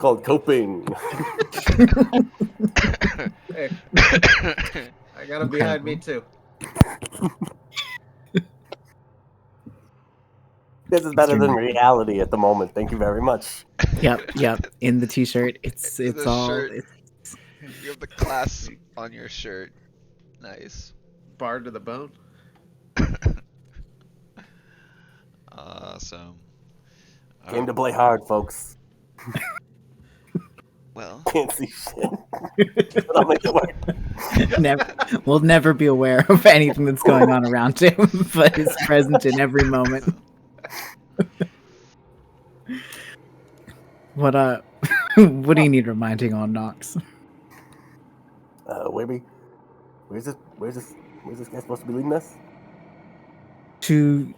called coping. Hey, I got him behind me too. This is better than reality at the moment. Thank you very much. Yep. In the t-shirt, it's The all. shirt. You have the class on your shirt. Nice. Barred to the bone. Awesome. Came to play hard, folks. Well, Can't see shit. But I'll make it work. We'll never be aware of anything that's going on around him, but is present in every moment. What what do you need reminding on, Nox? Where's this guy supposed to be leading us? To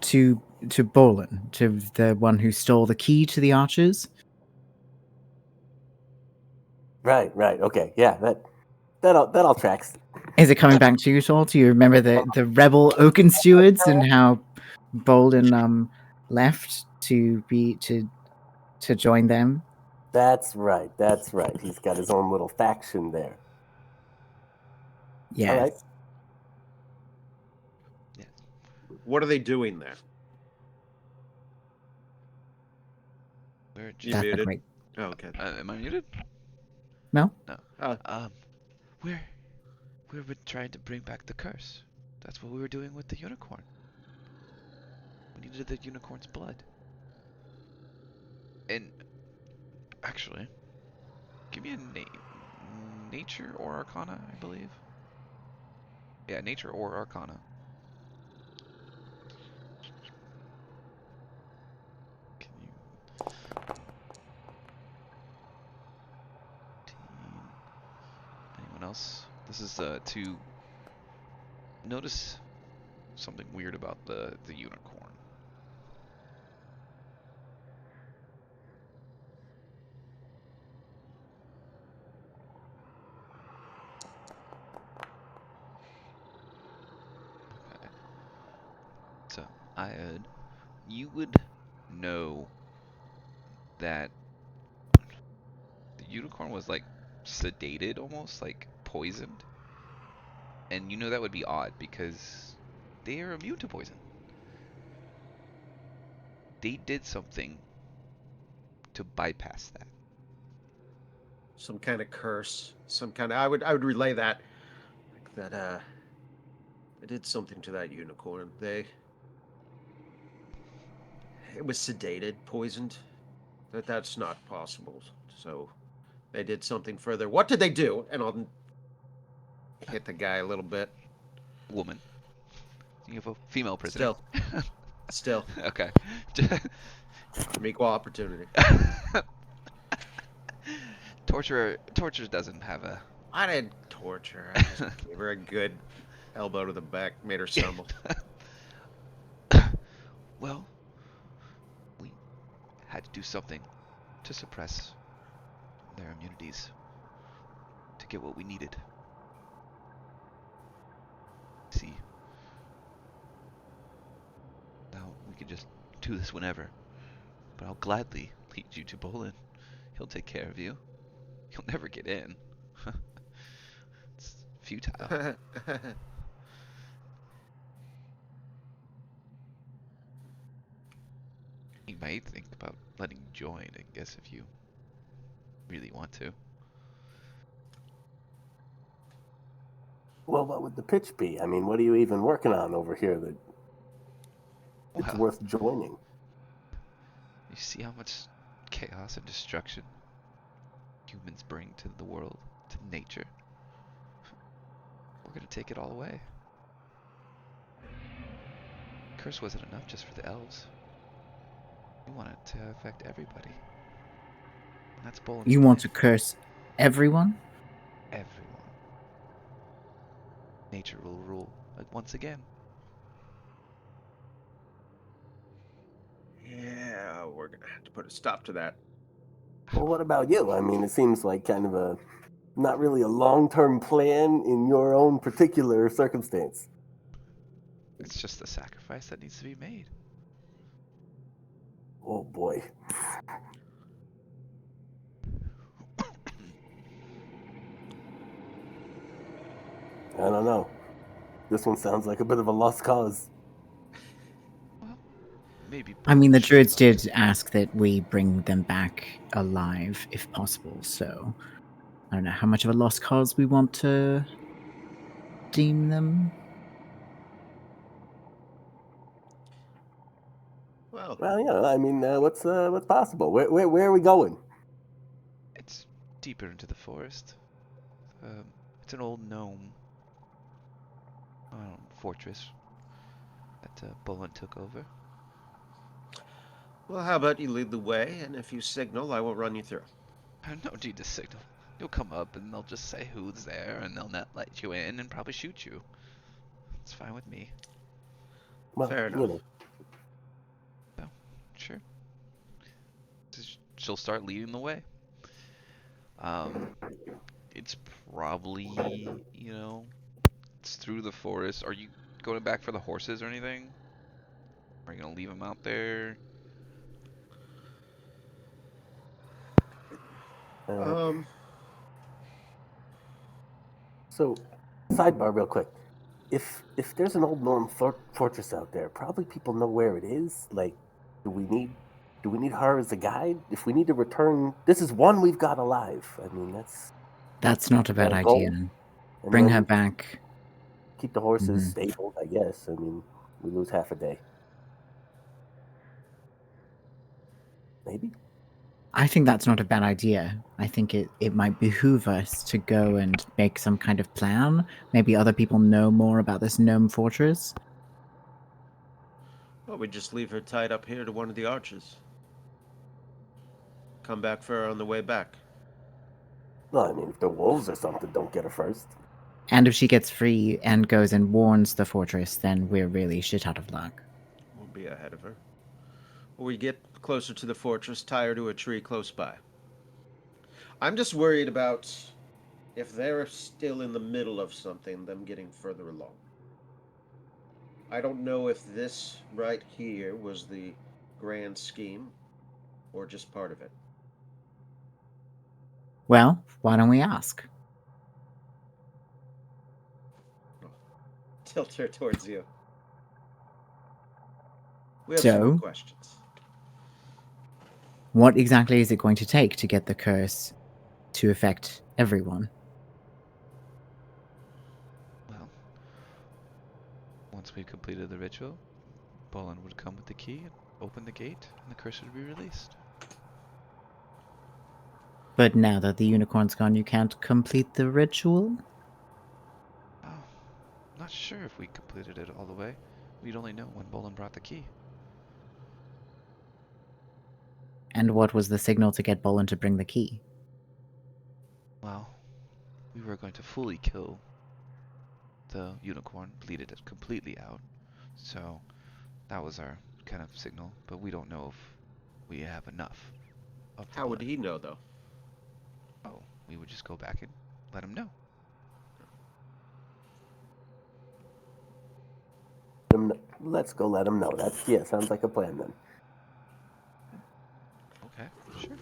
Bolin, to the one who stole the key to the archers. Right. Okay, yeah, that all tracks. Is it coming back to you at all? Do you remember the rebel Oaken stewards and how Bolin left to join them? That's right. He's got his own little faction there. Yes. All right. What are they doing there? we're You That's a muted? great. Oh, okay. am I muted? No? No. Oh. We were trying to bring back the curse. That's what we were doing with the unicorn. We needed the unicorn's blood. And actually, give me a nature or arcana, I believe. Yeah, nature or arcana. Can you? 18. Anyone else? This is to notice something weird about the unicorn. Okay. So, Iod, you would know that the unicorn was like sedated, almost like poisoned. And you know that would be odd because they are immune to poison. They did something to bypass that. Some kind of curse. I would relay that. Like that they did something to that unicorn. It was sedated, poisoned. That's not possible. So they did something further. What did they do? And I'll hit the guy a little bit. Woman. You have a female prisoner. Still. Okay. From equal opportunity. Torture doesn't have a. I didn't torture her. I just gave her a good elbow to the back, made her stumble. Well, we had to do something to suppress their immunities to get what we needed. See, now we can just do this whenever, but I'll gladly lead you to Bolin. He'll take care of you. You'll never get in. It's futile. You might think about letting you join, I guess, if you really want to. Well, what would the pitch be? I mean, what are you even working on over here that it's worth joining? You see how much chaos and destruction humans bring to the world, to nature? We're gonna take it all away. Curse wasn't enough just for the elves. We want it to affect everybody. And that's Bolin's You want to plan. curse everyone? Everyone. Nature will rule once again. Yeah, we're gonna have to put a stop to that. Well, what about you? I mean, it seems like kind of a not really a long-term plan in your own particular circumstance. It's just the sacrifice that needs to be made. Oh boy. I don't know. This one sounds like a bit of a lost cause. Well, maybe I mean, Bolin the should druids start. did ask that we bring them back alive if possible, so I don't know how much of a lost cause we want to deem them. Well, Well, I mean, what's possible? Where are we going? It's deeper into the forest. It's an old gnome fortress that Bolin took over. well, how about you lead the way, and if you signal, I will run you through. No need to signal. You'll come up and they'll just say who's there and they'll not let you in and probably shoot you. It's fine with me. Well, Fair enough. So, sure. She'll start leading the way. Um, it's probably, it's through the forest. Are you going back for the horses or anything? Are you gonna leave them out there? Uh, Um, so, sidebar, real quick. If there's an old Norm fortress out there, probably people know where it is. Like, do we need her as a guide? If we need to return, this is one we've got alive. I mean, That's not a bad our idea. goal. And Bring her then back. keep the horses Mhm. stable, I guess. I mean, we lose half a day. Maybe. I think that's not a bad idea. I think it might behoove us to go and make some kind of plan. Maybe other people know more about this gnome fortress. well, we just leave her tied up here to one of the arches. Come back for her on the way back. Well, I mean, if they're wolves or something, don't get her first. And if she gets free and goes and warns the fortress, then we're really shit out of luck. We'll be ahead of her. When we get closer to the fortress, tie her to a tree close by. I'm just worried about if they're still in the middle of something, them getting further along. I don't know if this right here was the grand scheme or just part of it. Well, why don't we ask? Tilt her towards you. We have some more So, questions. what exactly is it going to take to get the curse to affect everyone? Well, once we've completed the ritual, Bolin would come with the key and open the gate, and the curse would be released. But now that the unicorn's gone, you can't complete the ritual? Oh, not sure if we completed it all the way. We'd only know when Bolin brought the key. And what was the signal to get Bolin to bring the key? Well, we were going to fully kill the unicorn, bleed it completely out. So that was our kind of signal, but we don't know if we have enough of the How would blood. he know, though? Oh, we would just go back and let him know. Let's go let them know. Sounds like a plan then. Okay, sure.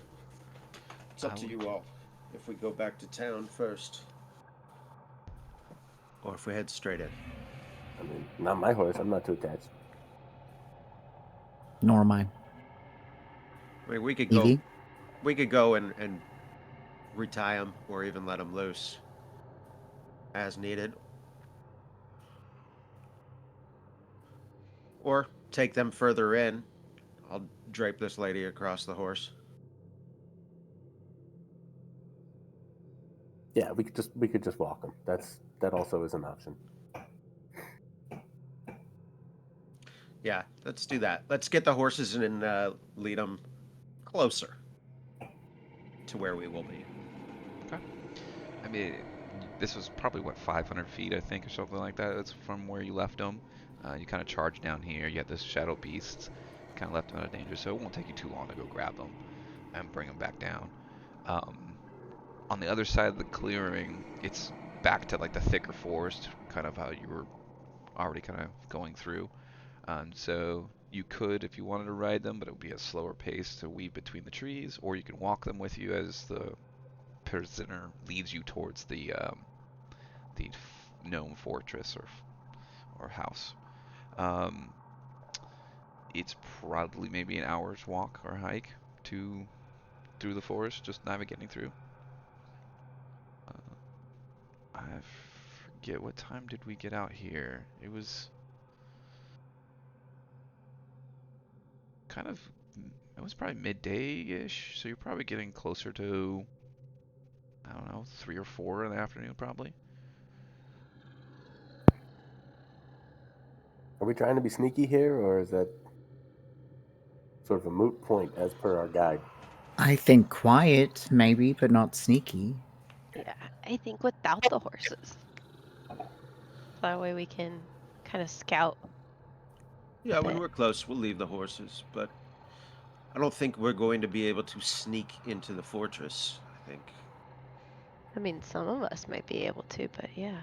It's up to you all. If we go back to town first, or if we head straight in. I mean, not my horse. I'm not too attached. Nor am I. I mean, we could go. Evie? We could go and retie him, or even let him loose as needed, or take them further in. I'll drape this lady across the horse. Yeah, we could just walk them. That also is an option. Yeah, let's do that. Let's get the horses and lead them closer to where we will be. Okay. I mean, this was probably what 500 feet, I think, or something like that. It's from where you left them. You kind of charge down here. You had this shadow beast, kind of left them out of danger, so it won't take you too long to go grab them and bring them back down. Um, on the other side of the clearing, it's back to like the thicker forest, kind of how you were already kind of going through. So you could, if you wanted to ride them, but it would be a slower pace to weave between the trees, or you can walk them with you as the prisoner leads you towards the gnome fortress or house. It's probably maybe an hour's walk or hike to through the forest, just navigating through. I forget what time did we get out here. It was kind of it was probably midday-ish, so you're probably getting closer to, I don't know, 3 or 4 in the afternoon probably. Are we trying to be sneaky here, or is that sort of a moot point as per our guide? I think quiet, maybe, but not sneaky. Yeah, I think without the horses. That way we can kind of scout. Yeah, when bit. we're close, we'll leave the horses, but I don't think we're going to be able to sneak into the fortress, I think. I mean, some of us might be able to, but yeah.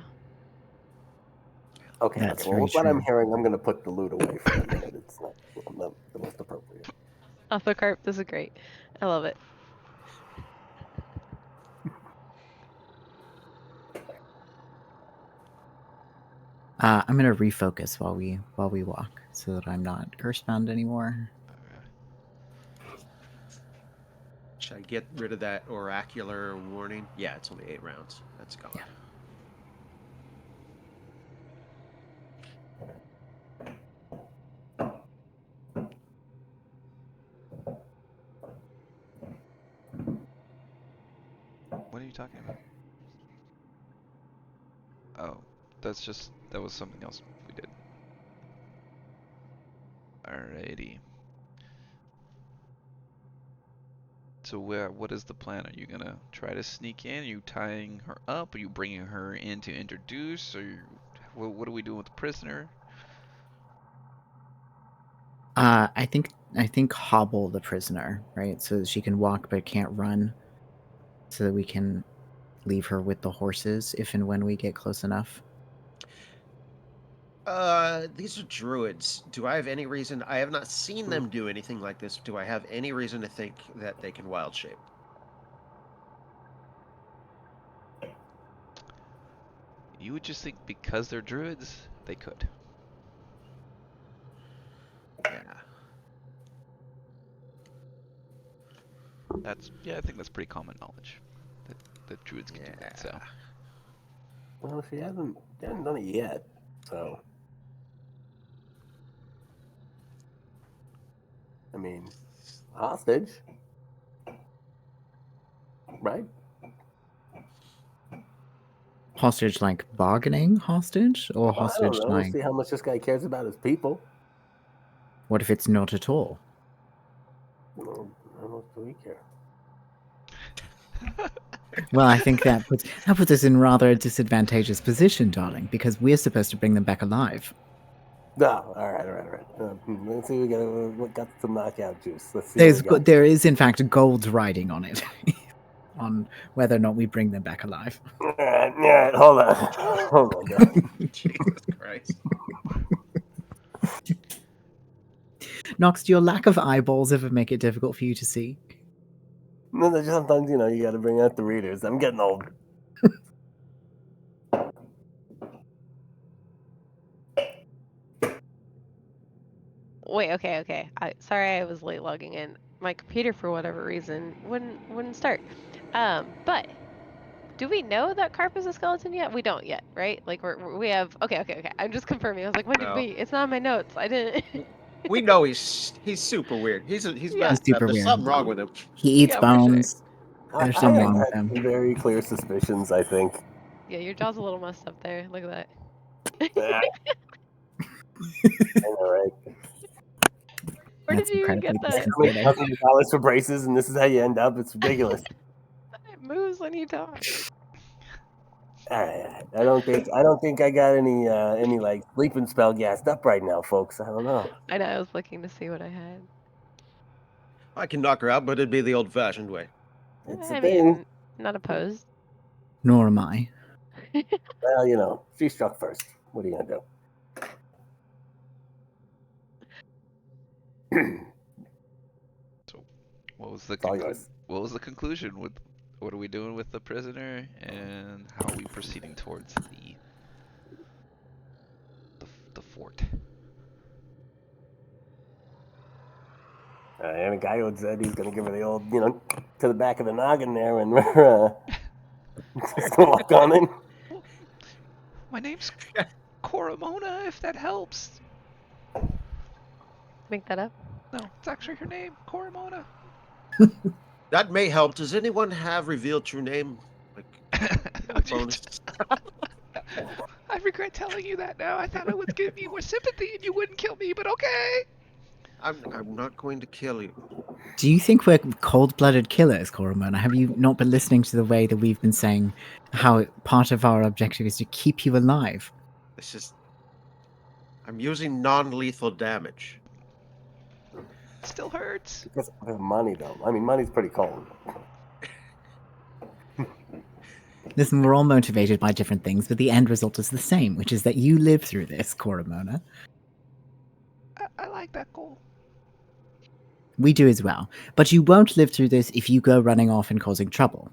Okay, That's okay. very Well, with what I'm true. hearing, I'm going to put the loot away for a minute. It's not the most appropriate. Off the carp, this is great. I love it. I'm gonna refocus while we walk, so that I'm not cursebound anymore. Should I get rid of that oracular warning? Yeah, it's only 8 rounds. That's gone. Yeah. What are you talking about? Oh, that was something else we did. Alrighty. So what is the plan? Are you gonna try to sneak in? Are you tying her up? Are you bringing her in to introduce? What are we doing with the prisoner? I think hobble the prisoner, right, so that she can walk but can't run, so that we can leave her with the horses if and when we get close enough. These are druids. Do I have any reason? I have not seen them do anything like this. Do I have any reason to think that they can wild shape? You would just think because they're druids, they could. Yeah. I think that's pretty common knowledge that druids can do that. So Well, she hasn't done it yet, so. I mean, hostage, right? Hostage, like bargaining hostage, or Well, I don't hostage know. We'll like, see how much this guy cares about his people. what if it's not at all? Well, how much do we care? Well, I think that puts us in rather a disadvantageous position, darling, because we're supposed to bring them back alive. No, all right. Let's see. We got some knockout juice. Let's see. What we got. There is in fact gold riding on it, on whether or not we bring them back alive. All right. Hold on, guys. Jesus Christ. Nox, do your lack of eyeballs ever make it difficult for you to see? No, sometimes you got to bring out the readers. I'm getting old. Wait, okay. Sorry I was late logging in. My computer, for whatever reason, wouldn't start. But do we know that Carp is a skeleton yet? We don't yet, right? Like we have. Okay. I'm just confirming. I was like, when did No. we? It's not in my notes. I didn't. We know he's super weird. He's Yeah. messed Super up. There's weird. something wrong with him. He eats Yeah, for sure. bones. There's I something have wrong with had him. some very clear suspicions. I think. Yeah, your jaw's a little messed up there. Look at that. I know, right? Where That's did you even incredibly get that? disconcerting. $1,000 for braces, and this is how you end up. It's ridiculous. It moves when you talk. All right. I don't think I got any like sleeping spell gassed up right now, folks. I don't know. I know. I was looking to see what I had. I can knock her out, but it'd be the old-fashioned way. It's I a thing. mean, not opposed. Nor am I. Well, she struck first. What are you gonna do? So what was the It's all yours. what was the conclusion? What are we doing with the prisoner, and how are we proceeding towards the fort. And a guy who said he's going to give her the old, to the back of the noggin there, and we're just going to walk on in. My name's Coromona, if that helps. Make that up. No, it's actually her name, Coromona. That may help. Does anyone have revealed true name? Like bonus? I regret telling you that now. I thought I would give you more sympathy and you wouldn't kill me, but okay. I'm not going to kill you. Do you think we're cold-blooded killers, Coromona? Have you not been listening to the way that we've been saying how part of our objective is to keep you alive? This is. I'm using non-lethal damage. It still hurts. Because of money, though. I mean, money's pretty cold. Listen, we're all motivated by different things, but the end result is the same, which is that you live through this, Coromona. I like that goal. We do as well. But you won't live through this if you go running off and causing trouble.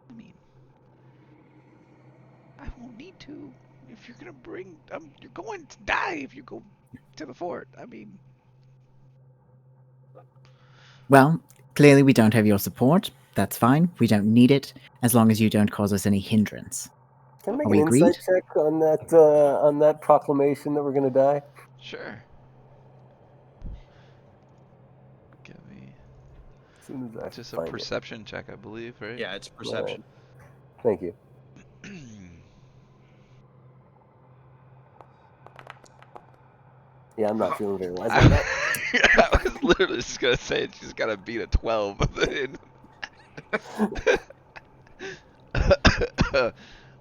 I mean, I won't need to. If you're gonna bring, you're going to die if you go to the fort. I mean, Well, clearly we don't have your support. That's fine. We don't need it, as long as you don't cause us any hindrance. Can I make Are an we insight agreed? check on that proclamation that we're going to die? sure. Give me As soon as I just a find perception check, I believe, right? Yeah, it's perception. it. Thank you. Yeah, I'm not feeling very wise on that. I was literally just gonna say she's gotta beat a 12.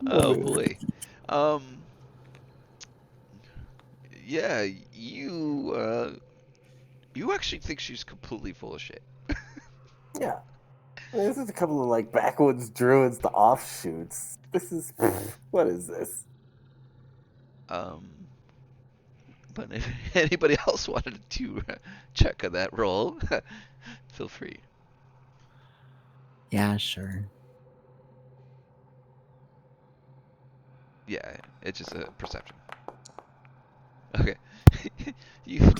Oh boy. Yeah, you actually think she's completely full of shit. Yeah. I mean, this is a couple of, like, backwoods druids to offshoots. This is... What is this? But if anybody else wanted to check on that roll, feel free. Yeah, sure. Yeah, it's just a perception. Okay. You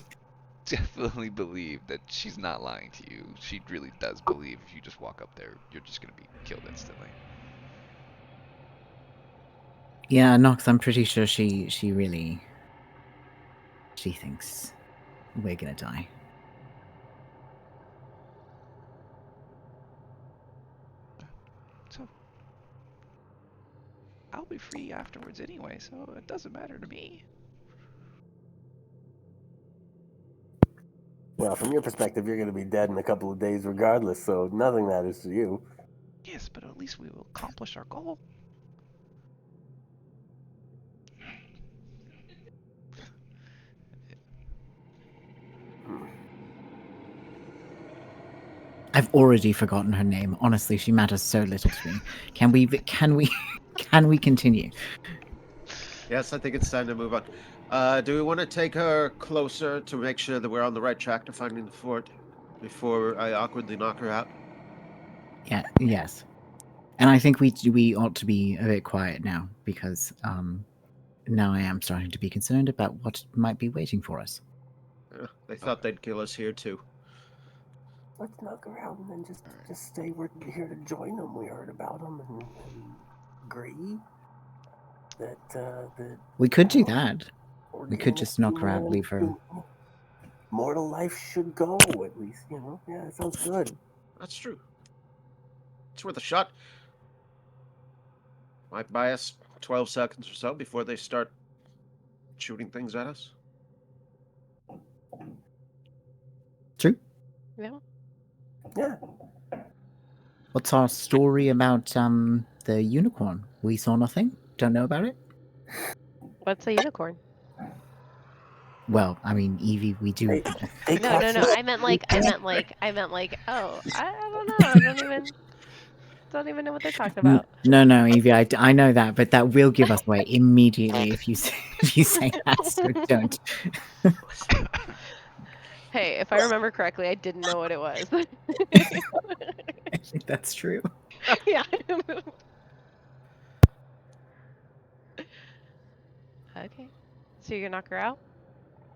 definitely believe that she's not lying to you. She really does believe if you just walk up there, you're just gonna be killed instantly. Yeah, Nox, I'm pretty sure she thinks we're gonna die. So I'll be free afterwards anyway, so it doesn't matter to me. Well, from your perspective, you're going to be dead in a couple of days regardless, so nothing matters to you. Yes, but at least we will accomplish our goal. I've already forgotten her name. Honestly, she matters so little to me. Can we continue? Yes, I think it's time to move on. Do we want to take her closer to make sure that we're on the right track to finding the fort before I awkwardly knock her out? Yeah, yes. And I think we ought to be a bit quiet now, because now I am starting to be concerned about what might be waiting for us. They thought they'd kill us here too. Let's knock around and then just say we're here to join them. We heard about them and agree that We could do that. We could just knock her out, leave her. Mortal life should go, at least, Yeah, that sounds good. That's true. It's worth a shot. Might buy us 12 seconds or so before they start shooting things at us. True. Yeah. Yeah. What's our story about the unicorn? We saw nothing. Don't know about it. What's a unicorn? Well, I mean, Evie, we do. They No. caught you. I meant like. Oh, I don't know. I don't even know what they're talking about. No, Evie, I know that, but that will give us away immediately if you say that. So don't. Hey, if I remember correctly, I didn't know what it was. I think that's true. Yeah. Okay. So you're gonna knock her out?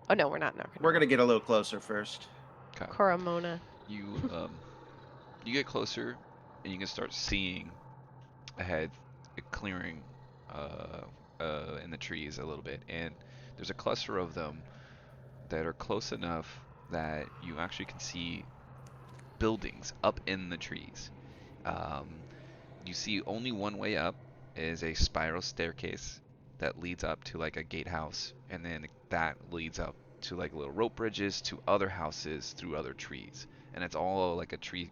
Oh no, we're not knocking her We're gonna out. get a little closer first. Okay. Coromona. You you get closer, and you can start seeing ahead a clearing in the trees a little bit, and there's a cluster of them that are close enough that you actually can see buildings up in the trees. Um, you see only one way up is a spiral staircase that leads up to like a gatehouse, and then that leads up to like little rope bridges to other houses through other trees, and it's all like a tree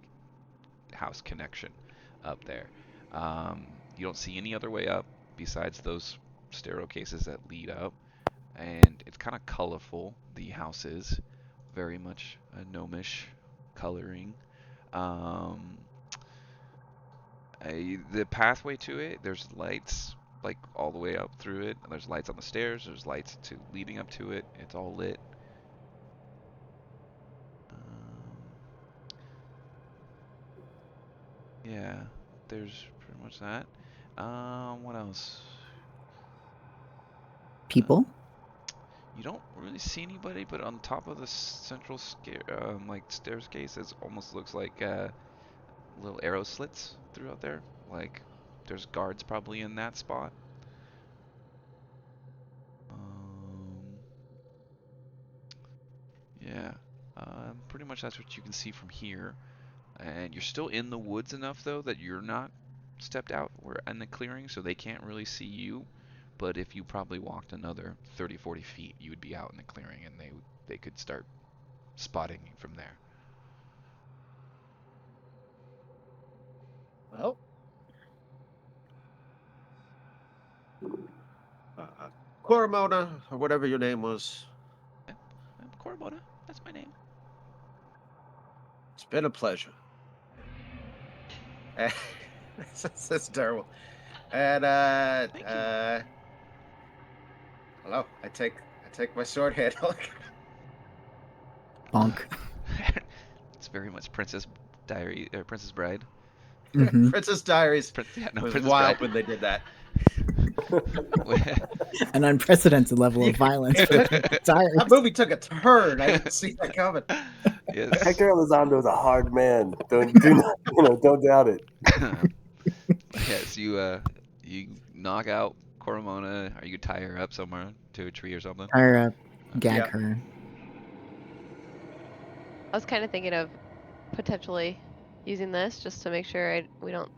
house connection up there. You don't see any other way up besides those staircases that lead up, and it's kind of colorful. The houses, very much a gnomish coloring. Um, the pathway to it, there's lights like all the way up through it. There's lights on the stairs. There's lights to leading up to it. It's all lit. Yeah, there's pretty much that. What else? People? You don't really see anybody, but on top of the central like staircase, it almost looks like little arrow slits throughout there. Like there's guards probably in that spot. Yeah, pretty much that's what you can see from here. And you're still in the woods enough though that you're not stepped out. We're in the clearing, so they can't really see you. But if you probably walked another 30, 40 feet, you would be out in the clearing, and they could start spotting you from there. Well, Coromona, or whatever your name was. Corabona, that's my name. It's been a pleasure. That's terrible. And Thank you. hello. I take my sword handle. Bonk. It's very much Princess Diary or Princess Bride. Mhm. Princess Diaries Yeah, no, was Princess wild Bride. when they did that. An unprecedented level of violence for Diaries. That movie took a turn. I didn't see that coming. Yes. Hector Elizondo is a hard man. Don't doubt it. Yes, you knock out Coromona, or you tie her up somewhere to a tree or something. Tie her up, gag Yeah. her. I was kind of thinking of potentially using this just to make sure we don't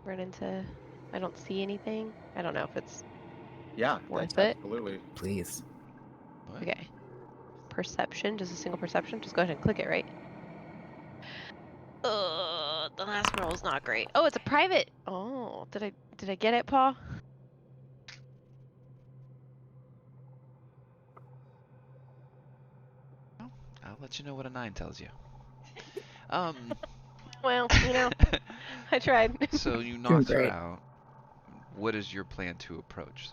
run into. I don't see anything. I don't know if it's Yeah, worth that's it. absolutely. Please. What? Okay. Perception, just a single perception. Just go ahead and click it, right? The last roll is not great. Oh, it's a private. Oh, did I get it, Paul? I'll let you know what a 9 tells you. Well, I tried. So you Doing knocked her great. out. What is your plan to approach?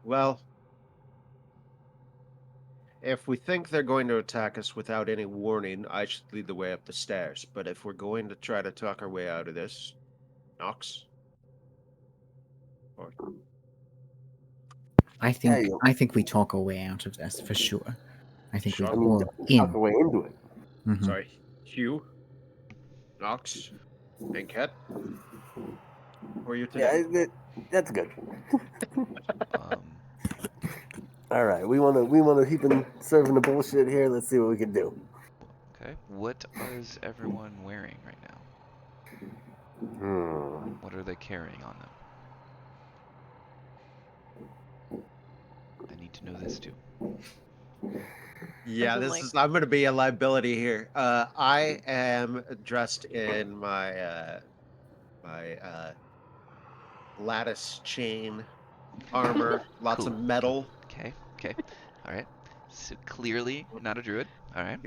Well, if we think they're going to attack us without any warning, I should lead the way up the stairs. But if we're going to try to talk our way out of this, Nox. Or I think Yeah, I think we talk our way out of this for sure. I think we Sure. I mean, pull talk in. our way into it. Mhm. sorry, Hugh, Nox, and Ket. Who are you today? Yeah, that's good. Um, All right, we wanna keep on serving the bullshit here. Let's see what we can do. okay. What is everyone wearing right now? Hmm. What are they carrying on them? I need to know this too. Yeah, As in, this like- is. I'm going to be a liability here. I am dressed in my lattice chain armor, lots Cool. of metal. Okay. Okay. All right. So clearly not a druid. All right.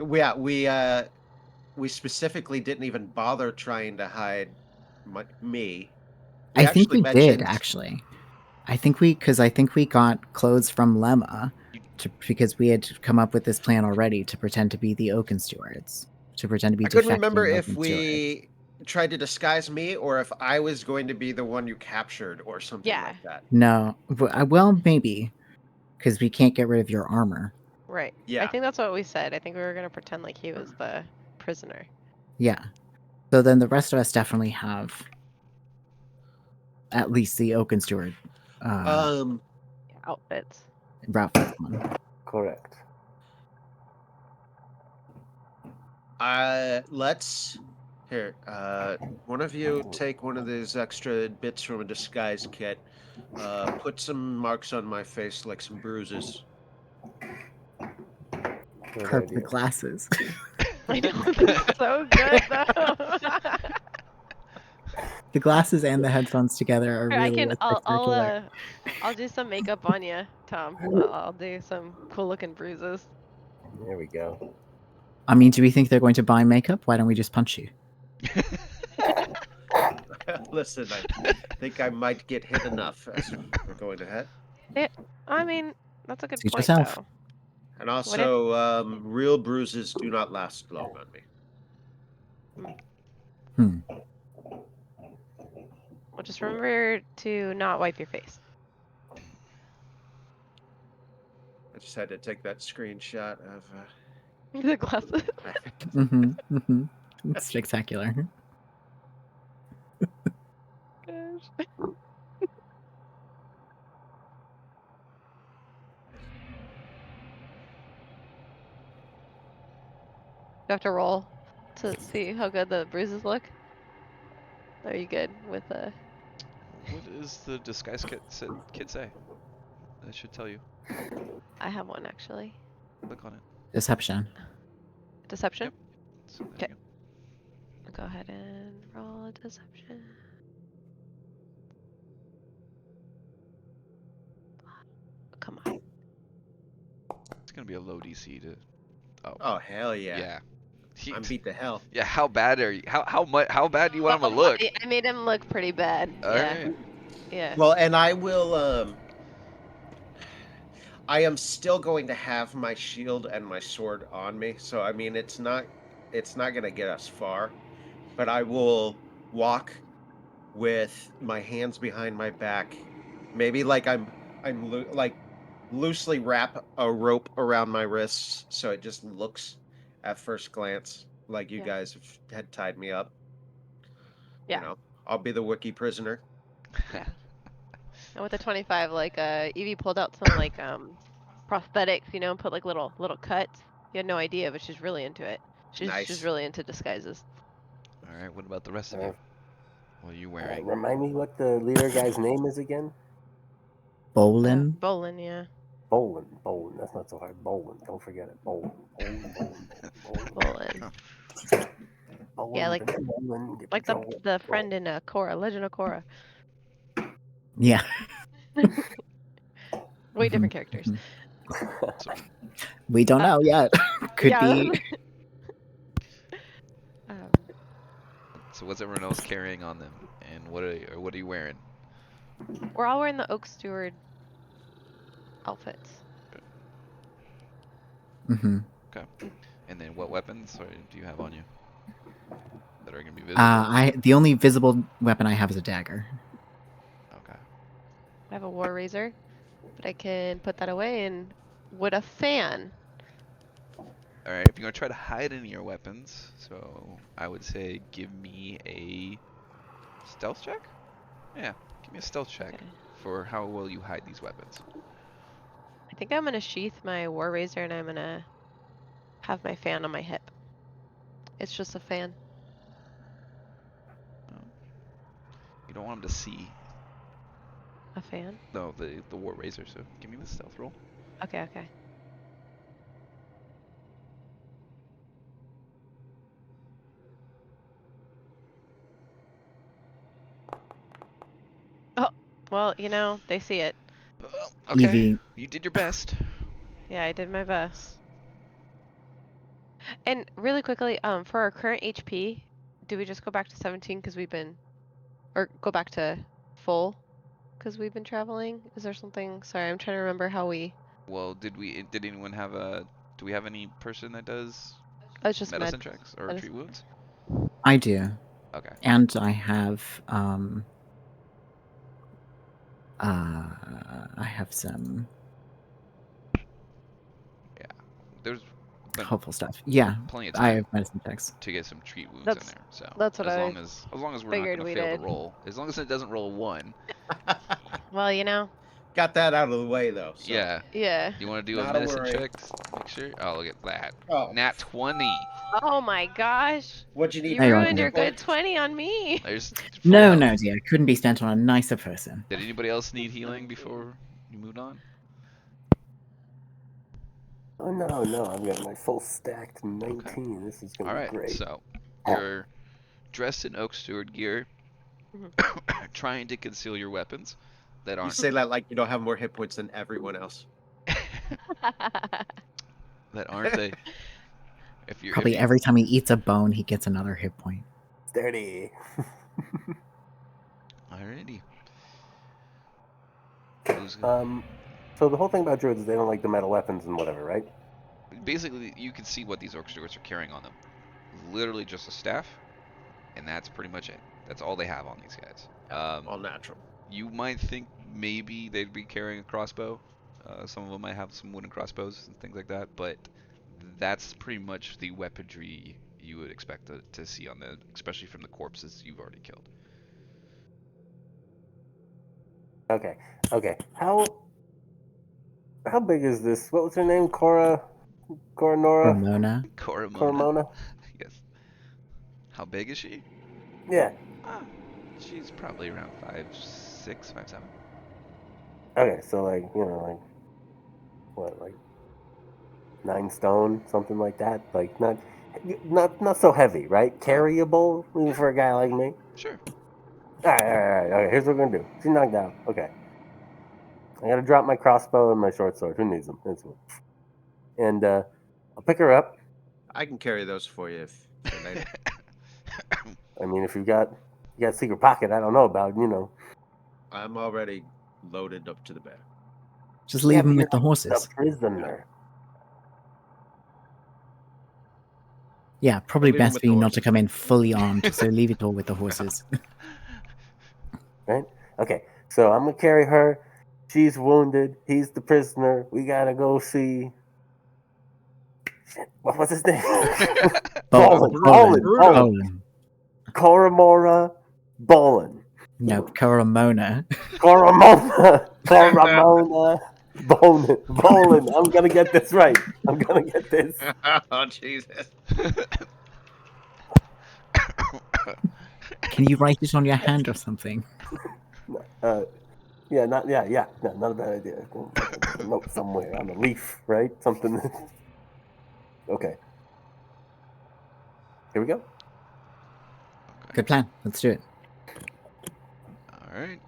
We specifically didn't even bother trying to hide me. I think actually we did mentioned- actually. I think we got clothes from Lemma because we had come up with this plan already to pretend to be the Oaken Stewards. To pretend to be I couldn't defecting remember if Oaken we tried to disguise me, or if I was going to be the one you captured, or something Yeah. like that. No, well, maybe because we can't get rid of your armor. Right. Yeah. I think that's what we said. I think we were gonna pretend like he was the prisoner. Yeah. So then the rest of us definitely have at least the Oaken Steward Outfits. outfits on. Correct. Let's here. One of you take one of these extra bits from a disguise kit. Put some marks on my face, like some bruises. Good Carp the idea. glasses. I know that's so good though. The glasses and the headphones together are I really can. spectacular. I'll do some makeup on you, Tom. I'll do some cool looking bruises. There we go. I mean, do we think they're going to buy makeup? Why don't we just punch you? Listen, I think I might get hit enough as we're going ahead. I mean, that's a good Suit point yourself. though. And also, real bruises do not last long on me. Hmm. Well, just remember to not wipe your face. I just had to take that screenshot of. The glasses. Mm-hmm. Mm-hmm. It's spectacular. Gosh. You have to roll to see how good the bruises look. Are you good with What does the disguise kit say? That should tell you. I have one actually. Click on it. Deception. Deception? Yep. So there Okay. you go. Go ahead and roll a deception. Come on. It's gonna be a low DC to. Oh. Oh hell yeah! Yeah. I'm beat to hell. Yeah. How bad are you? How bad do you want him to look? I made him look pretty bad. All Yeah. right. Yeah. Well, and I will. I am still going to have my shield and my sword on me, so I mean it's not gonna get us far, but I will walk with my hands behind my back, maybe like like loosely wrap a rope around my wrists so it just looks at first glance like you Yeah. guys had tied me up. Yeah. You know, I'll be the wiki prisoner. Yeah. And with the 25, like Evie pulled out some like prosthetics, you know, and put like little cuts. You had no idea, but she's really into it. She's Nice. really into disguises. All right. What about the rest of you? What are you wearing? Remind me what the leader guy's name is again? Bolin. Bolin, yeah. Bolin. That's not so hard. Bolin. Don't forget it. Bolin. Bolin. Bolin. Yeah, like Bolin, like the friend in Korra, Legend of Korra. Yeah. Way different characters. So, We don't know yet. Could yeah. be. so what's everyone else carrying on them, and what are you wearing? We're all wearing the Oak Steward outfits. Mm-hmm. Okay. And then what weapons do you have on you that are gonna be visible? The only visible weapon I have is a dagger. Okay. I have a war razor, but I can put that away and with a fan. All right. If you're gonna try to hide any of your weapons, so I would say give me a stealth check. Yeah. Give me a stealth check Okay. for how well you hide these weapons. I think I'm gonna sheath my war razor and I'm gonna have my fan on my hip. It's just a fan. You don't want them to see. A fan? No, the war razor. So give me the stealth roll. Okay. Oh, well, you know, they see it. Okay. Evie. You did your best. Yeah, I did my best. And really quickly, for our current HP, do we just go back to 17 because we've been, or go back to full because we've been traveling? Is there something? Sorry, I'm trying to remember how we. Well, did anyone have a? Do we have any person that does Oh, it's just medicine checks or treat wounds? I do. Okay. And I have some There's been helpful stuff. Yeah, plenty of I time have medicine checks. to get some treat wounds in That's there. So that's what as I long as we're not figured gonna we fail the did. roll, as long as it doesn't roll a 1. Well, you know. Got that out of the way though. So Yeah. Yeah. You want to do a Not a medicine worry. check? Make sure. Oh, look at that. Oh, Nat 20. Oh my gosh. what you need? You There you are, ruined your Peter. good 20 on me. There's full No, health. no, dear. Couldn't be spent on a nicer person. Did anybody else need healing before you moved on? Oh no, I've got my full stacked 19. Okay. This is gonna All be right. great. So you're dressed in Oak Steward gear, trying to conceal your weapons that You aren't say that like you don't have more hit points than everyone else. that aren't a. Probably every time he eats a bone, he gets another hit point. Sturdy. Alrighty. So the whole thing about druids is they don't like the metal weapons and whatever, right? Basically, you can see what these Orc Stewards are carrying on them. Literally just a staff, and that's pretty much it. That's all they have on these guys. All natural. You might think maybe they'd be carrying a crossbow. Some of them might have some wooden crossbows and things like that, but that's pretty much the weaponry you would expect to see on them, especially from the corpses you've already killed. Okay. How big is this? What was her name? Coronora? Ramona. Coromona? Yes. How big is she? Yeah. She's probably around 5'6", 5'7". Okay, so like 9 stone, something like that. Like not so heavy, right? Carryable, even for a guy like me. Sure. All right. Okay, here's what we're gonna do. She's knocked out. Okay. I gotta drop my crossbow and my short sword. Who needs them? And I'll pick her up. I can carry those for you if for later. I mean, if you got a secret pocket, I don't know about. I'm already loaded up to the bed. Just leave Yeah, but him you're with the not horses. the prisoner. Yeah, probably leave him best with for the you not to horses. come in fully armed, so leave it all with the horses. Right? Okay, so I'm gonna carry her. She's wounded. He's the prisoner. We gotta go see. Shit, what was his name? Bolin. Coromora Bolin. Nope, Coromona. Coromona Bolin. I'm gonna get this right. I'm gonna get this. Oh Jesus! Can you write it on your hand or something? No, not a bad idea. A note somewhere on a leaf, right? Something. Okay. Here we go. Good plan. Let's do it. All right.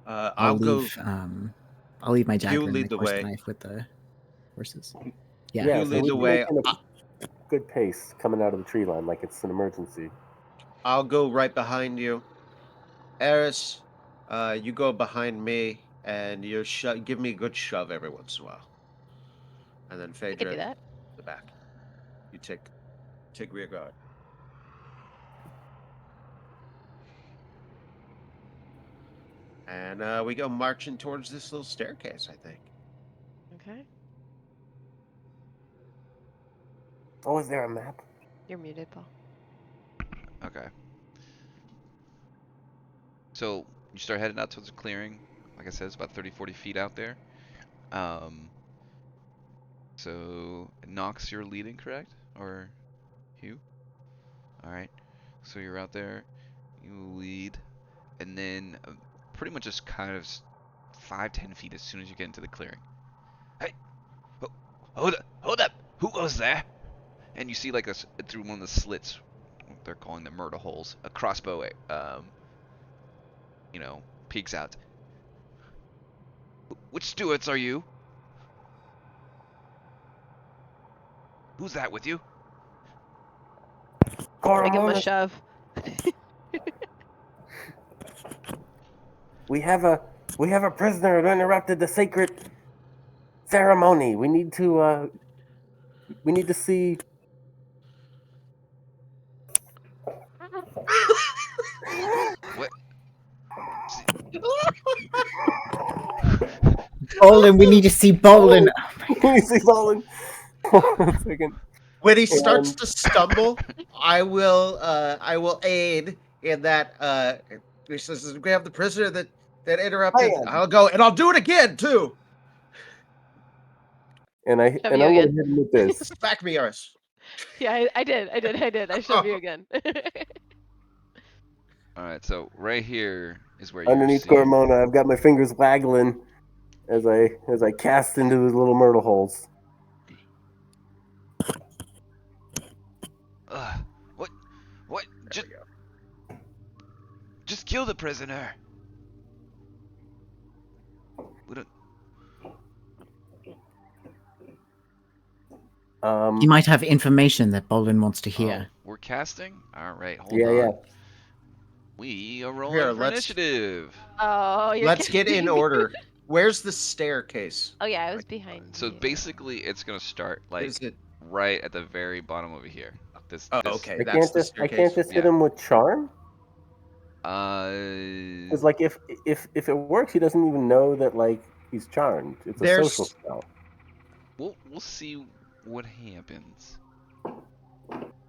I'll go. I'll leave my dagger You and my lead the horse way. knife with the horses. Yeah, You so lead we're the way. making a good pace coming out of the tree line, like it's an emergency. I'll go right behind you. Eris, you go behind me, and you give me a good shove every once in a while. And then I Phaedra, could do that. the back. You take rear guard. And we go marching towards this little staircase, I think. Okay. Oh, is there a map? You're muted, Paul. Okay. So you start heading out towards the clearing. Like I said, it's about 30, 40 feet out there. So Nox, you're leading, correct? Or Hugh? All right. So you're out there. You lead, and then pretty much just kind of 5-10 feet as soon as you get into the clearing. Hey, hold up! Who goes there? And you see like through one of the slits, they're calling the murder holes, a crossbow, peeks out. Which stewards are you? Who's that with you? I give him a Coromona, shove. we have a prisoner who interrupted the sacred ceremony. We need to see What? Bolin, we need to see Bolin. You see Bolin? One second. When he starts And- to stumble, I will aid in that. He says, "We have the prisoner that interrupted." Man. I'll go and I'll do it again too. And I'm Shove you gonna hit again. him with this. Smack me, Iris. Yeah, I did. I shoved you again. All right, so right here is where you're Underneath seeing. Gormona, I've got my fingers waggling as I cast into his little myrtle holes. What? What? There we go. Just kill the prisoner. We don't. He might have information that Bolin wants to hear. Oh, we're casting. All right, hold Yeah, on. yeah. We are rolling Here, for let's- initiative. Oh, you're Let's get in kidding. order. Where's the staircase? Oh yeah, I was behind. So you. basically, it's gonna start like Is it? right at the very bottom over here. This. Oh, this- okay. I That's the I can't staircase. just hit Yeah. him with charm. Uh. Because like if it works, he doesn't even know that like he's charmed. It's a There's- social spell. We'll see what happens.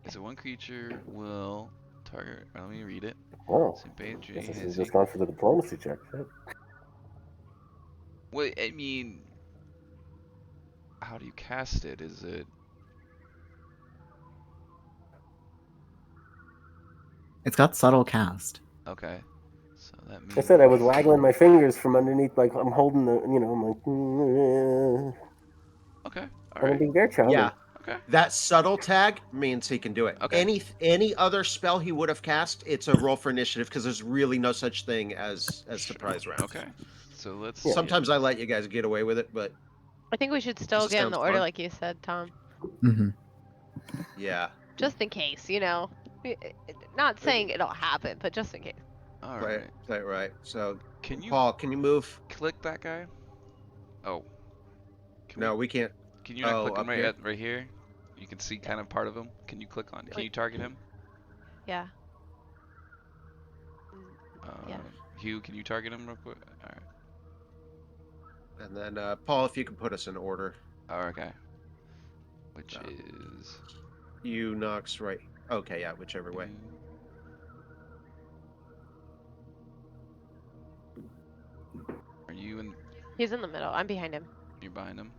So one creature will target. Let me read it. Oh, So Beidri guess this has is just gone for the diplomacy check. Shit. Wait, I mean, how do you cast it? Is it? It's got subtle cast. Okay. So that means. I said I was waggling my fingers from underneath, like I'm holding the, I'm like, Okay. All I'm right. being very charming. Yeah. Okay. That subtle tag means he can do it. Okay. Any other spell he would have cast, it's a roll for initiative because there's really no such thing as surprise rounds. Okay. So let's. Yeah. Sometimes I let you guys get away with it, but I think we should still Just get in the sounds order fun. like you said, Tom. Hmm. yeah. Just in case, Not saying it'll happen, but just in case. All Right. right. Right. So, Can you Paul, can you move? click that guy? Oh. No, we can't. Can you not Oh, click him up here? right here? You can see kind of part of him. Can you click on? Can Click. you target him? Yeah. Yeah. Hugh, can you target him real quick? All right. And then, Paul, if you can put us in order. Oh, okay. Which No. is. You, Nox, right. Okay, yeah, whichever way. Are you in? He's in the middle. I'm behind him. You're behind him.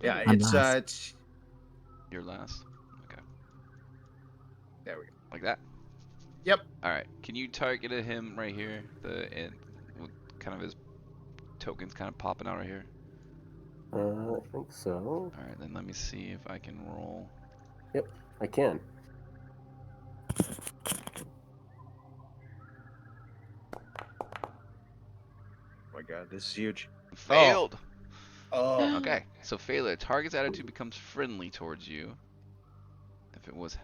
Yeah, I'm it's last. it's You're last. Okay. there we go. Like that. Yep. All right. Can you target him right here? With kind of his tokens kind of popping out right here. I think so. All right. Then let me see if I can roll. I can. Oh my God, this is huge. Failed. Oh, Okay. So failure. Target's attitude becomes friendly towards you. If it was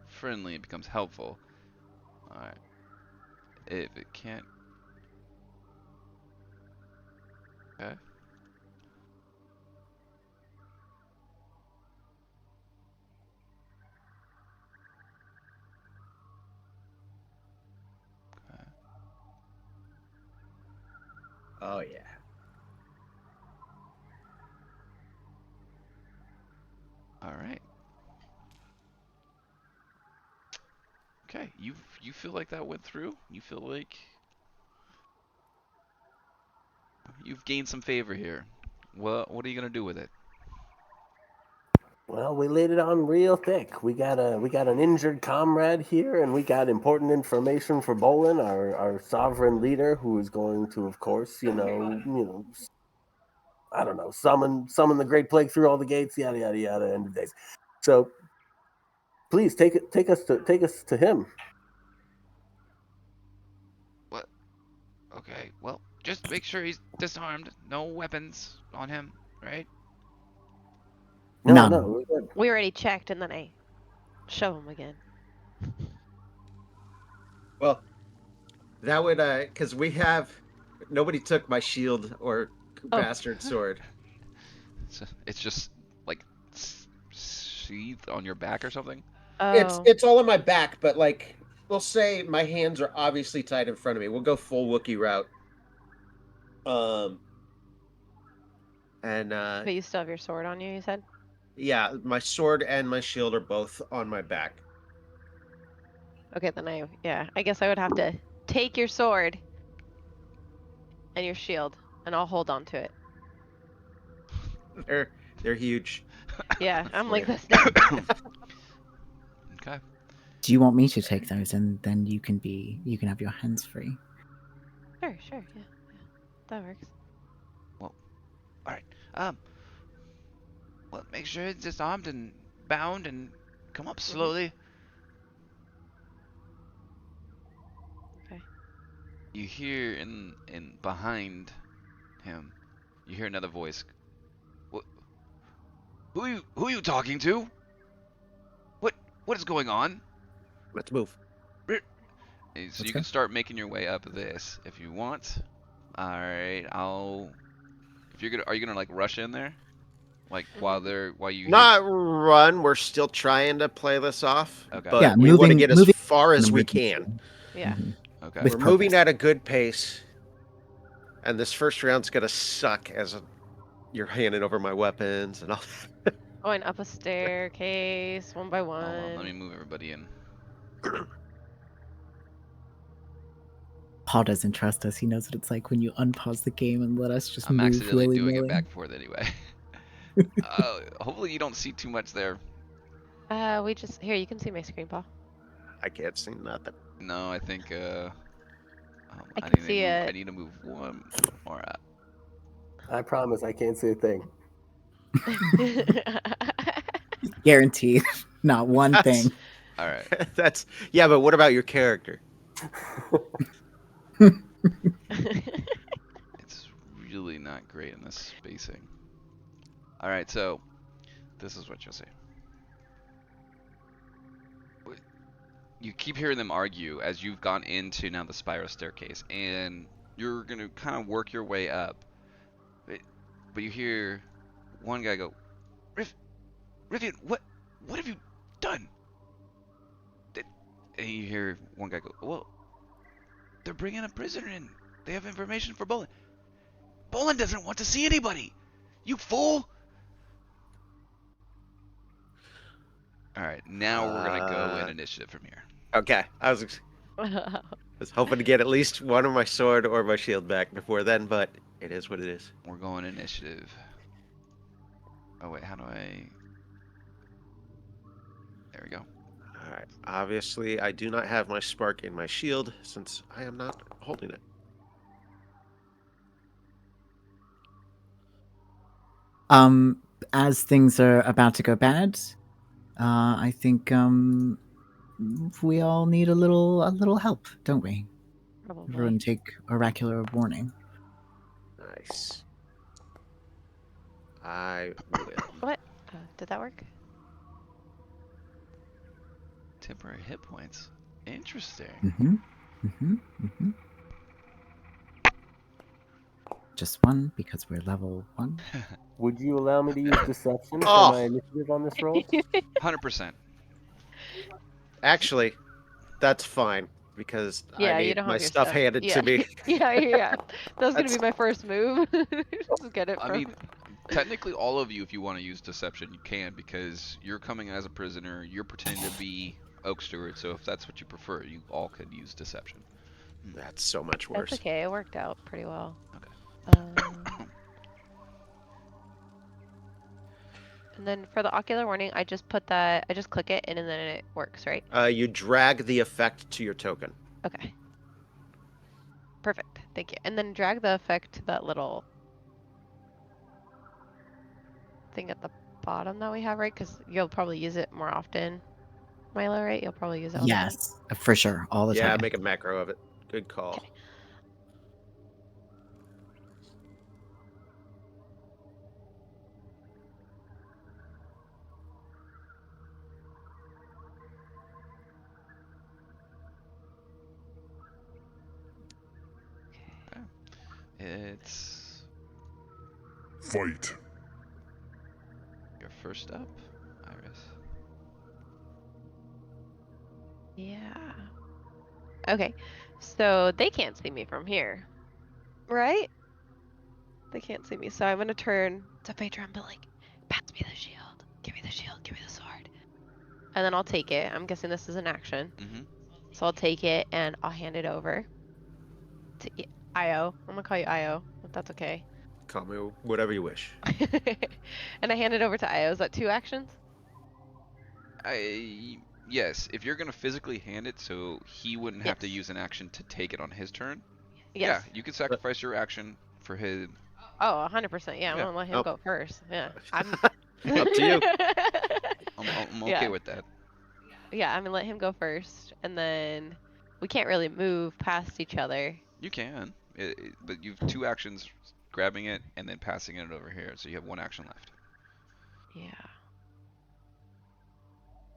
friendly, it becomes helpful. All right. If it can't. Okay. oh yeah. All right. Okay, you feel like that went through? You feel like you've gained some favor here. What are you gonna do with it? Well, we laid it on real thick. We got an injured comrade here, and we got important information for Bolin, our sovereign leader, who is going to, of course, I don't know, summon the Great Plague through all the gates, yada yada yada. End of days. So, please take us to him. What? Okay, well, just make sure he's disarmed. No weapons on him, right? None. No, we're good. We already checked, and then I shove him again. Well, that would because nobody took my shield or Oh. bastard sword. It's just like sheathed on your back or something. Oh. It's all on my back, but like we'll say my hands are obviously tied in front of me. We'll go full Wookiee route. And But you still have your sword on you, you said? yeah, my sword and my shield are both on my back. Okay, then I guess I would have to take your sword and your shield, and I'll hold on to it. They're huge. Yeah, I'm For like you. this now. Okay. Do you want me to take those, and then you can have your hands free? Sure, yeah, that works. Well, all right. Well, make sure it's disarmed and bound, and come up slowly. Okay. You hear in behind him, you hear another voice. What? Who are you talking to? What is going on? Let's move. And so Let's you go. can start making your way up this if you want. All right, If you're gonna, are you gonna like rush in there, like while you hear? Not run. We're still trying to play this off, Okay. but Yeah, we want to get as moving far as and we making can. sure. Yeah. Mhm. Okay. With We're moving purpose. at a good pace, and this first round's gonna suck as you're handing over my weapons and all. Going up a staircase one by Hold on, let me one. move everybody in. Paul doesn't trust us. He knows what it's like when you unpause the game and let us just I'm move accidentally doing it willy-nilly. back and forth anyway. Hopefully you don't see too much there. We just here. You can see my screen, Paul. I can't see nothing. No, I think I I can need to see move. it. I need to move one more up. I promise I can't see a thing. Guaranteed. Not one That's- thing. All right. That's yeah, but what about your character? It's really not great in this spacing. All right, so this is what you'll see. You keep hearing them argue as you've gone into now the spiral staircase, and you're gonna kind of work your way up. But you hear one guy go, Rivian, what have you done? And you hear one guy go, well, they're bringing a prisoner in. They have information for Bolin. Bolin doesn't want to see anybody. You fool! All right, now we're gonna go in initiative from here. Okay, I was hoping to get at least one of my sword or my shield back before then, but it is what it is. We're going initiative. Oh wait, how do I? There we go. All right. Obviously, I do not have my spark in my shield since I am not holding it. As things are about to go bad, I think we all need a little help, don't we? Probably. Everyone take oracular warning. Nice. I will. What? Did that work? Temporary hit points. Interesting. Mm-hmm. Mm-hmm. Mm-hmm. Just one because we're level 1. Would you allow me to use deception Oh. for my initiative on this roll? 100%. Actually, that's fine because Yeah, I you need don't my have your stuff handed yeah. to me. yeah. That was gonna be That's- my first move. Just get it I from. mean, technically, all of you, if you want to use deception, you can because you're coming as a prisoner. You're pretending to be Oak Steward. So if that's what you prefer, you all could use deception. That's so much worse. That's okay. It worked out pretty well. Okay. And then for the ocular warning, I just put that. I just click it, and then it works, right? You drag the effect to your token. Okay. Perfect. Thank you. And then drag the effect to that little thing at the bottom that we have, right? Because you'll probably use it more often, Milo, right? You'll probably use it all the time. Yes, for sure, all the Yeah, time. make a macro of it. Good call. Okay. It's Fight. your first up, Iris. Yeah. Okay, so they can't see me from here, right? They can't see me, so I'm gonna turn to Phaedra and be like, pass me the shield. Give me the shield. Give me the sword. And then I'll take it. I'm guessing this is an action. Mm-hmm. So I'll take it and I'll hand it over to Io. I'm gonna call you Io, if that's okay. Call me whatever you wish. And I hand it over to Io. Is that 2 actions? Yes, if you're gonna physically hand it so he wouldn't have to Yes. use an action to take it on his turn, Yes. yeah, you can sacrifice your action for his. Oh, 100%. Yeah, I'm Yeah. gonna let him Oh. go first. Yeah. I'm Up to you. I'm okay Yeah. with that. Yeah, I'm gonna let him go first, and then we can't really move past each other. You can, but you've 2 actions grabbing it and then passing it over here, so you have 1 action left. Yeah.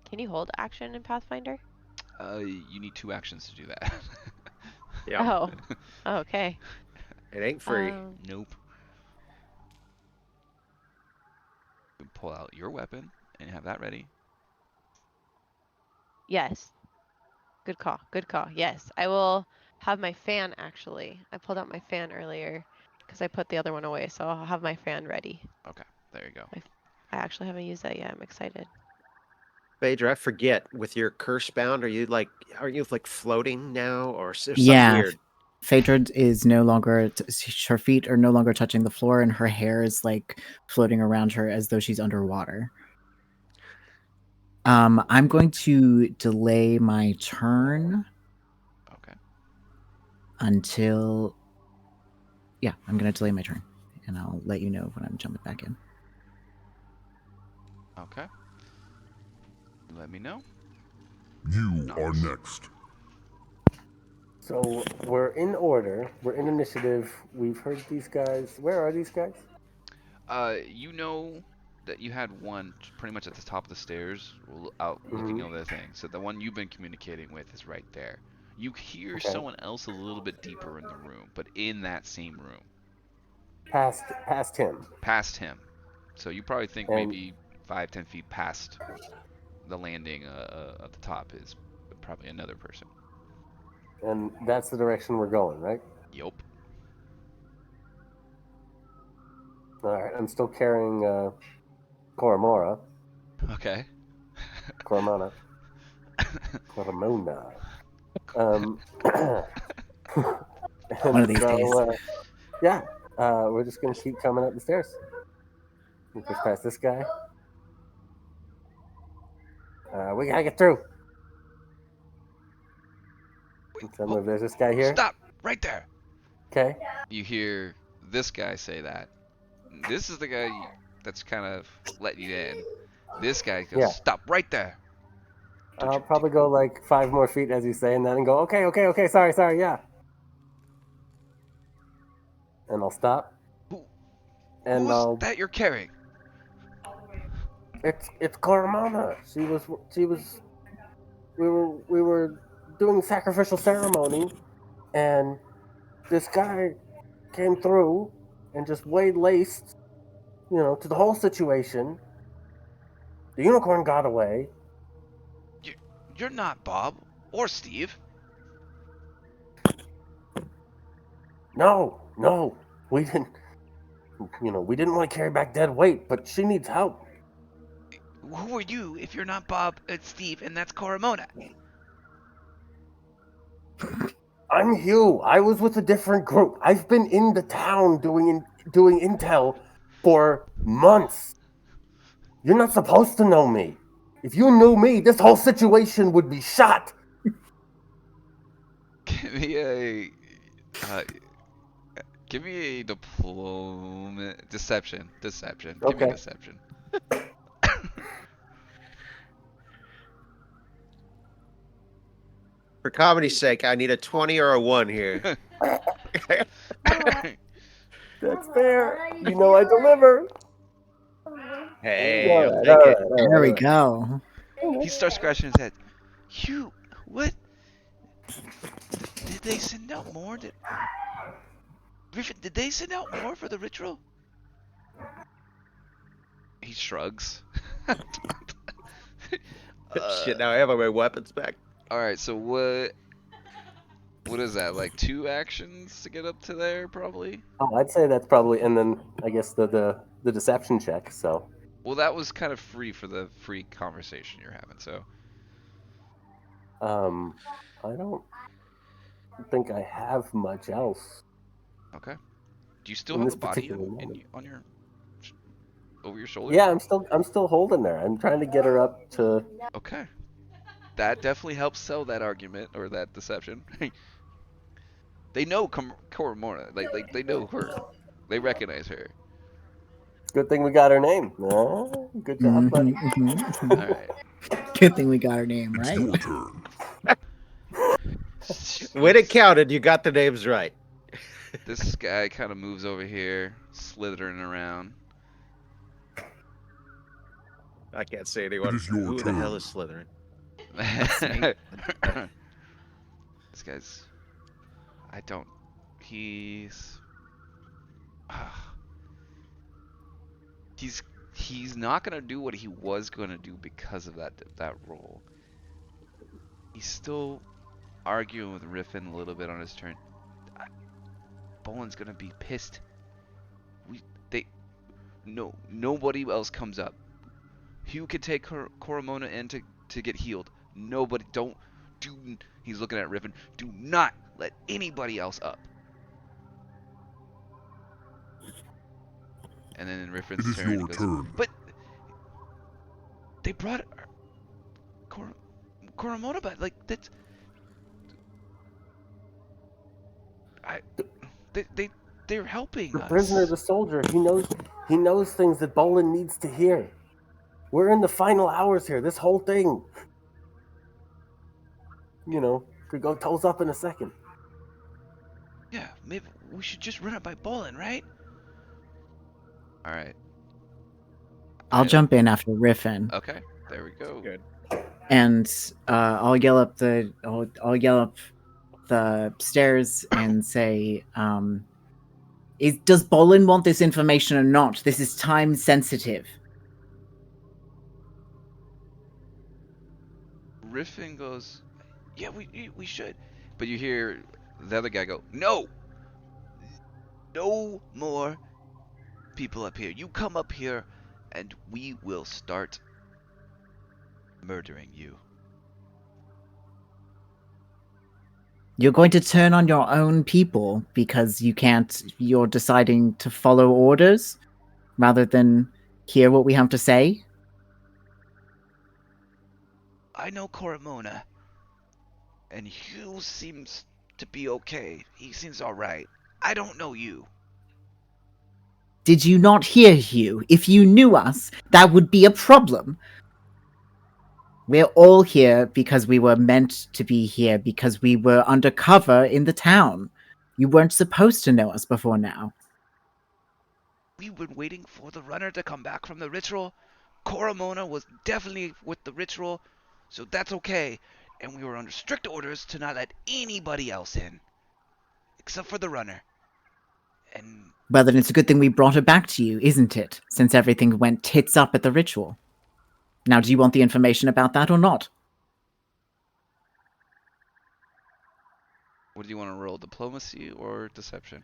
Can you hold action in Pathfinder? You need 2 actions to do that. Yeah. Oh. Okay. It ain't free. Nope. You can pull out your weapon and have that ready. Yes. Good call. Good call. Yes. I will have my fan actually. I pulled out my fan earlier because I put the other one away, so I'll have my fan ready. Okay, there you go. I actually haven't used that yet. I'm excited. Phaedra, I forget. With your curse bound, are you like floating now, or is there something Yeah, weird? Phaedra is no longer. Her feet are no longer touching the floor, and her hair is like floating around her as though she's underwater. I'm going to delay my turn Okay. until. Yeah, I'm going to delay my turn, and I'll let you know when I'm jumping back in. Okay. Let me know. You are next. So we're in order. We're in initiative. We've heard these guys. Where are these guys? You know that you had one pretty much at the top of the stairs, out looking over the thing. So the one you've been communicating with is right there. You hear Okay. someone else a little bit deeper in the room, but in that same room, Past him. past him. So you probably think And maybe 5-10 feet past the landing at the top is probably another person. and that's the direction we're going, right? Yup. All right. I'm still carrying Coramora. Okay. Coramona. Um, One of these days. Yeah, we're just gonna keep coming up the stairs. We push past this guy. We gotta get through. Oh, There's this guy here. stop! Right there! Okay. You hear this guy say that. This is the guy that's kind of letting you in. This guy goes, Yeah. stop right there! I'll probably go like 5 more feet as he's saying that and go, okay, sorry, yeah. And I'll stop. Who And is that you're carrying? it's Coramona. We were doing sacrificial ceremony, and this guy came through and just waylaid, to the whole situation. The unicorn got away. You're not Bob or Steve. No, we didn't. We didn't want to carry back dead weight, but she needs help. Who are you if you're not Bob and Steve and that's Coramona? I'm Hugh. I was with a different group. I've been in the town doing intel for months. You're not supposed to know me. If you knew me, this whole situation would be shot. Give me a give me a deception. Give me Okay. deception. For comedy's sake, I need a 20 or a 1 here. That's fair. You know I deliver. Hey, I'll All take it. right. There we go. He starts scratching his head. Hugh, what? Did they send out more? Griffin, did they send out more for the ritual? He shrugs. Shit, now I have all my weapons back. Alright, so what What is that? Like 2 actions to get up to there, probably. Oh, I'd say that's probably, and then I guess the deception check. So Well, that was kind of free for the free conversation you're having. So I don't think I have much else okay. Do you still in have this the body particular moment. on your over your shoulder? Yeah, I'm still holding her. I'm trying to get her up to. Okay. That definitely helps sell that argument or that deception. They know Koromora. Like they know her. They recognize her. Good thing we got her name. Good job, buddy. All right. Good thing we got her name It's right. your turn. When it counted, you got the names right. This guy kind of moves over here, slithering around. I can't say anyone. It is your Who the hell turn. is Slytherin? This guy's. I don't. He's. He's not gonna do what he was gonna do because of that role. He's still arguing with Riffin a little bit on his turn. Bowen's gonna be pissed. They nobody else comes up. Hugh could take Koromona in to get healed. Nobody do. He's looking at Riffin. Do not let anybody else up. And then in It Riffin's is turn, your he goes, turn. but they brought Koromona back. Like that's. They're helping The us. prisoner, the soldier. He knows things that Bolin needs to hear. We're in the final hours here. This whole thing, could go toes up in a second. Yeah, maybe we should just run it by Bolin, right? All right. I'll jump in after Riffin. Okay, there we go. Good. And I'll yell up the stairs and say, does Bolin want this information or not? This is time sensitive. Riffin goes, yeah, we should. But you hear the other guy go, no more people up here. You come up here, and we will start murdering you. You're going to turn on your own people because you're deciding to follow orders rather than hear what we have to say? I know Koromona, and Hugh seems to be okay. He seems alright. I don't know you. Did you not hear Hugh? If you knew us, that would be a problem. We're all here because we were meant to be here, because we were undercover in the town. You weren't supposed to know us before now. We've been waiting for the runner to come back from the ritual. Koromona was definitely with the ritual, so that's okay. And we were under strict orders to not let anybody else in, except for the runner. And Well, then it's a good thing we brought her back to you, isn't it? Since everything went tits up at the ritual. Now, do you want the information about that or not? what do you want to roll, diplomacy or deception?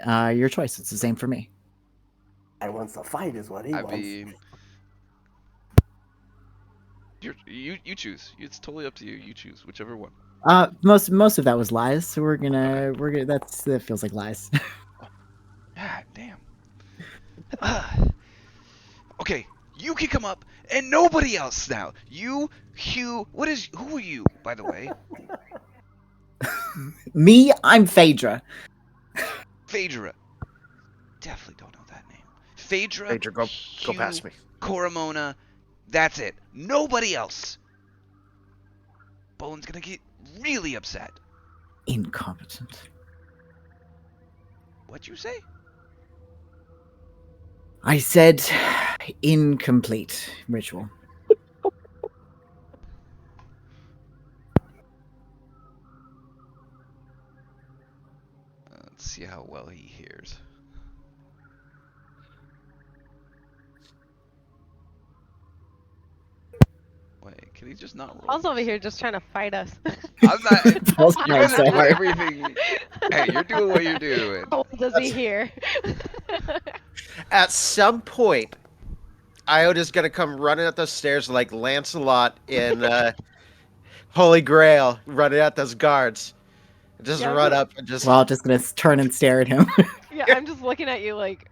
Your choice. It's the same for me. I wants to fight, is what he I wants. mean, you choose. It's totally up to you. You choose whichever one. Most of that was lies, so we're gonna that feels like lies. God damn. Okay, you can come up, and nobody else now. You, Hugh. Who are you, by the way? Me, I'm Phaedra. Phaedra. Definitely don't know that name. Phaedra. Phaedra, go Hugh, past me. Koromona. That's it. Nobody else. Bowen's gonna get really upset. Incompetent. What'd you say? I said incomplete ritual. Let's see how well he hears. Wait, can he just not roll? Paul's over these? here just trying to fight us. I'm not. Paul's You trying guys are so doing hard. everything. Hey, you're doing what you're doing. How does he hear? At some point, Iota's gonna come running up those stairs like Lancelot in Holy Grail, running at those guards. Just Yeah, run up and just We're all just gonna turn and stare at him. yeah, I'm just looking at you like.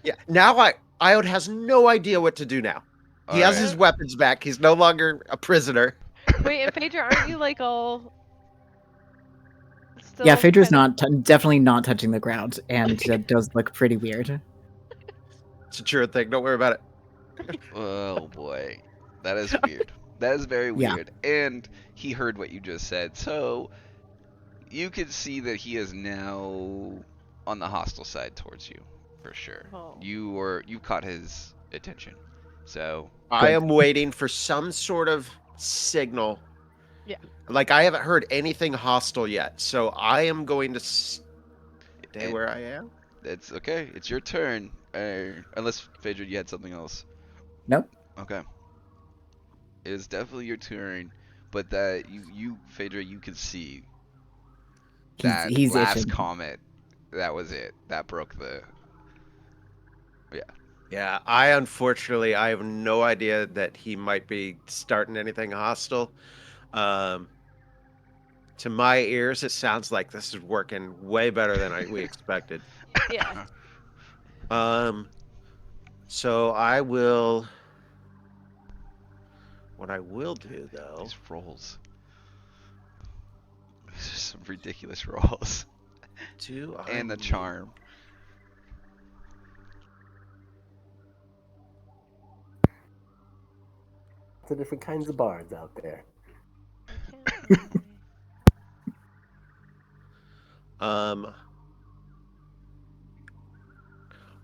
yeah. Now Iota has no idea what to do now. He has his Alright. weapons back. He's no longer a prisoner. Wait, and Phaedra, aren't you like all still? Yeah, Phaedra's kind not definitely not touching the ground, and that does look pretty weird. It's a true thing. Don't worry about it. Oh boy. That is weird. That is very Yeah. weird. And he heard what you just said. So you can see that he is now on the hostile side towards you, for sure. Oh. You caught his attention. So I am waiting for some sort of signal. Yeah. Like I haven't heard anything hostile yet, so I am going to stay And- where I am. it's okay. It's your turn. Unless Phaedra, you had something else. Nope. Okay. It is definitely your turn, but that you Phaedra, you can see that He's last itching. comment. That was it. That broke the. Yeah, I have no idea that he might be starting anything hostile. To my ears, it sounds like this is working way better than we expected. Yeah. So I will. What I will do though. These rolls. These are some ridiculous rolls. And the charm. The different kinds of bards out there.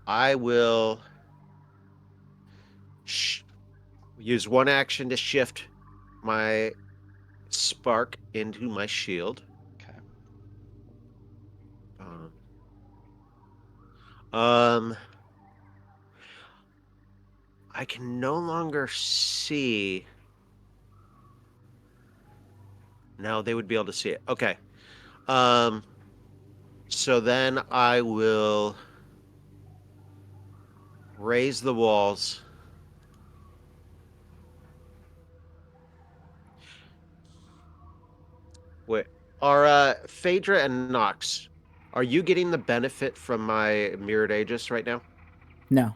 I will use one action to shift my spark into my shield. Okay. I can no longer see. No, they would be able to see it. Okay. So then I will raise the walls. Wait, are Phaedra and Nox, are you getting the benefit from my mirrored Aegis right now? No.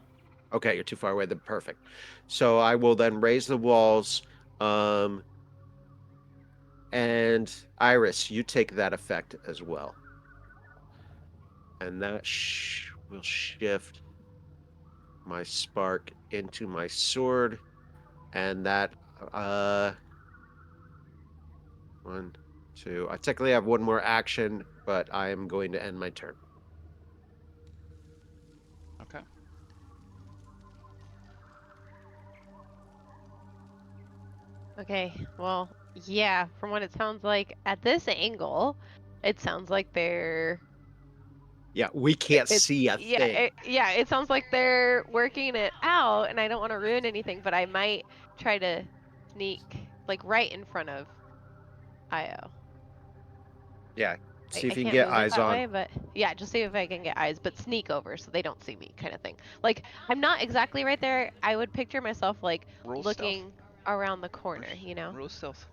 Okay, you're too far away. Then perfect. So I will then raise the walls. And Iris, you take that effect as well. And that will shift my spark into my sword. And that, 1, 2. I technically have one more action, but I am going to end my turn. Okay. Okay, well, yeah, from what it sounds like at this angle, it sounds like they're Yeah, we can't see a yeah, thing. it sounds like they're working it out, and I don't want to ruin anything, but I might try to sneak like right in front of Io. Yeah, see if I you can can't get move it eyes that on. way, but yeah, just see if I can get eyes, but sneak over so they don't see me, kind of thing. Like I'm not exactly right there. I would picture myself like Roll looking around the corner, stealth. you know. Roll stealth.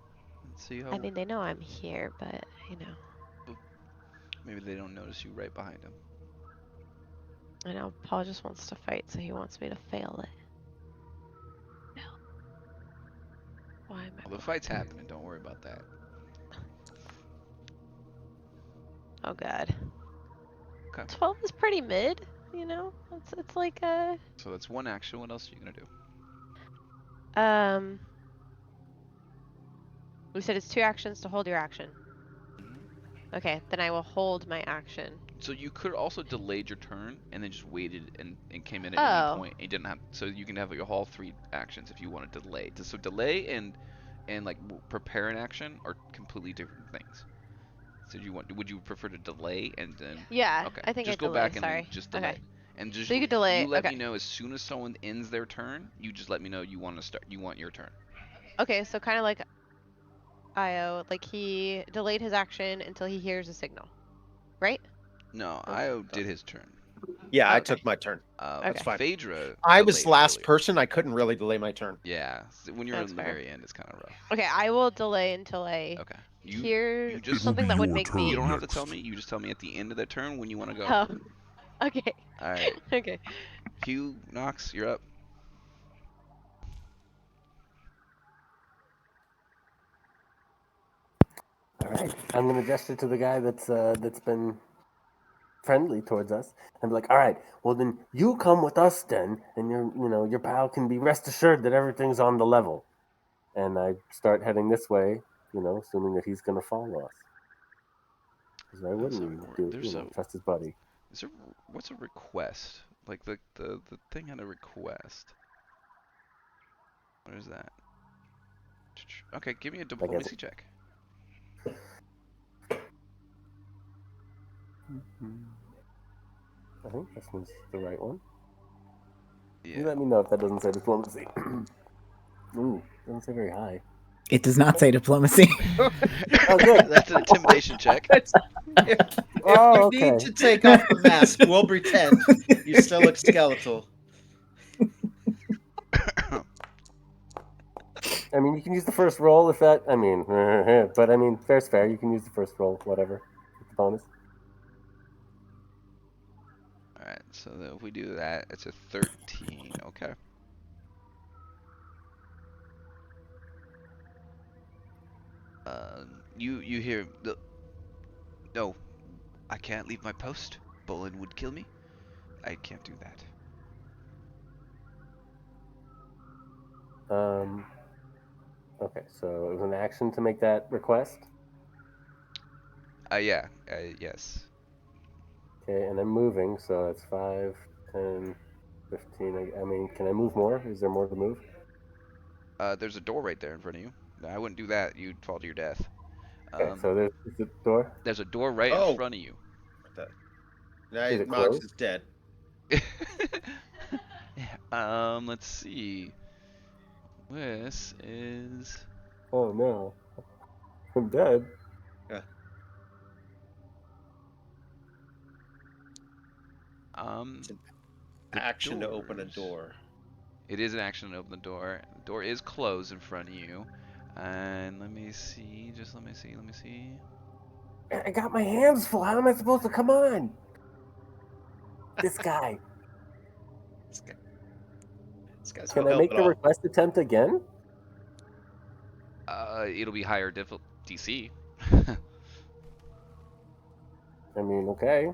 Let's see how. I mean, they know I'm here, but you know. Maybe they don't notice you right behind them. I know Paul just wants to fight, so he wants me to fail it. No. Why am I? Well, the fight's happening. Don't worry about that. Oh God. Okay. 12 is pretty mid, you know. It's like a. So that's one action. What else are you gonna do? We said it's 2 actions to hold your action. Mm-hmm. Okay, then I will hold my action. So you could also delayed your turn and then just waited and came in at Oh. any point. And you didn't have, so you can have your all 3 actions if you want to delay. So delay and like prepare an action are completely different things. So would you prefer to delay and then? Yeah, Okay. I think just I go back delay, and sorry. then just delay. Okay. And just So you could delay. you let Okay. me know as soon as someone ends their turn. You just let me know you want to start. You want your turn. Okay, so kind of like Io, like he delayed his action until he hears a signal, right? No, Oh, Io God. did his turn. Yeah, I Okay. took my turn. That's Okay. fine. Phaedra. I was delayed it last earlier. person. I couldn't really delay my turn. Yeah, when you're That's in the fair. very end, it's kind of rough. Okay, I will delay until I Okay. hear You It just will be something that would your make turn you me. don't have to tell next. me. You just tell me at the end of the turn when you want to go. Oh, okay. All right. Okay. Hugh Knox, you're up. All right, I'm gonna gesture to the guy that's been friendly towards us, and be like, all right, well then you come with us then, and your pal can be rest assured that everything's on the level. And I start heading this way, assuming that he's gonna follow us. Because why wouldn't he There's a trust his buddy? is there what's a request? Like the thing had a request. What is that? Okay, give me a I guess diplomacy check. I think this one's the right one. You Yeah. let me know if that doesn't say diplomacy. Ooh, doesn't say very high. It does not say diplomacy. Oh, good. That's an intimidation check. If Oh, you okay. need to take off the mask, we'll pretend you still look skeletal. I mean, you can use the first roll if that. I mean, but I mean, fair's fair. You can use the first roll, whatever, with the bonus. All right, so if we do that, it's a 13. Okay. You hear the no, I can't leave my post. Bolin would kill me. I can't do that. Okay, so it was an action to make that request. Yeah, yes. Okay, and I'm moving, so it's 5, 10, 15. I mean, can I move more? Is there more to move? There's a door right there in front of you. I wouldn't do that. You'd fall to your death. Okay, so is the door? There's a door right in Oh, front of you. now Is it Mox closed? is dead. Let's see. This is Oh no, I'm dead. Yeah. um It's an the action to open a doors. door. It is an action to open the door. The door is closed in front of you. And let me see. Just let me see. Let me see. I got my hands full. How am I supposed to come on? This guy. This guy, this guy's Can no I help make at the all. request attempt again? It'll be higher difficult DC. I mean, okay.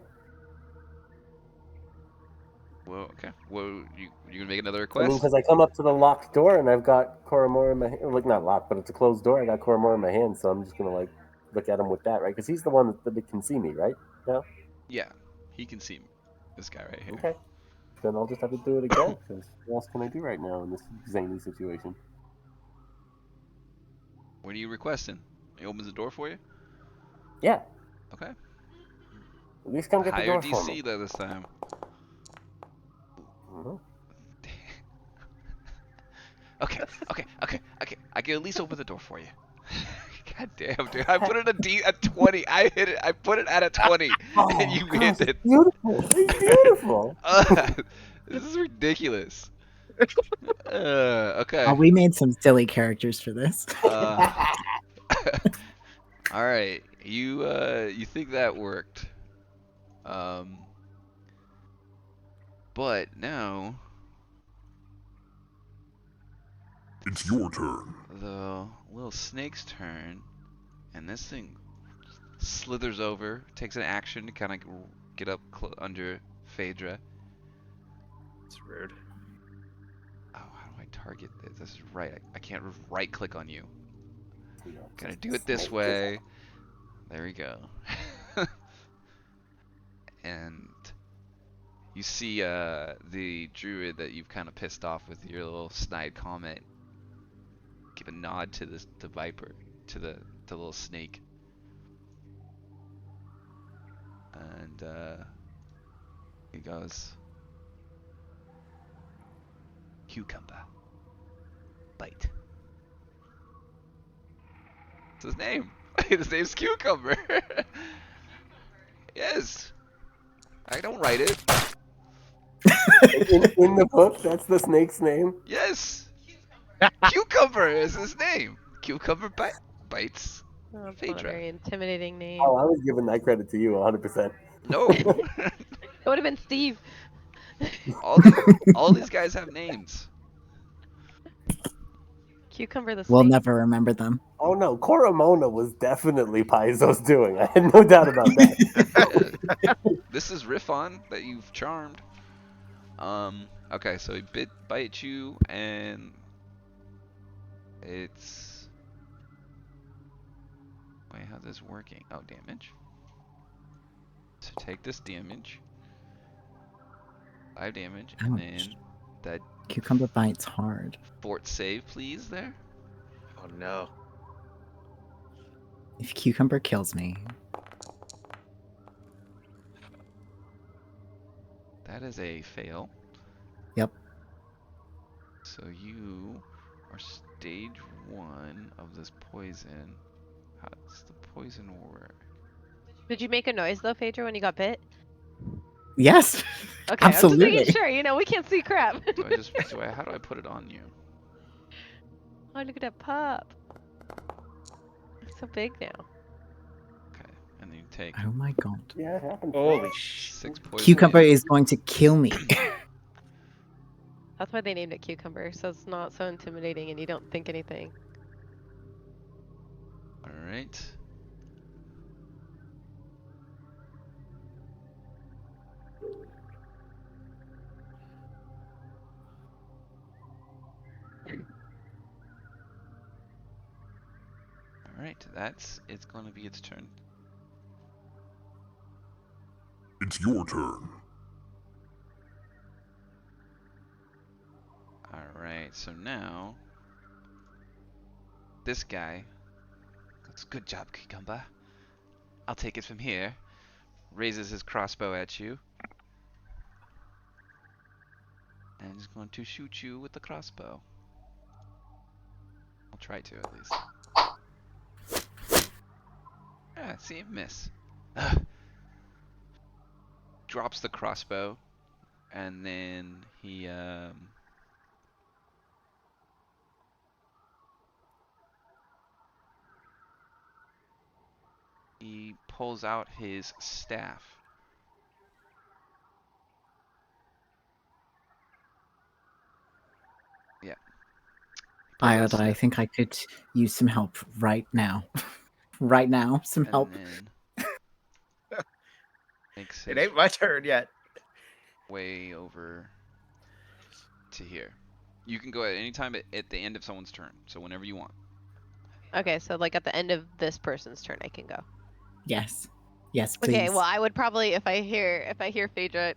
Well, okay. Well, you gonna make another I mean, request? because I come up to the locked door and I've got Koromor in my hand. Like, not locked, but it's a closed door. I got Koromor in my hand, so I'm just going to, look at him with that, right? Because he's the one that can see me, right? No? Yeah, he can see this guy right here. Okay. Then I'll just have to do it again, because what else can I do right now in this zany situation? What are you requesting? He opens the door for you. Yeah. Okay. At least come get the Higher door for me. DC though this time. Mhm. Okay, okay. I can at least open the door for you. God damn, dude. I put it at 20. I hit it. I put it at a 20, and Oh, you gosh, hit it's it. beautiful. It's beautiful. This is ridiculous. Okay. Oh, we made some silly characters for this. All right. You think that worked? Um, but now It's your turn. the little snake's turn, and this thing slithers over, takes an action to kind of get up under Phaedra. It's rude. Oh, how do I target this? This is right. I can't right click on you. No, Gotta just do it this snake. way. There we go. And you see the druid that you've kind of pissed off with your little snide comment give a nod to the viper, to the little snake. And he goes, Cucumber. Bite. That's his name. His name's Cucumber. Yes. I don't write it. In the book, that's the snake's name. Yes. Cucumber is his name. Cucumber bites. Oh, that's not a Phaedra. very intimidating name. Oh, I was giving that credit to you 100%. No. It would have been Steve. all these guys have names. Cucumber the We'll snake. never remember them. Oh no, Koromona was definitely Paizo's doing. I had no doubt about that. This is Riffon that you've charmed. Okay, so he bites you, and it's. Wait, how's this working? Oh, damage. So take this damage. 5 damage, and Ouch. then that Cucumber bites hard. fort save, please, there. Oh no. If Cucumber kills me, That is a fail. Yep. So you are stage 1 of this poison. How does the poison work? Did you make a noise though, Phaedra, when you got bit? yes, Okay, I'm just absolutely. making sure. You know, we can't see crap. How do I put it on you? Oh, look at that pup. It's so big now. Okay, and then you take Oh my god. Yeah, it happened. Holy sh! 6 poison. Cucumber damage. is going to kill me. That's why they named it Cucumber, so it's not so intimidating and you don't think anything. Alright. Alright, it's gonna be its turn. It's your turn. Alright, so now this guy. That's good job, Cucumber. I'll take it from here. Raises his crossbow at you. And he's going to shoot you with the crossbow. I'll try to, at least. Ah, see, miss. Ugh. Drops the crossbow, and then he pulls out his staff. Yeah. I think I could use some help right now. Right now, some help. And then makes It his ain't my turn yet. way over to here. You can go at any time at the end of someone's turn, so whenever you want. Okay, so like at the end of this person's turn, I can go. Yes. Yes, please. Okay, well, I would probably if I hear Phaedra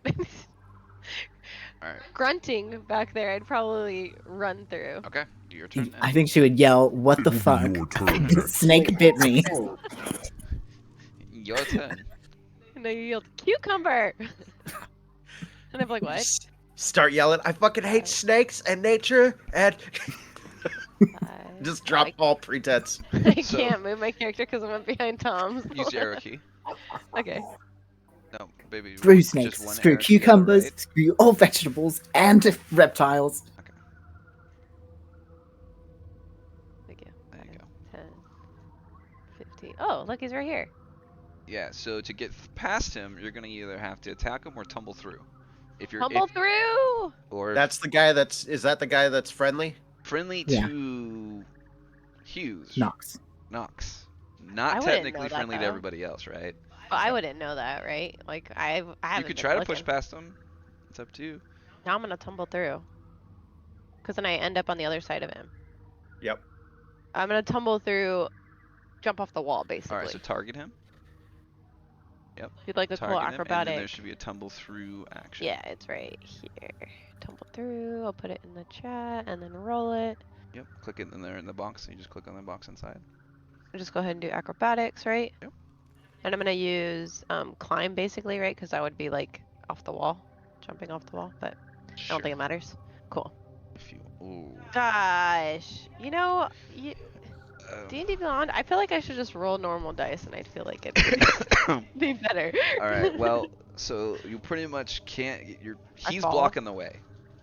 Alright. grunting back there, I'd probably run through. Okay, do your turn then. I think she would yell, "What the It will fuck? be your turn next. Snake bit me." Your turn. And then you yelled, "Cucumber!" And I'm like, what? Start yelling, I fucking hate snakes and nature and just drop all pretense. I So- can't move my character because I went behind Tom's. Use your arrow key. Okay. No, baby. Screw just snakes, one screw arrow together, cucumbers, right? screw all vegetables and reptiles. Thank you. There you go. 10, 15. Oh, look, he's right here. Yeah, so to get past him, you're gonna either have to attack him or tumble through. If you're Tumble through! or That's the guy is that the guy that's friendly? friendly Yeah. to Hughes. Nox. Nox. I Not wouldn't know technically that, friendly to though. everybody else, right? Well, I wouldn't know that, right? Like, I haven't You could been try to push looking. past him. It's up to you. Now I'm gonna tumble through. Because then I end up on the other side of him. Yep. I'm gonna tumble through, jump off the wall, basically. Alright, so target him. Yep. You'd like a cool Target him, and then acrobatic. there should be a tumble through action. Yeah, it's right here. Tumble through, I'll put it in the chat, and then roll it. Yep. Click it in there in the box. You just click on the box inside. I'll just go ahead and do acrobatics, right? Yep. And I'm gonna use climb, basically, right? Because that would be like off the wall, jumping off the wall, but I don't think it matters. Cool. If you, ooh. Gosh, Um, D&D Beyond. I feel like I should just roll normal dice, and I'd feel like it'd be better. all right. Well, so you pretty much can't. I He's fall. blocking the way,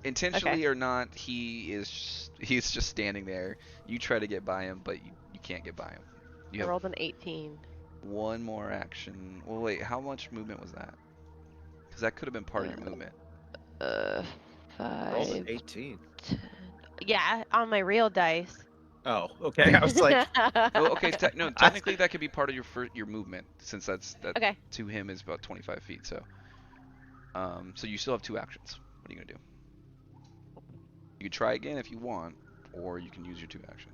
intentionally or not. He's just standing there. You try to get by him, but you can't get by him. You I have rolled an 18. one more action. Well, wait. How much movement was that? Because that could have been part of your movement. Uh, Rolled an 5, 18. 10. Yeah, on my real dice. Oh, okay. I was like, Oh, okay. No, technically that could be part of your movement, since that Okay. to him is about 25 feet. So you still have 2 actions. What are you gonna do? You can try again if you want, or you can use your 2 actions.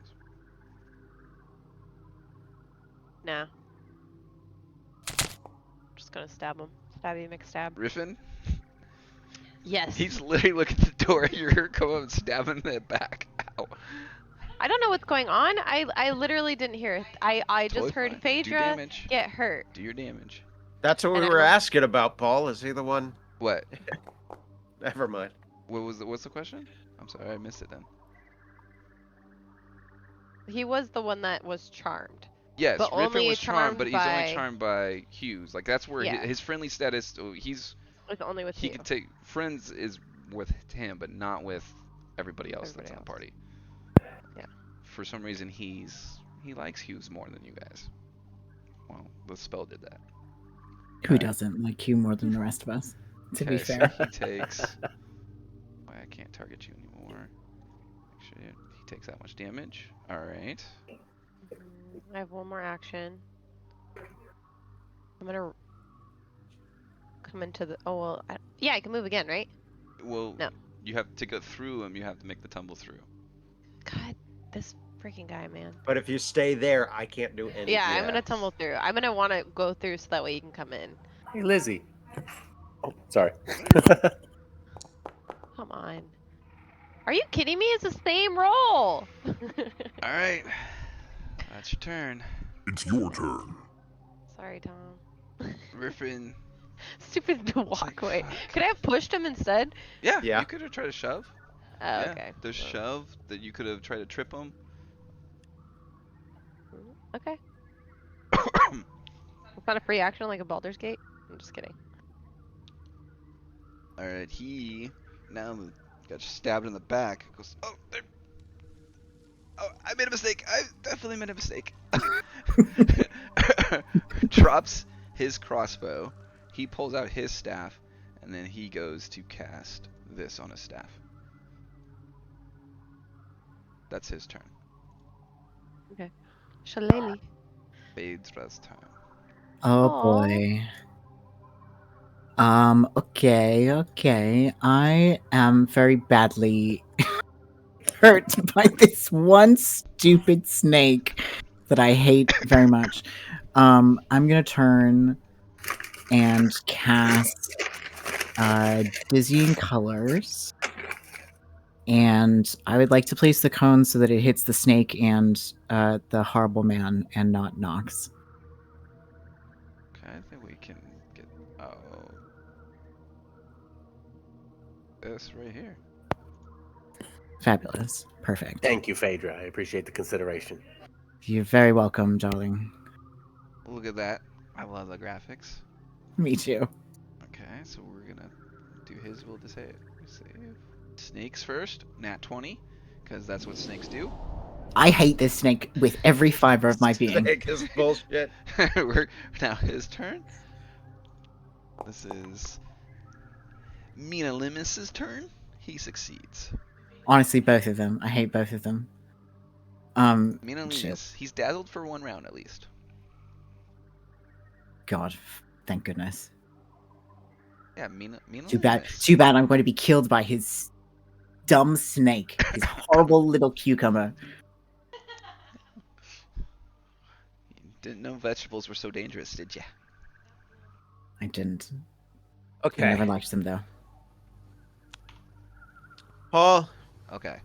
No. Just gonna stab him. Stabby McStab. Griffin, Yes. he's literally looking at the door. You're gonna come up and stab him in the back. Ow. I don't know what's going on. I literally didn't hear it. I Totally just heard fine. Do Phaedra damage. get hurt. Do your damage. that's what we And I were rolled- asking about, Paul. Is he the one? What? Never mind. What's the question? I'm sorry, I missed it then. He was the one that was charmed. Yes, But Griffin only was charmed, but he's only by- charmed by Hughes. Like that's where Yeah. his friendly status. He's It's only with he you. can take friends is with him, but not with everybody else that's in the Everybody party. Yeah. For some reason, he likes Hughes more than you guys. Well, the spell did that. Who doesn't like you more than the rest of us? To be Okay, so fair. he takes. Why I can't target you anymore? Actually, he takes that much damage. All right. I have one more action. I'm gonna come into the. Oh well. Yeah, I can move again, right? Well, No. you have to go through him. You have to make the tumble through. God, this freaking guy, man. But if you stay there, I can't do anything. Yeah, I'm gonna tumble through. I'm gonna want to go through so that way you can come in. Hey, Lizzie. Oh, sorry. Come on. Are you kidding me? It's the same roll. All right. That's your turn. It's your turn. Sorry, Tom. Griffin. Stupid walkway. fuck. Could I have pushed him instead? Yeah, Yeah. you could have tried to shove. Oh, Yeah, okay. there's shove that you could have tried to trip him. Okay. It's not a free action like a Baldur's Gate. I'm just kidding. All right, he now got stabbed in the back. Goes, oh, there. Oh, I made a mistake. I definitely made a mistake. Drops his crossbow. He pulls out his staff, and then he goes to cast this on his staff. That's his turn. Shillelagh. Phaedra's turn. Oh Aw. boy. Okay. I am very badly hurt by this one stupid snake that I hate very much. I'm gonna turn and cast Dizzying Colors. And I would like to place the cone so that it hits the snake and the horrible man and not Nox. Okay, I think we can get. Oh. This right here. Fabulous. Perfect. Thank you, Phaedra. I appreciate the consideration. You're very welcome, darling. Look at that. I love the graphics. Me too. Okay, so we're gonna do his will to save. Save. Snakes first, nat 20, because that's what snakes do. I hate this snake with every fiber of my being. Snake is bullshit. We're now his turn. This is Mina Limus's turn. He succeeds. Honestly, both of them. I hate both of them. Mina Shit. Limus. He's dazzled for 1 round at least. God, thank goodness. Yeah, Mina Too bad. Limus. Too bad. I'm going to be killed by his dumb snake. His horrible little cucumber. You didn't know vegetables were so dangerous, did ya? I didn't. Okay. I never liked them though. Paul, Okay.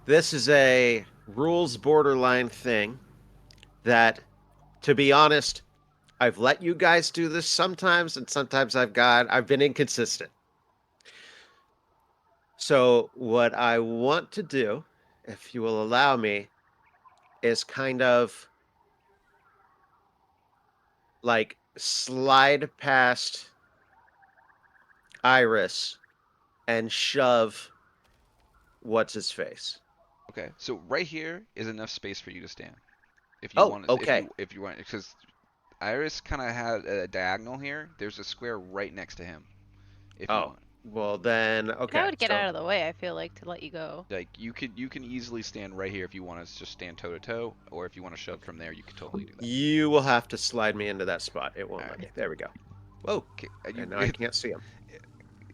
this is a rules borderline thing that, to be honest, I've let you guys do this sometimes, and sometimes I've been inconsistent. So what I want to do, if you will allow me, is kind of like slide past Iris and shove what's his face. Okay, so right here is enough space for you to stand. If you Oh, want, okay. if you want, because Iris kind of had a diagonal here. There's a square right next to him. If you Oh, want, well then, And I okay. would get So out of the way, I feel like, to let you go. like you can easily stand right here if you want to just stand toe to toe, or if you want to shove from there, you could totally do that. you will have to slide me into that spot. It won't All let right. me. There we go. Whoa. Okay, Okay, now I can't see him.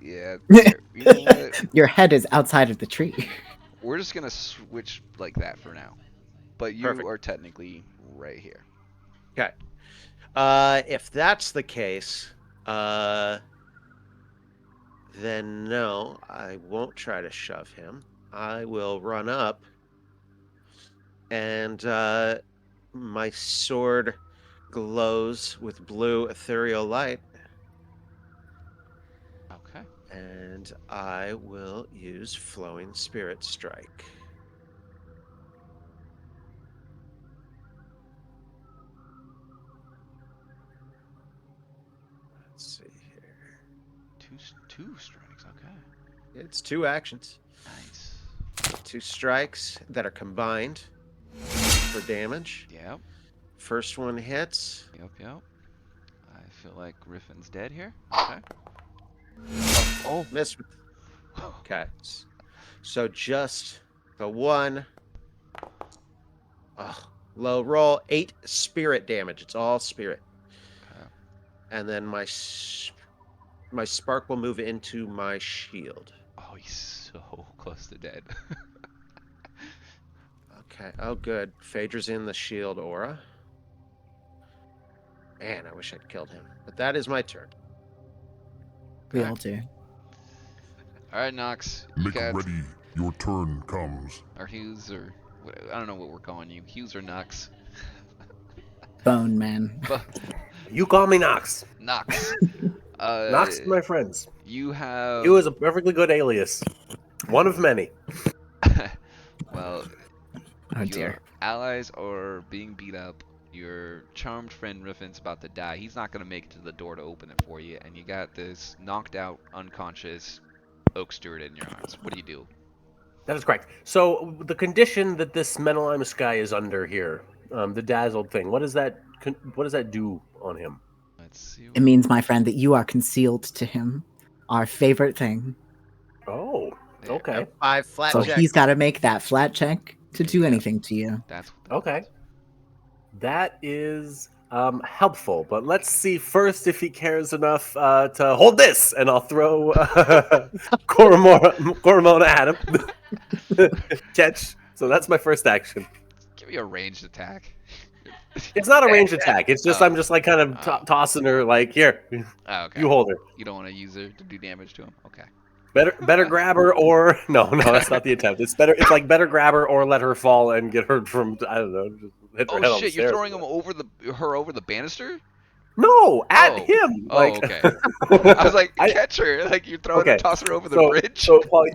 yeah. Here, you know what? Your head is outside of the tree. We're just gonna switch like that for now. But you Perfect. are technically right here. Okay. If that's the case, then no, I won't try to shove him. I will run up and my sword glows with blue ethereal light, Okay. and I will use Flowing Spirit Strike. Let's see here. Two strikes. Okay. It's 2 actions. Nice. 2 strikes that are combined for damage. Yep. First one hits. Yep. I feel like Griffin's dead here. Okay. Oh, missed. Okay. So just the 1. Oh, low roll. 8 spirit damage. It's all spirit. Okay. And then my spark will move into my shield. Oh, he's so close to dead. Okay. Oh, good. Phaedra's in the shield aura. Man, I wish I'd killed him. But that is my turn. We Okay. all do. All right, Nox. You Make got ready. Your turn comes. or Hughes or I don't know what we're calling you. Hughes or Nox. Bone man. But You call me Nox. Nox. Nox to my friends. You have. You is a perfectly good alias. One of many. Well, Oh your dear. allies are being beat up. Your charmed friend Riffin's about to die. He's not gonna make it to the door to open it for you, and you got this knocked out, unconscious oak steward in your arms. What do you do? That is correct. So the condition that this Menelamus guy is under here, the dazzled thing, what does that do on him? Let's see. It means, my friend, that you are concealed to him. Our favorite thing. Oh, There. okay. 5 flat So check. he's got to make that flat check to There do you go. anything to you. That's Okay. That is helpful, but let's see first if he cares enough to hold this, and I'll throw Coromona at him. Catch. So that's my first action. Give me a ranged attack. It's not a ranged attack. It's just Oh. I'm just like kind of tossing her like, here, Oh, okay. you hold her. You don't want to use her to do damage to him. Okay. Better grab her or no, that's not the attempt. It's better grab her or let her fall and get her from I don't know, just hit her Oh head on the shit! You're stairs. throwing her over the banister? No, at Oh. him. Oh, Like, okay. I was like, I- catch her! Like you toss her over the bridge. So while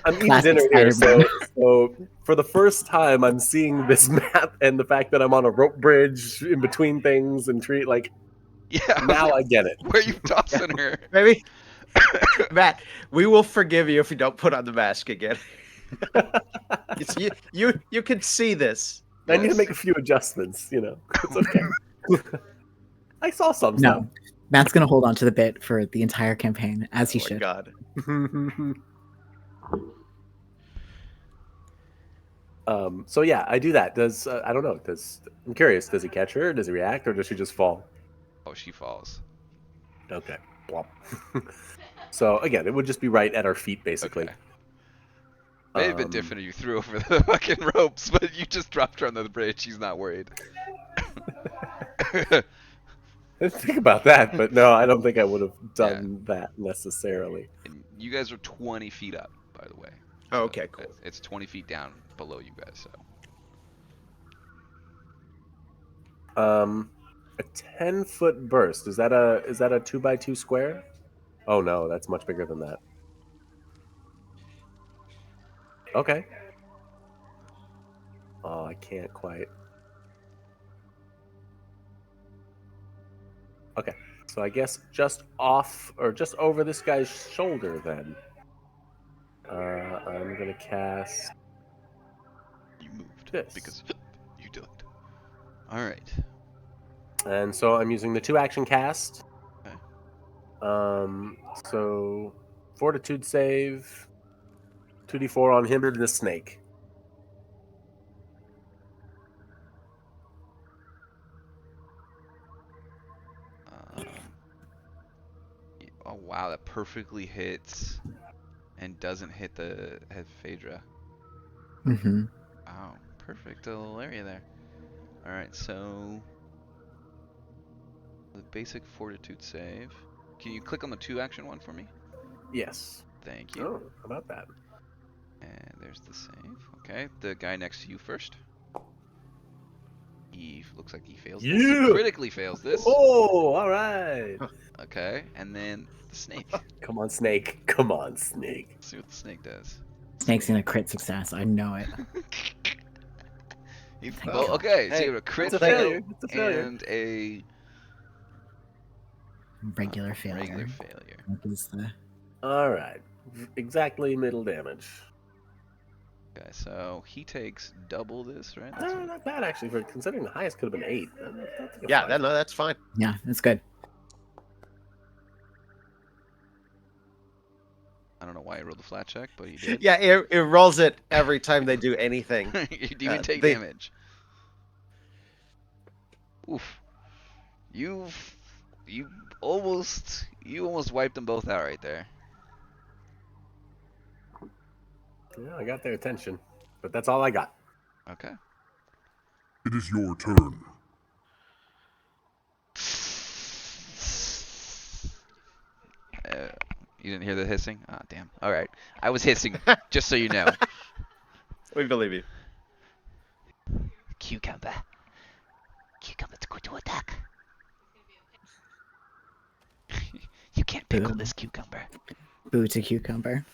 I'm eating Classic dinner here, Spider-Man. so for the first time, I'm seeing this map and the fact that I'm on a rope bridge in between things and treat like Yeah. now I get it. Where are you tossing her? Maybe. Matt, we will forgive you if you don't put on the mask again. You can see this. I need to Yes. make a few adjustments. It's okay. I saw some No. Matt's going to hold on to the bit for the entire campaign, as he Oh my should. God. stuff. So yeah, I do that. I don't know. I'm curious. Does he catch her? Does he react, or does she just fall? Oh, she falls. Okay. Plop. So again, it would just be right at our feet, basically. Okay. May have been Um, different if you threw over the fucking ropes, but you just dropped her on the bridge. She's not worried. I didn't think about that, but no, I don't think I would have done that necessarily. And you guys are 20 feet up, by the way. Oh, okay, cool. It's 20 feet down below you guys, so. A 10-foot burst. Is that a 2x2 square? Oh no, that's much bigger than that. Okay. Oh, I can't quite. Okay, so I guess just off or just over this guy's shoulder then. I'm gonna cast You moved this. because you died. All right. And so I'm using the 2-action cast. Okay. So fortitude save, 2d4 on him and the snake. Oh wow, that perfectly hits and doesn't hit the head Phaedra. Mm-hmm. Wow, perfect little area there. All right, so the basic fortitude save. Can you click on the 2-action one for me? Yes. Thank you. Oh, how about that? And there's the save. Okay, the guy next to you first. He looks like he fails this. He Yeah. critically fails this. Oh, all right. Okay, and then the snake. Come on, snake. Come on, snake. Let's see what the snake does. Snake's gonna crit success. I know it. Thank God. okay, so Hey, you have a crit It's a fail failure. It's a failure. and a Regular failure. regular failure. What is the... All right. Exactly middle damage. Okay, so he takes double this, right? That's No, what, not bad actually. For considering the highest could have been 8. Yeah, that's fine. Yeah, that's good. I don't know why he rolled a flat check, but he did. Yeah, it rolls it every time they do anything. You even take they- damage. Oof. You almost wiped them both out right there. Yeah, I got their attention, but that's all I got. Okay. It is your turn. You didn't hear the hissing? Ah, damn. All right. I was hissing, just so you know. We believe you. Cucumber. Cucumber's going to attack. You can't pickle this cucumber. Boo to cucumber.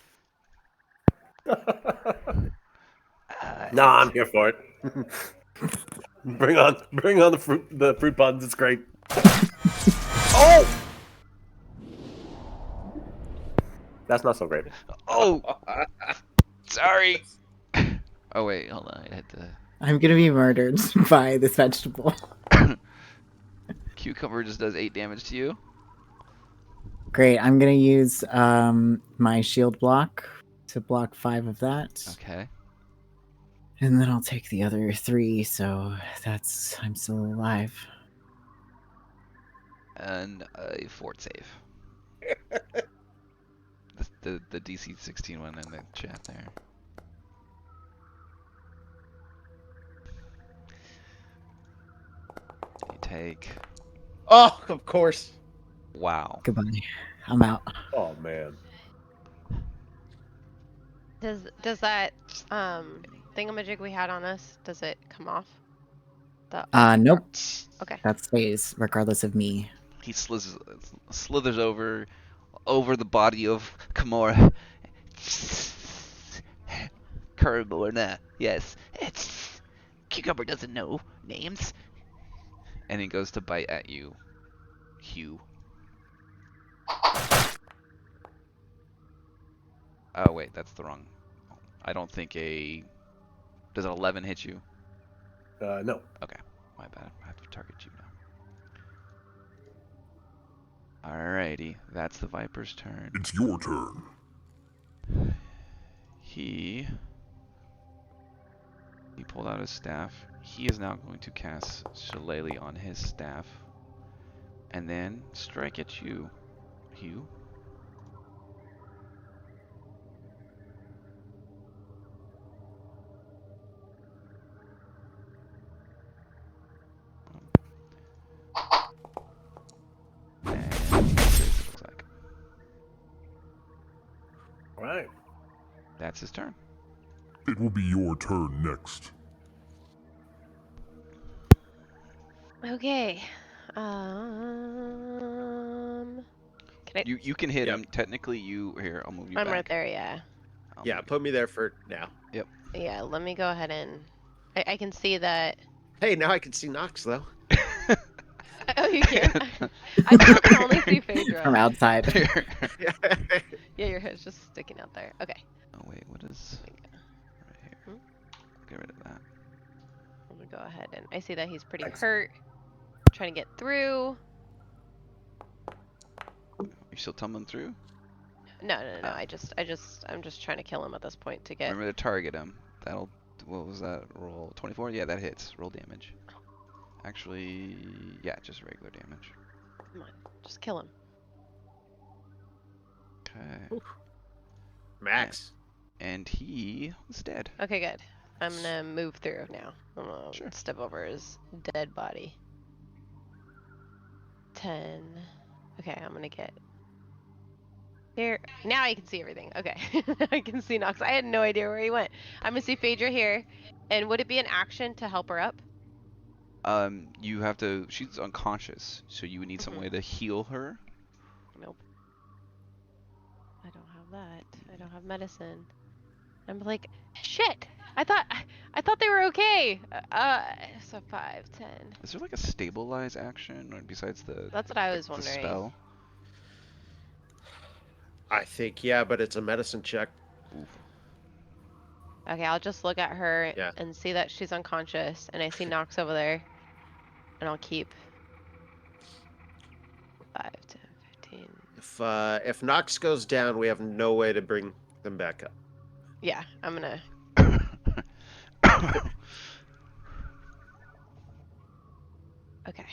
No, I'm here for it. bring on the fruit buns. It's great. Oh, that's not so great. Oh, sorry. Oh wait, hold on. I had to. I'm gonna be murdered by this vegetable. Cucumber just does 8 damage to you. Great. I'm gonna use my shield block to block 5 of that. Okay. And then I'll take the other 3, so I'm still alive. And a fort save. the DC 16 one in the chat there. You take. Oh, of course. Wow. Goodbye. I'm out. Oh man. Does that thingamajig we had on us, does it come off? Nope. Okay. That stays regardless of me. He slithers over the body of Kimura. Karabona. Yes. It's Cucumber doesn't know names. And he goes to bite at you, Hugh. Oh wait, that's the wrong. I don't think does an 11 hit you? No. Okay, my bad. I have to target you now. Alrighty, that's the Viper's turn. It's your turn. He pulled out his staff. He is now going to cast Shillelagh on his staff, and then strike at you, Hugh. And that's it looks like. All right. That's his turn. It will be your turn next. Okay. Can I? You can hit Yep. him. Technically, you here. I'll move you I'm back. right there. Yeah. Yeah, make put me there for now. Yeah, let me go ahead and I can see that. Hey, now I can see Nox though. it. Oh, you can? I still can only see Phaedra. From outside. Yeah, your head's just sticking out there. Okay. Oh wait, what is There we go. right here? Hmm? Get rid of that. I'm gonna go ahead and I see that he's pretty Thanks. hurt. Trying to get through. You still tumbling through? No, no, no. Oh. I'm just trying to kill him at this point to get. Remember to target him. That'll. What was that roll? 24? Yeah, that hits. Roll damage. Actually, yeah, just regular damage. Come on, just kill him. Okay. Max. And he is dead. Okay, good. I'm gonna move through now. I'm gonna Sure. step over his dead body. 10. Okay, I'm gonna get here. Now I can see everything. Okay, I can see Nox. I had no idea where he went. I'm gonna see Phaedra here. And would it be an action to help her up? You have to. She's unconscious, so you would need some way to heal her. Nope. I don't have that. I don't have medicine. I'm like, shit. I thought they were okay. So 5, 10. Is there like a stabilize action, or besides the That's what I was the wondering. spell? I think yeah, but it's a medicine check. Oof. Okay, I'll just look at her Yeah. and see that she's unconscious, and I see Nox over there, and I'll keep 5, 10, 15. If Nox goes down, we have no way to bring them back up. Yeah, I'm gonna. Okay.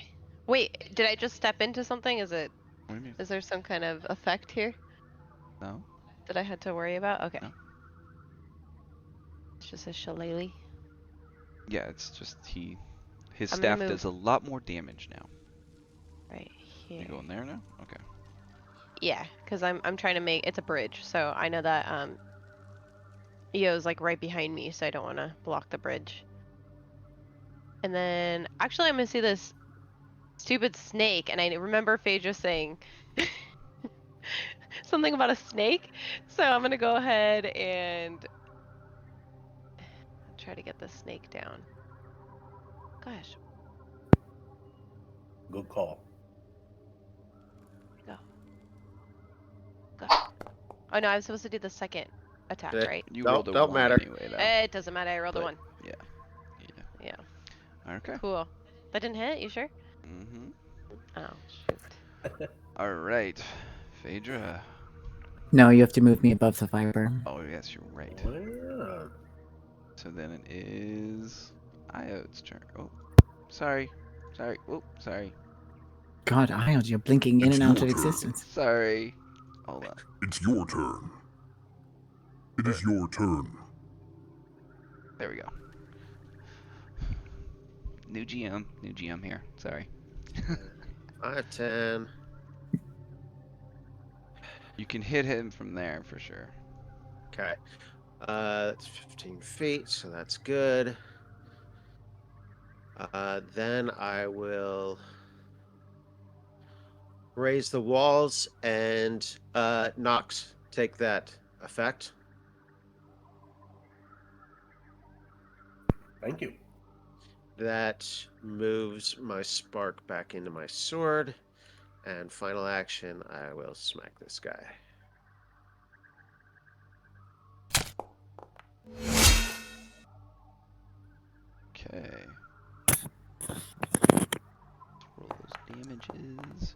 Wait, did I just step into something? What do you mean? Is there some kind of effect here No. that I had to worry about? Okay. No. It's just a shillelagh. Yeah, it's just his I'm gonna staff move. does a lot more damage now. Right You here. going there now? Okay. Yeah, because I'm trying to make it's a bridge, so I know that Eo's like right behind me, so I don't want to block the bridge. And then actually I'm gonna see this stupid snake, and I remember Phaedra saying something about a snake, so I'm gonna go ahead and try to get the snake down. Gosh, Good call. go. Oh no, I was supposed to do the second attack, Eh, right? You Don't- rolled a don't 1 matter. anyway, though. It doesn't matter. I rolled a But- 1. Yeah. Yeah. Okay. Cool. That didn't hit. You sure? Mm-hmm. Oh shoot. All right, Phaedra. No, you have to move me above the viper. Oh yes, you're right. Yeah. So then it is Iode's turn. Oh, sorry. Oh, sorry. God, Iod, you're blinking in It's and out your of turn. existence. Sorry. Hold on. It's your turn. It is your turn. There we go. New GM here. Sorry. 5, 10. You can hit him from there for sure. Okay. That's 15 feet, so that's good. Then I will raise the walls and Nox take that effect. Thank you. That moves my spark back into my sword. And final action, I will smack this guy. Okay. Roll those damages.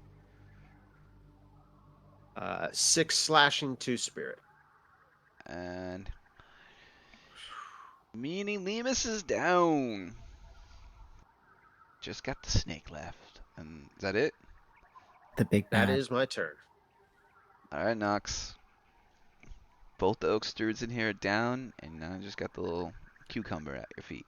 6 slashing, 2 spirit. And meaning Lemus is down. Just got the snake left. And is that it? The big That bad. is my turn. Alright, Nox. Both the oak sturds in here are down, and now I just got the little cucumber at your feet.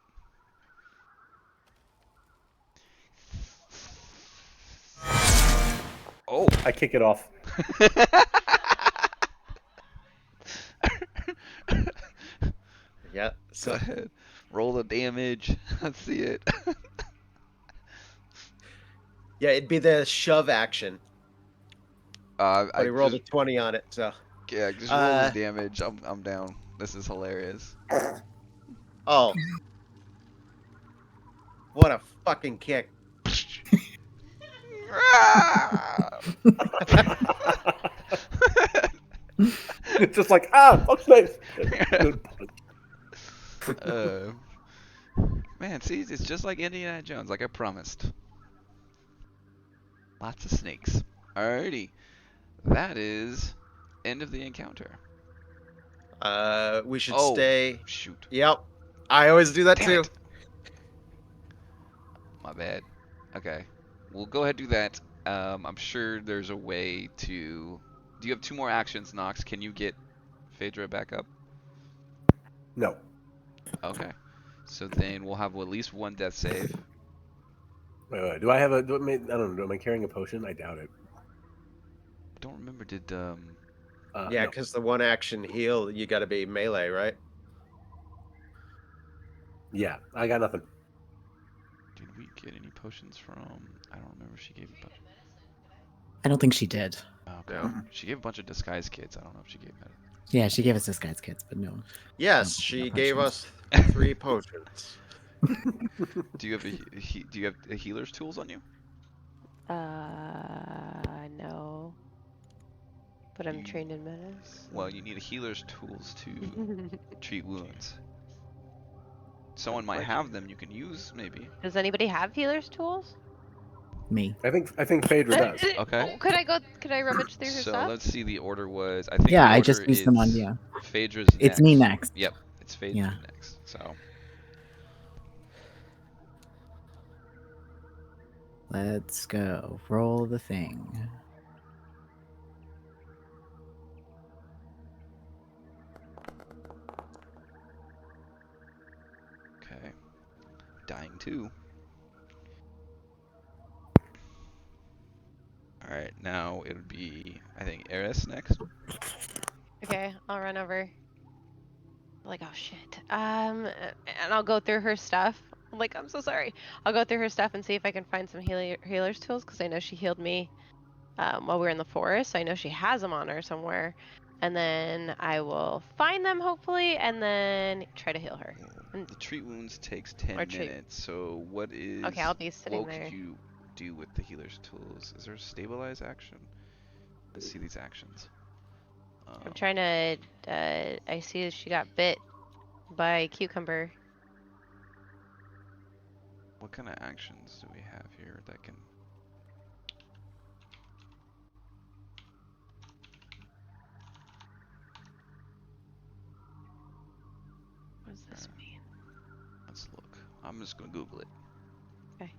Oh! I kick it off. Yeah. Go So ahead. Roll the damage. Let's see it. yeah, it'd be the shove action. But he rolled a 20 on it, so just roll his damage. I'm down. This is hilarious. Oh. What a fucking kick. It's just like, fuck nice. Good punch. uh, man, see, it's just like Indiana Jones, like I promised. Lots of snakes. Alrighty. That is end of the encounter. We should Oh, stay. shoot. Yep. I always do that Damn too. it. My bad. Okay. We'll go ahead and do that. I'm sure there's a way to... Do you have 2 more actions, Nox? Can you get Phaedra back up? No. Okay. So then we'll have at least 1 death save. Wait. Do I have a? I don't know. Am I carrying a potion? I doubt it. I don't remember, did... Yeah, No. because the one action heal, you got to be melee, right? Yeah, I got nothing. Did we get any potions from... I don't remember if she gave a bunch. I don't think she did. Okay. No. She gave a bunch of disguise kits. I don't know if she gave that. Yeah, she gave us disguise kits, but no. Yes, No, she no gave potions. us 3 potions. Do you have do you have a healer's tools on you? No. But I'm You- trained in menace. Well, you need a healer's tools to treat wounds. Someone might have them you can use, maybe. Does anybody have healer's tools? Me. I think Phaedra does. Okay. Oh, could I rummage through her So stuff? let's see. The order was. I think. Yeah, the I just order used them on is you. Phaedra's It's next. me next. Yep, it's Phaedra's Yeah. next. So Let's go. Roll the thing. okay. Dying 2. All right, now it would be I think Eris next. Okay, I'll run over. Like, oh shit. And I'll go through her stuff. Like, I'm so sorry. I'll go through her stuff and see if I can find some healer's tools because I know she healed me while we were in the forest. So I know she has them on her somewhere. And then I will find them hopefully, and then try to heal her. And The treat wounds takes 10 Or treat- minutes. So what is? okay, I'll be sitting what there. could you do with the healer's tools? Is there a stabilize action? Let's see these actions. I'm trying to. I see that she got bit by a cucumber. What kind of actions do we have here that can? What does this mean? Let's look. I'm just gonna Google it. Okay.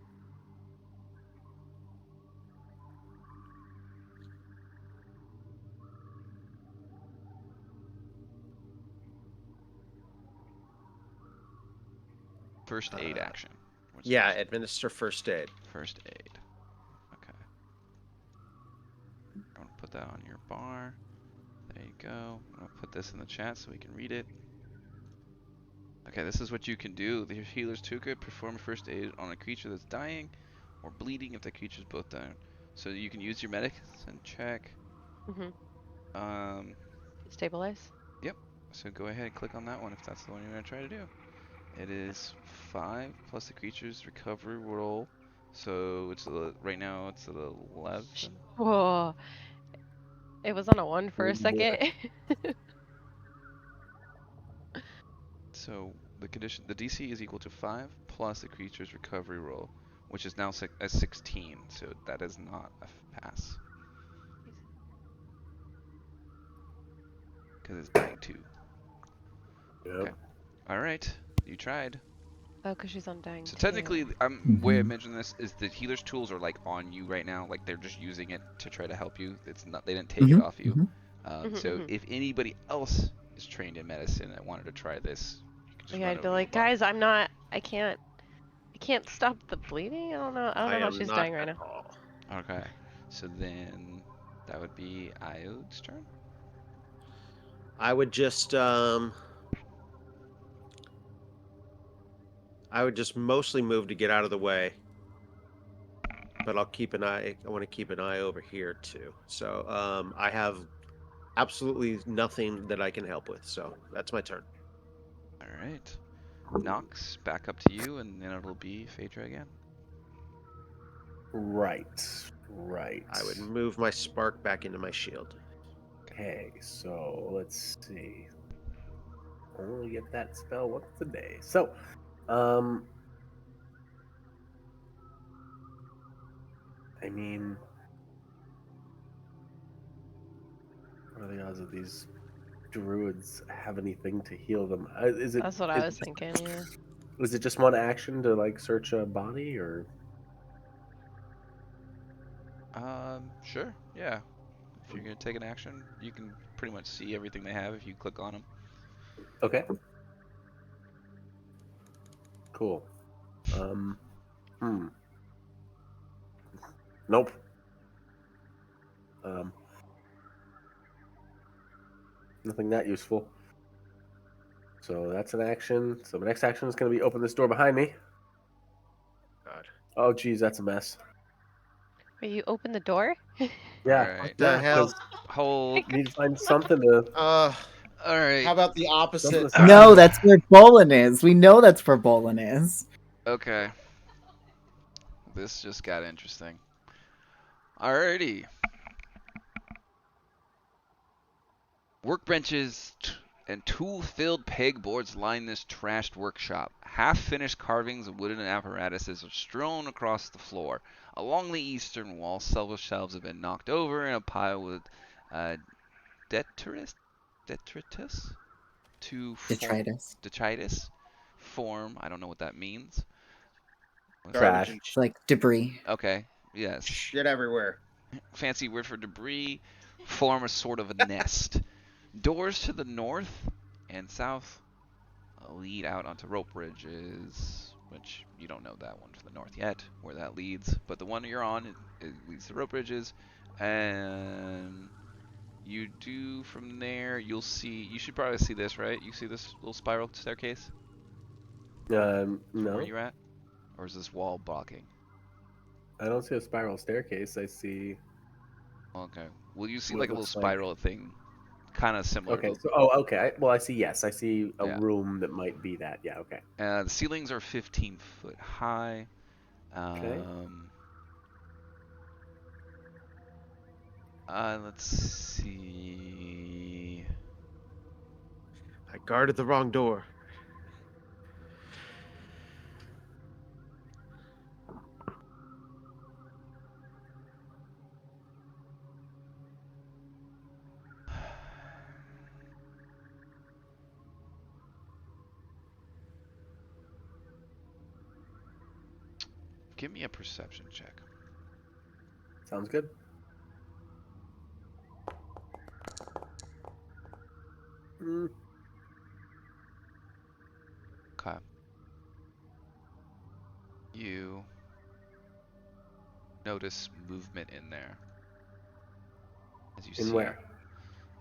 First aid action. What's Yeah, first- administer first aid. First aid. Okay. I'm gonna put that on your bar. There you go. I'm gonna put this in the chat so we can read it. Okay, this is what you can do. The healer's toolkit: perform first aid on a creature that's dying or bleeding if the creature's both down. So you can use your medicine check. Mhm. Stabilize. So go ahead and click on that one if that's the one you're gonna try to do. It is 5 plus the creature's recovery roll. So it's right now it's at 11. Whoa. It was on a 1 for Oh, a second. So the DC is equal to 5 plus the creature's recovery roll, which is now a 16. So that is not a pass. Because it's dying 2. Yep. Okay. All right, you tried. Oh, because she's on dying. So too. technically, way I mentioned this is the healer's tools are like on you right now. Like they're just using it to try to help you. It's not, they didn't take it off you. So if anybody else is trained in medicine and wanted to try this, you can just Yeah, run I'd over be to like, the bar. guys, I can't stop the bleeding. I don't know how am she's not dying right at now. all. Okay, so then that would be Iode's turn. I would just mostly move to get out of the way. But I'll keep an eye. I want to keep an eye over here too. So I have absolutely nothing that I can help with. So that's my turn. All right. Nox, back up to you, and then it'll be Phaedra again. Right. Right. I would move my spark back into my shield. Okay, so let's see. I only get that spell once a day. So, I mean, what are the odds of these druids have anything to heal them? Is it? That's what I was thinking. Yeah. Was it just one action to like search a body, or? Sure. Yeah. If you're gonna take an action, you can pretty much see everything they have if you click on them. Okay. Cool. Um. Nope. Um. Nothing that useful. So that's an action. So my next action is going to be open this door behind me. God. Oh, geez, that's a mess. Wait, you open the door? Yeah. All right. What the hell? Because Hold. you need to find something to. Uh, All right. how about the opposite? Something to- No, that's where Bolin is. We know that's where Bolin is. Okay. This just got interesting. Alrighty. Workbenches and tool-filled pegboards line this trashed workshop. Half-finished carvings of wooden apparatuses are strewn across the floor. Along the eastern wall, several shelves have been knocked over and a pile with detritus to form Detritus. detritus form. I don't know what that means. Trash. Garbage and It's like debris. Okay. Yes. shit everywhere. Fancy word for debris. Form a sort of a nest. Doors to the north and south lead out onto rope bridges, which you don't know that one to the north yet, where that leads. But the one you're on, it leads to rope bridges, and you do from there. You'll see. You should probably see this, right? You see this little spiral staircase from where No, you're at, or is this wall blocking? I don't see a spiral staircase. I see. Okay. Well, you see What like a little looks like- spiral thing, kind of similar. Okay. To, So, okay. Well, I see. Yes, I see a Yeah. room that might be that. Yeah. Okay. the ceilings are 15 foot high. Okay. Let's see. I guarded the wrong door. Give me a perception check. Sounds good. Mm, Okay. You notice movement in there. As you in see where?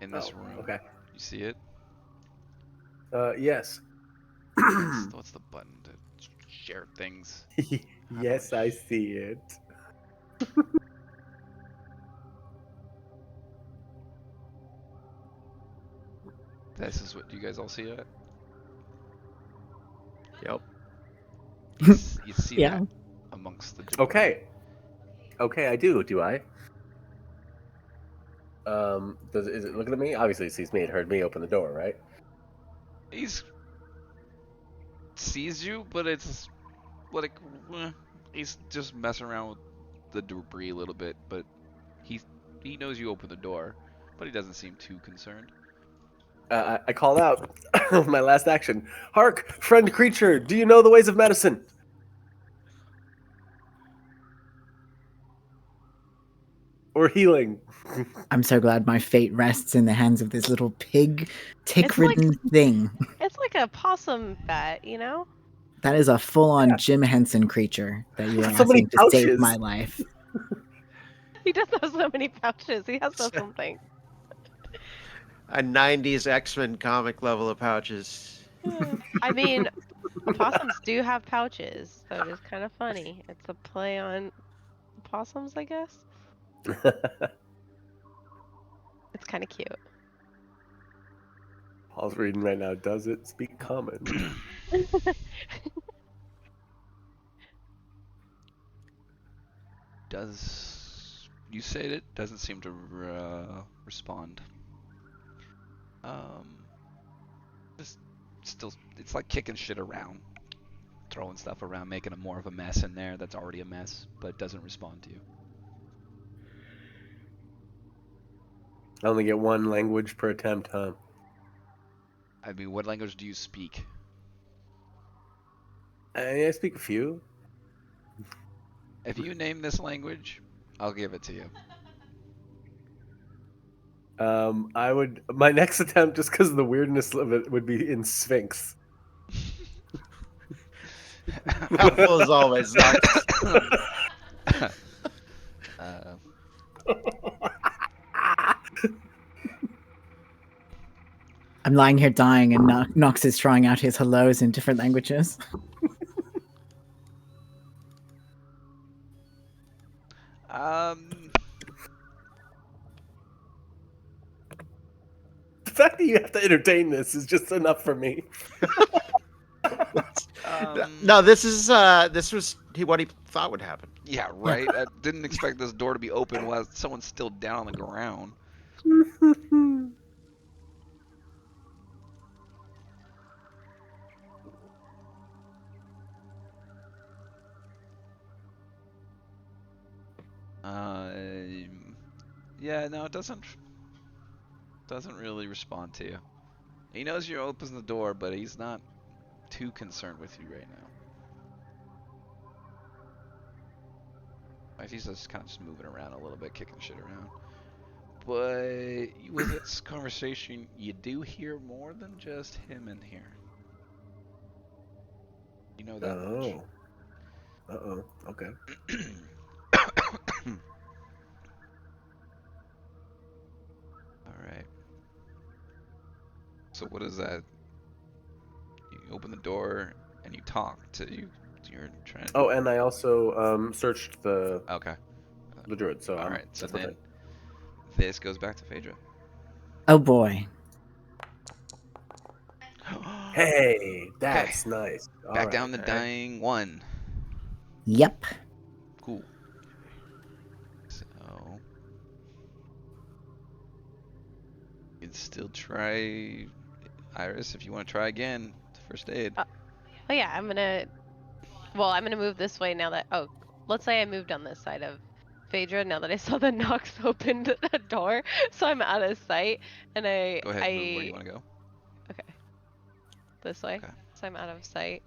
in this Oh, room. okay. You see it? Yes. What's the button to share things? Yes, I see it. This is what, do you guys all see it? Yep. You see Yeah. that amongst the debris. Okay. Okay, I do. Do I? Is it looking at me? Obviously, it sees me. It heard me open the door, right? He's sees you, but it's like he's just messing around with the debris a little bit, but he knows you open the door, but he doesn't seem too concerned. I called out my last action. Hark, friend creature, do you know the ways of medicine? Or healing? I'm so glad my fate rests in the hands of this little pig, tick-ridden thing. It's like a possum bat, you know? That is a full-on Yeah. Jim Henson creature that you are So many asking to save pouches. my life. He does have so many pouches. He has something. A 90s X-Men comic level of pouches. I mean, possums do have pouches, so it is kind of funny. It's a play on possums, I guess. It's kind of cute. I was reading right now. Does it speak common? You say it doesn't seem to respond. Just still, it's like kicking shit around, throwing stuff around, making more of a mess in there that's already a mess, but doesn't respond to you. I only get one language per attempt, huh? I mean, what language do you speak? I speak a few. If you name this language, I'll give it to you. I would. My next attempt, just because of the weirdness of it, would be in Sphinx. Helpful as always, Nox. I'm lying here dying, and Nox is trying out his hellos in different languages. The fact that you have to entertain this is just enough for me. No, this was what he thought would happen. Yeah, right. I didn't expect this door to be open while someone's still down on the ground. Yeah, no, it doesn't really respond to you. He knows you open the door, but he's not too concerned with you right now. Like, he's just kind of just moving around a little bit, kicking shit around. But with this conversation, you do hear more than just him in here. You know that much. Uh-oh. Okay. Alright. So what is that? You open the door and you talk to you. You're trying to... Oh, and I also searched the Okay. druid, so Alright, so that's then this goes back to Phaedra. Oh boy. Hey, that's nice. Back down to dying 1. Yep. Cool. So you can still try, Iris, if you want to try again. First aid. Oh yeah, I'm gonna move this way now that, let's say I moved on this side of Phaedra now that I saw the Nox opened the door, so I'm out of sight, and Go ahead, move where you want to go. Okay. This way. Okay. So I'm out of sight.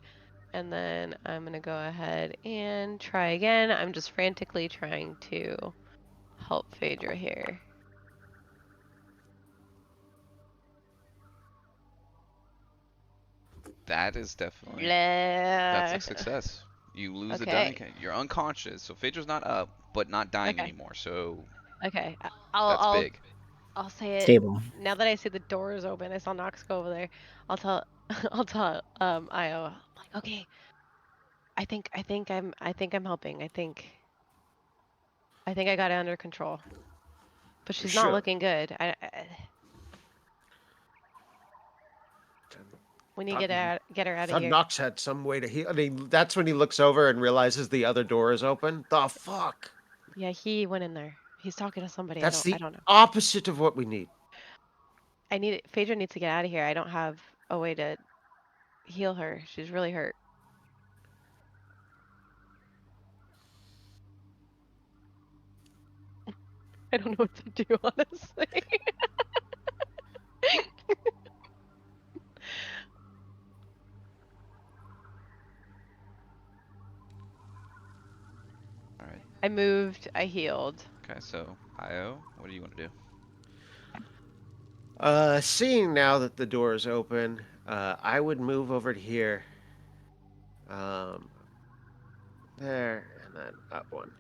And then I'm gonna go ahead and try again. I'm just frantically trying to help Phaedra here. That is definitely... That's a success. You lose the dying. You're unconscious, so Phaedra's not up, but not dying anymore. So okay, that's big. I'll say it. Stable. Now that I see the doors open, I saw Nox go over there. I'll tell Io, like, okay, I think I'm helping. I think I got it under control. But she's not looking good. We need to get her out of here. Nox had some way to heal. I mean, that's when he looks over and realizes the other door is open. The fuck? Yeah, he went in there. He's talking to somebody. That's I don't know. Opposite of what we need. Phaedra needs to get out of here. I don't have a way to heal her. She's really hurt. I don't know what to do, honestly. All right. I moved. I healed. Okay, so Io, what do you want to do? Seeing now that the door is open, I would move over to here. There, and then up one.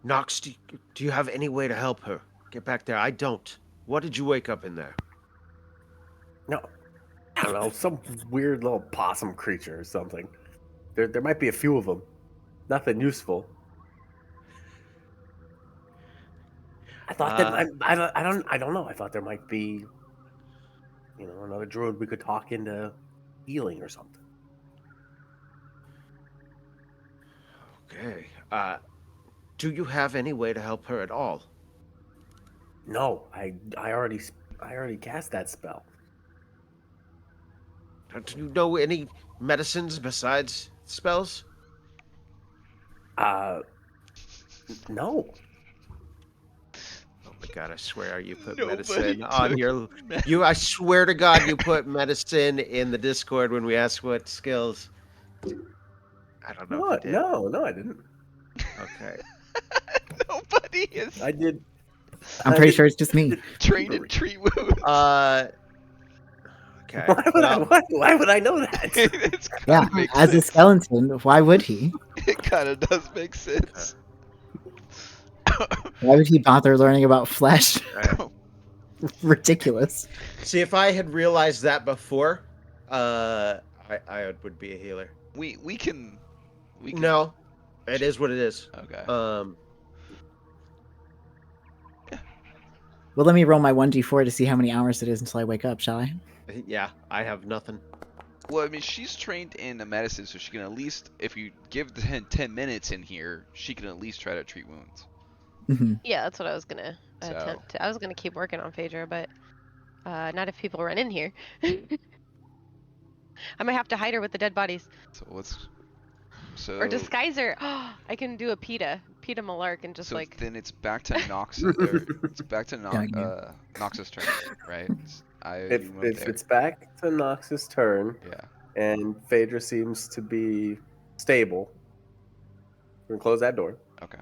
Nox, do you have any way to help her? Get back there. I don't. What did you wake up in there? No, I don't know. Some weird little possum creature or something. There might be a few of them. Nothing useful. I thought that I don't know. I thought there might be, another druid we could talk into healing or something. Okay. Do you have any way to help her at all? No, I already cast that spell. Do you know any medicines besides spells? No. Oh my god, I swear you put Nobody medicine on took your I swear to god you put medicine in the Discord when we asked what skills. I don't know if you What? did. No, I didn't. Okay. Nobody is I did. I'm pretty sure it's just me. trained in treat wounds. Okay. Why would well, why would I know that? It's Yeah, kind of makes as a sense. skeleton, why would he? It kind of does make sense. Why would he bother learning about flesh? uh, Ridiculous. see, if I had realized that before, I would be a healer. we can No, it is what it is. Okay. Well, let me roll my 1d4 to see how many hours it is until I wake up, shall I? Yeah, I have nothing. Well, I mean, she's trained in the medicine, so she can at least, if you give the 10 minutes in here, she can at least try to treat wounds. Hmm. Yeah, that's what I was gonna So- attempt. I was gonna keep working on Phaedra, but not if people run in here. I might have to hide her with the dead bodies So let's. So. or disguise her. I can do a PETA Malark and just So like. then it's back to Noxus. It's back to Don't you? Noxus turn, right? If it's back to Nox's turn Yeah. and Phaedra seems to be stable, we're gonna close that door. Okay.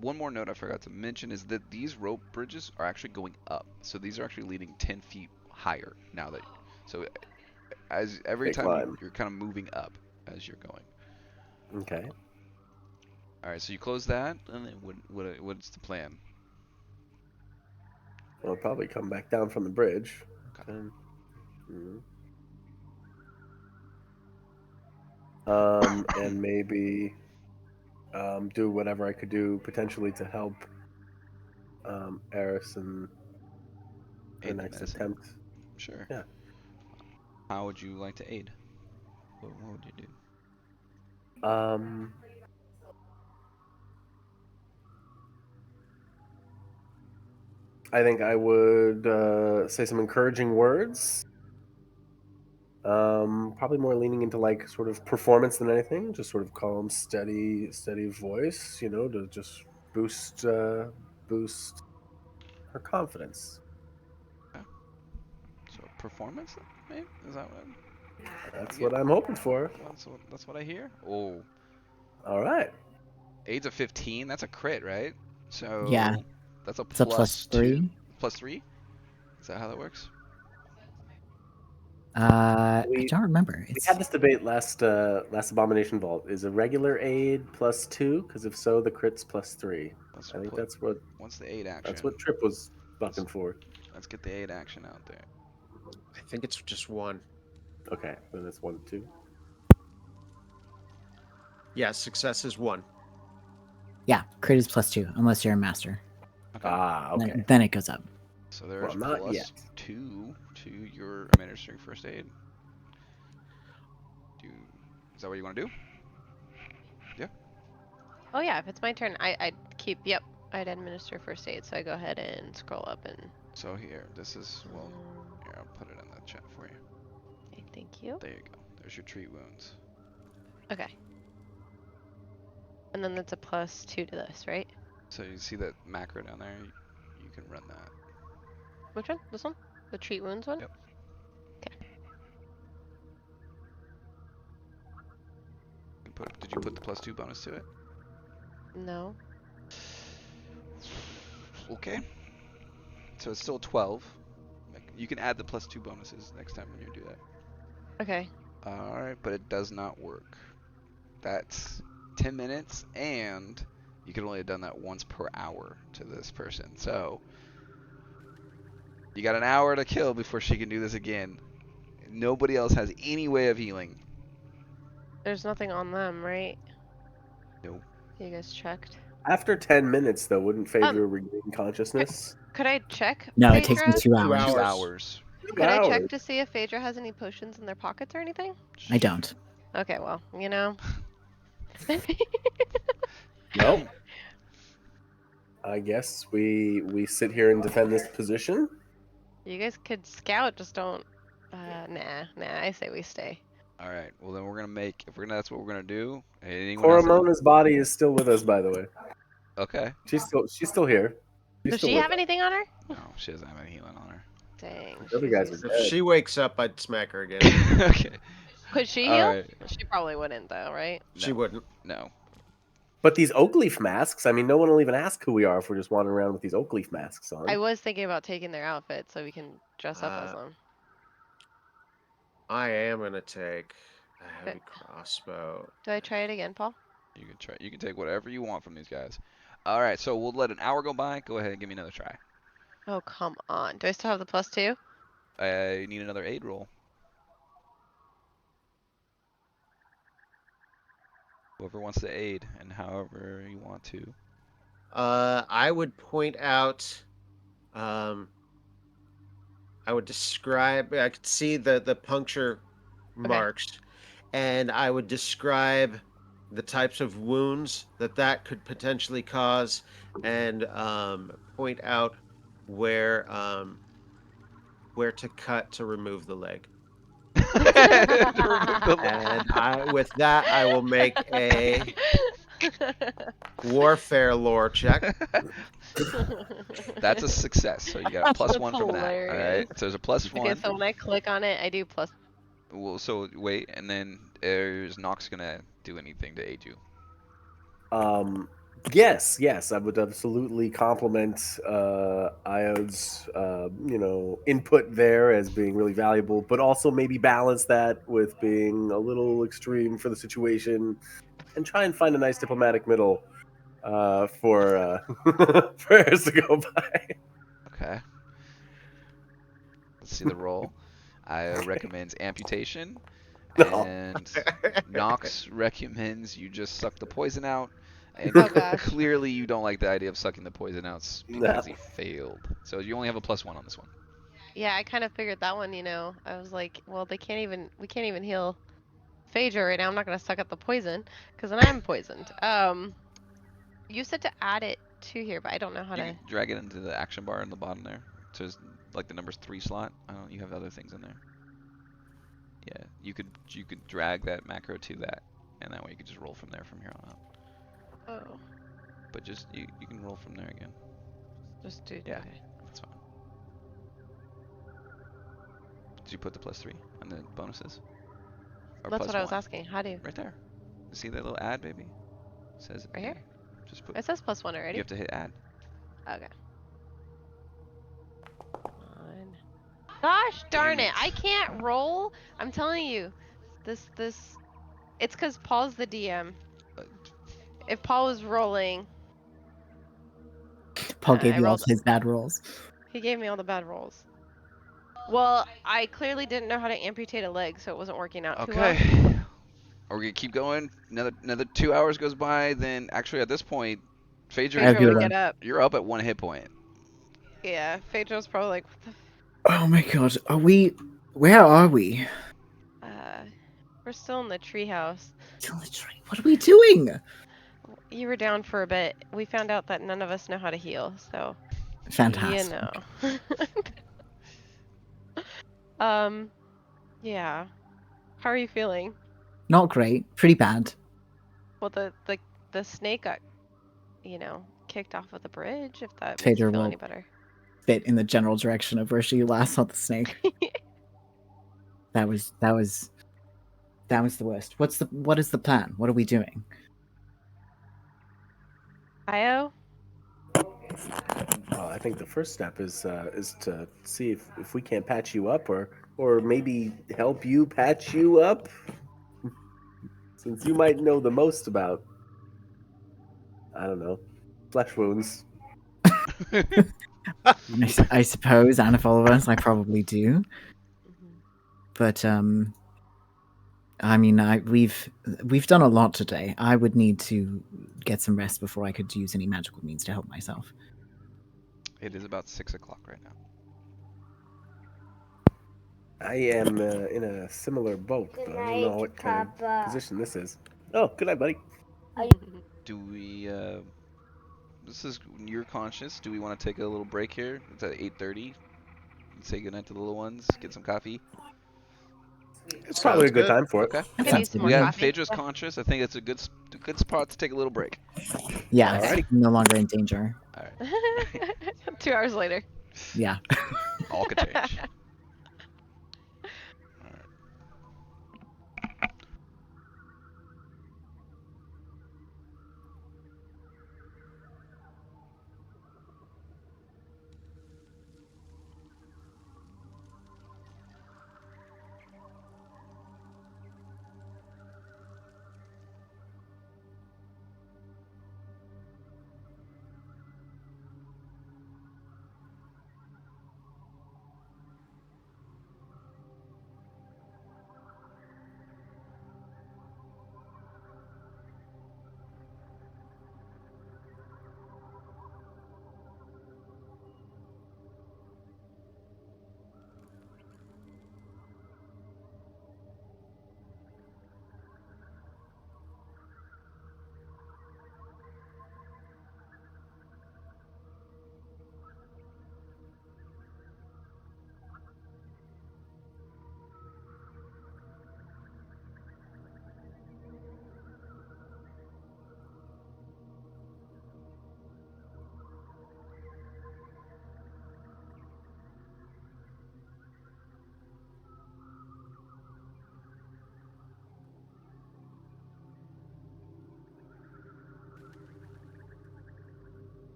One more note I forgot to mention is that these rope bridges are actually going up. So these are actually leading 10 feet higher now that. So as every They time climb. you're kind of moving up as you're going. Okay. All right. So you close that, and then what's the plan? We'll probably come back down from the bridge. Okay. And maybe do whatever I could do potentially to help Eris in her Aid the next medicine? attempt. Sure. Yeah. How would you like to aid? What would you do? I think I would say some encouraging words. Probably more leaning into like sort of performance than anything. Just sort of calm, steady voice. To just boost her confidence. So performance, maybe? Is that what? That's Yeah. what I'm hoping for. That's what I hear. Oh, All right. aid's a 15. That's a crit, right? So Yeah. that's a It's a plus 3. Plus 3? Is that how that works? I don't remember. We It's had this debate last Abomination Vault. Is a regular aid +2? Because if so, the crit's +3. I think that's what What's the aid action? that's what Trip was bucking for. Let's get the aid action out there. I think it's just one. Okay, then it's 1 2. Yeah, success is 1. yeah, crit is +2 unless you're a master. Okay. Okay. Then it goes up. So there's not plus yet. 2 to your administering first aid. Is that what you want to do? Yeah. Oh yeah, if it's my turn, I'd keep. Yep, I'd administer first aid. So I go ahead and scroll up and. So here, this is here I'll put it in the chat for you. Okay, thank you. There you go. There's your treat wounds. Okay. And then that's a +2 to this, right? So you see that macro down there? You can run that. Which one? This one? The treat wounds one? Yep. Okay. Did you put the +2 bonus to it? No. Okay. So it's still 12. You can add the +2 bonuses next time when you do that. Okay. Alright, but it does not work. That's 10 minutes, and you can only have done that once per hour to this person. So you got an hour to kill before she can do this again. Nobody else has any way of healing. There's nothing on them, right? Nope. You guys checked? After 10 minutes, though, wouldn't Phaedra regain consciousness? Could I check? No, it takes me Phaedra? 2 2 hours. 2 hours. hours. 2 Could I check hours. to see if Phaedra has any potions in their pockets or anything? I don't. Okay, well, you know. Nope. I guess we sit here and defend this position. You guys could scout, just don't. Nah. I say we stay. All right. Well, then we're gonna make. If we're gonna, that's what we're gonna do. Anyone else? Coromona's body is still with us, by the way. Okay. She's still here. She's Does still she with have us. anything on her? No, she doesn't have any healing on her. Dang. The other she's guys are useless. If dead. she wakes up, I'd smack her again. Okay. Could she All heal? right. She probably wouldn't, though, right? She wouldn't. No. But these oak leaf masks, I mean, no one will even ask who we are if we're just wandering around with these oak leaf masks on. I was thinking about taking their outfit so we can dress up as them. I am gonna take a heavy crossbow. Do I try it again, Paul? You can try. You can take whatever you want from these guys. All right. So we'll let an hour go by. Go ahead and give me another try. Oh, come on. Do I still have the +2? I need another aid roll. Whoever wants to aid, and however you want to. I would point out. I would describe. I could see the puncture marks, and I would describe the types of wounds that could potentially cause, and point out where to cut to remove the leg. And with that, I will make a warfare lore check. That's a success. So you got a +1 That's from that. All hilarious. right. So there's a +1. Okay, so when I click on it, I do plus. Well, so wait, and then is Nox gonna do anything to aid you? Yes, I would absolutely compliment Io's, input there as being really valuable, but also maybe balance that with being a little extreme for the situation, and try and find a nice diplomatic middle for prayers to go by. Okay. Let's see the roll. I recommends amputation, No. and Nox recommends you just suck the poison out. And Oh, gosh. clearly you don't like the idea of sucking the poison out No. because he failed. So you only have a +1 on this one. Yeah, I kind of figured that one, I was like, well, we can't even heal Phaedra right now. I'm not going to suck up the poison because then I'm poisoned. You said to add it to here, but I don't know how You to. can drag it into the action bar in the bottom there. So it's like the numbers 3 slot. You have other things in there. Yeah, you could drag that macro to that, and that way you could just roll from there from here on out. Oh, But just you can roll from there again. just do. Yeah. Okay. That's fine. Did you put the +3 on the bonuses? Or That's what I was +1? asking. How do? Right there. See that little add, baby? It says it Right here? Just put. It says +1 already. You have to hit add. Okay. Fine. Gosh darn it! I can't roll. I'm telling you, this. It's because Paul's the DM. Uh, If Paul was rolling, Paul gave I you all rolled- his bad rolls. he gave me all the bad rolls. Well, I clearly didn't know how to amputate a leg, so it wasn't working out too well. Okay. Are we gonna keep going? Another 2 hours goes by. Then actually at this point, Phaedra, I agree Phaedra with would get up. you're up at 1 hit point. Yeah, Phaedra's probably like, what the Oh my god, where are we? we're still in the treehouse. What are we doing? You were down for a bit. We found out that none of us know how to heal, so Fantastic. Yeah. How are you feeling? Not great. Pretty bad. Well, the snake got, kicked off of the bridge. If that makes Phaedra you feel will- any better. Bit in the general direction of where she last saw the snake. That was the worst. What is the plan? What are we doing? Io? I think the first step is to see if we can't patch you up, or maybe help you patch you up, since you might know the most about, I don't know, flesh wounds. I suppose, and if all of us, I probably do. Mhm. But I mean, we've done a lot today. I would need to get some rest before I could use any magical means to help myself. It is about 6 o'clock right now. I am in a similar boat, but I don't know what kind of position this is. Oh, good night, buddy. Do we? This is you're conscious. Do we want to take a little break here? It's at 8:30. Say goodnight to the little ones. Get some coffee. It's probably Sounds a good good. time for it. Okay. Could Sounds use some good more We to me. have coffee. Phaedra's conscious. I think it's a good spot to take a little break. Yeah, Alrighty. I'm no longer in danger. All right. 2 hours later. Yeah. All could change. All right.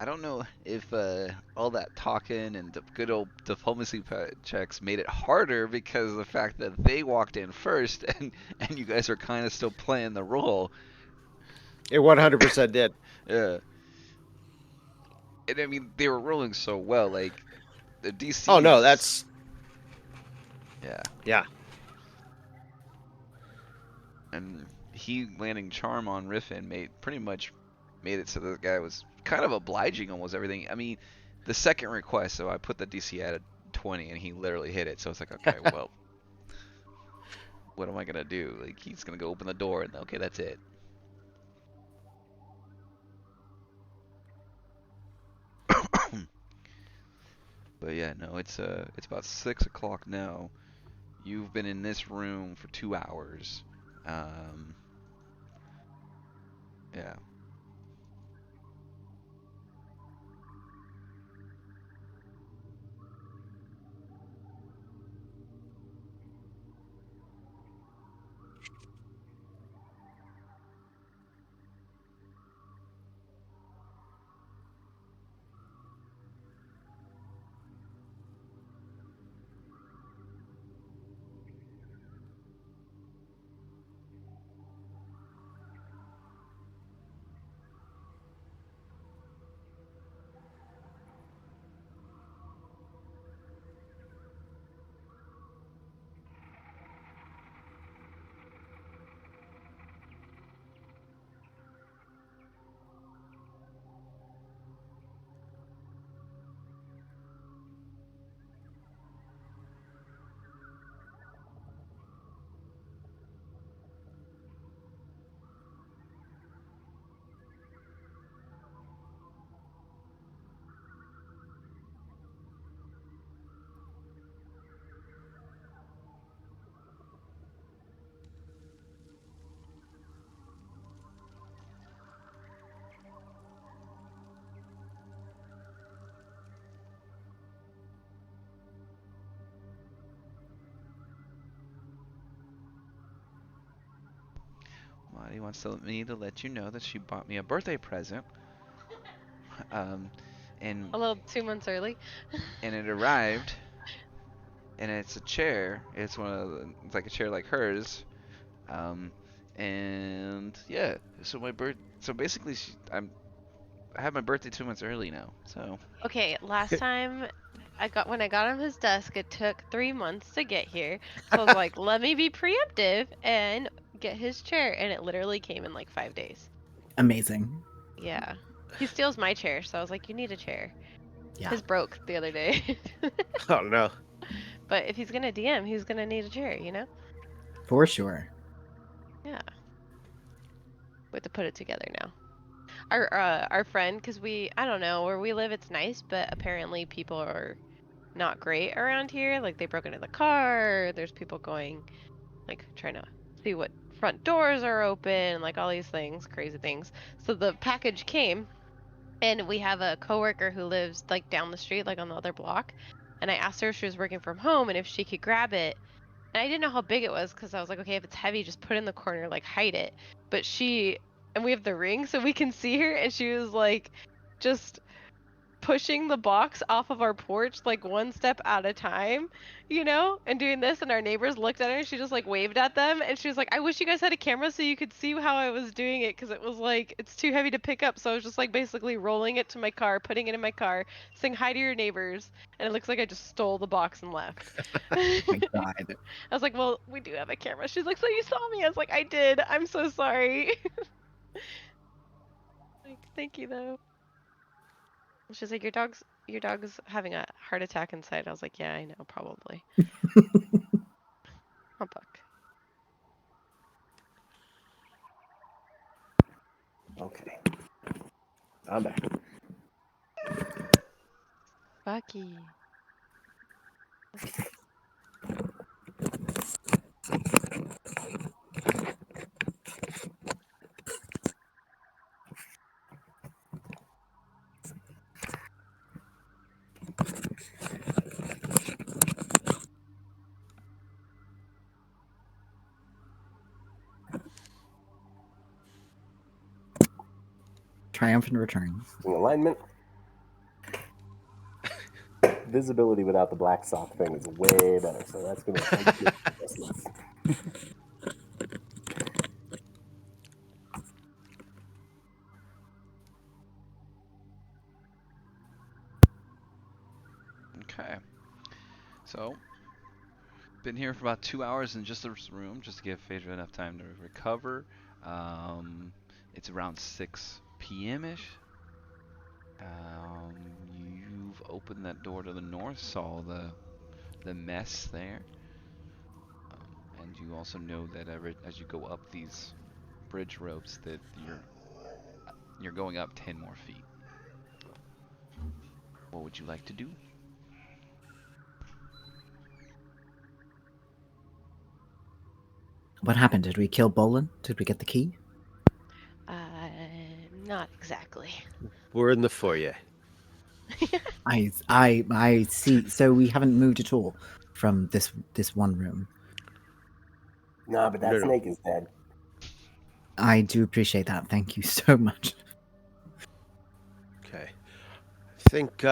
I don't know if all that talking and the good old diplomacy checks made it harder because of the fact that they walked in first, and you guys are kind of still playing the role. It 100% did. Yeah. And I mean, they were rolling so well. Like the DC. Oh no, that's Yeah. yeah. And he landing charm on Riffin pretty much made it so the guy was kind of obliging almost everything. I mean, the second request, so I put the DC at a 20, and he literally hit it. So it's like, okay, well, what am I gonna do? Like, he's gonna go open the door, and okay, that's it. But yeah, no, it's about 6 o'clock now. You've been in this room for 2 hours. Yeah. Marty wants me to let you know that she bought me a birthday present. Um, and A little 2 months early. and it arrived, and it's a chair. It's it's like a chair like hers. Um, and yeah, so basically, I have my birthday 2 months early now. So Okay, last time when I got on his desk, it took 3 months to get here. So I was like, let me be preemptive and get his chair, and it literally came in like 5 days. Amazing. Yeah. He steals my chair, so I was like, you need a chair. Yeah. His broke the other day. Oh no. But if he's gonna DM, he's gonna need a chair, you know? For sure. Yeah. We have to put it together now. Our friend, because I don't know, where we live it's nice, but apparently people are not great around here. Like they broke into the car, there's people going like trying to see what front doors are open, like all these things, crazy things. So the package came, and we have a coworker who lives like down the street, like on the other block. And I asked her if she was working from home and if she could grab it. And I didn't know how big it was because I was like, okay, if it's heavy, just put it in the corner, like hide it. But and we have the ring so we can see her, and she was like, just pushing the box off of our porch like one step at a time, and doing this, and our neighbors looked at her and she just like waved at them, and she was like, I wish you guys had a camera so you could see how I was doing it, because it was like it's too heavy to pick up. So I was just like basically rolling it to my car, putting it in my car, saying hi to your neighbors, and it looks like I just stole the box and left. My God. I was like, well, we do have a camera. She's like, so you saw me? I was like, I did. I'm so sorry. Like, thank you though. She's like, your dog's having a heart attack inside. I was like, yeah, I know, probably. Oh, Buck. Okay. I'm back. Bucky. Triumphant return. In alignment. visibility without the black sock thing is way better. So that's gonna. Okay. So, been here for about 2 hours in just this room, just to give Phaedra enough time to recover. It's around 6 p.m. ish. You've opened that door to the north, saw the mess there, and you also know that as you go up these bridge ropes, that you're going up 10 more feet. What would you like to do? What happened? Did we kill Bolin? Did we get the key? Not exactly. We're in the foyer. I see. So we haven't moved at all from this one room. Nah, but that No. snake is dead. I do appreciate that. Thank you so much. Okay. I think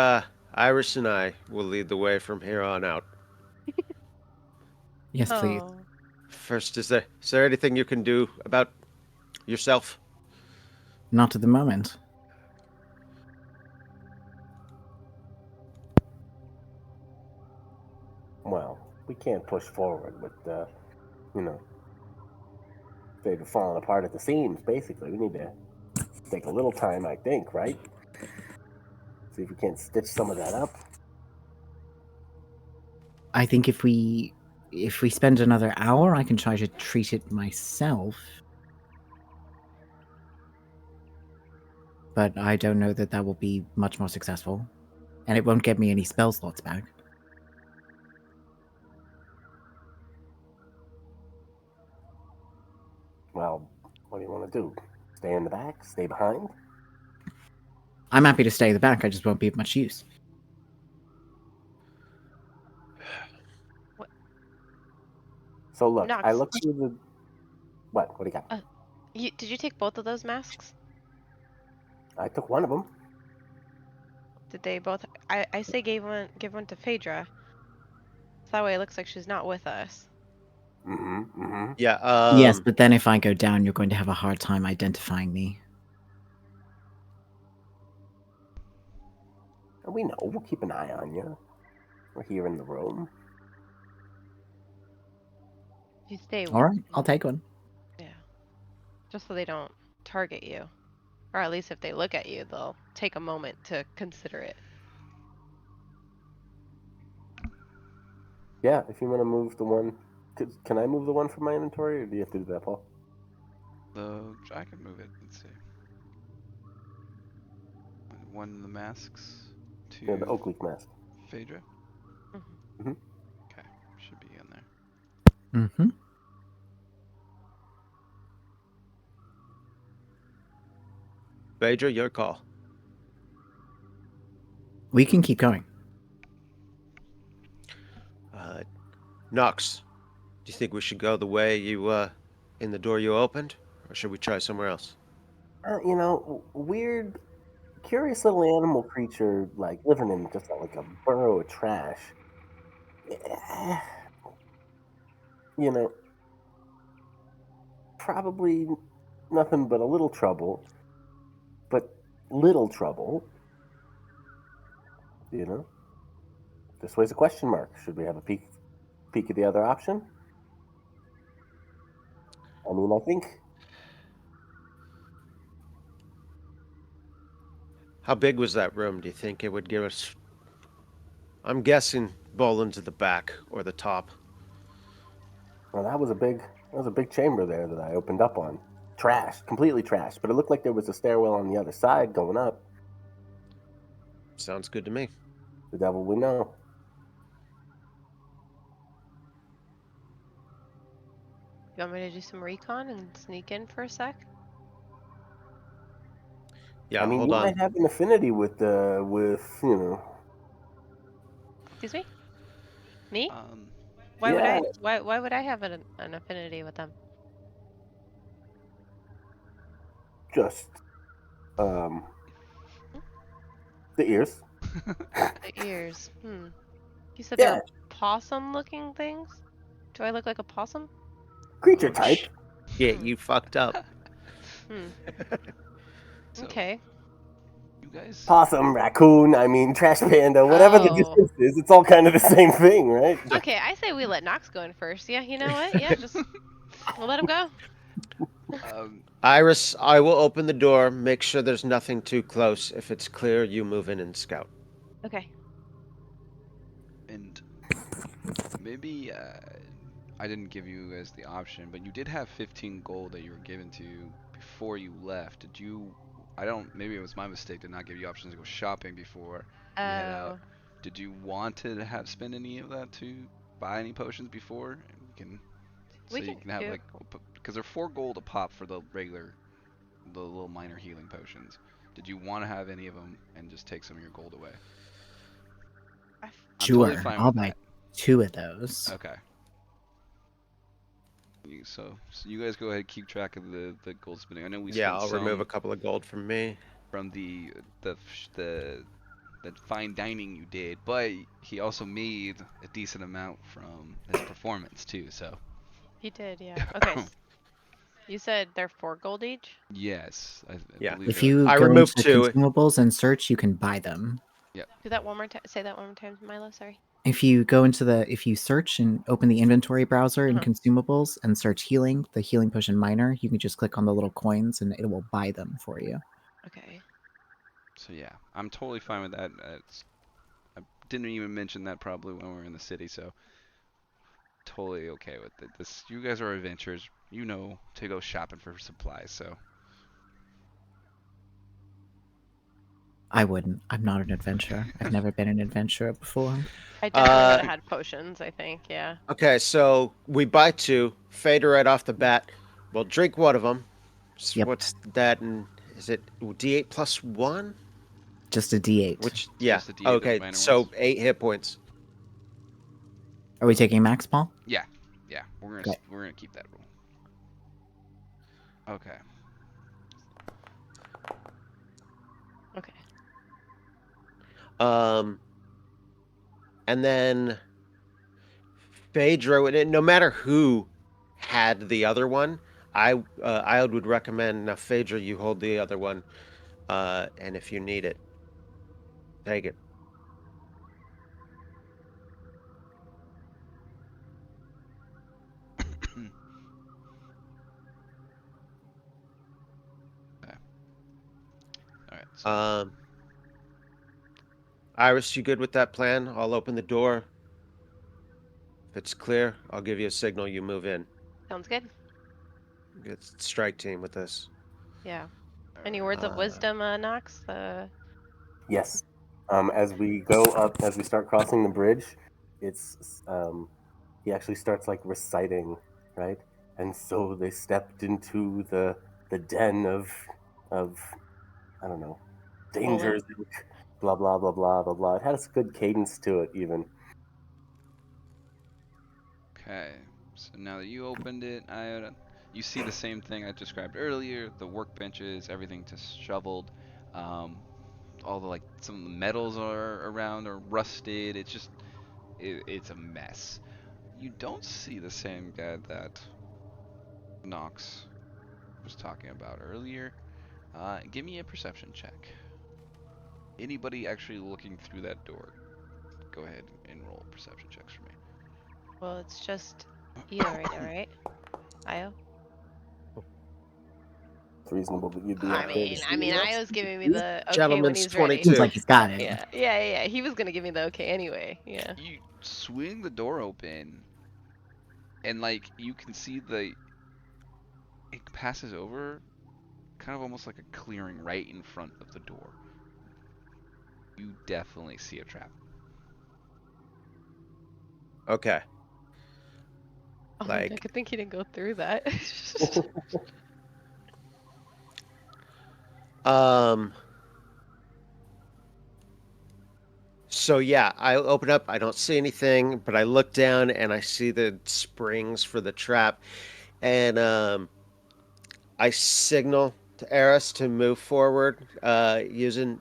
Iris and I will lead the way from here on out. Yes, please. Oh. First, is there anything you can do about yourself? Not at the moment. Well, we can't push forward with they're falling apart at the seams. Basically, we need to take a little time, I think, right? See if we can't stitch some of that up. I think if we spend another hour, I can try to treat it myself. But I don't know that will be much more successful, and it won't get me any spell slots back. Well, what do you want to do? Stay in the back? Stay behind? I'm happy to stay at the back. I just won't be of much use. So look, I Nox, looked through the. What? What do you got? did you take both of those masks? I took one of them. Did they both? I say give one to Phaedra. So that way it looks like she's not with us. Mm-hmm. Mm-hmm. Yeah. Yes, but then if I go down, you're going to have a hard time identifying me. We know. We'll keep an eye on you. We're here in the room. You stay. All right, I'll take one. Yeah. Just so they don't target you, or at least if they look at you, they'll take a moment to consider it. Yeah, if you want to move the one. Can I move the one from my inventory, or do you have to do that, Paul? I can move it. Let's see. One of the masks to Yeah, the oak leaf mask. Phaedra. Mhm. Okay, should be in there. Mm-hmm. Phaedra, your call. We can keep going. Nox, do you think we should go the way you in the door you opened, or should we try somewhere else? Weird, curious little animal creature, like living in just like a burrow of trash. Eh, You know, probably nothing but a little trouble. But little trouble, you know. This way's a question mark. Should we have a peek at the other option? I mean, I think How big was that room? Do you think it would give us? I'm guessing Boland's at the back or the top. well, that was a big chamber there that I opened up on. Trashed, completely trashed. But it looked like there was a stairwell on the other side going up. Sounds good to me. The devil we know. You want me to do some recon and sneak in for a sec? Yeah, I mean, hold you on. might have an affinity with Excuse me? Me? Um, Why would yeah. I? Why would I have an affinity with them? Just um the ears. The ears. You said they Yeah, were possum-looking things? Do I look like a possum? creature type. Yeah, you fucked up. Hmm. So, Okay. you guys. Possum, raccoon, I mean, trash panda, whatever the Oh. difference is, it's all kind of the same thing, right? Okay, I say we let Knox go in first. Yeah, you know what? Yeah, just we'll let him go. Iris, I will open the door. Make sure there's nothing too close. If it's clear, you move in and scout. Okay. And maybe I didn't give you guys the option, but you did have 15 gold that you were given to you before you left. Did you? I don't. Maybe it was my mistake to not give you options to go shopping before you head out. Oh. Did you want to have spend any of that to buy any potions before? And you can, so We you can can have do. like, because they're 4 gold a pop for the regular, the little minor healing potions. Did you want to have any of them and just take some of your gold away? I'm totally Sure, fine I'll with buy that. 2 of those. Okay. So you guys go ahead, keep track of the gold spending. I know we Yeah, spent I'll remove a some couple of gold from me. from the the the fine dining you did, but he also made a decent amount from his performance too. So He did, yeah. Okay. You said they're 4 gold each? yes, I Yeah. believe If that. you I go into removed the 2. consumables and search, you can buy them. Do that one more time. Say that one more time, Milo. Sorry. If you go into if you search and open the inventory browser in Uh-huh. consumables and search healing, the healing potion minor, you can just click on the little coins and it will buy them for you. Okay. So yeah, I'm totally fine with that. I didn't even mention that probably when we were in the city, so totally okay with it. This, you guys are adventurers, you know, to go shopping for supplies. So I wouldn't. I'm not an adventurer. I've never been an adventurer before. I definitely would Uh, have had potions, I think, yeah. Okay, so we buy 2. Fader right off the bat. We'll drink one of them. Yep. What's that? And is it D8 plus 1? Just a D8. Which, it's yeah. just the D8 of the Okay, minor so ones. 8 hit points. Are we taking max, Paul? Yeah, we're Okay. gonna keep that rule. Okay. Okay. And then Phaedra, no matter who had the other one, I would recommend, now Phaedra, you hold the other one, and if you need it, take it. Okay. All right. So Iris, you good with that plan? I'll open the door. If it's clear, I'll give you a signal. You move in. Sounds good. Get strike team with this. Yeah. all Any right. words of wisdom, Knox? Yes. As we go up, as we start crossing the bridge, it's he actually starts like reciting, right? And so they stepped into the den of I don't know dangers, Olin. blah blah blah blah blah blah. It has a good cadence to it, even. Okay. So now that you opened it, you see the same thing I described earlier. The workbenches, everything just shoveled. Um, all the like some of the metals are around are rusted. It's just it's a mess. You don't see the same guy that Nox was talking about earlier. Give me a perception check. Anybody actually looking through that door, go ahead and roll perception checks for me. Well, it's just Io right now, right? Io? It's reasonable that you'd be I up there to mean, see I mean, us. Io's giving me the okay when Gentleman's he's ready. 22. Seems like he's got it. Yeah. He was gonna give me the okay anyway. Yeah. You swing the door open, and like you can see it passes over, kind of almost like a clearing right in front of the door. You definitely see a trap. Okay. Oh, Like, I think he didn't go through that. So yeah, I open up. I don't see anything, but I look down and I see the springs for the trap, and I signal to Eris to move forward, using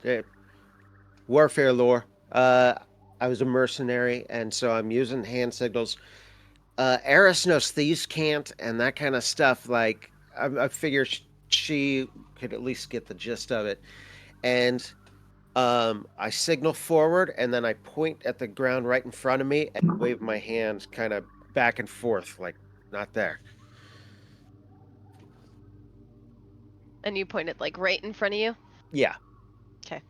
warfare lore. I was a mercenary, and so I'm using hand signals. Eris knows thieves can't, and that kind of stuff. Like, I figure she could at least get the gist of it. And I signal forward, and then I point at the ground right in front of me and wave my hand kind of back and forth, like, not there. And you pointed like right in front of you? Yeah. Okay.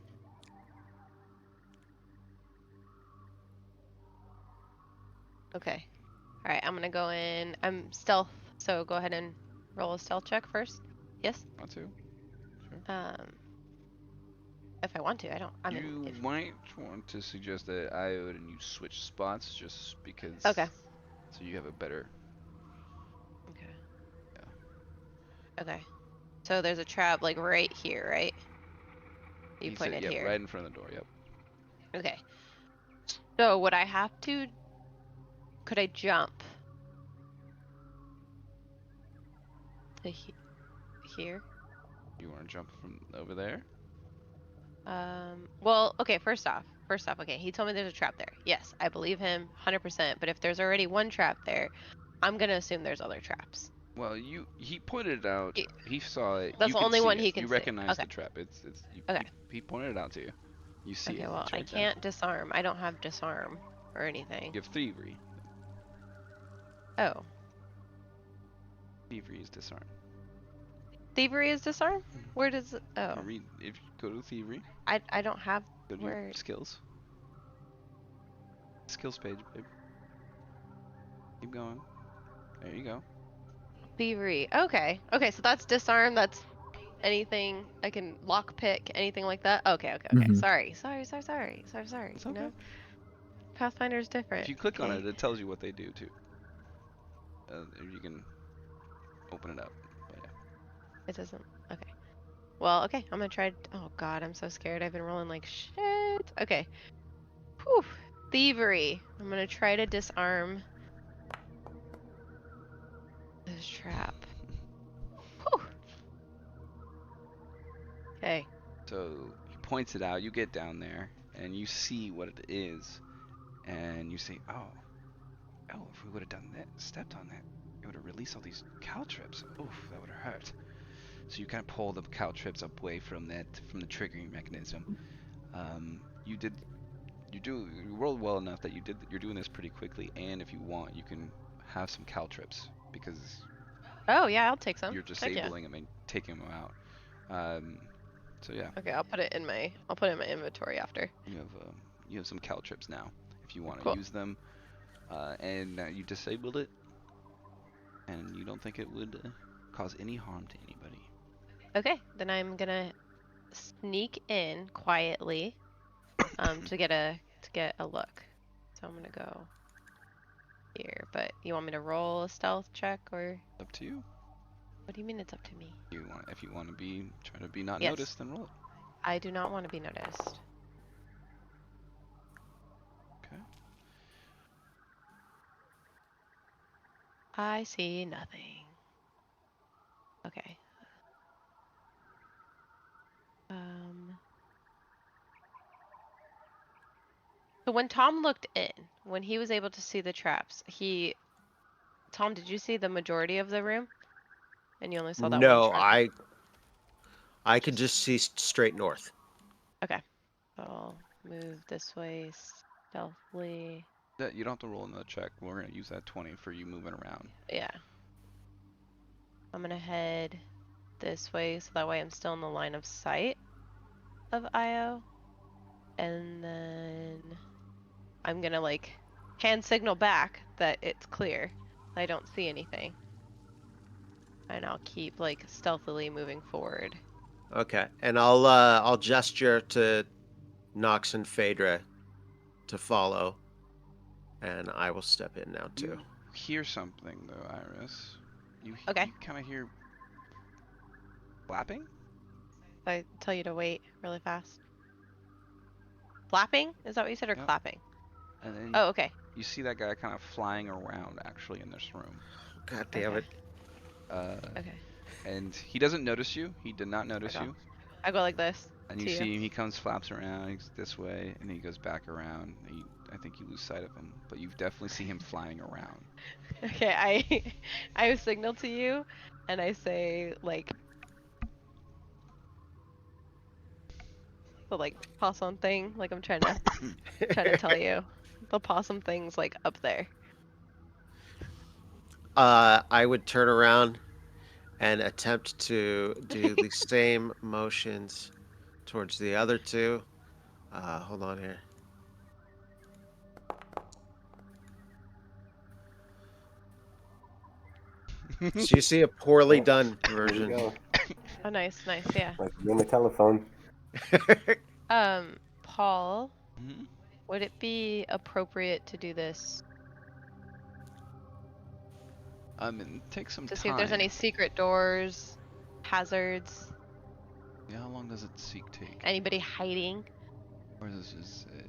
Okay. All right, I'm gonna go in. I'm stealth, so go ahead and roll a stealth check first. Yes. Want to? Sure. If I want to, I don't. I mean, You if. might want to suggest that Iode and you switch spots just because. Okay. So you have a better. Okay. Yeah. Okay. So there's a trap like right here, right? You He said, pointed yeah, here. right in front of the door. Yep. Okay. So would I have to? Could I jump? To here? You want to jump from over there? Well, okay, first off, okay, he told me there's a trap there. Yes, I believe him 100%, but if there's already one trap there, I'm gonna assume there's other traps. Well, he pointed it out. He saw it. That's You the could only see one it. he can You see. recognize Okay. the trap. It's Okay. he pointed it out to you. You see Okay, it. well, It's I right there. can't disarm. I don't have disarm or anything. You have thievery. Oh. Thievery is disarm. Thievery is disarm? Where does it? You Oh. read if you go to thievery. I don't have Go to where. your skills. Skills page, babe. Keep going. There you go. Thievery. Okay. Okay, so that's disarm. That's anything I can lockpick, anything like that. Okay. Mhm. Sorry. It's You okay. know, Pathfinder's different. If you click on Okay. it, it tells you what they do too. You can open it up. But yeah. It doesn't. Okay. Well, okay. I'm gonna try. Oh God, I'm so scared. I've been rolling like shit. Okay. Whew. Thievery. I'm gonna try to disarm this trap. Whew. Okay. So he points it out. You get down there and you see what it is, and you say, "Oh, if we would have done that, stepped on that, it would have released all these cow trips. Oof, that would have hurt." So you kind of pull the cow trips away from the triggering mechanism. You rolled well enough that you're doing this pretty quickly, and if you want, you can have some cow trips because Oh yeah, I'll take some. you're Heck yeah. disabling them and taking them out. So yeah. Okay, I'll put it in my inventory after. You have some cow trips now if you want to Cool. use them, and you disabled it, and you don't think it would cause any harm to anybody. Okay, then I'm gonna sneak in quietly, to get a look. So I'm gonna go here. But you want me to roll a stealth check or? Up to you. What do you mean it's up to me? If you want to try to be not Yes. noticed, then roll it. I do not want to be noticed. Okay. I see nothing. Okay. So when Tom looked in, when he was able to see the traps, Tom, did you see the majority of the room? And you only saw that one No, trap? I could just see straight north. Okay. So I'll move this way stealthily. You don't have to roll another check. We're gonna use that 20 for you moving around. Yeah. I'm gonna head this way so that way I'm still in the line of sight of Io. And then I'm gonna like hand signal back that it's clear. I don't see anything. And I'll keep like stealthily moving forward. Okay, and I'll gesture to Nox and Phaedra to follow, and I will step in now too. You hear something though, Iris. Okay. You kind of hear flapping. I tell you to wait really fast. Flapping? Is that what you said, or Yep. clapping? And then Oh, okay. you see that guy kind of flying around actually in this room. God damn Okay. it! Okay. And he doesn't notice you. He did not notice Okay. you. I go like this. And you to you. see him, he comes, flaps around, he's this way, and he goes back around. I think you lose sight of him, but you definitely see him flying around. Okay, I signal to you, and I say like the like possum thing, like I'm trying to tell you the possum thing's like up there. I would turn around and attempt to do the same motions towards the other two. Hold on here. So you see a poorly Oh, done there we version. go. Oh, nice, yeah. Like on the telephone. Paul, Mhm. would it be appropriate to do this And take some to see if there's any time. secret doors, hazards, Yeah, how long does it seek take? anybody hiding? Or this is a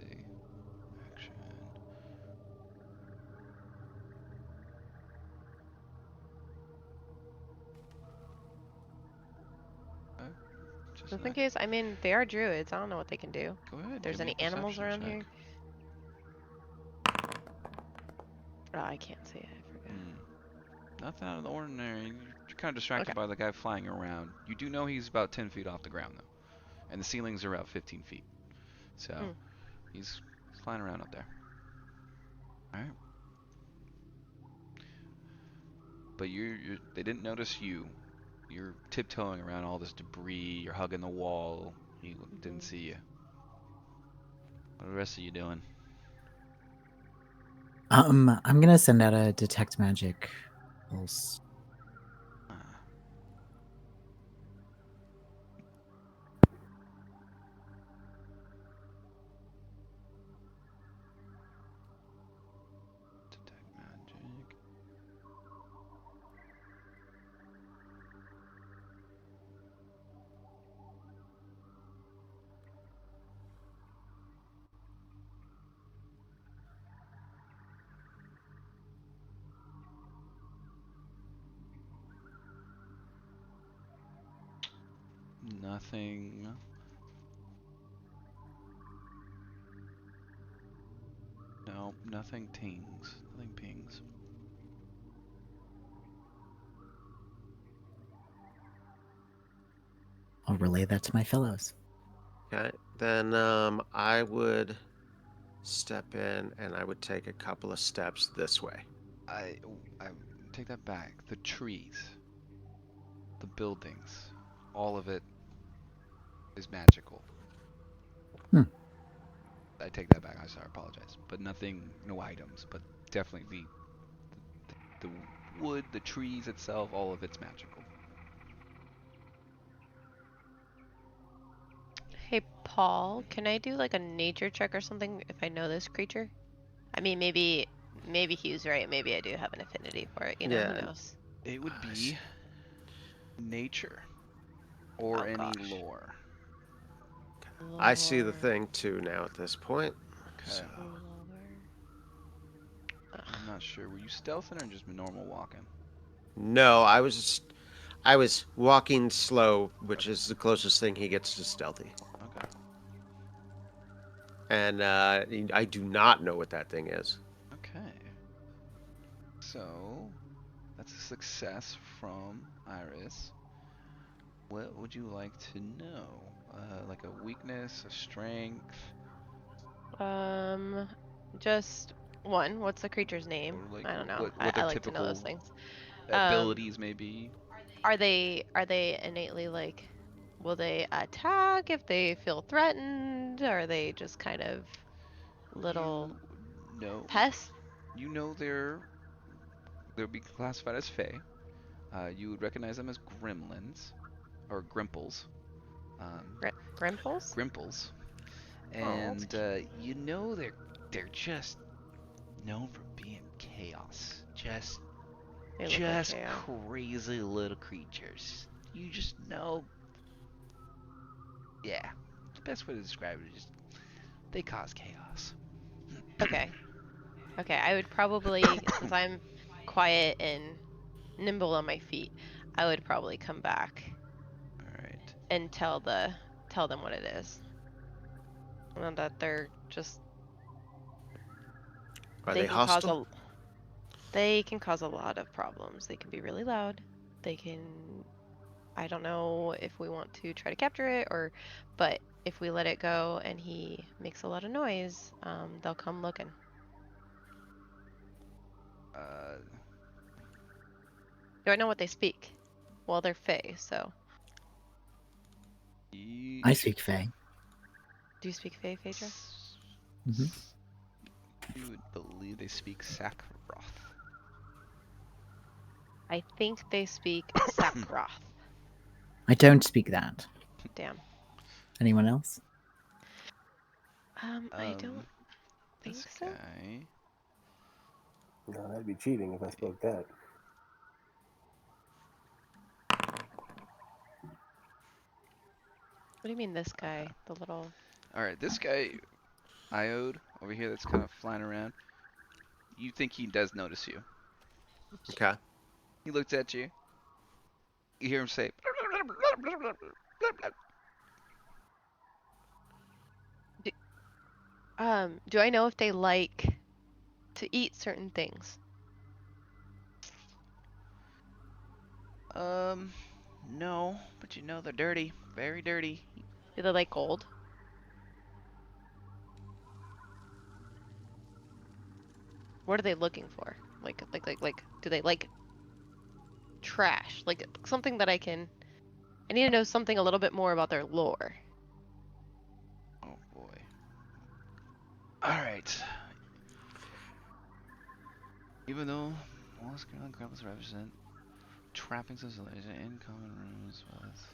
action. Okay, just Just an in case, I mean, they are druids. I don't know what they can do. Go ahead, If there's give me any a animals perception around check. here. Oh, I can't see it. I forgot. Nothing out of the ordinary. You're kind of distracted Okay. by the guy flying around. You do know he's about 10 feet off the ground, though. And the ceilings are about 15 feet. So, he's flying around up there. Alright. But they didn't notice you. You're tiptoeing around all this debris. You're hugging the wall. He didn't see you. What are the rest of you doing? I'm gonna send out a detect magic pulse. Ah. Detect magic. Nothing. No, nothing tings. Nothing pings. I'll relay that to my fellows. Okay. Then I would step in and I would take a couple of steps this way. I take that back. The trees, the buildings, all of it is magical. Hmm. I take that back. I sorry, apologize. But nothing, no items, but definitely the wood, the trees itself, all of it's magical. Hey, Paul, can I do like a nature check or something if I know this creature? I mean, maybe Hugh's right. Maybe I do have an affinity for it. You know, who Yeah. knows? It would be nature or Oh any gosh. lore. I see the Lore. thing too now at this point. Okay. So, Lore. I'm not sure. Were you stealthing or just normal walking? no, I was walking slow, which is the closest thing he gets to stealthy. Okay. And I do not know what that thing is. Okay. So that's a success from Iris. What would you like to know? Like a weakness, a strength, Just one. What's the creature's name? or like I don't know. what I their like to know those typical things. abilities may be? Are they innately like, will they attack if they feel threatened? Are they just kind of little You know, pests? you know they'll be classified as Fae. You would recognize them as gremlins or grimples. Um, Grimples? grimples, Oh, that's and cute. you know they're just known for being chaos. They look like Just chaos. crazy little creatures. You just know. Yeah, the best way to describe it is just they cause chaos. Okay. Okay, I would probably, since I'm quiet and nimble on my feet, I would probably come back All right. and tell the tell them what it is. And that they're just Are they they can cause hostile? they can cause a lot of problems. They can be really loud. They can I don't know if we want to try to capture it but if we let it go and he makes a lot of noise, they'll come looking. Do I know what they speak? Well, they're Fae, so. I speak Fae. Do you speak Fae, Phaedra? Mhm. You would believe they speak Sakroth. I think they speak Sakroth. I don't speak that. Damn. Anyone else? I don't think This so. guy. No, that'd be cheating if I spoke that. What do you mean this guy? The little... Alright, this guy, Iode, over here that's kind of flying around. You think he does notice you. Okay. He looks at you. You hear him say, Do I know if they like to eat certain things? no, but you know they're dirty. Very dirty. Do they like gold? What are they looking for? Like, do they like trash? Like something that I need to know something a little bit more about their lore. Oh boy. Alright. Even though most goblins represent trappings of civilization in common rooms with.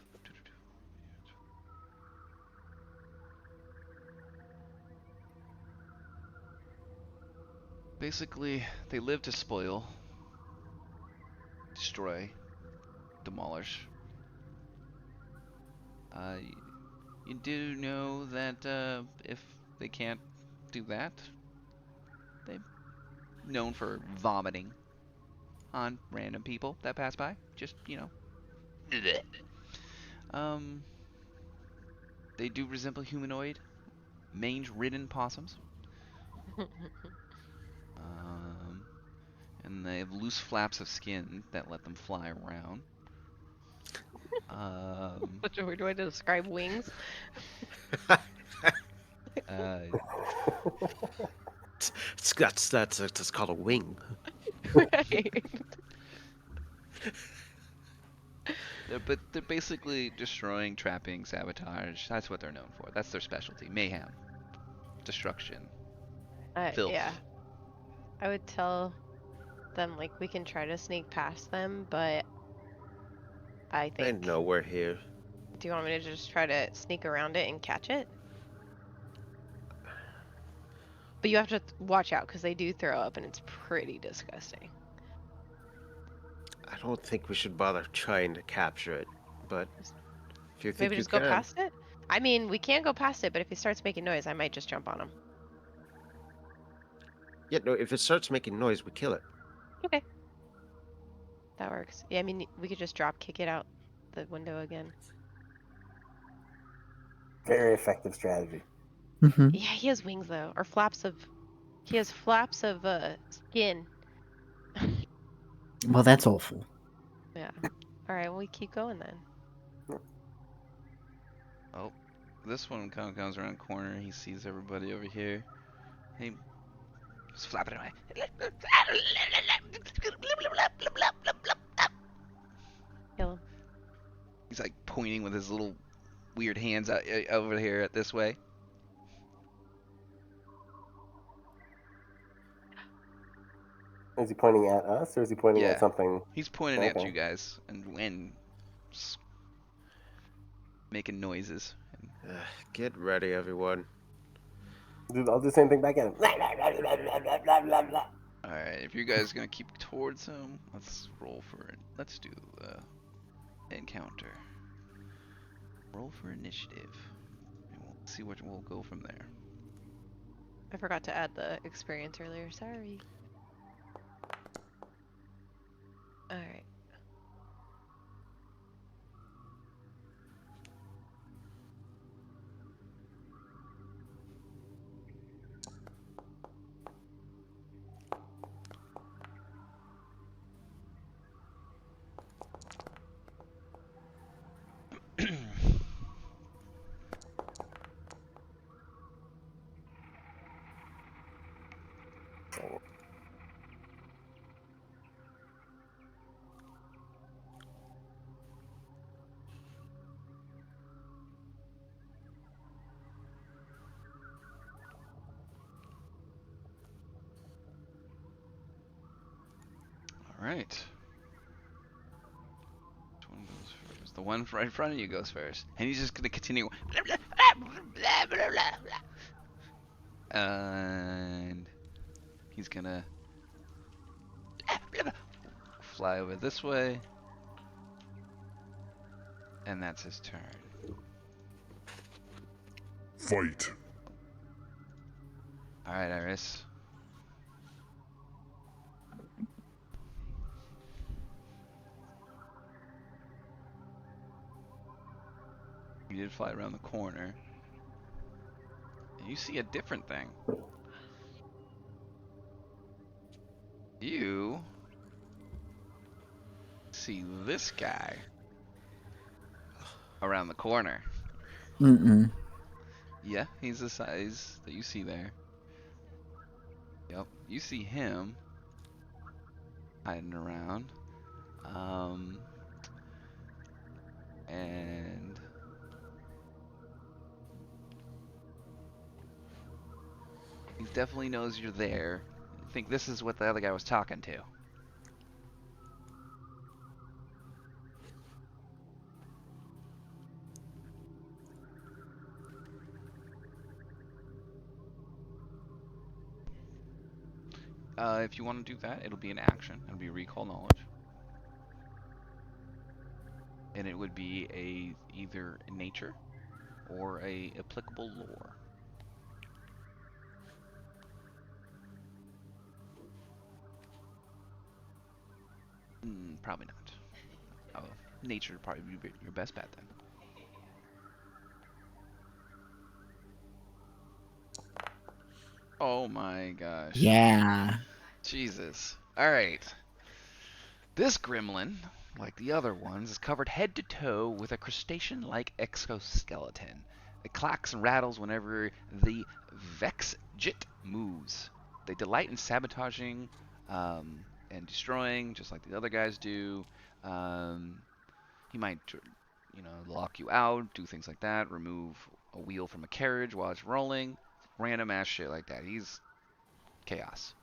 Basically, they live to spoil, destroy, demolish. You do know that if they can't do that, they're known for vomiting on random people that pass by. Just, you know. Um, they do resemble humanoid, mange-ridden possums. Um, and they have loose flaps of skin that let them fly around. Such a weird way to describe wings. Uh, That's called a wing. Right. but they're basically destroying, trapping, sabotage. That's what they're known for. That's their specialty. Mayhem, destruction, filth. Yeah. I would tell them like we can try to sneak past them, but I They think. know we're here. Do you want me to just try to sneak around it and catch it? But you have to watch out because they do throw up and it's pretty disgusting. I don't think we should bother trying to capture it, but if you think Maybe you just go can. past it? I mean, we can go past it, but if he starts making noise, I might just jump on him. Yeah, no, if it starts making noise, we kill it. Okay. That works. Yeah, I mean, we could just drop kick it out the window again. Very effective strategy. Mm-hmm. Yeah, he has wings though, or flaps of. He has flaps of skin. Well, that's awful. Yeah. All right, well, we keep going then. Oh, this one kind of comes around the corner. He sees everybody over here. He just flapping away. Kill him. He's like pointing with his little weird hands out, over here this way. Is he pointing at us or is he pointing Yeah, at something? he's pointing at Okay. you guys and making noises. Get ready, everyone. I'll do the same thing back at him. All right, if you guys are gonna keep towards him, let's roll for it. Let's do encounter. Roll for initiative, and we'll see what we'll go from there. I forgot to add the experience earlier. Sorry. All right. All right. Which one goes first? The one right in front of you goes first, and he's just gonna continue. And he's gonna fly over this way, and that's his turn. Fight. All right, Iris. You did fly around the corner, and you see a different thing. You see this guy around the corner. Mm-mm. Yeah, he's the size that you see there. Yep, you see him hiding around. And he definitely knows you're there. I think this is what the other guy was talking to. If you want to do that, it'll be an action. It'll be recall knowledge. And it would be either nature or a applicable lore. Probably not. Oh, nature would probably be your best bet then. Oh my gosh. Yeah. Jesus. Alright. This gremlin, like the other ones, is covered head to toe with a crustacean-like exoskeleton. It clacks and rattles whenever the Vexjit moves. They delight in sabotaging and destroying, just like the other guys do. He might, lock you out, do things like that, remove a wheel from a carriage while it's rolling, random ass shit like that. He's chaos.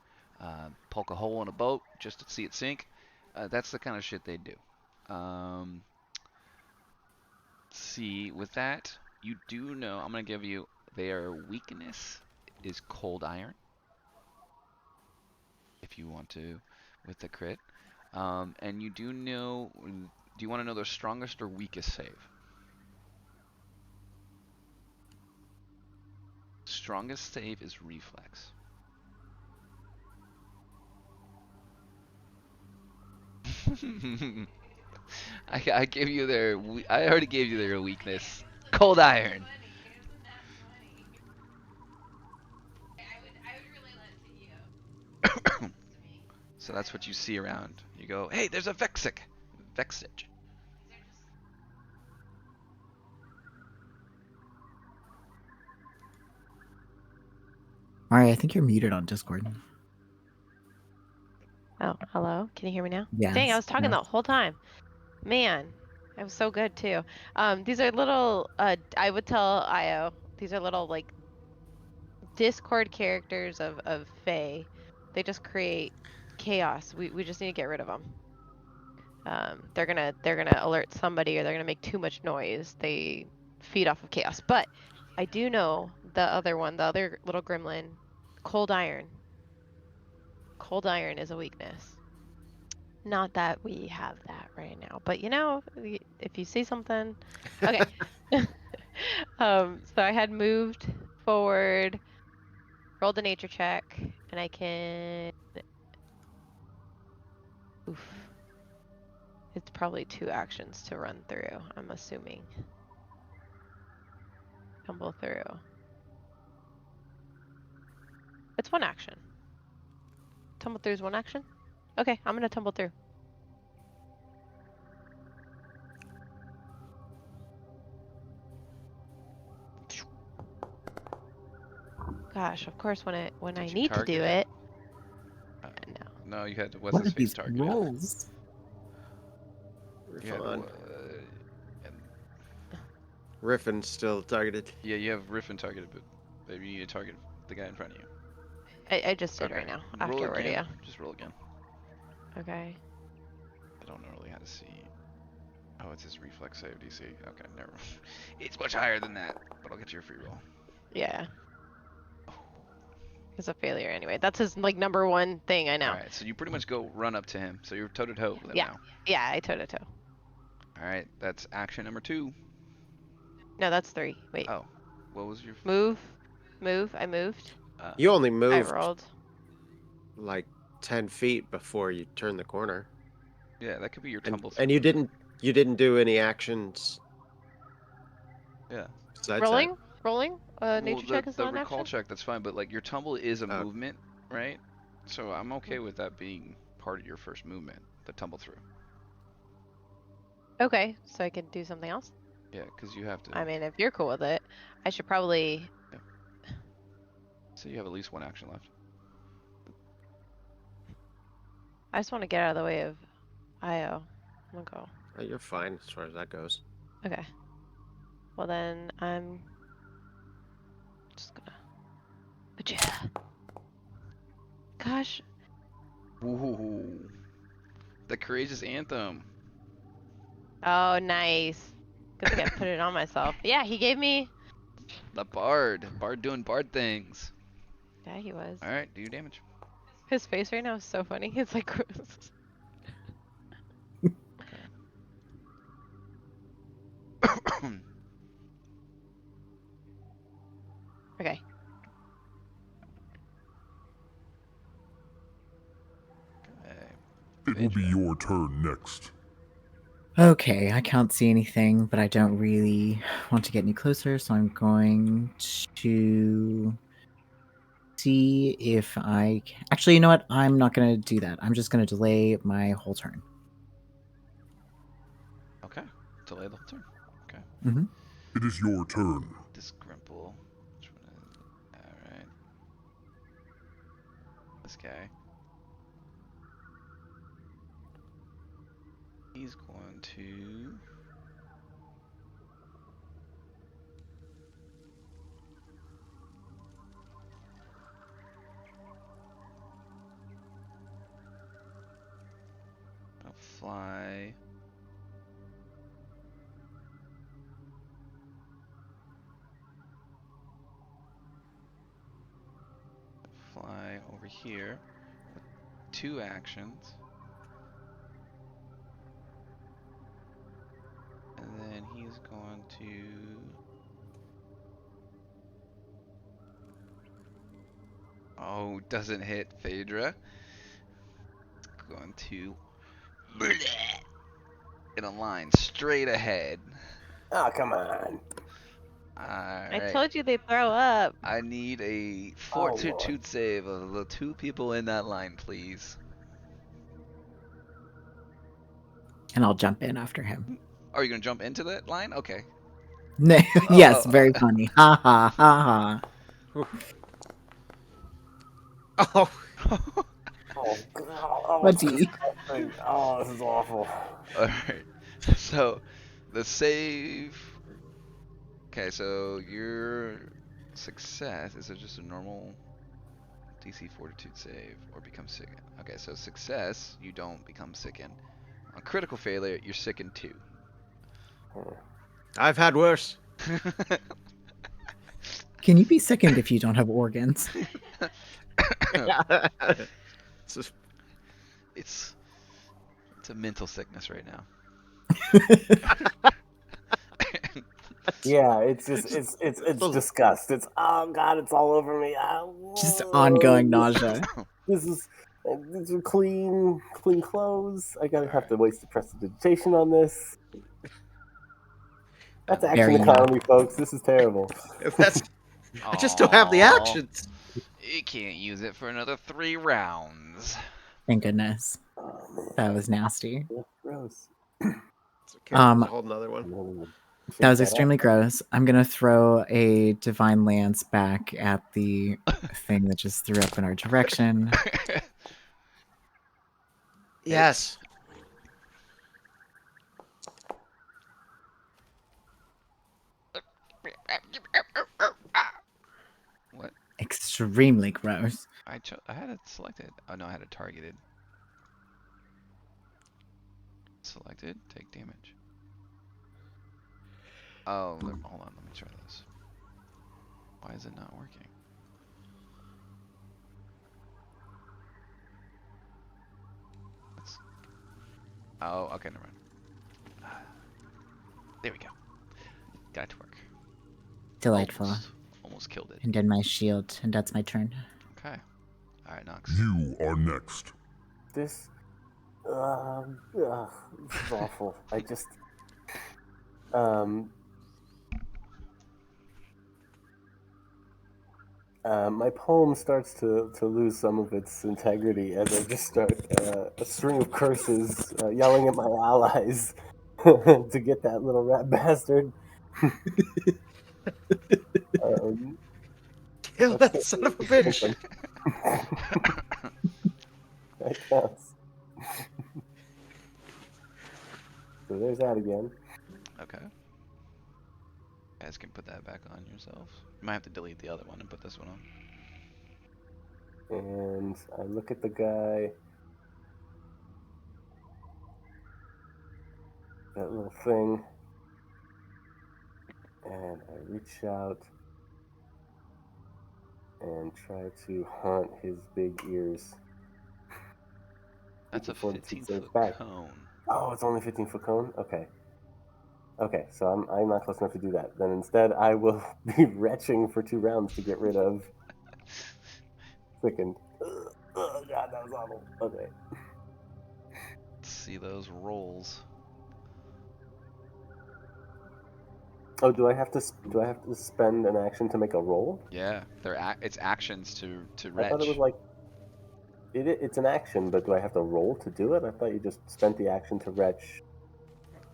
Poke a hole in a boat just to see it sink. That's the kind of shit they do. See, with that, you do know, I'm going to give you, their weakness is cold iron. If you want to, with the crit. And you do know, do you want to know their strongest or weakest save? Strongest save is reflex. I gave you their. I already gave you their weakness. Cold iron. So that's what you see around. You go, hey, there's a Vexage. Alright, I think you're muted on Discord. Oh, hello. Can you hear me now? Yes. Dang, I was talking yes. the whole time. Man, I was so good too. These are little. I would tell Io. These are little like Discord characters of Fae. They just create chaos. We just need to get rid of them. They're gonna alert somebody, or they're gonna make too much noise. They feed off of chaos. But I do know the other one, the other little gremlin, cold iron. Cold iron is a weakness. Not that we have that right now, but if you see something, okay. So I had moved forward, rolled a nature check, and I can. Oof. It's probably 2 actions to run through, I'm assuming. Tumble through. It's 1 action. Tumble through is 1 action? Okay, I'm gonna tumble through. Gosh, of course when I Did you need to do target it. No, you had what's What are his face these targeted. rolls? You had, Riffon. and Riffin's still targeted. yeah, you have Riffin targeted, but maybe you need to target the guy in front of you. I just did right now. Roll Afterward, again. yeah. Just roll again. Okay. I don't know really how to see. Oh, it's his reflex save DC. Okay, never mind. It's much higher than that, but I'll get you a free roll. Yeah. It's a failure anyway. That's his like number one thing. I know. All right, so you pretty much go run up to him. So you're toe to toe with him Yeah. now. Yeah, I toe to toe. All right, that's action number 2. No, that's 3. Wait. Oh, what was your? Move. I moved. You only I moved rolled. like 10 feet before you turned the corner. Yeah, that could be your And, tumble through. and you didn't do any actions. Yeah. Besides Rolling. Nature check is the not an recall action. check, that's fine, but like your tumble is a Oh. movement, right? So I'm okay with that being part of your first movement, the tumble through. Okay, so I can do something else. Yeah, because you have to. I mean, if you're cool with it, I should probably. So you have at least one action left. I just want to get out of the way of Io. I'm gonna go. that. You're fine as far as that goes. Okay. Well then, I'm just gonna. Yeah. Gosh. Ooh, the courageous anthem. Oh, nice. Good thing I put it on myself. Yeah, he gave me. The bard doing bard things. Yeah, he was. All right, do your damage. His face right now is so funny. It's like. Okay. It will be your turn next. Okay, I can't see anything, but I don't really want to get any closer, so I'm going to see if I actually, you know what? I'm not going to do that. I'm just going to delay my whole turn. Okay, delay the whole turn. Okay. Mm-hmm. It is your turn. Disgrimple. Which one is it? All right. This guy. He's going to. I'll fly. Fly over here with 2 actions. And then he's going to. Oh, doesn't hit Phaedra. It's going to. In a line straight ahead. Oh, come on. I Alright. told you they throw up. I need a Lord. fortitude save of the 2 people in that line, please. And I'll jump in after him. Are you gonna jump into that line? Okay. Yes, very funny. Ha ha ha ha. Oh, Oh, God. Oh, What's he? Oh, this is awful. Alright. So, the save. Okay, so your success is it just a normal DC fortitude save or become sickened? Okay, so success, you don't become sickened. On critical failure, you're sickened too. I've had worse. Can you be sickened if you don't have organs? It's just- It's a mental sickness right now. Yeah, it's just it's disgust. It's oh God, it's all over me. Just ongoing nausea. This is these are clean clothes. I gotta have to waste the prestidigitation on this. That's action Very economy, folks. This is terrible. That's, I just don't have the Aw. actions. You can't use it for another 3 rounds. Thank goodness. Oh, man. That was nasty. Gross. It's okay. There's a whole nother one. That was extremely gross. I'm gonna throw a divine lance back at the thing that just threw up in our direction. Yes. What? Extremely gross. I had it selected. Oh no, I had it targeted. Selected. Take damage. Oh, hold on. Let me try this. Why is it not working? Let's... Oh, okay, never mind. There we go. Got it to work. Delightful. Almost killed it. And then my shield, and that's my turn. Okay. All right, Nox. You are next. This, this is awful. I just, my poem starts to lose some of its integrity as I just start a string of curses, yelling at my allies to get that little rat bastard. Kill that son of a bitch. That counts. So there's that again. Okay. You guys can put that back on yourselves. You might have to delete the other one and put this one on. And I look at the guy. That little thing. And I reach out and try to haunt his big ears. That's a Before the two 15-foot saves back. cone. Oh, it's only 15-foot cone? Okay. Okay, so I'm not close enough to do that. Then instead, I will be retching for 2 rounds to get rid of Sickened. Oh, God, that was awful. Okay. Let's see those rolls. Oh, do I have to spend an action to make a roll? Yeah, it's actions to I thought it was retch. like it's an action, but do I have to roll to do it? I thought you just spent the action to retch.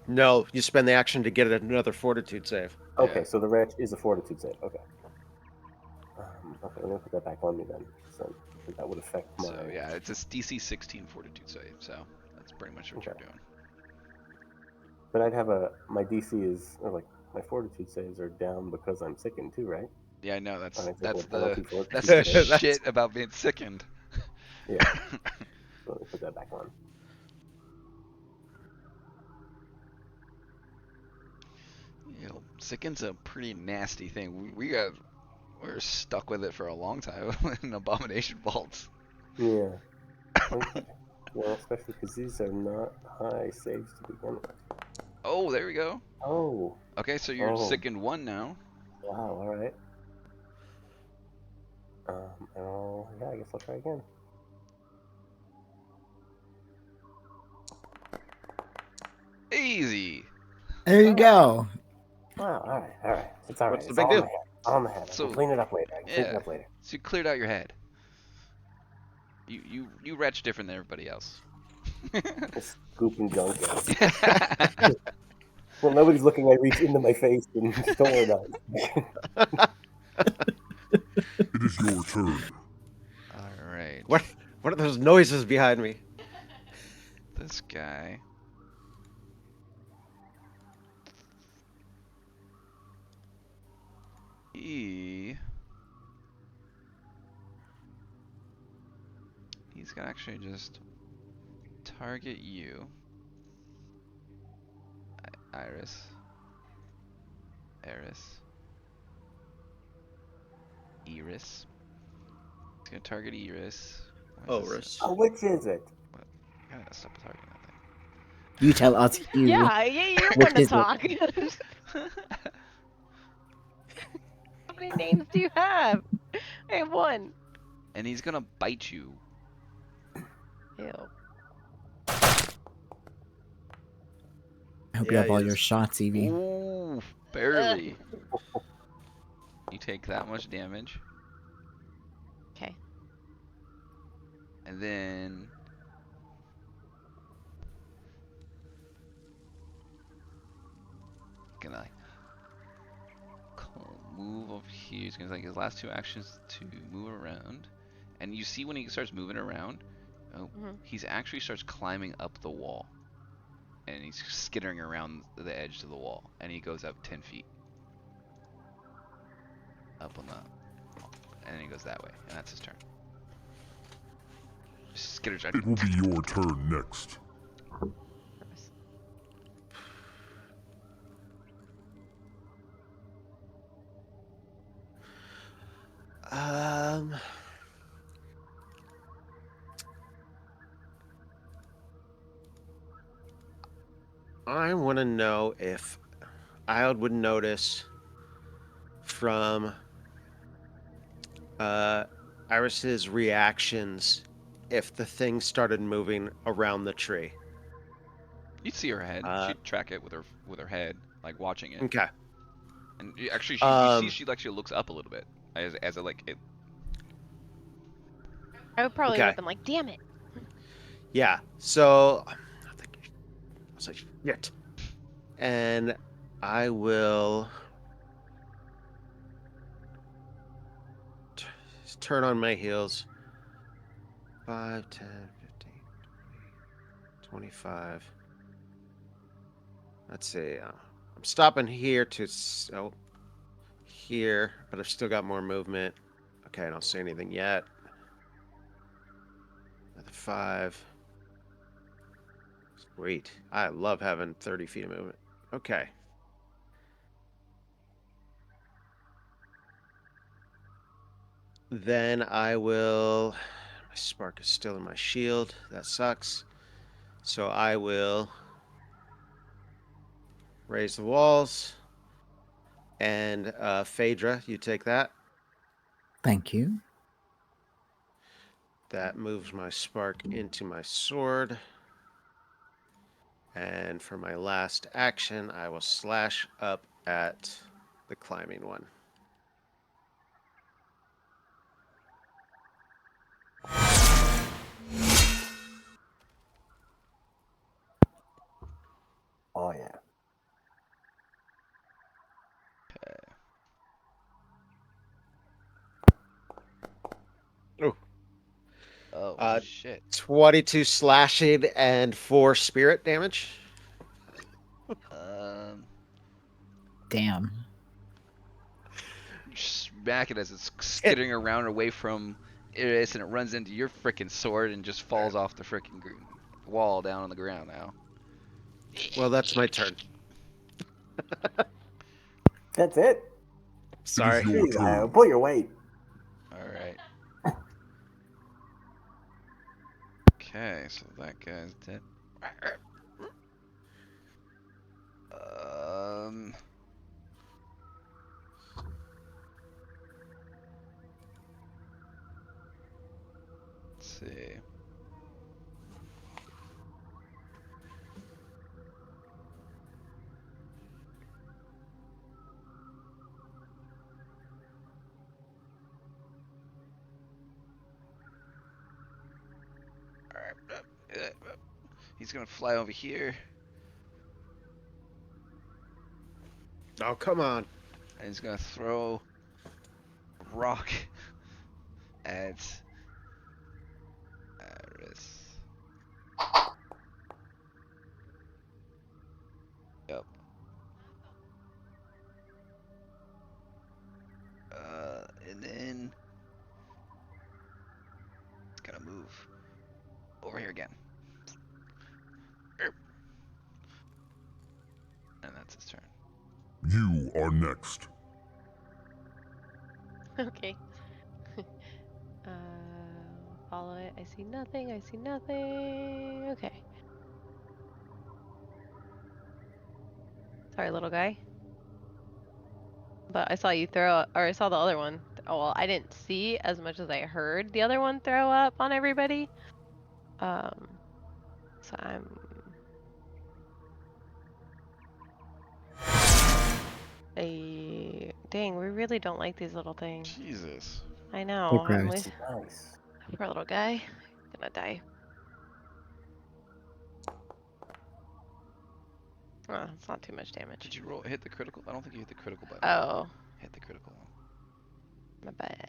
No, you spend the action to get another fortitude save. Okay, Yeah. so the retch is a fortitude save. Okay. Okay, I'm gonna put that back on me then. So that would affect my. So yeah, it's a DC 16 fortitude save. So that's pretty much what Okay. you're doing. But I'd have my DC is or like my fortitude saves are down because I'm sickened too, right? Yeah, I know that's And I take that's a the penalty for that's fortitude the save. shit about being sickened. Yeah. So let me put that back on. You know, sickened's a pretty nasty thing. We're stuck with it for a long time in abomination vaults. Yeah. Okay. Well, especially because these are not high saves to begin with. Oh, there we go. Oh. Okay, so you're Oh. sickened 1 now. Wow. All right. Yeah, I guess I'll try again. Easy. There you go. Wow. All right. It's all right. What's the It's big all on deal? the head. All on the head. I So can clean it up later. yeah, so you cleared out your head. You retch different than everybody else. Just scooping gunk out. Well, nobody's looking. I reach into my face and just don't worry about it. It is your turn. All right. What are those noises behind me? This guy. He's gonna actually just target you. Iris. Eris. Iris. He's gonna target Iris. Oris. Oh, which is it? What? I gotta stop targeting that You tell us, you. Yeah, you're Which one to is it? talk. thing. How many names do you have? I have one. And he's gonna bite you. Ew. I hope you Yeah, have all he your is. shots, Evie. Ooh, barely. You take that much damage. Okay. And then gonna like move over here. He's gonna like his last 2 actions to move around. And you see when he starts moving around, Oh, Mhm. he's actually starts climbing up the wall, and he's skittering around the edge to the wall, and he goes up 10 feet up on the, and then he goes that way, and that's his turn. Just skitters. It will be your turn next. Gross. I want to know if I would notice from Iris's reactions if the thing started moving around the tree. You'd see her head. She'd track it with her head, like watching it. Okay. And actually, you see she actually looks up a little bit as it like it. I would probably would Okay. have been like, damn it. Yeah. So I was like, shit. And I will turn on my heels. 5, 10, 15, 20, 25. Let's see. I'm stopping here to here, but I've still got more movement. Okay, I don't see anything yet. Another 5. Sweet. I love having 30 feet of movement. Okay. Then I will. My spark is still in my shield. That sucks. So I will raise the walls. And Phaedra, you take that. Thank you. That moves my spark into my sword. And for my last action, I will slash up at the climbing one. Oh yeah. Oh. Oh shit. 22 slashing and 4 spirit damage. Um, Damn. smack it as it's skittering around away from Iris, and it runs into your freaking sword and just falls off the freaking wall down on the ground now. Well, that's my turn. That's it. Sorry. It is your Jeez, turn. pull your weight. All right. Okay, so that guy's dead. Um. Let's see. All right. He's gonna fly over here, Oh, come on. and he's gonna throw a rock at Iris. Yep. And then it's gonna move over here again. And that's his turn. You are next. Okay. uh, follow it. I see nothing. I see nothing. Okay. Sorry, little guy. But I saw you throw, or I saw the other one. Oh, well, I didn't see as much as I heard the other one throw up on everybody. So I'm. Dang, we really don't like these little things. Jesus. I They're know. I'm gross. with Nice. poor little guy. Gonna die. Oh, it's not too much damage. Did you hit the critical? I don't think you hit the critical button. Oh, Hit the critical one. my bad.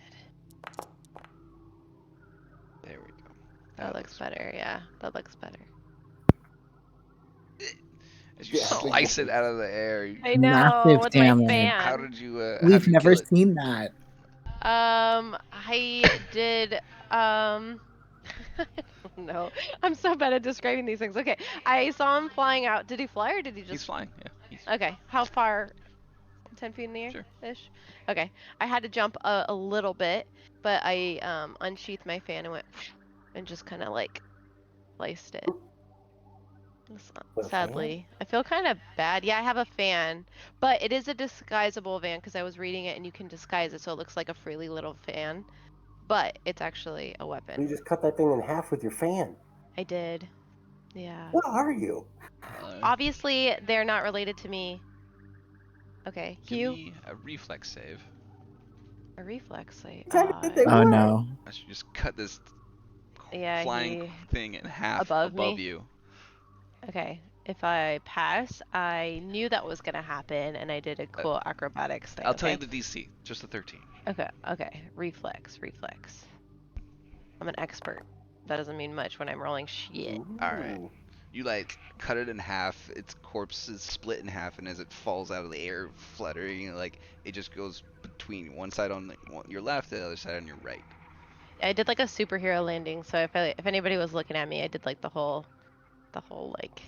There we go. That looks better. Yeah, that looks better. As you Yeah, I think slice that- it out of the air. I know Massive with damage. my fan. How did you? How We've did you never kill it? seen that. I did I don't know. I'm so bad at describing these things. Okay, I saw him flying out. Did he fly or did he He's just? flying. Yeah. Okay, how far? 10 feet in the air Sure. ish. Okay, I had to jump a little bit, but I unsheathed my fan and went and just kind of like sliced it. With a fan? Sadly, I feel kind of bad. Yeah, I have a fan, but it is a disguisable fan because I was reading it and you can disguise it so it looks like a frilly little fan, but it's actually a You weapon. just cut that thing in half with your fan. I did. Yeah. What are you? Obviously, they're not related to me. Okay, Give Hugh, me a reflex save. a reflex save. Tell me that they Oh were. no. I should just cut this Yeah, flying he thing in half above above me? you. Okay, if I pass, I knew that was gonna happen, and I did a cool acrobatics thing. I'll tell you Okay. the DC. Just a 13. Okay. Reflex. I'm an expert. That doesn't mean much when I'm rolling shit. All right. Ooh. You like cut it in half. Its corpse is split in half, and as it falls out of the air, fluttering, like it just goes between one side on your left, the other side on your right. I did like a superhero landing, so if anybody was looking at me, I did like the whole like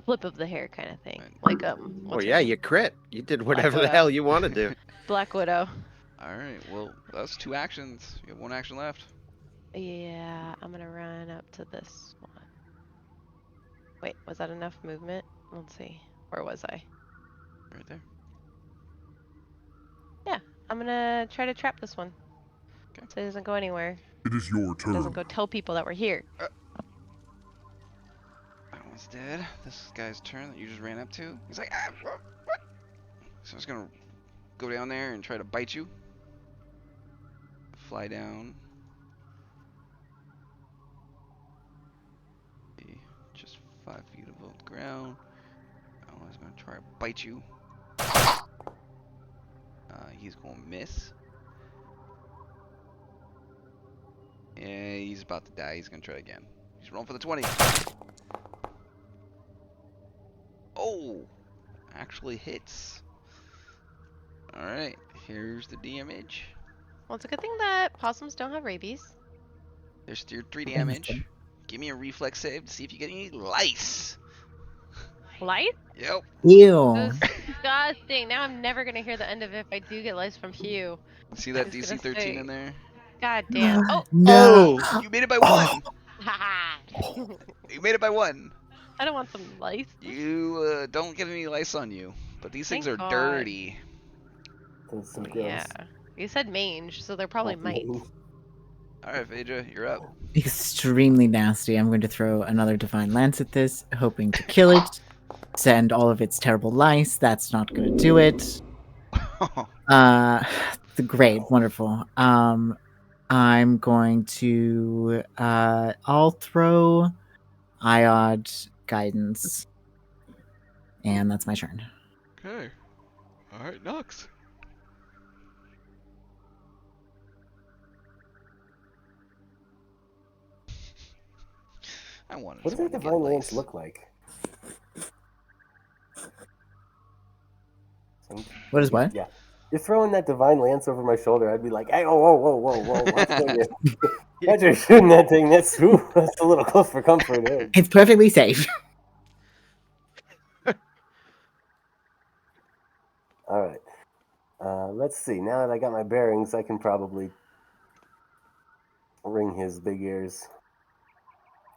flip of the hair kind of thing, Right. like Well, what's her yeah, name? you crit. You did Black whatever the Widow. hell you want to do. Black Widow. All right. Well, that's 2 actions. You have 1 action left. Yeah, I'm gonna run up to this one. Wait, was that enough movement? Let's see. Where was I? Right there. Yeah, I'm gonna try to trap this one. Okay. So it doesn't go anywhere. It is your It doesn't turn. go tell people that we're here. That one's dead. This guy's turn that you just ran up to. He's like, ah, what? So I'm just gonna go down there and try to bite you. Fly down. Be just 5 feet above the ground. I was gonna try to bite you. He's gonna miss. And he's about to die. He's gonna try again. He's rolling for the 20. Oh! Actually hits. Alright, here's the damage. Well, it's a good thing that possums don't have rabies. There's your 3 damage. Give me a reflex save to see if you get any lice. Lice? Yep. Ew. Disgusting. Now I'm never gonna hear the end of it if I do get lice from Hugh. See that He's DC gonna 13 say- in there? God damn. Oh! No. Oh! You made it by Oh. 1! Haha. You made it by 1! I don't want some lice. You don't get any lice on you. But these things are Thank God. dirty. There's some Oh, gross. yeah. You said mange, so they're probably mites. Alright, Phaedra, you're up. Extremely nasty. I'm going to throw another Divine Lance at this, hoping to kill it. Send all of its terrible lice. That's not going to do it. Great, wonderful. I'm going to I'll throw Iod Guidance. And that's my turn. Okay. Alright, Nox. I wanted What does someone that to get divine lice. lance look like? What is what? Yeah. You're throwing that divine lance over my shoulder. I'd be like, hey, whoa. Watch where you're shooting that thing. That's a little close for comfort. Hey. It's perfectly safe. All right. Let's see. Now that I got my bearings, I can probably ring his big ears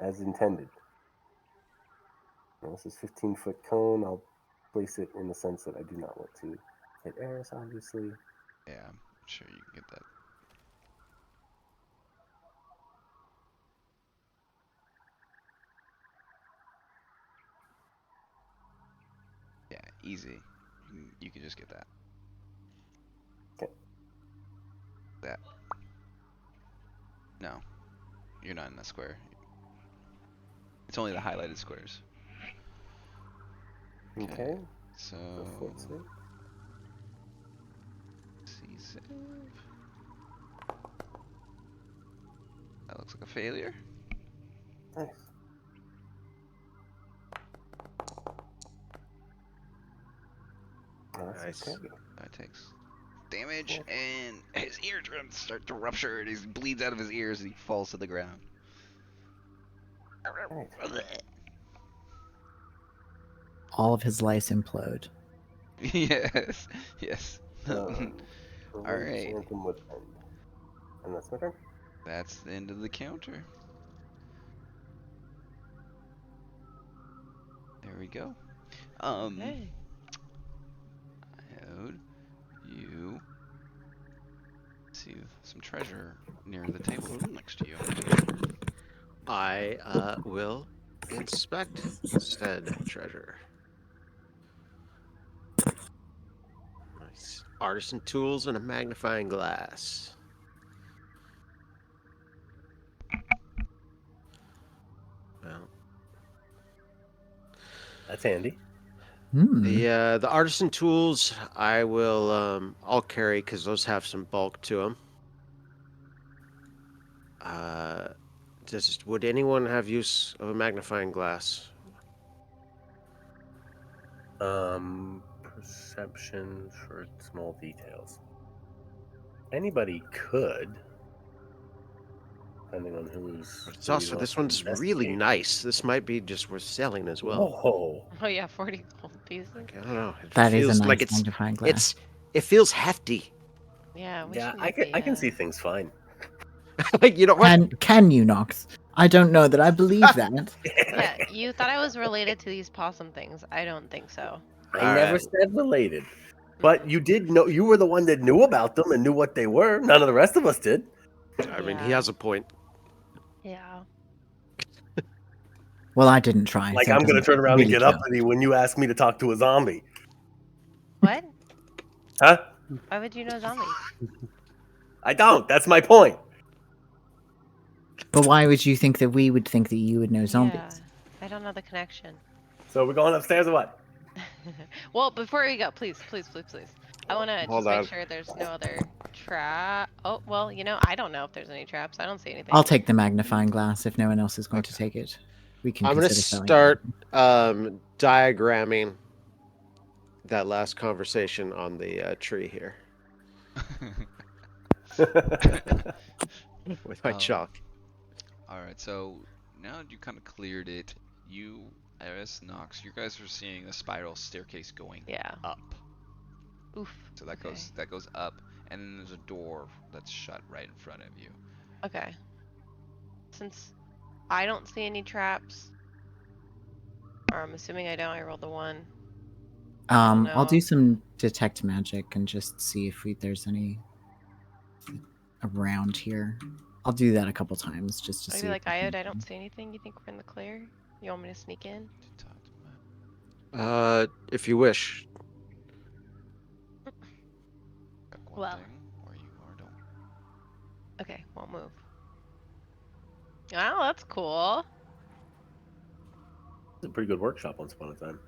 as intended. Now, this is 15-foot cone. I'll place it in the sense that I do not want to hit Eris, obviously. Yeah, I'm sure you can get that. Yeah, easy. You can just get that. Okay. That. No. You're not in that square. It's only the highlighted squares. Okay. So. Go for it, sir. See save. That looks like a failure. Nice. Nice. Okay. That takes damage, and his eardrums start to rupture, and he bleeds out of his ears, and he falls to the ground. Right. All of his lice implode. Yes, yes. All right. Phantom Woodland. And that's my turn. That's the end of the counter. There we go. Hey. Iode, you see some treasure near the table next to you. I will inspect said treasure. Nice. Artisan tools and a magnifying glass. Well, That's handy. the artisan tools I will I'll carry because those have some bulk to them. Would anyone have use of a magnifying glass? Perception for small details. Anybody could, depending on who's. It's also this one's really nice. This might be just worth selling as well. Whoa! Oh yeah, 40 gold pieces. Like, I don't know. It That is feels a nice like magnifying glass. it feels hefty. Yeah, we Yeah, should I can see things fine. Like, you know what? Can you, Nox? I don't know that I believe that. Yeah, you thought I was related to these possum things. I don't think so. I All never right. said related, but you did know. You were the one that knew about them and knew what they were. None of the rest of us did. I mean, he Yeah. has a point. Yeah. Well, I didn't try. Like so it I'm gonna doesn't turn around really and get count. uppity when you ask me to talk to a zombie, What? huh? Why would you know zombies? I don't. That's my point. But why would you think that we would think that you would know zombies? Yeah, I don't know the connection. So we're going upstairs or what? Well, before we go, please. I want to Hold just make on. sure there's no other trap. Oh, well, I don't know if there's any traps. I don't see anything. I'll take the magnifying glass if no one else is going to take it. We can I'm gonna consider selling start it. diagramming that last conversation on the tree here with my chalk. Alright, so now that you kind of cleared it, you, Eris, Nox, you guys are seeing a spiral staircase going Yeah. up. Oof. So that goes up, and then there's a door that's shut right in front of you. Okay. Since I don't see any traps, or I'm assuming I don't, I rolled a 1. I'll know. do some detect magic and just see if there's any around here. I'll do that a couple times just to Maybe see. like Iode, I don't see anything. You think we're in the clear? You want me to sneak in? If you wish. Pick one Well. thing, or you or don't. Okay, won't move. Oh, that's cool. It's a pretty good workshop once upon a time.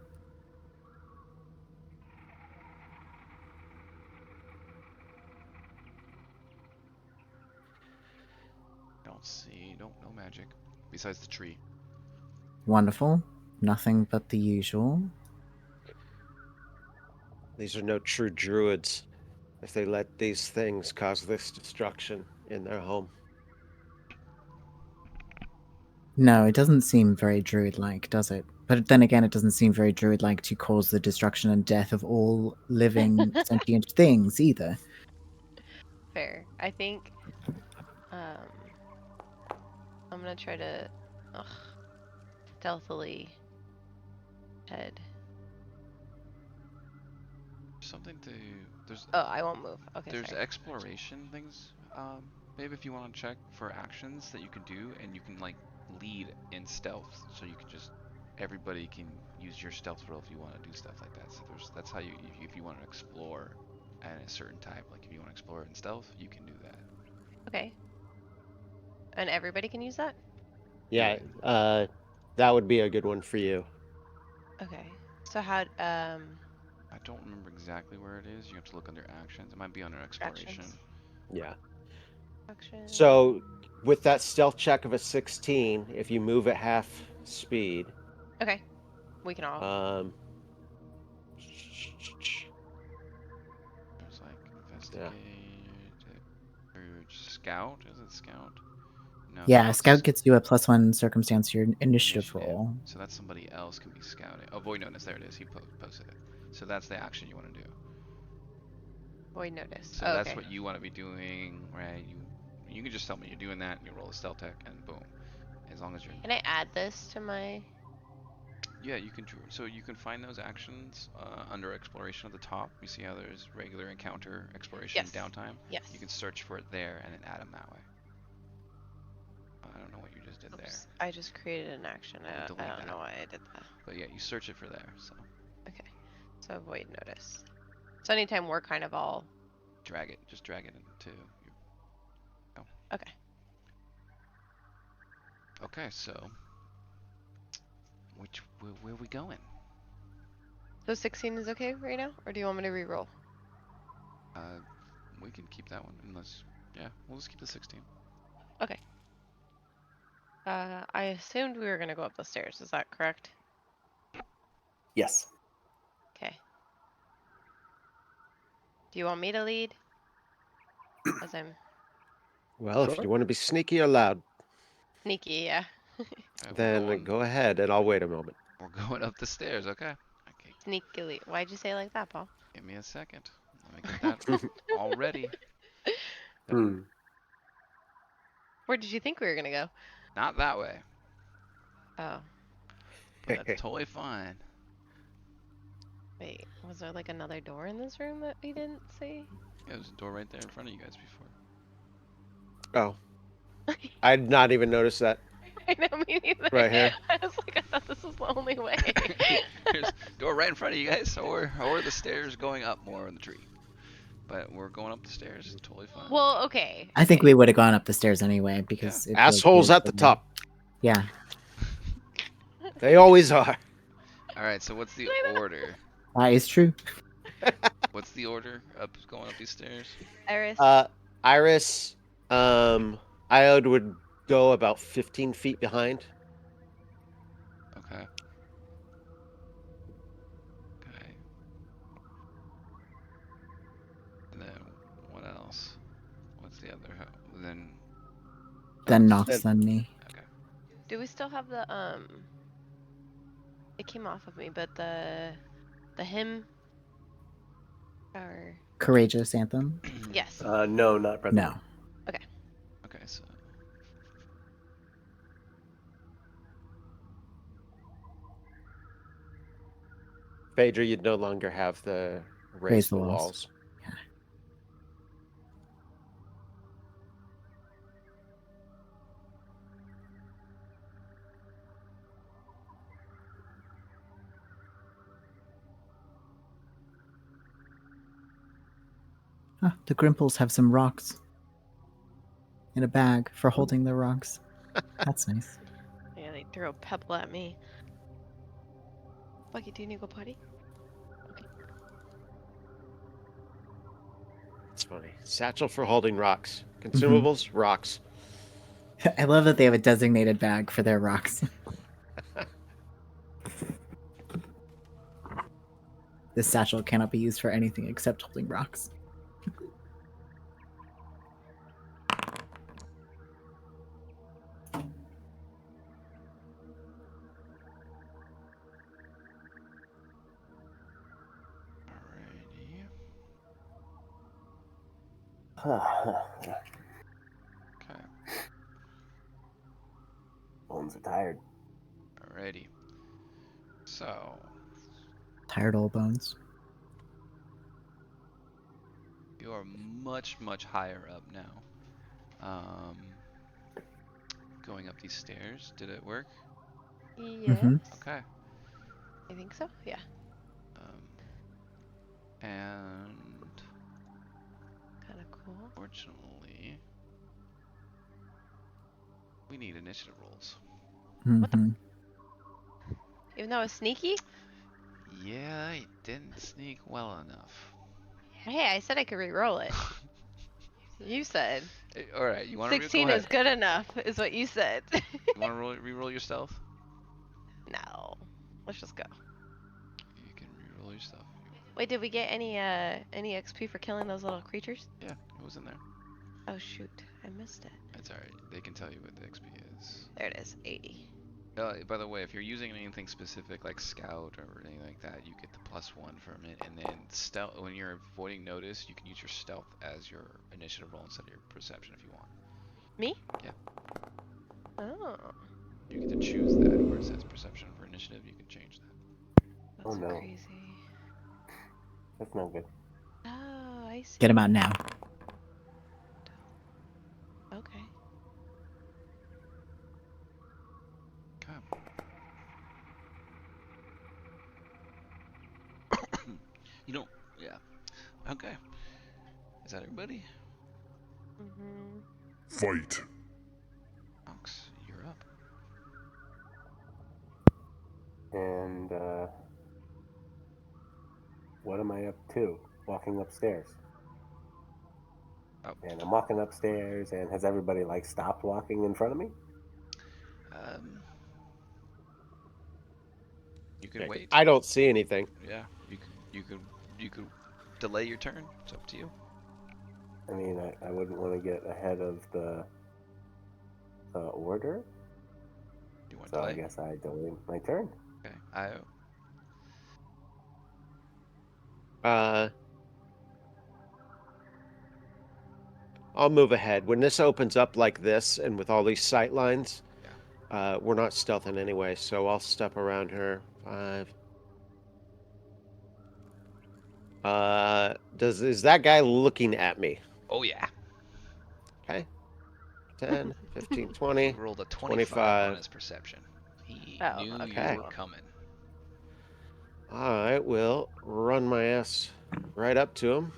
No magic. Besides the tree. Wonderful. Nothing but the usual. These are no true druids if they let these things cause this destruction in their home. No, it doesn't seem very druid-like, does it? But then again, it doesn't seem very druid-like to cause the destruction and death of all living sentient things either. Fair. I think I'm gonna try to stealthily head. Something to there's Oh, I won't move. Okay. there's sorry. exploration things, maybe if you want to check for actions that you can do, and you can like lead in stealth, so you can just everybody can use your stealth roll if you want to do stuff like that. So that's how you if you want to explore at a certain type, like if you want to explore in stealth, you can do that. Okay. And everybody can use that? Yeah, that would be a good one for you. Okay. So how I don't remember exactly where it is. You have to look under actions. It might be under exploration. Actions. Yeah. Action. So, with that stealth check of a 16, if you move at half speed, Okay. We can all. um, There's like yeah. investigate, or scout. Is it scout? No. Yeah, Scout's Scout gets you a +1 circumstance to your initiative roll. So that's somebody else can be scouting. Oh, void notice. There it is. He posted it. So that's the action you want to do. Void notice. So Oh, that's okay. what you want to be doing, right? You can just tell me you're doing that, and you roll a stealth tech, and boom. As long as you're Can I add this to my? yeah, you can. So you can find those actions under exploration at the top. You see how there's regular encounter, exploration, Yes. downtime. Yes. You can search for it there and then add them that way. I don't know what you just did there, Oops, I just created an action. I delete don't that. know why I did that. but yeah, you search it for there. So Okay. So void notice. So anytime we're kind of all. drag it. Just drag it into. Okay. Okay, so where are we going? So 16 is okay right now, or do you want me to re-roll? We can keep that one unless yeah, we'll just keep the 16. Okay. I assumed we were gonna go up the stairs. Is that correct? Yes. Okay. Do you want me to lead? As I'm Well, if Sure. you want to be sneaky or loud, sneaky, yeah. We're then going, go ahead and I'll wait a moment. we're going up the stairs. Okay. Okay. Sneakily. Why'd you say it like that, Paul? Give me a second. Let me get that all ready. Hmm. Where did you think we were gonna go? Not that way, Oh, but that's totally fine. wait. Was there like another door in this room that we didn't see? Yeah, there's a door right there in front of you guys before. Oh, I'd not even noticed that. I know, me neither. Right here. I was like, I thought this was the only way. There's a door right in front of you guys, or the stairs going up more in the tree. But we're going up the stairs. It's totally fine. Well, okay. I think okay. we would have gone up the stairs anyway because it feels Assholes weird at the for them. top. Yeah. They always are. All right. So what's the order? That is true. What's the order up going up these stairs? Iris. Iris, Iode would go about 15 feet behind. Okay. Okay. And then what else? What's the other? Then Nox, Then- then me. Okay. Do we still have the It came off of me, but the hymn. Or Courageous Anthem? yes. No, not present. No. Okay. So Phaedra, you'd no longer have the raise the walls. Ah, the Grimples have some rocks in a bag for holding the rocks. That's nice. Yeah, they threw a pebble at me. Bucky, do you need to go potty? Okay. It's funny. Satchel for holding rocks. Consumables, rocks. I love that they have a designated bag for their rocks. This satchel cannot be used for anything except holding rocks. alrighty. Okay. Bones are tired. Alrighty. So Tired old bones. you are much higher up now. Going up these stairs. Did it work? Yes. Okay. I think so. Yeah. And Kind of cool. fortunately, we need initiative rolls. Mhm. Even though it's sneaky. Yeah, I didn't sneak well enough. Hey, I said I could re-roll it. You said. Hey, all right, you want to 16 is good enough, is what you said. You want to re-roll your stealth? No. Let's just go. You can re-roll your stealth. Wait, did we get any XP for killing those little creatures? Yeah, it was in there. Oh shoot, I missed it. That's all right. They can tell you what the XP is. There it is, 80. By the way, if you're using anything specific like scout or anything like that, you get the +1 from it. And then stealth, when you're avoiding notice, you can use your stealth as your initiative roll instead of your perception if you want. Me? Yeah. Oh. You get to choose that where it says perception for initiative. You can change that. That's Oh, no. crazy. That's not good. Oh, I see. Get him out now. Okay. Come. You don't. Yeah. Okay. Is that everybody? Mm-hmm. Fight. Ox, you're up. And what am I up to? Walking upstairs. Oh. And I'm walking upstairs, and has everybody like stopped walking in front of me? You can wait. I don't see anything. Yeah. You could delay your turn. It's up to you. I mean, I wouldn't want to get ahead of the order, You want to so I delay? guess I delay my turn. Okay. Io. I'll move ahead. When this opens up like this and with all these sight lines, we're not stealthing anyway, so I'll step around her. 5. Is that guy looking at me? Oh yeah. Okay. 10, 15, 20, He rolled a 25 on 25. his perception. He Oh, knew okay. you were coming. I will run my ass right up to him.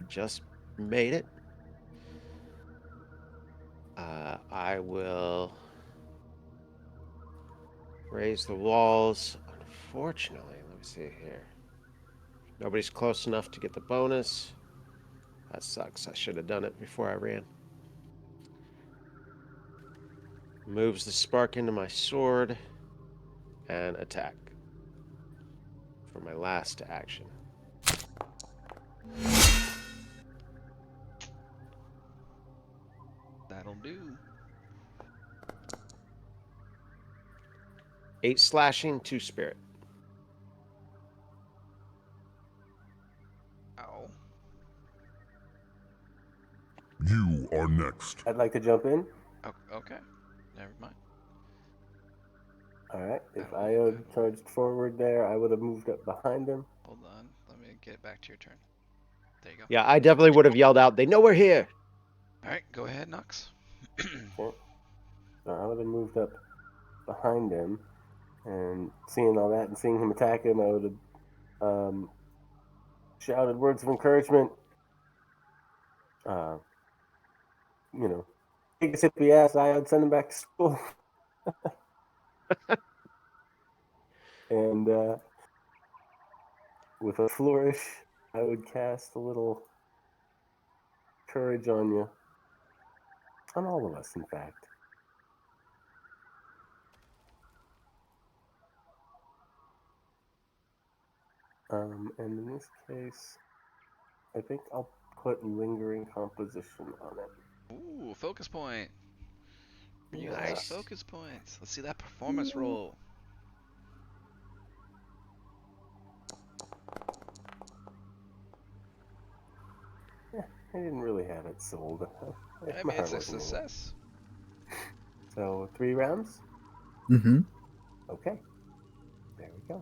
Just made it. I will raise the walls. Unfortunately, let me see here. Nobody's close enough to get the bonus. That sucks. I should have done it before I ran. Moves the spark into my sword and attack for my last action. That'll do. 8 slashing, 2 spirit. Ow. You are next. I'd like to jump in. Okay. Never mind. All right. If That'll I do. had charged forward there, I would have moved up behind him. Hold on. Let me get back to your turn. There you go. Yeah, I definitely would have yelled out, "They know we're here!" All right. Go ahead, Nox. Okay. So I would have moved up behind him, and seeing all that and seeing him attack him, I would have shouted words of encouragement. You know, take his hippie ass. I'd send him back to school. And with a flourish, I would cast a little courage on you. On all of us, in fact. And in this case, I think I'll put lingering composition on it. Ooh, focus point. You got Nice. focus points. Let's see that performance roll. Yeah, I didn't really have it sold. I My mean, it's heart a wasn't in it. success. So 3 rounds? Mm-hmm. Okay. There we go.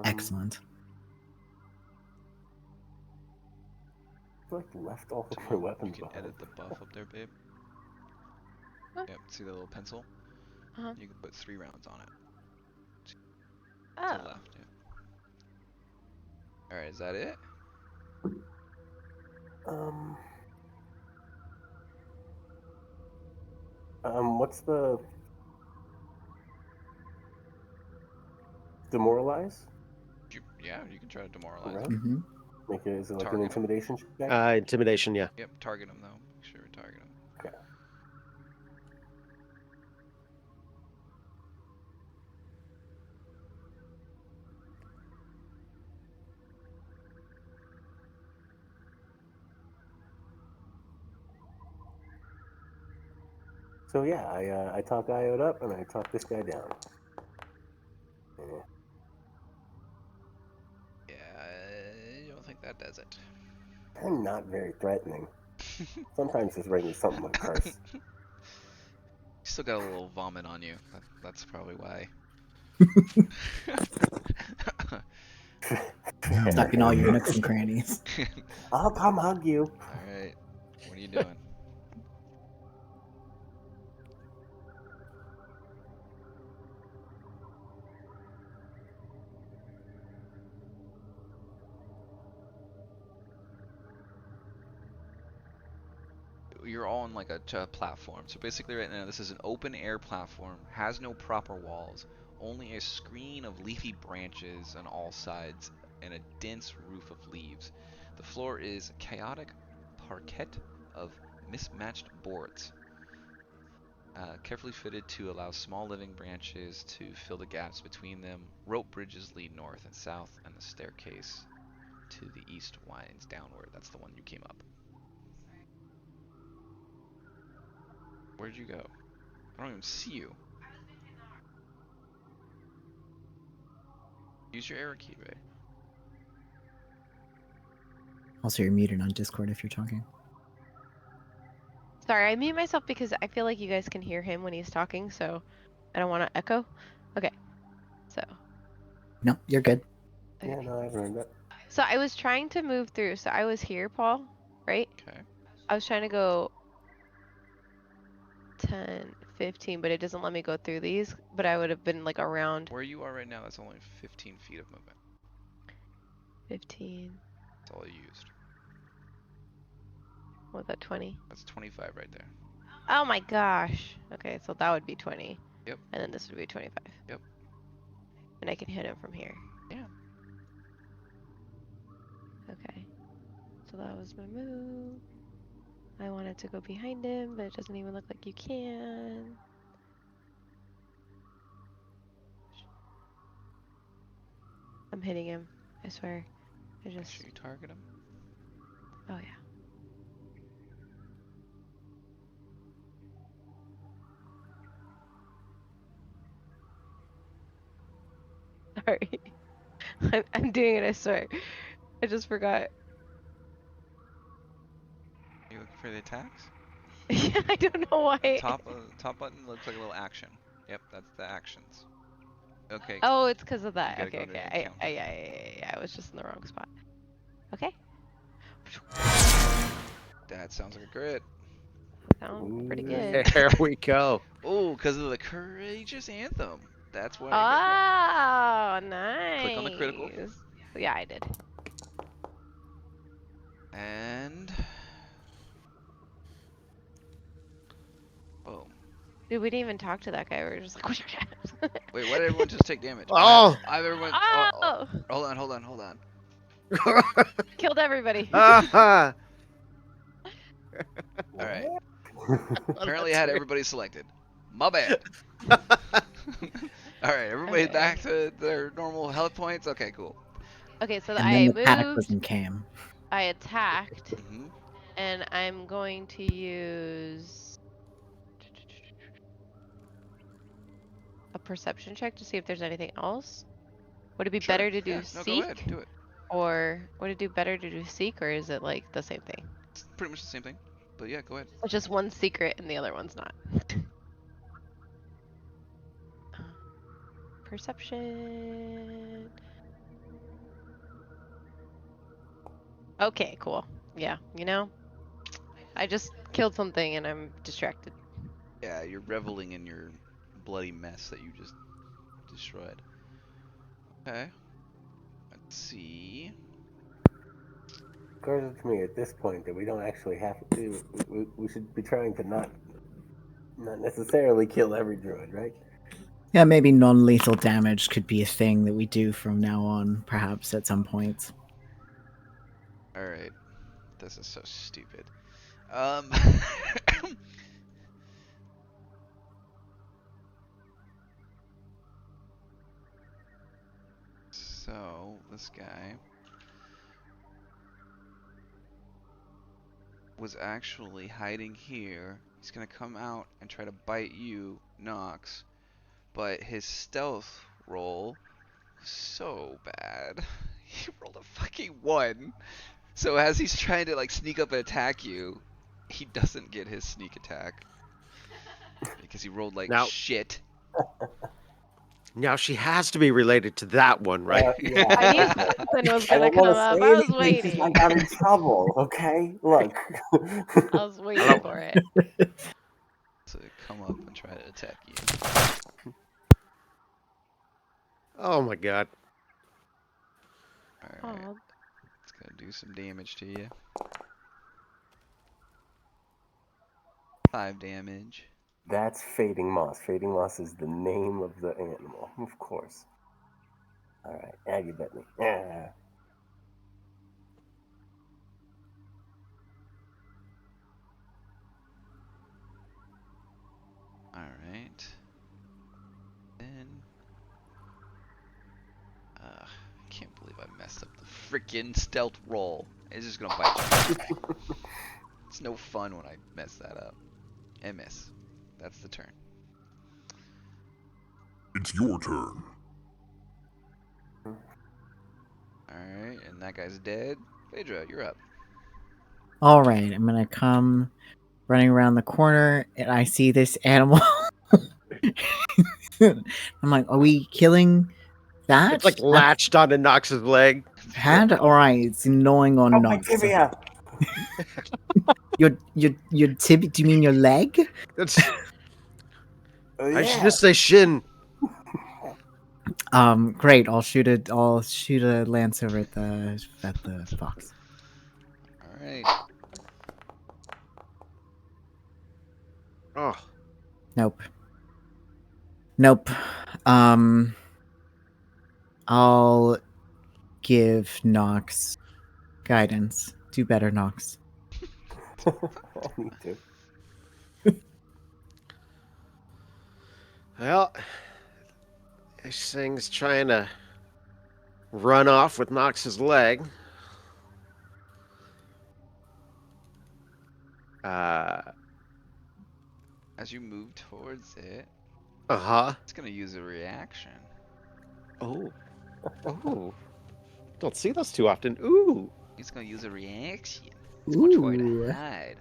Excellent. I like left all of my You weapons can behind. edit the buff up there, babe. Huh? Yep. See the little pencil? Uh-huh. You can put 3 rounds on it. To Oh. the left. Yeah. All right. Is that it? What's the demoralize? Yeah. You can try to demoralize. Right? Mm-hmm. Make it, is it like Target an 'em. intimidation check? Intimidation, yeah. Yep, target him though. Make sure we target him. Okay. So yeah, I talk Iode up and I talk this guy down. Yeah. Yeah, I don't think that does it. I'm not very threatening. Sometimes this ring is something like curse. You still got a little vomit on you. That's probably why. Stuck in all your nooks and crannies. I'll come hug you. Alright. What are you doing? You're all on like a platform. So basically right now this is an open air platform, has no proper walls, only a screen of leafy branches on all sides and a dense roof of leaves. The floor is chaotic parquet of mismatched boards, carefully fitted to allow small living branches to fill the gaps between them. Rope bridges lead north and south, and the staircase to the east winds downward. That's the one you came up. Where'd you go? I don't even see you. Use your arrow key, Ray. Also, you're muted on Discord if you're talking. Sorry, I mute myself because I feel like you guys can hear him when he's talking, so I don't want to echo. Okay, so. No, you're good. Okay. Yeah, no, I've learned that. So I was trying to move through. So I was here, Paul, right? Okay. I was trying to go 10, 15, but it doesn't let me go through these. But I would have been like around Where you are right now, that's only 15 feet of movement. 15. That's all you used. What was that, 20? That's 25 right there. Oh my gosh. Okay, so that would be 20. Yep. And then this would be 25. Yep. And I can hit him from here. Yeah. Okay. So that was my move. I wanted to go behind him, but it doesn't even look like you can. I'm hitting him. I swear. I Make just. sure you target him. Oh yeah. Sorry. I'm doing it, I swear. I just forgot. You looking for the attacks? Yeah, I don't know why. Top button looks like a little action. Yep, that's the actions. Okay. Oh, it's because of You that. gotta Okay, go to okay. encounter. I was just in the wrong spot. Okay. That sounds like a crit. Sounds pretty Ooh. good. There we go. Oh, because of the courageous anthem. That's why. Oh, nice. Click on the critical. Yeah, I did. And boom. Dude, we didn't even talk to that guy. We were just like, Wait, why did everyone just take damage? Oh! I have everyone. Oh! Hold on. Killed everybody. Ah, All right. What? Apparently, I had everybody selected. My bad. All right, everybody Okay. back to their normal health points. Okay, cool. Okay, so And I then the moved, cataclysm came. I attacked, Hmm. and I'm going to use a perception check to see if there's anything else. Would it be Sure. better to do Yeah. No, go ahead. seek? Do it. Or would it do better to do seek, or is it like the same thing? It's pretty much the same thing. But yeah, go ahead. It's just one's secret and the other one's not. Perception. Okay, cool. Yeah, you know, I just killed something and I'm distracted. Yeah, you're reveling in your bloody mess that you just destroyed. Okay. Let's see. Occurs to me at this point that we don't actually have to. We should be trying to not necessarily kill every druid, right? Yeah, maybe non-lethal damage could be a thing that we do from now on, perhaps at some points. All right. This is so stupid. Um. So this guy was actually hiding here. He's gonna come out and try to bite you, Nox. But his stealth roll was so bad. He rolled a fucking 1. So as he's trying to like sneak up and attack you, he doesn't get his sneak attack because he rolled like Now- shit. Now she has to be related to that one, right? Yeah. I knew something was I gonna don't want come to up. say I was anything because I waiting. got in trouble. Okay, look. I was waiting Hello. for it. So come up and try to attack you. Oh my god. Alright, Aw, it's gonna do some damage to you. 5 damage. That's fading moss. Fading moss is the name of the animal, of course. All right, now you bet me. Yeah. Alright. Then. I can't believe I messed up the freaking stealth roll. It's just gonna bite you anyway. It's no fun when I mess that up. And miss. That's the turn. It's your turn. Alright, and that guy's dead. Phaedra, you're up. All right, I'm gonna come running around the corner, and I see this animal. I'm like, are we killing that? It's like latched onto Nox's leg. Pad? All right, it's gnawing on Oh, my Nox. tibia! Your tibia? Do you mean your leg? It's, I should Yeah. just say shin. Great. I'll shoot a lance over at the fox. Alright. Oh, Nope. I'll give Nox guidance. Do better, Nox. I need to. well, this thing's trying to run off with Nox's leg. As you move towards it, Uh-huh. it's gonna use a reaction. Oh. Oh. Don't see those too often. Ooh. He's gonna use a reaction. It's gonna try to Ooh. hide.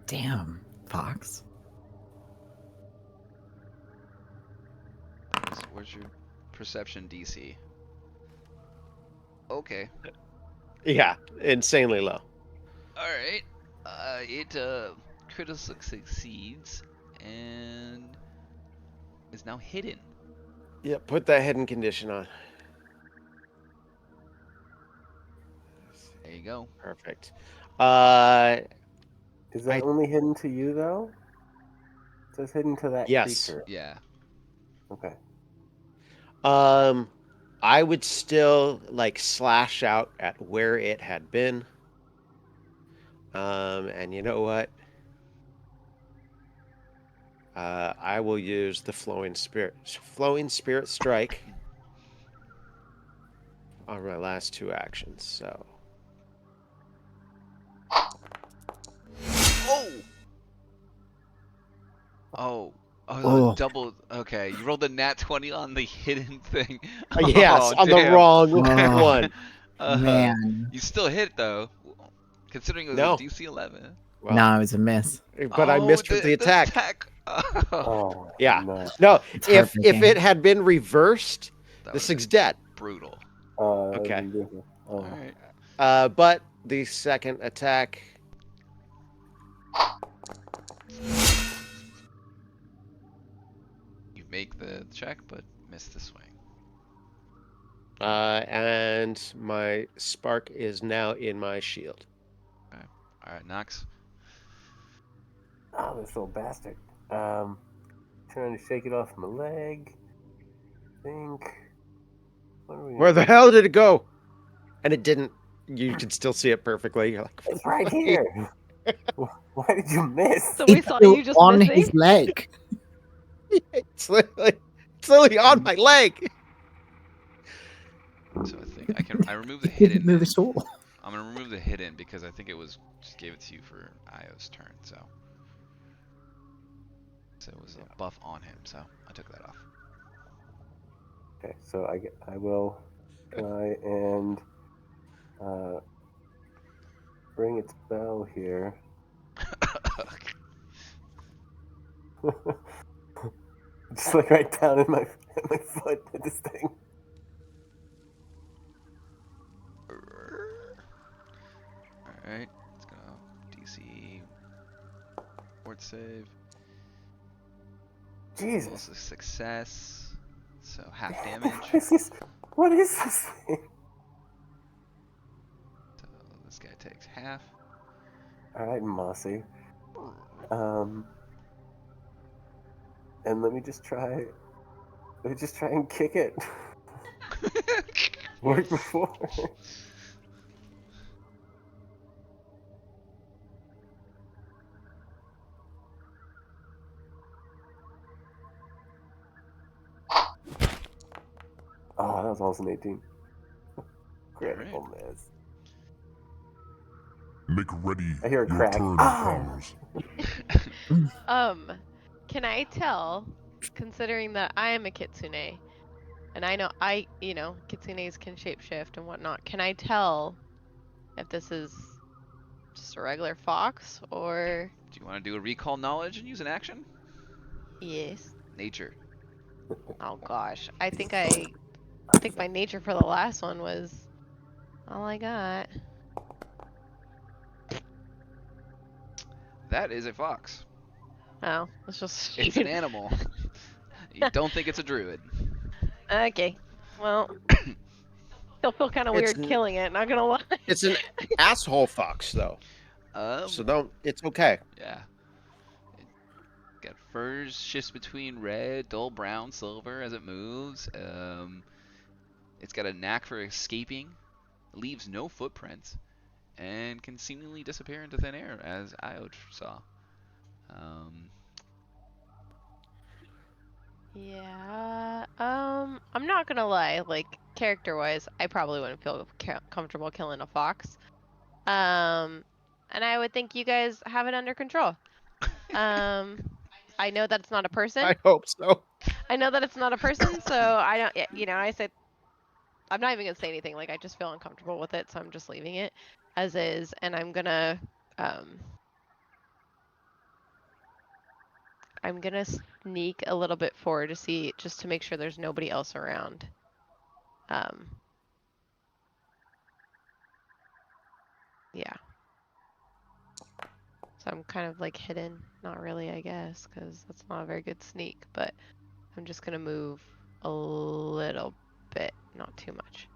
Damn, fox. Where's your perception DC? Okay. Yeah, insanely low. Alright. It critically succeeds and is now hidden. Yeah, put that hidden condition on. There you go. Perfect. Is that I- only hidden to you, though? It says hidden to that Yes. creature. Yeah. Okay. I would still like slash out at where it had been. And you know what? I will use the flowing spirit strike on my last 2 actions. So Oh. Oh. Double. Okay, you rolled a nat 20 on the hidden thing. yes, Oh, on the damn. wrong Oh. one. Man. You still hit though, considering it was No. a DC 11. Well, No, it was a miss. but I missed with the attack. Oh, Oh, Yeah. no. No, It's if heartbreaking. it had been reversed, that this was thing's dead. brutal. Okay. Oh. All right. But the second attack. You make the check, but miss the swing. And my spark is now in my shield. Okay. All right, Nox. Oh, this little bastard. Trying to shake it off my leg. Think. Where the hell did it go? And it didn't. You could still see it perfectly. You're like, It's right here. Why did you miss? So we It's saw still you just on missing. his leg. it's literally on my leg. So I think I remove the It didn't hidden. move at all. I'm gonna remove the hidden because I think it was just gave it to you for Io's turn. So it was a buff on him. So I took that off. Okay, so I will try and ring its bell here. Just like right down in my foot at this thing. Alright, let's go. DC. Fort save. Jesus. Also success. So half What damage. is this? What is this thing? So this guy takes half. All right, Mossy. And let me just try and kick it. Worked before. Oh, that was almost an 18. Critical miss. Make ready. I hear a Your crack. turn Ah! comes. Can I tell, considering that I am a kitsune, and I know kitsunes can shapeshift and whatnot. Can I tell if this is just a regular fox or Do you want to do a recall knowledge and use an action? yes? Nature. Oh gosh, I think my nature for the last one was all I got. That is a fox. Oh, let's just It's an animal. You don't think it's a druid. Okay. Well, still feel kind of It's weird killing it. Not gonna lie. It's an asshole fox, though. So don't. It's okay. Yeah. It got furs, shifts between red, dull brown, silver as it moves. It's got a knack for escaping, leaves no footprints, and can seemingly disappear into thin air, as Io saw. Yeah. I'm not gonna lie. Like character-wise, I probably wouldn't feel comfortable killing a fox. And I would think you guys have it under control. I know that it's not a person. I hope so. I know that it's not a person, so I don't. I said I'm not even gonna say anything. Like I just feel uncomfortable with it, so I'm just leaving it as is, and I'm gonna sneak a little bit forward to see, just to make sure there's nobody else around. Yeah. So I'm kind of like hidden. Not really, I guess, because that's not a very good sneak, but I'm just gonna move a little bit, not too much.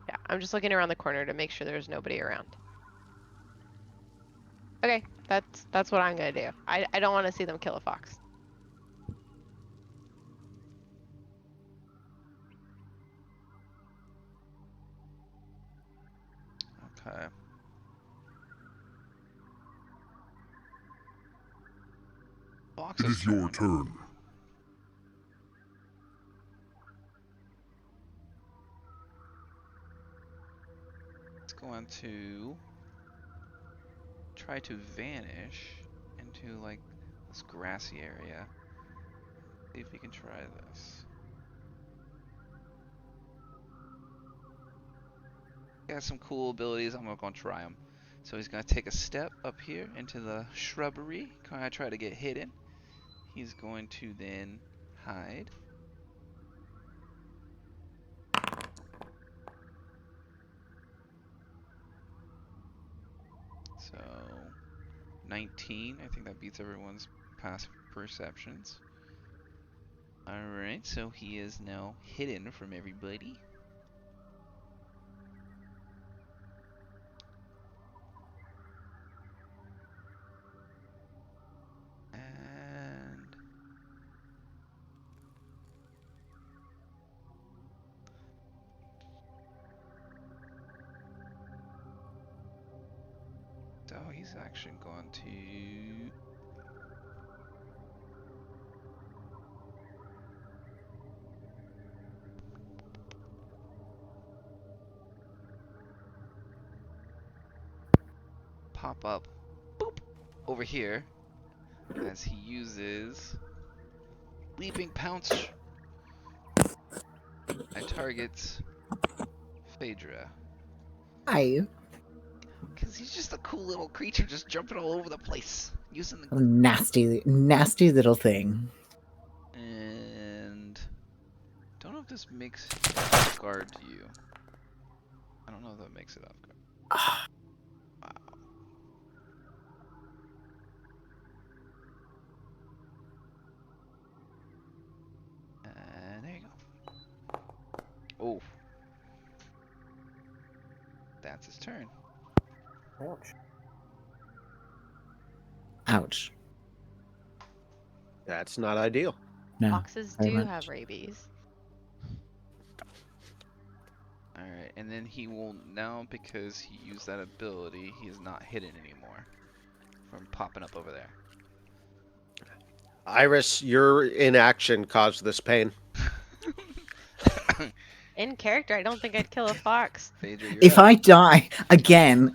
Yeah, I'm just looking around the corner to make sure there's nobody around. Okay, that's what I'm gonna do. I don't want to see them kill a fox. Okay. It is your turn. It's going to try to vanish into like this grassy area. See if we can try this. He has some cool abilities. I'm not going to try them. So he's going to take a step up here into the shrubbery. Going to try to get hidden. He's going to then hide. So 19. I think that beats everyone's passive perceptions. Alright, so he is now hidden from everybody. And Oh, he's actually going to. Pop up, boop, over here, as he uses Leaping Pounce. I target Phaedra. Hi. Because he's just a cool little creature just jumping all over the place. Using the. Nasty, nasty little thing. And. Don't know if this makes it off guard to you. I don't know if that makes it off guard. Wow. And there you go. Oh. That's his turn. Ouch. Ouch. That's not ideal. No. Foxes very do much. have rabies. Alright, and then he will now, because he used that ability, he is not hidden anymore from popping up over there. Iris, your inaction caused this pain. In character, I don't think I'd kill a fox. Phaedra, you're If up. I die again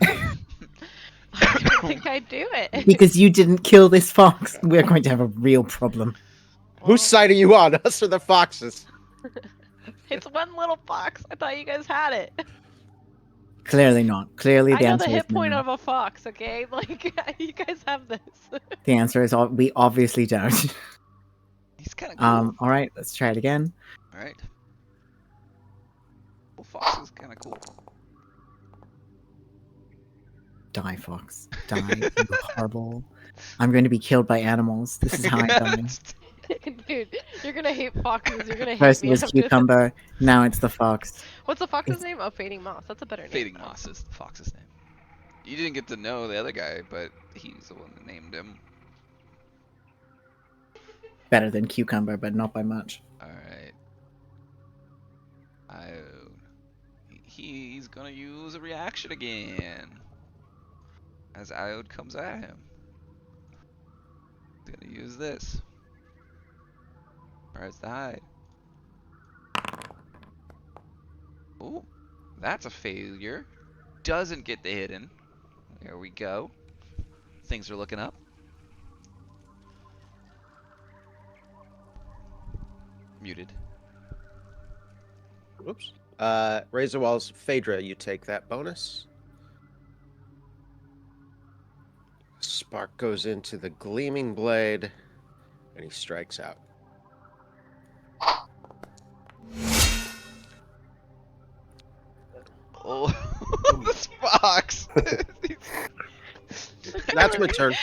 I don't think I'd do it. because you didn't kill this fox, we're going to have a real problem. Whose side are you on, us or the foxes? It's one little fox. I thought you guys had it. Clearly not. Clearly, I the know answer the is hit point no. of a fox, okay? Like, you guys have this. The answer is we obviously don't. He's kind of cool. All right, let's try it again. Alright. Well, Fox is kind of cool. Die, fox. Die, you horrible. I'm going to be killed by animals. This is how I die. Dude, you're gonna hate foxes. You're gonna hate First me. it was after this. cucumber, now it's the fox. What's the fox's name? Oh, Fading Moss. That's a better name. Fading though. Moss is the Fox's name. You didn't get to know the other guy, but he's the one that named him. Better than cucumber, but not by much. Alright. He's gonna use a reaction again. As Iode comes at him. He's gonna use this. Where's the hide? Oh, that's a failure. Doesn't get the hidden. There we go. Things are looking up. Muted. Whoops. Razor Walls, Phaedra, you take that bonus. Spark goes into the gleaming blade, and he strikes out. Oh, this fox! That's my turn.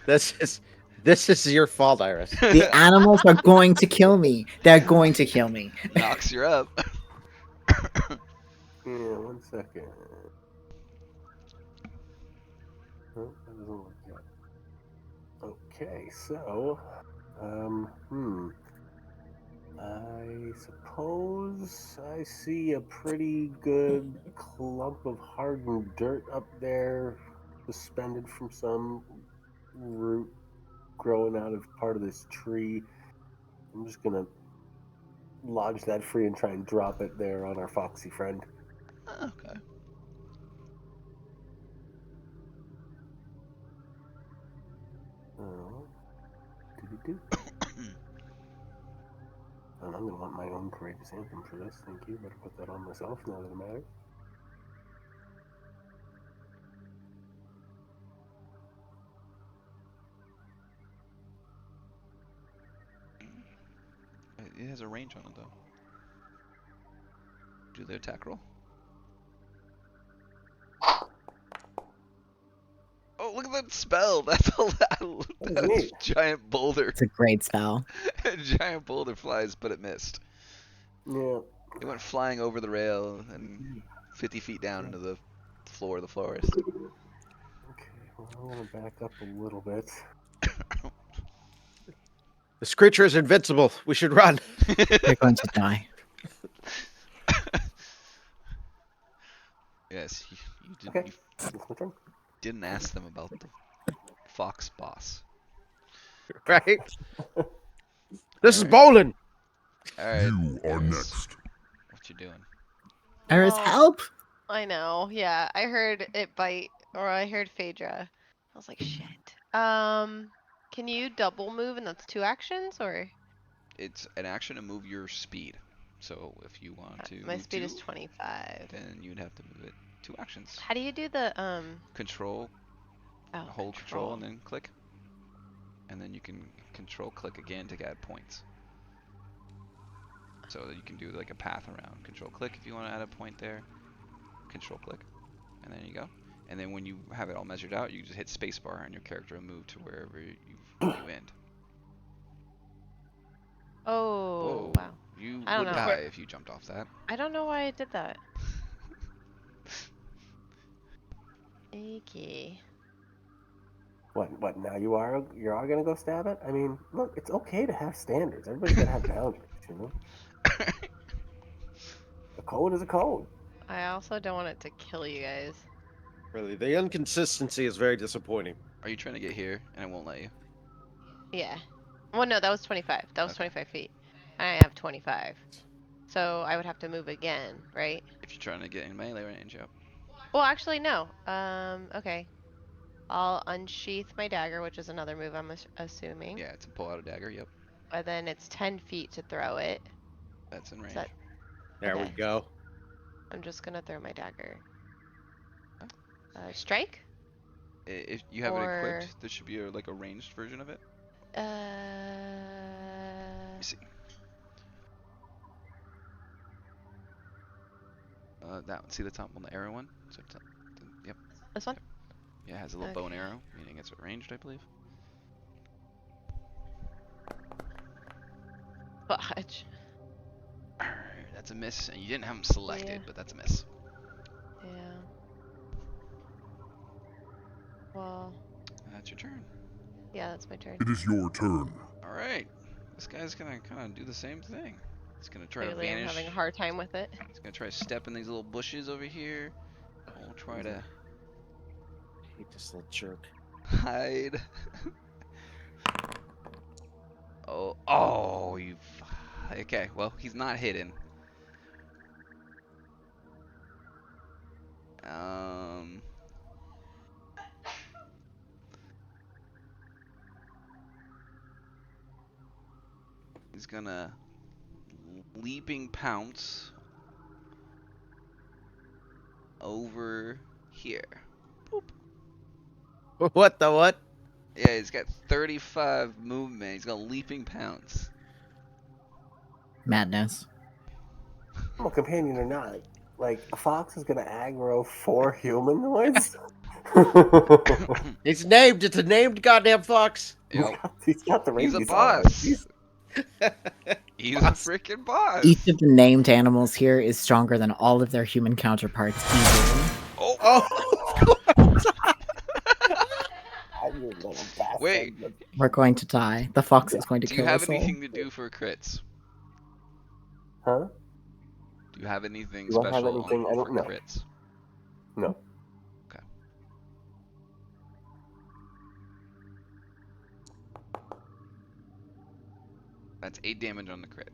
This is your fault, Iris. The animals are going to kill me. They're going to kill me. Nox, you're up. Yeah, 1 second. Oh, that doesn't look good. Okay, so, I suppose I see a pretty good clump of hardened dirt up there, suspended from some root growing out of part of this tree. I'm just gonna lodge that free and try and drop it there on our foxy friend. Okay. Oh, do. And I'm gonna want my own courageous anthem for this. Thank you. Better put that on myself now that it matters. It has a range on it though. Do the attack roll. Oh, look at that spell! That's a neat. giant boulder. It's a great spell. A giant boulder flies, but it missed. Yeah. It went flying over the rail and 50 feet down into the floor of the forest. Okay. Well, I want to back up a little bit. This creature is invincible. We should run. You're going to die. Yes, you didn't. Okay. You It's my turn. didn't ask them about the fox boss. Right? This is Alright. bowling. All right. You are Eris, next. what you doing? Eris, Well, help! I know. Yeah, I heard it bite, or I heard Phaedra. I was like, shit. Can you double move and that's 2 actions, or It's an action to move your speed. So if you want to my move speed is 2, 25. then you'd have to move it 2 actions. How do you do the Control, oh, hold control, and then click. And then you can control click again to get points. So that you can do like a path around. Control click if you want to add a point there. Control click. And there you go. And then when you have it all measured out, you just hit spacebar and your character will move to wherever you end. Oh, Whoa. wow. You I don't would know. die if you jumped off that. I don't know why I did that. Okay. What? Now you are gonna go stab it? I mean, look, it's okay to have standards. Everybody's gotta have boundaries, you know. A code is a code. I also don't want it to kill you guys. Really, the inconsistency is very disappointing. Are you trying to get here and it won't let you? Yeah. Well, no, that was 25. That was Okay. 25 feet. I have 25. So I would have to move again, right? If you're trying to get in melee range, yep. Well, actually, no. Okay. I'll unsheath my dagger, which is another move, I'm assuming. Yeah, to pull out a dagger, yep. And then it's 10 feet to throw it. That's in range. Is that There we okay? go. I'm just gonna throw my dagger. Okay. Strike? If you have it Or equipped, there should be like a ranged version of it. uh. You see. That one. See the top on the arrow one? So yep. This one? Yeah, it has a little bow and Okay. arrow, meaning it's ranged, I believe. Fudge. That's a miss, and you didn't have them selected, Yeah. but that's a miss. Yeah. Well, That's your turn. yeah, that's my turn. It is your turn. All right. This guy's gonna kind of do the same thing. He's gonna try Clearly, to I'm vanish. having a hard time with it. He's gonna try to step in these little bushes over here. We'll try to I hate this little jerk. hide. Oh, you. Okay, well, he's not hidden. He's gonna leaping pounce over here. Boop. What the what? Yeah, he's got 35 movement. He's gonna leaping pounce. Madness. I'm a companion or not. Like a fox is gonna aggro 4 humanoids. It's named. It's a named goddamn fox. Yep. He's got the He's a rabies on. boss. He's- He's a Boss. freaking boss. Each of the named animals here is stronger than all of their human counterparts easily. Oh. Oh, You little bastard. Wait. We're going to die. The fox is going to Do you kill have us all. anything to do for crits? Huh? Do you have anything Do I have special anything? I on don't for know. crits? No. Okay. That's 8 damage on the crit.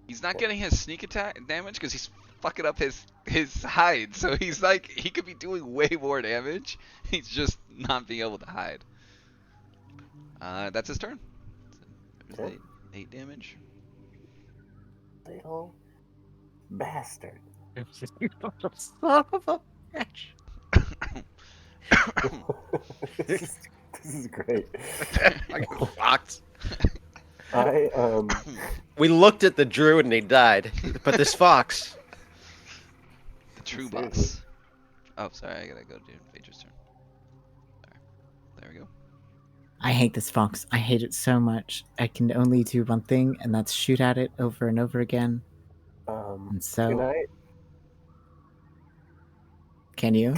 He's not getting his sneak attack damage because he's fucking up his hide. So he's like, he could be doing way more damage. He's just not being able to hide. That's his turn. There's Okay. 8 damage. Little bastard. son of a bitch. this is great. Fucking fox. I We looked at the druid and he died, but this fox. The true Seriously. boss. Oh, sorry, I gotta go do Phaedra's turn. There we go. I hate this fox. I hate it so much. I can only do one thing, and that's shoot at it over and over again. And so, can you?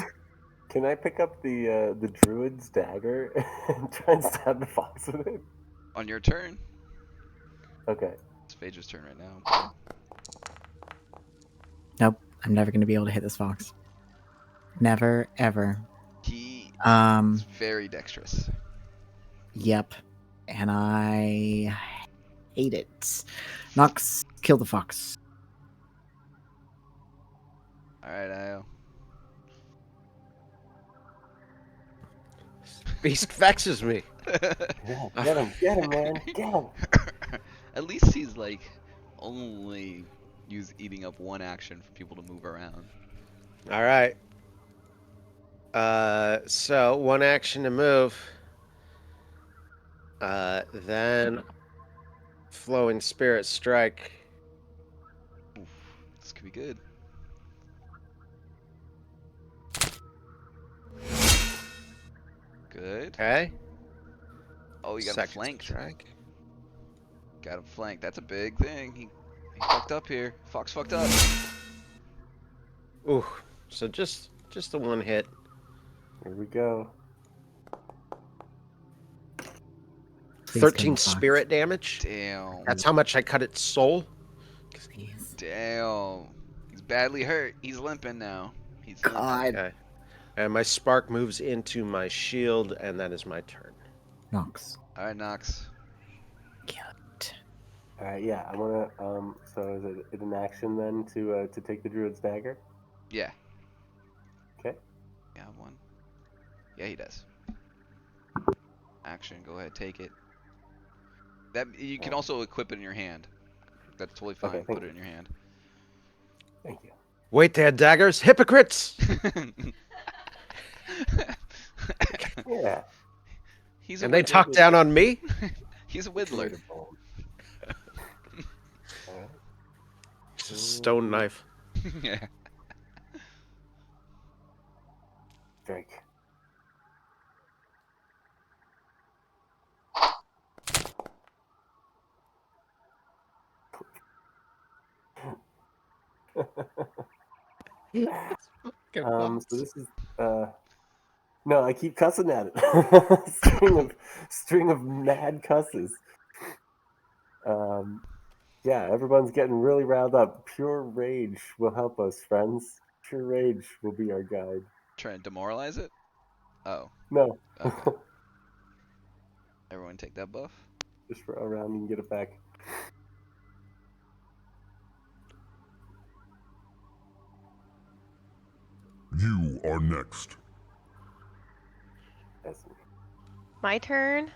Can I pick up the druid's dagger and try and stab the fox with it? On your turn. Okay. It's Phaedra's turn right now. Nope. I'm never going to be able to hit this fox. Never ever. He Um. is very dexterous. Yep. And I hate it. Nox, kill the fox. All right, Io. Beast vexes me. Yeah, get him, man, get him. At least he's like only eating up one action for people to move around. All right. So one action to move. Then flowing spirit strike. Oof, this could be good. Good. Okay. Oh, you got him Second flanked. strike. Got him flanked. That's a big thing. He fucked up here. Fox fucked up. Ooh. So just the one hit. Here we go. Please 13 kill the fox. spirit damage. Damn. That's how much I cut its soul. Please. Damn. He's badly hurt. He's limping now. He's limping. God. Okay. And my spark moves into my shield, and that is my turn. Nox. All right, Nox. Kill it. All right, yeah, I want to. So is it an action then to take the druid's dagger? Yeah. Okay. Yeah, one. Yeah, he does. Action. Go ahead, take it. That you can also equip it in your hand. That's totally fine. Okay, Put it in your hand. Thank you. Wait there, daggers, hypocrites! Yeah. He's a And they talk down on me? He's a whittler. All right. It's a stone knife. Yeah. Drake. So this is no, I keep cussing at it. string of mad cusses. Yeah, everyone's getting really riled up. Pure rage will help us, friends. Pure rage will be our guide. Trying to demoralize it? Oh. No, Okay. Everyone take that buff. just for around and get it back. You are next. That's me. My turn.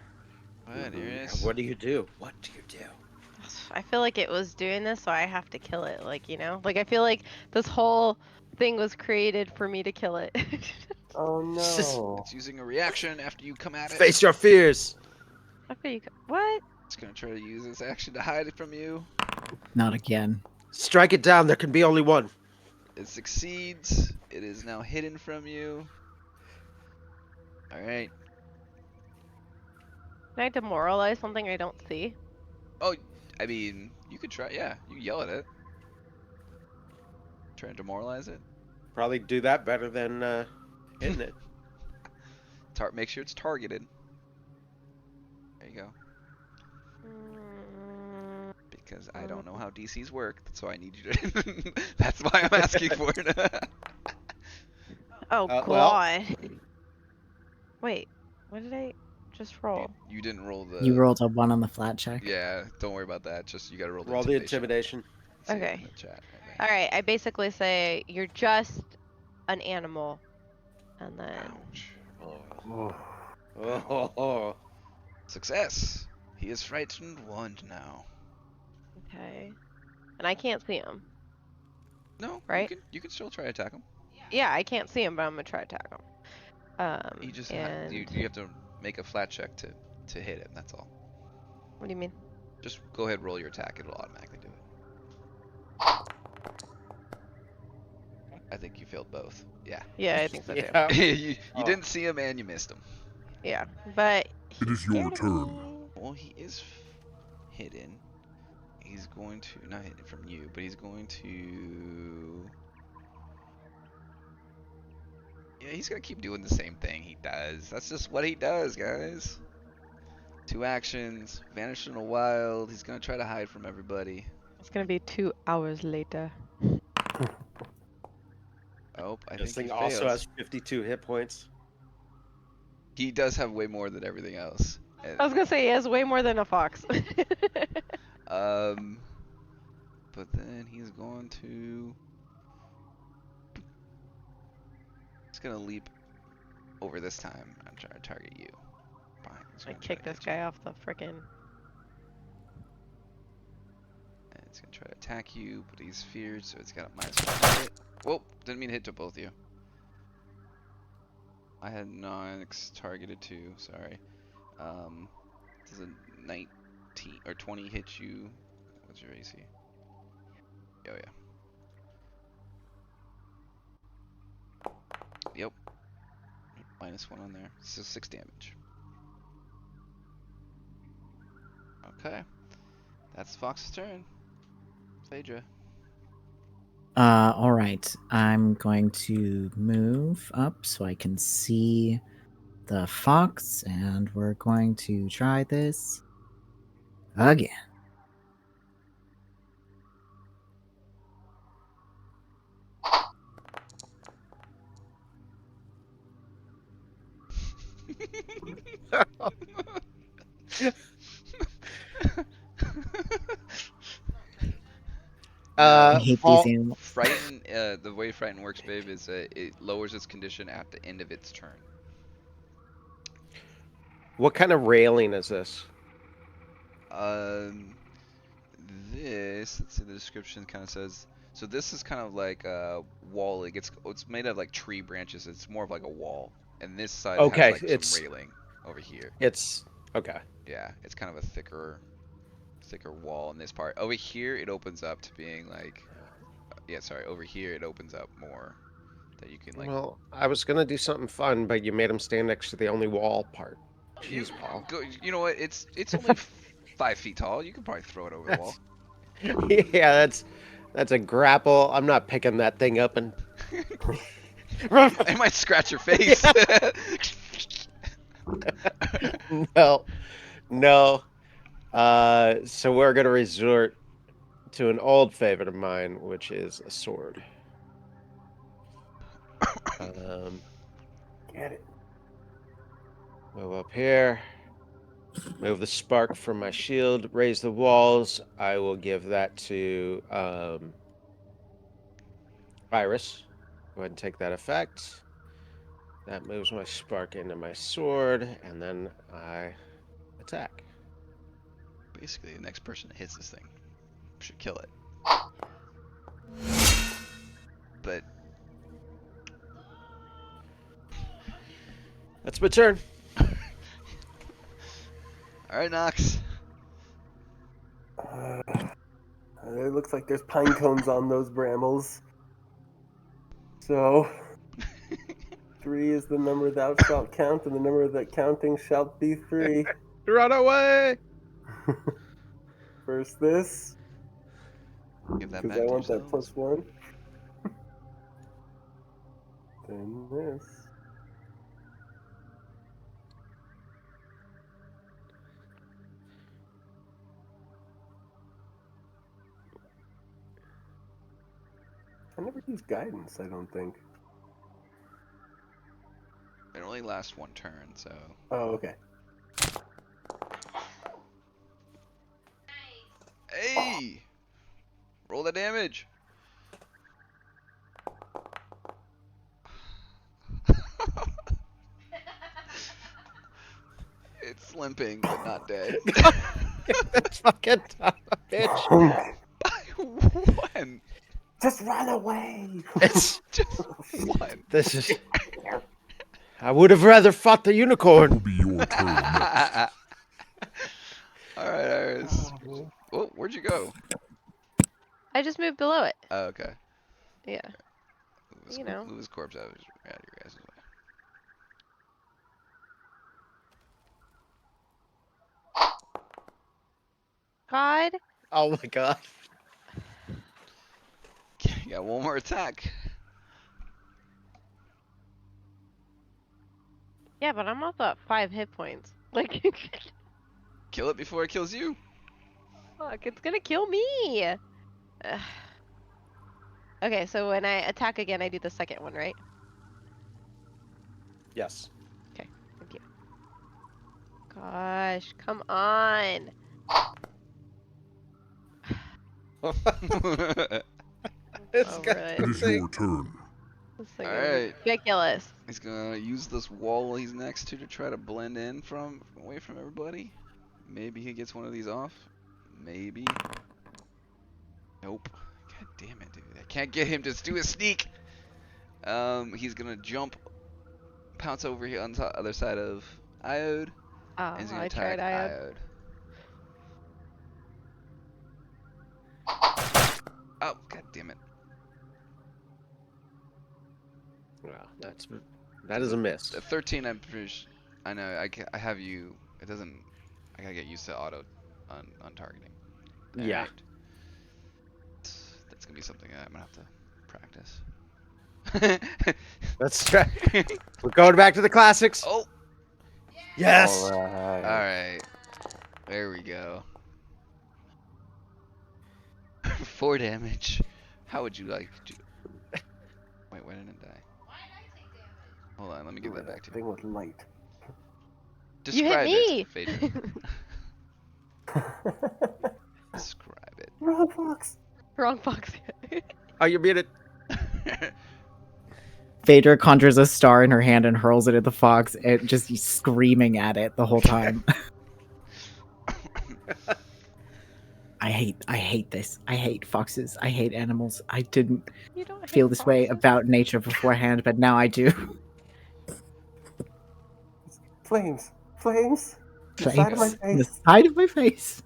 Alright, here it is. What do you do? What do you do? I feel like it was doing this, so I have to kill it. Like, you know? Like, I feel like this whole thing was created for me to kill it. Oh no. It's using a reaction after you come at it. Face your fears! After you what? It's gonna try to use this action to hide it from you. Not again. Strike it down, there can be only one. It succeeds. It is now hidden from you. Alright. Can I demoralize something I don't see? Oh, I mean, you could try. Yeah, you yell at it. Try and demoralize it. Probably do that better than hitting it. Make sure it's targeted. There you go. Mm, Because I don't know how DCs work, so I need you to. That's why I'm asking for it. oh well- god. Wait, what did I just roll? You didn't roll the. You rolled a 1 on the flat check. Yeah, don't worry about that. Just you gotta roll the Roll the intimidation. intimidation. See it Okay. in the chat right All right, I basically say you're just an animal, and then there. Ouch. Oh, Oh. Success. He is frightened 1 now. okay, and I can't see him. No, Right? You can still try to attack him. Yeah, I can't see him, but I'm gonna try to attack him. You just and you have to make a flat check to hit him. That's all. what do you mean? Just go ahead, roll your attack. It'll automatically do it. I think you failed both. Yeah. Yeah, I think so too. Yeah. you didn't see him and you missed him. Yeah, but It is your turn. Well, he is hidden. He's going to not hidden from you, but he's going to. Yeah, he's gonna keep doing the same thing he does. That's just what he does, guys. 2 actions, vanished in the wild. He's gonna try to hide from everybody. It's gonna be 2 hours later. Oh, I This think thing he also fails. has 52 hit points. He does have way more than everything else. I was gonna say he has way more than a fox. But then he's going to. He's gonna leap over this time and try to target you. Fine, he's I gonna try kick to this hit you. guy off the frickin'. And it's gonna try to attack you, but he's feared, so it's got a -1 to hit. Whoa, didn't mean to hit to both of you. I had Nox targeted too, sorry. Does a 19 or 20 hit you? What's your AC? Oh yeah. Yep. -1 on there. So 6 damage. Okay. That's Fox's turn. Phaedra. All right. I'm going to move up so I can see the fox, and we're going to try this again. I hate these Paul, animals. Frighten, the way Frighten works, babe, is it lowers its condition at the end of its turn. what kind of railing is this? Um, let's see, the description kind of says, so this is kind of like a wall. It's made of like tree branches. It's more of like a wall, and this side has Okay, like some railing over here. it's okay. Yeah, it's kind of a thicker wall in this part. Over here, it opens up to being like, yeah, sorry, over here it opens up more that you can like. Well, I was gonna do something fun, but you made him stand next to the only wall part. You, Jeez, Paul. you know what? It's only 5 feet tall. You can probably throw it over the wall. Yeah, that's a grapple. I'm not picking that thing up and. I might scratch your face. No, no. So we're gonna resort to an old favorite of mine, which is a sword. Get it. Move up here. Move the spark from my shield. Raise the walls. I will give that to Iris. Go ahead and take that effect. That moves my spark into my sword, and then I attack. Basically, the next person that hits this thing should kill it. But That's my turn. all right, Nox. It looks like there's pine cones on those brambles. So, 3 is the number thou shalt count, and the number that counting shalt be 3. Run away! First this, Give that because back I to want that yourselves. +1. Then this. I never used guidance, I don't think. It only lasts 1 turn, so. Oh, okay. Hey! Roll the damage. It's limping, but not dead. That's fucking tough, bitch. By 1. Just run away! It's Just 1. this is. I would have rather fought the It'll unicorn. be your turn next. All right, Iris. Oh, where'd you go? I just moved below it. Oh, okay. Yeah. Move You know. Move his corpse out of your guys' way. God. Oh my god. You got 1 more attack. Yeah, but I'm also at 5 hit points. Like, Kill it before it kills you. fuck, it's gonna kill me. Ugh. Okay, so when I attack again, I do the second one, right? Yes. Okay, thank you. Gosh, come on. It's Over got it. It is your turn. This thing is Alright. ridiculous. He's gonna use this wall he's next to try to blend in from away from everybody. Maybe he gets one of these off. Maybe. Nope. God damn it, dude. I can't get him to do a sneak. He's gonna jump, pounce over here on the other side of Iode, Oh, and he's gonna I tried attack Iod. Iode. Oh, god damn it. Well, that is a miss. The 13, I'm pretty sure. I know. I have you. It doesn't. I gotta get used to auto on targeting. Yeah. Alright. That's gonna be something I'm gonna have to practice. Let's try. We're going back to the classics. Oh. Yes. All right. Alright. There we go. 4 damage. How would you like to? Wait, why didn't it die? Hold on, let me give that back to you. Thing with light. You hit Describe me! it, Phaedra. Describe it. Wrong fox. Wrong box. Oh, you beat it. Phaedra conjures a star in her hand and hurls it at the fox, and just screaming at it the whole time. I hate this. I hate foxes. I hate animals. I didn't You don't feel hate this way foxes? about nature beforehand, but now I do. Flames. Flames. The side of my Flames. The face. side of my face.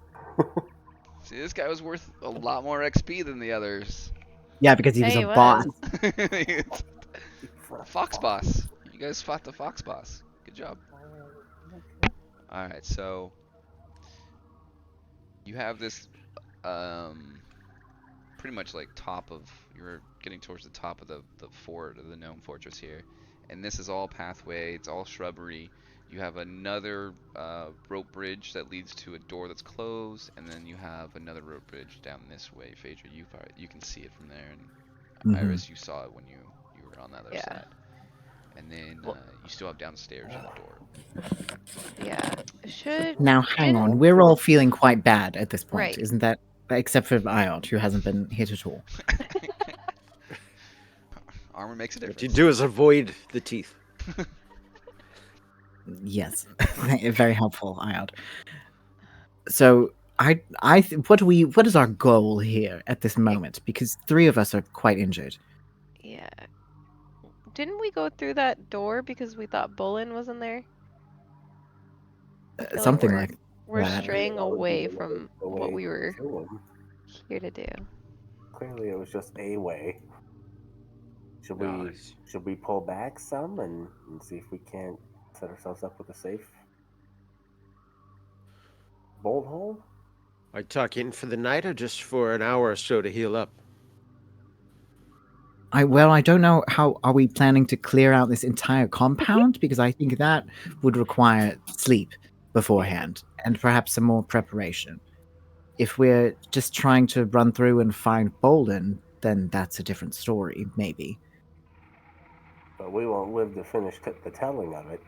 See, this guy was worth a lot more XP than the others. Yeah, because he was Hey, a he boss. was. Fox boss. You guys fought the fox boss. Good job. Alright, so you have this pretty much like top of, you're getting towards the top of the fort, of the gnome fortress here, and this is all pathway, it's all shrubbery. You have another rope bridge that leads to a door that's closed, and then you have another rope bridge down this way. Phaedra, you can see it from there, and Iris, you saw it when you were on the other side. And then you still have downstairs a door. Yeah. Should. Now, hang on. didn't- We're all feeling quite bad at this point, Right. isn't that? Except for Iot, who hasn't been hit at all. Armor makes a difference. What you do is avoid the teeth. Yes, very helpful, Iot. So, what is our goal here at this moment? Because 3 of us are quite injured. Yeah. Didn't we go through that door because we thought Bullen was in there? I feel Something we're, like we're that. straying That would be away another from way what we to were kill him. here to do. Clearly, it was just a way. Should Nice. we pull back some and see if we can't set ourselves up with a safe bolt hole? Are you talking for the night or just for an hour or so to heal up? I don't know how are we planning to clear out this entire compound, because I think that would require sleep beforehand and perhaps some more preparation. If we're just trying to run through and find Bolden, then that's a different story, maybe. But we won't live to finish the telling of it.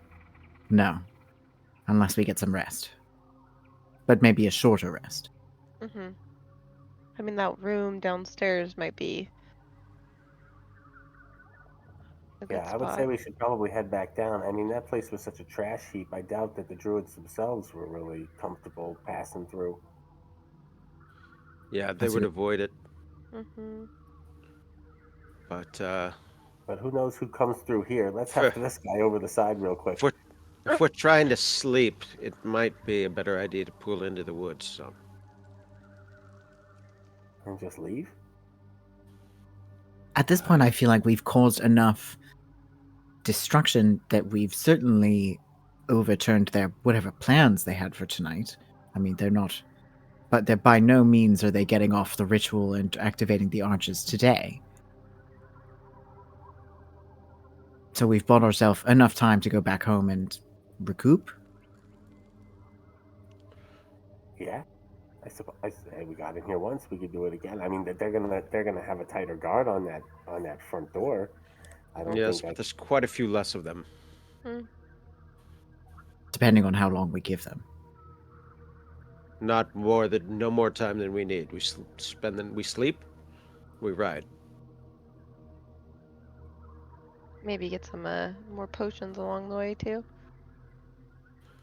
No, unless we get some rest. But maybe a shorter rest. Mm-hmm. I mean, that room downstairs might be a good Yeah, I would spot. say we should probably head back down. I mean, that place was such a trash heap. I doubt that the druids themselves were really comfortable passing through. Yeah, they That's would it. avoid it. Mm-hmm. But who knows who comes through here? Let's have this guy over the side real quick. if we're trying to sleep, it might be a better idea to pull into the woods. So And just leave? At this point, I feel like we've caused enough destruction that we've certainly overturned their whatever plans they had for tonight. I mean, they're by no means are they getting off the ritual and activating the arches today. So we've bought ourselves enough time to go back home and recoup. Yeah. I suppose we got in here once. We could do it again. I mean, they're gonna have a tighter guard on that front door. I don't Yes, think but there's quite a few less of them. Depending on how long we give them. No more time than we need. We we sleep, we ride. Maybe get some more potions along the way too.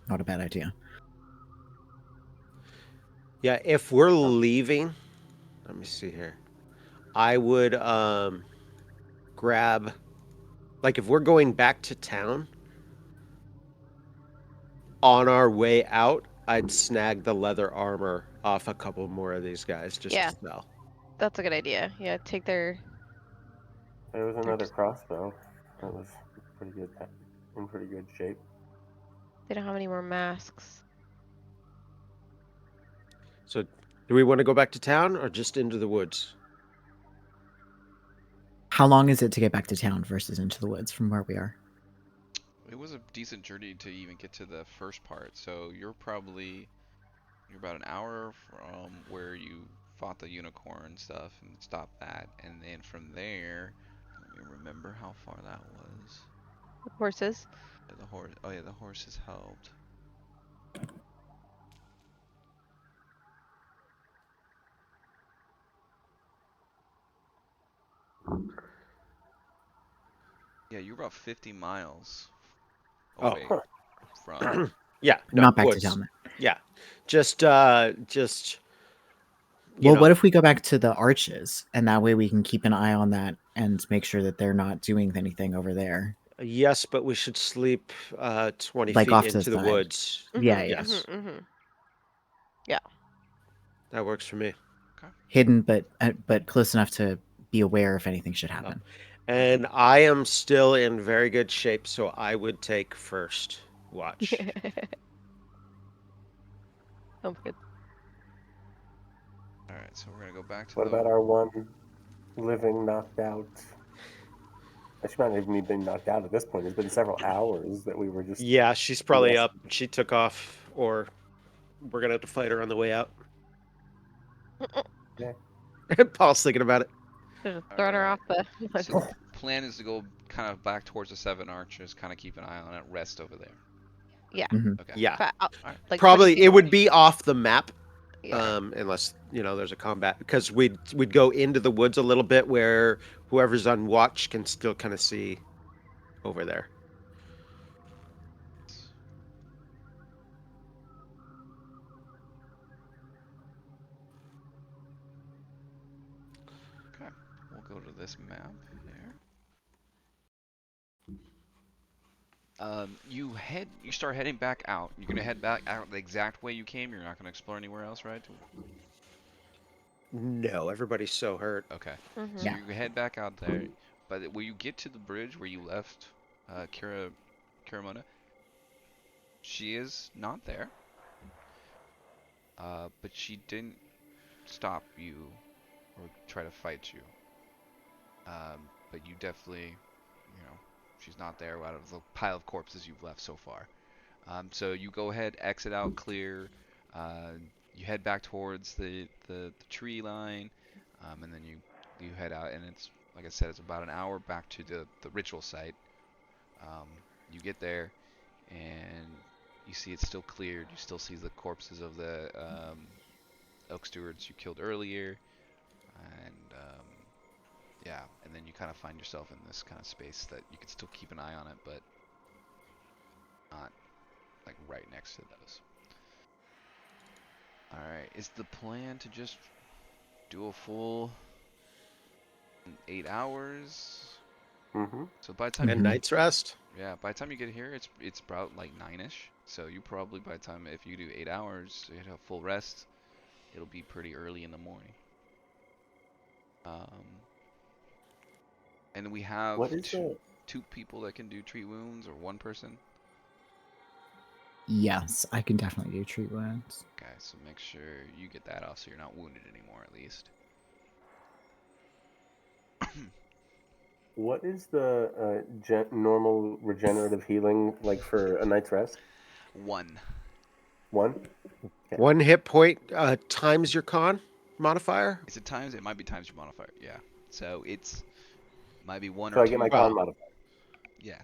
Not a bad idea. Yeah, if we're leaving, let me see here. I would grab, like, if we're going back to town, on our way out, I'd snag the leather armor off a couple more of these guys just Yeah. to sell. That's a good idea. Yeah, take their. there was another crossbow that was pretty good, in pretty good shape. They don't have any more masks. So, do we want to go back to town or just into the woods? How long is it to get back to town versus into the woods from where we are? It was a decent journey to even get to the first part, so you're about an hour from where you fought the unicorn stuff and stopped that, and then from there, let me remember how far that was. The horses. The horse. Oh yeah, the horses helped. Yeah, you're about 50 miles away from. Yeah, no, Not back woods. to town. Yeah, just Well, what if we go back to the arches, and that way we can keep an eye on that and make sure that they're not doing anything over there. Yes, but we should sleep 20 Like feet off to the into the side. woods. Yeah, Yes. Yeah. That works for me. Hidden, but close enough to be aware if anything should happen. And I am still in very good shape, so I would take first watch. Sounds good. All right, so we're gonna go back to What the. about our one living knocked out? She might not even been knocked out at this point. It's been several hours that we were just. Yeah, she's probably Yes. up. She took off, or we're gonna have to fight her on the way out. Yeah. Paul's thinking about it. Just throwing her off the. So plan is to go kind of back towards the Seven Arches, kind of keep an eye on it, rest over there. Yeah. Okay. Yeah, But, Alright. like 20 probably feet it would away. be off the map, Yeah. unless there's a combat, because we'd go into the woods a little bit where whoever's on watch can still kind of see over there. Okay. We'll go to this map here. You start heading back out. You're gonna head back out the exact way you came. You're not gonna explore anywhere else, right? No, everybody's so hurt. Okay. Mhm. So you head back out there, but when you get to the bridge where you left Kiramona, she is not there. But she didn't stop you or try to fight you. But you definitely, she's not there out of the pile of corpses you've left so far. So you go ahead, exit out, clear. You head back towards the tree line, and then you head out, and it's like I said, it's about an hour back to the ritual site. You get there, and you see it's still cleared. You still see the corpses of the elk stewards you killed earlier, and yeah, and then you kind of find yourself in this kind of space that you can still keep an eye on it, but not like right next to those. Alright, is the plan to just do a full 8 hours? Mm-hmm. So by the time And night's rest. yeah, by the time you get here, it's about like 9ish. So you probably by the time if you do 8 hours, you have full rest, it'll be pretty early in the morning. And we have What is two people that can do treat wounds, or one person. Yes, I can definitely do treat wounds. Okay, so make sure you get that off so you're not wounded anymore at least. What is the normal regenerative healing like for a night's rest? 1. 1. Okay. 1 hit point times your con modifier. Is it times? It might be times your modifier. Yeah. So it's might be 1 So or I 2. get my Well, con modifier. Yeah.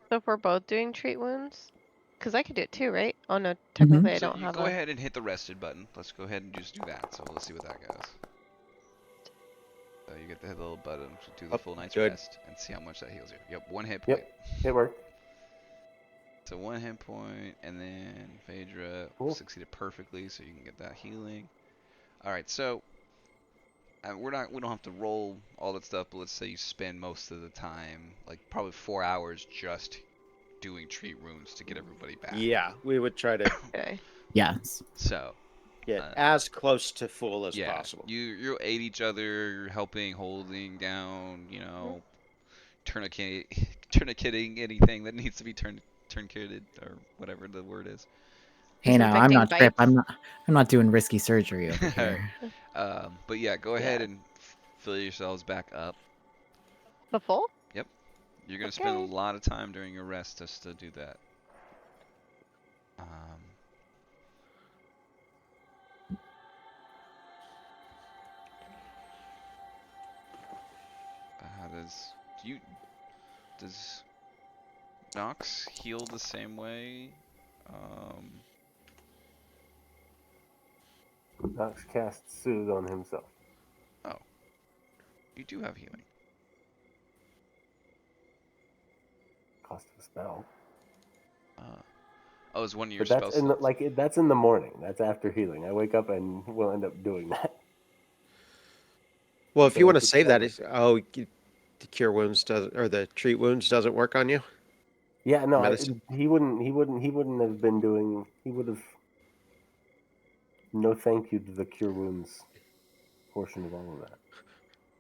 So if we're both doing treat wounds, because I could do it too, right? Oh no, Mhm. technically I So don't you have go a. ahead and hit the rested button. Let's go ahead and just do that. So let's see what that goes. So you get the little button to do the Oh, full night's good. rest and see how much that heals you. Yep, 1 hit Yep. point. It worked. So 1 hit point, and then Phaedra Cool. succeeded perfectly, so you can get that healing. All right, so we don't have to roll all that stuff, but let's say you spend most of the time, like probably 4 hours, just doing treat runes to get everybody back. Yeah, we would try to Okay. Yes. So get as close to full as yeah, possible. you aid each other, you're helping, holding down, tourniqueting anything that needs to be tourniqueted or whatever the word is. Hey, now I'm Disinfecting not Trip. bites. I'm not doing risky surgery over here. But yeah, go ahead Yeah. and fill yourselves back up. The full? Yep. You're gonna spend a Okay. lot of time during your rest just to do that. How does Nox heal the same way? Nox casts Soothe on himself. Oh, you do have healing. Cost of a spell. Oh, is one of your But that's spell slots? that's in the morning. That's after healing. I wake up and we'll end up doing that. Well, if So you want to it's a save that, spell. the cure wounds doesn't, or the treat wounds doesn't work on you. Yeah, no, Medicine. he wouldn't have been doing. He would have. No, thank you to the cure wounds portion of all of that.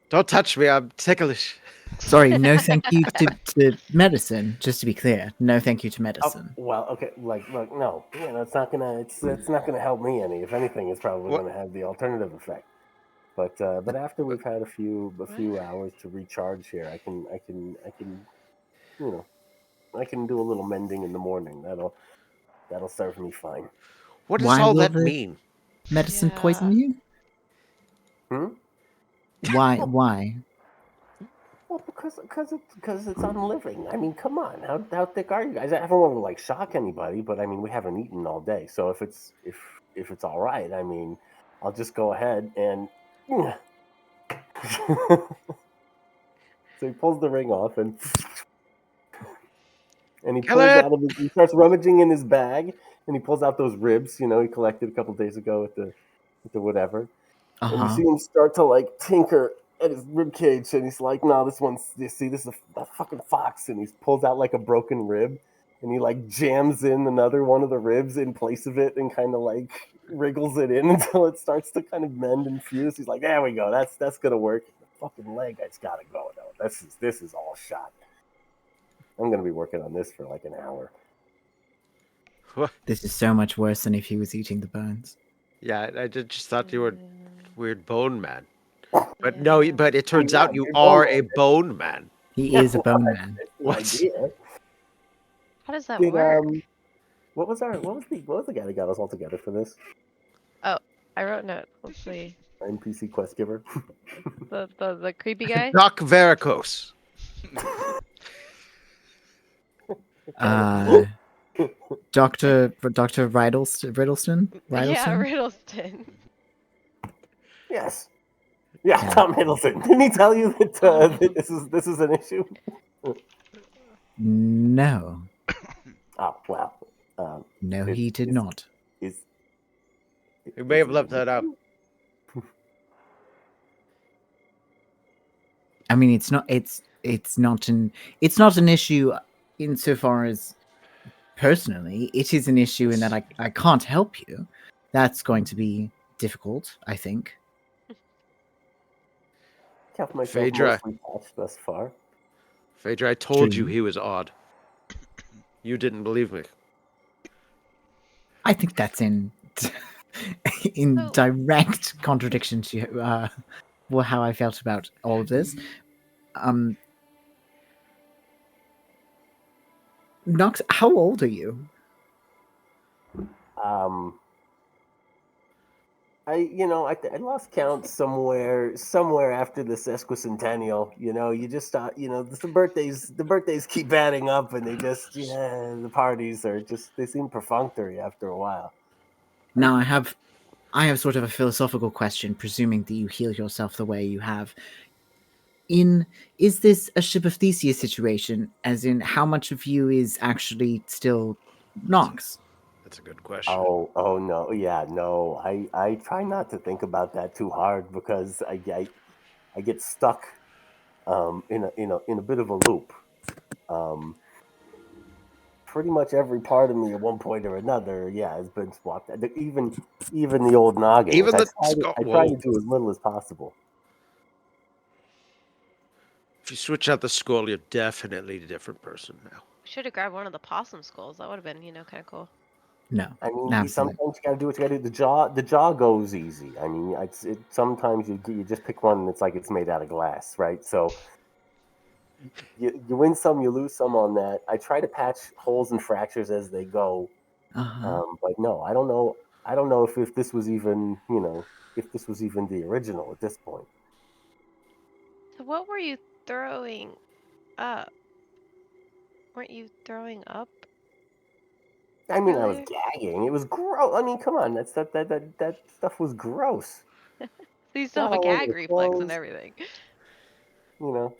Don't touch me, I'm ticklish. Sorry, no thank you to medicine. Just to be clear, no thank you to Oh, medicine. well, okay, look, no, it's not gonna, it's not gonna help me any. If anything, it's probably What? gonna have the alternative effect. But after we've had a few hours to recharge here, I can, I can do a little mending in the morning. That'll serve me fine. What does Why all will that the mean? medicine poison Yeah. you? Hmm? Why? Well, Why? well, because it's unliving. I mean, come on, how thick are you guys? I don't want to like shock anybody, but I mean, we haven't eaten all day, so if it's all right, I mean, I'll just go ahead and. So he pulls the ring off and he Kill pulls it! out of he starts rummaging in his bag and he pulls out those ribs, he collected a couple days ago with the whatever. Uh And you huh. see him start to like tinker at his rib cage, and he's like, "No, this one's you see, this is a fucking fox." And he pulls out like a broken rib, and he like jams in another one of the ribs in place of it, and kind of like wriggles it in until it starts to kind of mend and fuse. He's like, "There we go. That's gonna work." The fucking leg, it's gotta go though. This is all shot. I'm gonna be working on this for like an hour. This is so much worse than if he was eating the bones. Yeah, I just thought you were weird bone man. But Yeah. no, but it turns Yeah, out you you're are bone a man. bone man. He Yeah, is a well, bone man. that's the What? idea. How does that Did work? what was the guy that got us all together for this? Oh, I wrote notes. Let's see. NPC quest giver. The creepy guy. Doc Varicose. Uh, Doctor Riddleston. Yeah, Riddleston. Riddleston. Yes. Yeah, Yeah. Tom Hiddleston. Didn't he tell you that, that this is an issue? No, Oh well. no, Is he did is not. is You may have it left an that out. issue? I mean, it's not an issue insofar as personally. It is an issue in that I can't help you. That's going to be difficult, I think. Kept myself Phaedra. mostly touched thus far. Phaedra, I told you True. he was odd. You didn't believe me. I think that's in So- direct contradiction to how I felt about all of this. Nox, how old are you? I lost count somewhere after this sesquicentennial. You just thought, the birthdays keep adding up, and the parties they seem perfunctory after a while. Now I have sort of a philosophical question, presuming that you heal yourself the way you have. Is this a Ship of Theseus situation? As in, how much of you is actually still Nox? That's a good question. Oh no, yeah, no. I try not to think about that too hard because I get stuck in a bit of a loop. Um, Pretty much every part of me at one point or another, yeah, has been swapped. Even the old noggin, which Even the skull. I try to do as little as possible. If you switch out the skull, you're definitely a different person now. Should have grabbed one of the possum skulls. That would have been, kind of cool. No, I mean, absolutely. sometimes you gotta do what you gotta do. The jaw goes easy. I mean, sometimes you just pick one and it's like it's made out of glass, right? So you win some, you lose some on that. I try to patch holes and fractures as they go, Uh-huh. but no, I don't know. I don't know if this was even if this was even the original at this point. So what were you throwing up? Weren't you throwing up I mean, I was earlier? gagging. It was gross. I mean, come on, that stuff was gross. So you still have Got a all over gag the reflex and clothes. everything. You know,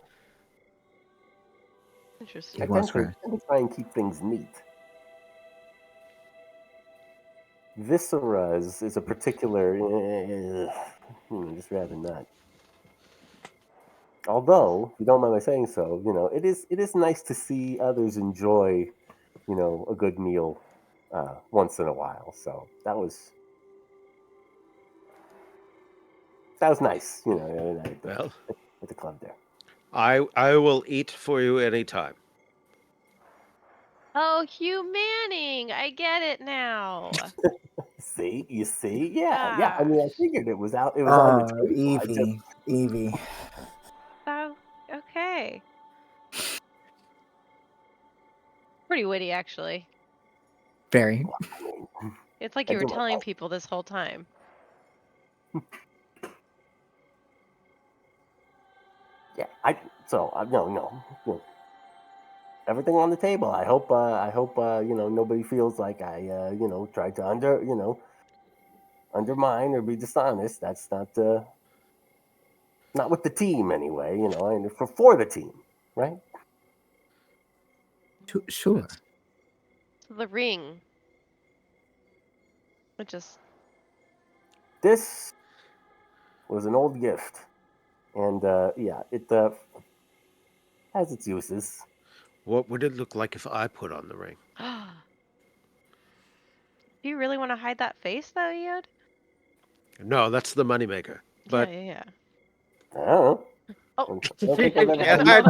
Interesting. I It was tend to, gross. tend to try and keep things neat. Visceras is a particular, just rather not. Although, if you don't mind my saying so, it is nice to see others enjoy, a good meal once in a while. So that was nice, Well, at the club there. I will eat for you anytime. Oh, Hugh Manning! I get it now. See, you see, yeah. I mean, Gosh. I figured it was out. It was on the table. I just, Evie. Oh, okay. Pretty witty, actually. Very. I mean, It's like I you were do my telling best. people this whole time. Yeah, no. Everything on the table. I hope nobody feels like I tried to undermine or be dishonest. That's not with the team anyway. And for the team, right? Sure. So the ring. It just. This was an old gift, and yeah, it has its uses. What would it look like if I put on the ring? Do you really want to hide that face, though, Yod? No, that's the moneymaker. Yeah, But yeah. I don't know. Oh. I don't think I've ever yeah, had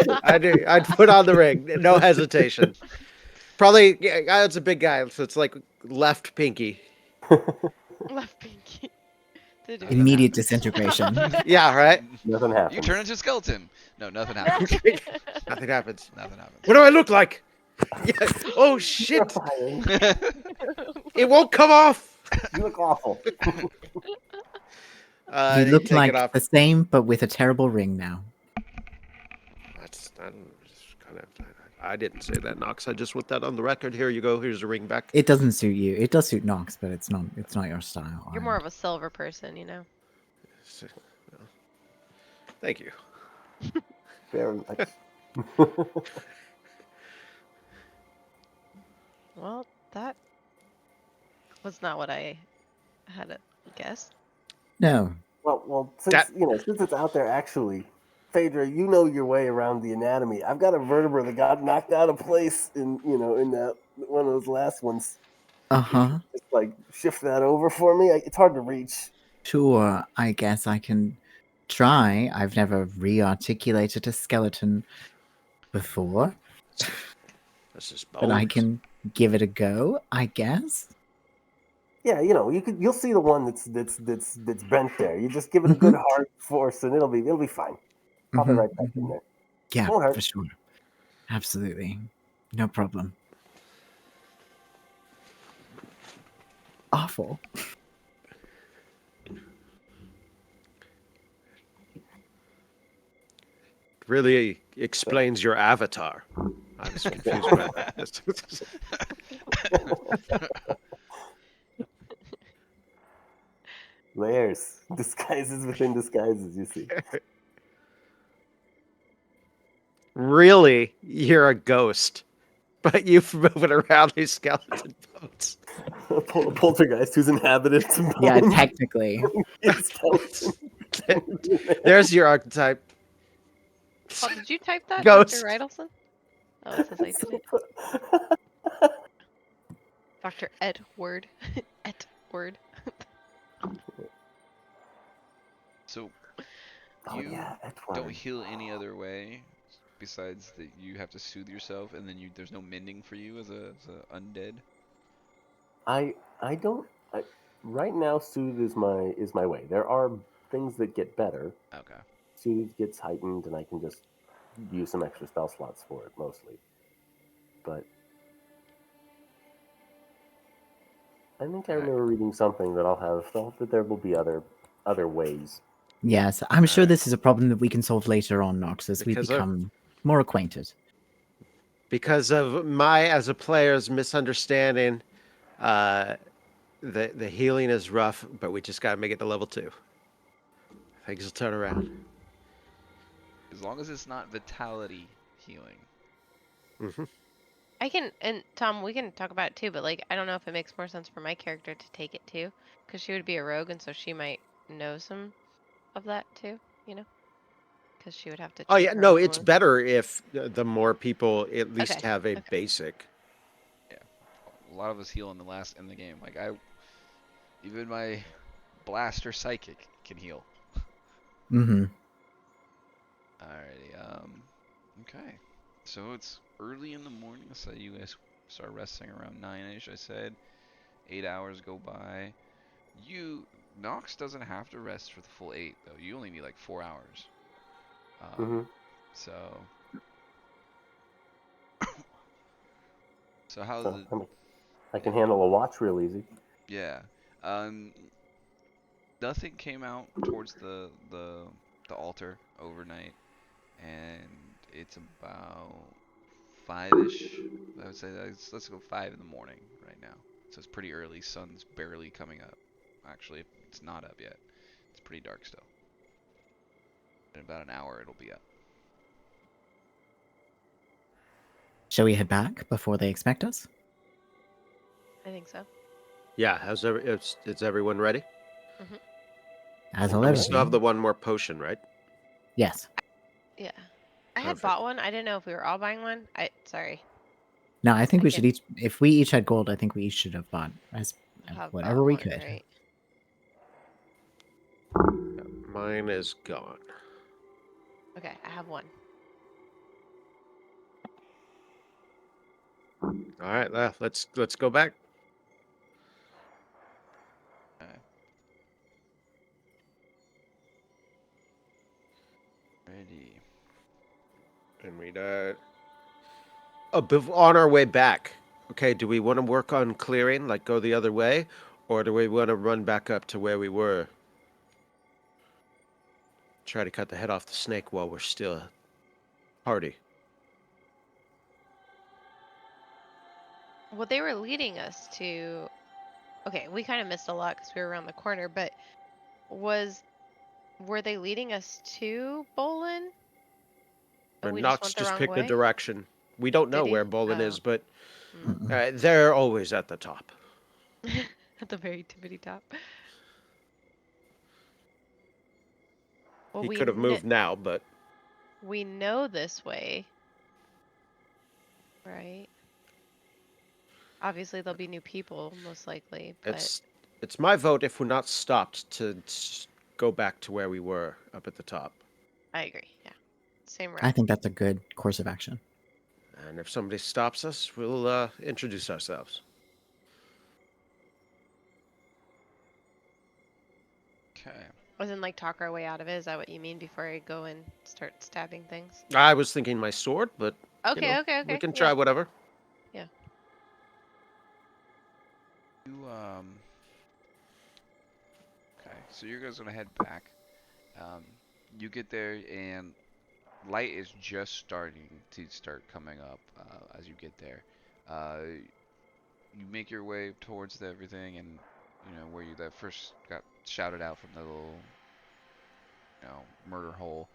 you hide it. I'd put on the ring, no hesitation. Probably, yeah, it's a big guy, so it's like left pinky. Left pinky. Did Nothing Immediate happens. disintegration. Yeah, right. Nothing You happens. turn into a skeleton. No, nothing happens. Nothing happens. Nothing happens. What do I look like? Yeah. Oh shit! Terrifying. It won't come off. You look awful. You look take like it off. the same, but with a terrible ring now. That's kind of. I didn't say that, Knox. I just put that on the record. Here you go. Here's the ring back. It doesn't suit you. It does suit Nox, but it's not your style. You're more of a silver person, Thank you. Very much. Well, that was not what I had guessed. No. Well, That- since it's out there, actually, Phaedra, you know your way around the anatomy. I've got a vertebra that got knocked out of place in that one of those last ones. Uh-huh. Just like shift that over for me. It's hard to reach. Sure, I guess I can try. I've never re-articulated a skeleton before, That's just but I bones. can give it a go, I guess. Yeah, you'll see the one that's bent there. You just give it a good hard force, and it'll be fine. Pop it right back in there. Yeah, Won't hurt. for sure. Absolutely. No problem. awful. Really explains your avatar. I was confused by that. Layers, disguises within disguises. You see. Really, you're a ghost, but you've moving around these skeleton boats. Poltergeist, who's inhabited some Yeah, bones. technically. Skeleton. There's your archetype. Paul, did you type that, Ghost. Dr. Ridelson? Oh, it says I did it. Dr. Edward. Edward. So Oh you yeah, don't Edward. heal any other way besides that you have to soothe yourself, and then there's no mending for you as a undead. I don't. Right now, soothe is my way. There are things that get better. Okay. Soothe gets heightened, and I can just use some extra spell slots for it mostly. But I think I Alright. remember reading something that that there will be other ways. Yes, I'm sure Alright. this is a problem that we can solve later on, Nox, as we Because of- become more acquainted. Because of my, as a player's misunderstanding, the healing is rough, but we just got to make it to level 2. Things will turn around. As long as it's not vitality healing. Hmm. I can, and Tom, we can talk about it too, but like, I don't know if it makes more sense for my character to take it too, because she would be a rogue, and so she might know some of that too, you know? Because she would have to. Oh treat yeah, her no, own it's wounds. better if the more people at least Okay, have a okay. basic. A lot of us heal in the game. Like even my blaster psychic can heal. Mm-hmm. Alrighty. Okay. So it's early in the morning. So you guys start resting around 9ish. I said 8 hours go by. Nox doesn't have to rest for the full 8 though. You only need like 4 hours. Mm-hmm. So. So how's So it? I can handle a watch real easy. Yeah. Um. Nothing came out towards the altar overnight, and it's about 5ish. I would say let's go 5 in the morning right now. So it's pretty early. Sun's barely coming up. Actually, it's not up yet. It's pretty dark still. In about an hour, it'll be up. Shall we head back before they expect us? I think so. Yeah, is everyone ready? As Well, I'll We ever still have be. the one more potion, right? Yes. Yeah. I had Perfect. bought one. I didn't know if we were all buying one. Sorry. No, I think I we should can- each. If we each had gold, I think we each should have bought Have whatever bought we one, could. right? Mine is gone. Okay, I have one. All right, let's go back. Okay. Ready. And we on our way back. Okay, do we want to work on clearing, like go the other way, or do we want to run back up to where we were? Try to cut the head off the snake while we're still a party. Well, they were leading us to. Okay, we kind of missed a lot because we were around the corner, but were they leading us to Bolin? And And we just Nox went the just wrong picked a way? direction. We don't know Did he? where Bolin Oh. is, but Mm-mm. they're always at the top. At the very tippity top. Well, He could have moved now, but we know this way, right? Obviously, there'll be new people, most likely, but it's my vote if we're not stopped to go back to where we were up at the top. I agree. Yeah, same route. I think that's a good course of action. And if somebody stops us, we'll introduce ourselves. Okay. As in, like, talk our way out of it. Is that what you mean before I go and start stabbing things? I was thinking my sword, but Okay, know, okay. we can yeah. try whatever. You So you guys gonna head back. Um, you get there and light is just starting to start coming up as you get there. You make your way towards everything, and where you that first got shouted out from the little murder hole.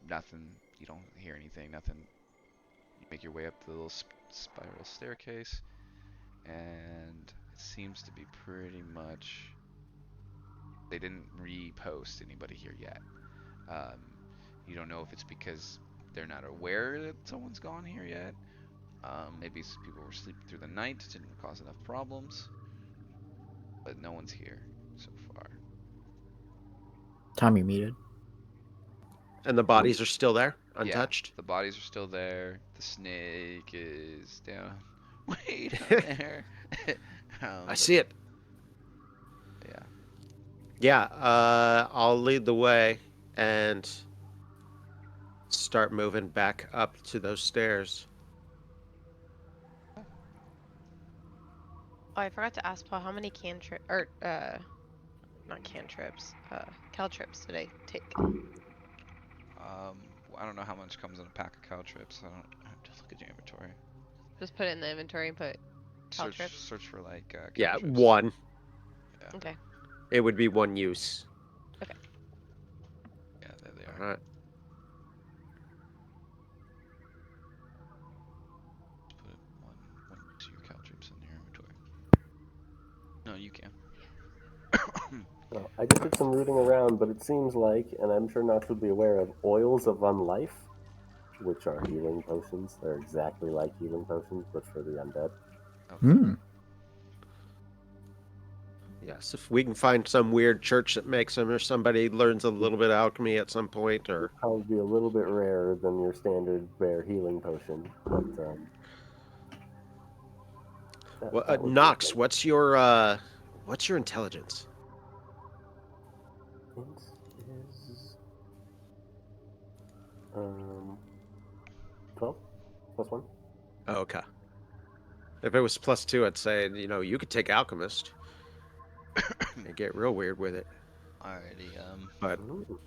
Nothing. You don't hear anything. Nothing. You make your way up the little spiral staircase, and it seems to be pretty much. They didn't repost anybody here yet. Um, you don't know if it's because they're not aware that someone's gone here yet. Maybe people were sleeping through the night, didn't cause enough problems, but no one's here so far. Tom, you're muted. And the bodies are still there, untouched? Yeah, the bodies are still there. The snake is down way down there. I see it. Yeah. Yeah, I'll lead the way and start moving back up to those stairs. Oh, I forgot to ask Paul how many cantrip or not cantrips, caltrips did I take? I don't know how much comes in a pack of cow trips. I have to look at your inventory. Just put it in the inventory and put caltrips. Search for like cow Yeah, trips. one. Yeah. Okay. It would be one use. Okay. Yeah, there they are. All right. Put one to your cow trips in your inventory. No, you can. Well, I just did some rooting around, but it seems like, and I'm sure Knox would be aware of, oils of unlife, which are healing potions. They're exactly like healing potions, but for the undead. Okay. Hmm. Yes, if we can find some weird church that makes them, or somebody learns a little bit of alchemy at some point, or Probably be a little bit rarer than your standard rare healing potion, but well, that would be Nox, okay. what's your intelligence? It is 12 plus 1. Oh, okay. If it was +2, I'd say you could take alchemist and get real weird with it. Alrighty. But Ooh.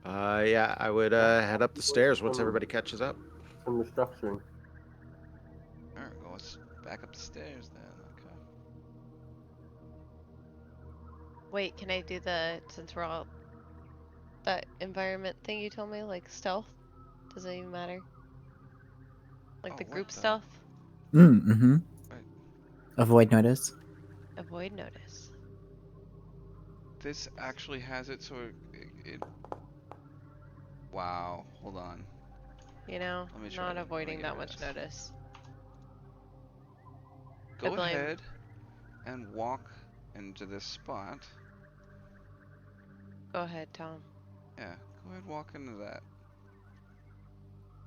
yeah, I would head up the stairs once everybody catches up. Some restructuring. Alright, well, let's back up the stairs then. Okay. Wait, can I do since we're all that environment thing you told me, like stealth? Doesn't even matter. Like the Oh, what group the- stealth? Mm-hmm. Right. Avoid notice. Avoid notice. This actually has it so it. Wow. Hold on. You know, Let me try not to avoiding get that rid of much this. notice. I Go blame. ahead and walk into this spot. Go ahead, Tom. Yeah, go ahead and walk into that.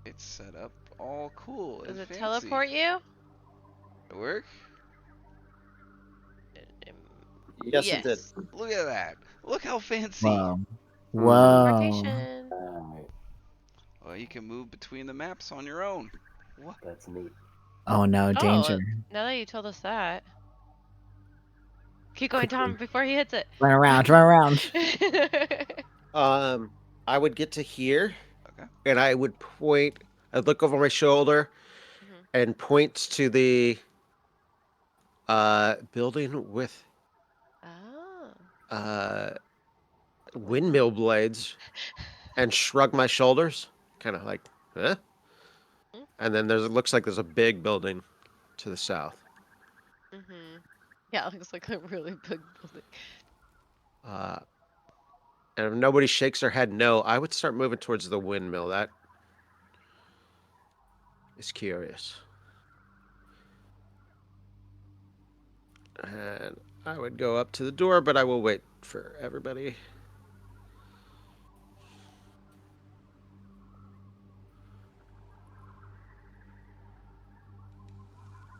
It's set up all cool Does and it fancy. teleport you? It work? Yes, it did. Look at that. Look how fancy. Wow. Mhm. Whoa. Teleportation. Alright, Well, you can move between the maps on your own. What? that's neat. Oh no, danger. Now that you told us that. Keep going, Tom, Quickly. before he hits it. Run around, run around. I would get to here, Okay. and I'd look over my shoulder Mhm. and point to the building with Oh. windmill blades and shrug my shoulders, kind of like, huh? Mm. And then it looks like there's a big building to the south. Mhm. Yeah, it looks like a really big building. And if nobody shakes their head no, I would start moving towards the windmill. That is curious. And I would go up to the door, but I will wait for everybody.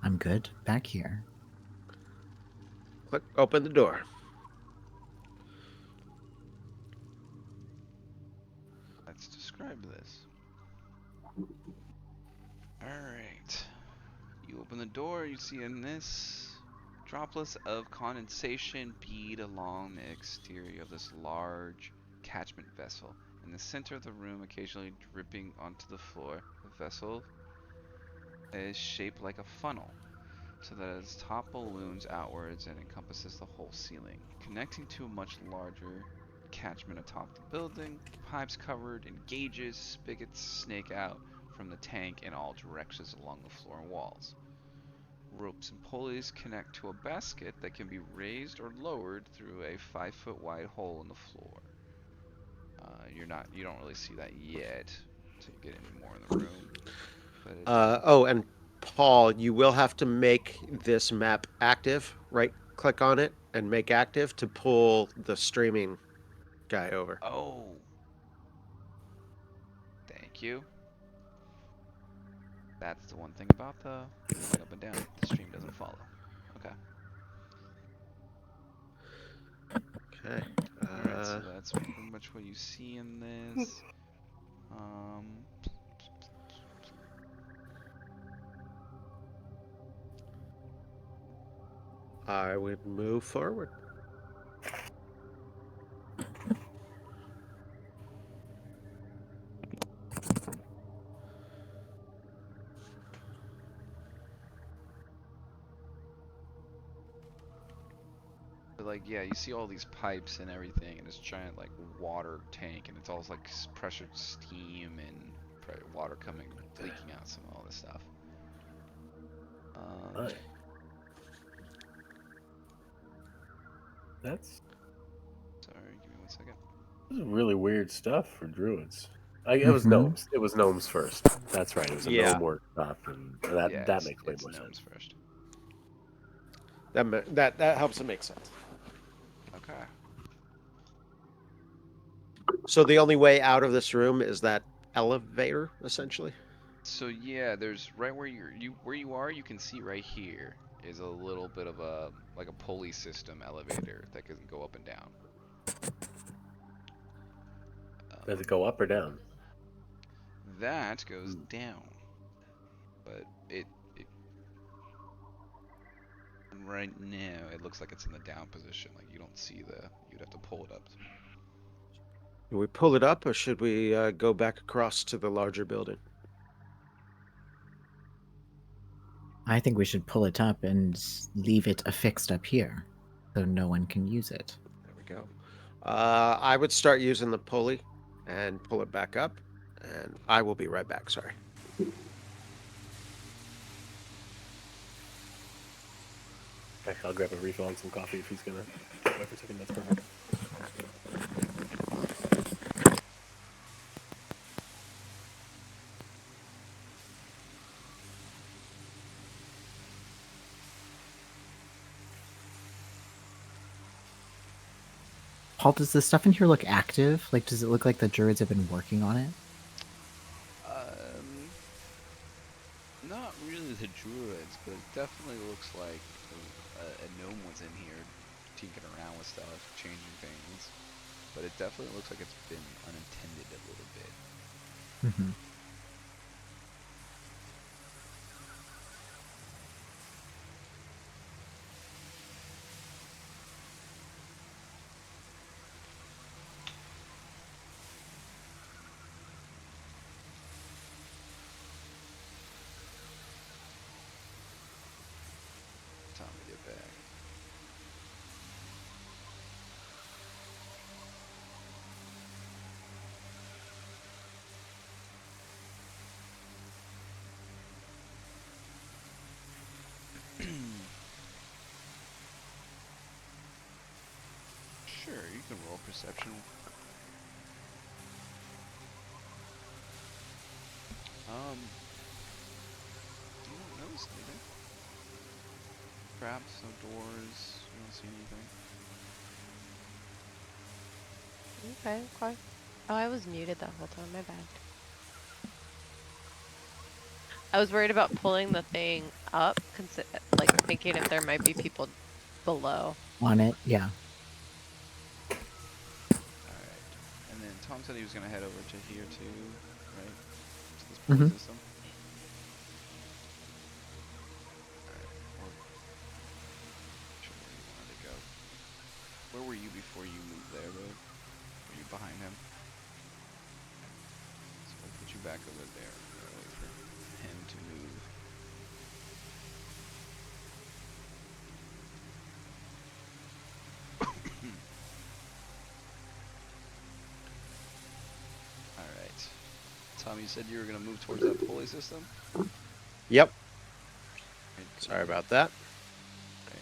I'm good. Back here. Click, open the door. Let's describe this. Alright. You open the door, you see in this Droplets of condensation bead along the exterior of this large catchment vessel. In the center of the room, occasionally dripping onto the floor, the vessel is shaped like a funnel, so that its top balloons outwards and encompasses the whole ceiling, connecting to a much larger catchment atop the building. Pipes covered in gauges, spigots snake out from the tank in all directions along the floor and walls. Ropes and pulleys connect to a basket that can be raised or lowered through a 5-foot wide hole in the floor. You don't really see that yet until you get any more in the room. But it Oh, and Paul, you will have to make this map active. Right click on it and make active to pull the streaming guy over. oh, thank you. That's the one thing about the going up and down. The stream doesn't follow. Okay. Okay. Alright, so that's pretty much what you see in this. I would move forward. But like, yeah, you see all these pipes and everything, and this giant like water tank, and it's all like pressured steam and water coming, leaking out some of all this stuff. Right. That's Sorry, give me 1 second. this is really weird stuff for druids. It was gnomes. It was gnomes first. That's right. It was a Yeah. gnome workshop, and Yeah, that makes way it's more gnomes sense. first. That helps it make sense. Okay. So the only way out of this room is that elevator, essentially. So yeah, there's right where where you are, you can see right here is a little bit of a like a pulley system elevator that can go up and down. Does it go up or down? That goes down, but it right now it looks like it's in the down position. Like you don't see you'd have to pull it up. Do we pull it up, or should we go back across to the larger building? I think we should pull it up and leave it affixed up here, so no one can use it. There we go. I would start using the pulley and pull it back up, and I will be right back. Sorry. Okay, I'll grab a refill on some coffee if he's gonna wait for a second. That's perfect. Paul, does the stuff in here look active? Like, does it look like the druids have been working on it? Not really the druids, but it definitely looks like a gnome was in here tinkering around with stuff, changing things. But it definitely looks like it's been unattended a little bit. Mm-hmm. Time to get back. Sure, you can roll perception. You don't notice anything. Traps, no doors, you don't see anything. Okay, okay. Oh, I was muted that whole time. My bad. I was worried about pulling the thing up, like thinking if there might be people below. On it, yeah. Alright. And then Tom said he was going to head over to here too, right? To this pulley Mhm. system. back over there. Wait for him to move. All right. Tom, you said you were going to move towards that pulley system? Yep. Right, Sorry good. about that. Right.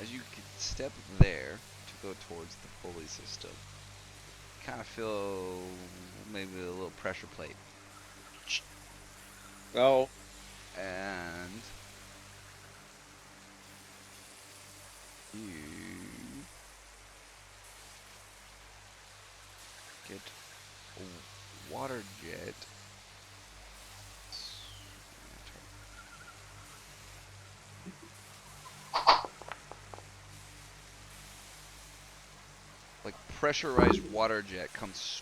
As you step there to go towards the pulley system, you kind of feel maybe a little pressure plate. Oh. And you get a water jet. Like pressurized water jet comes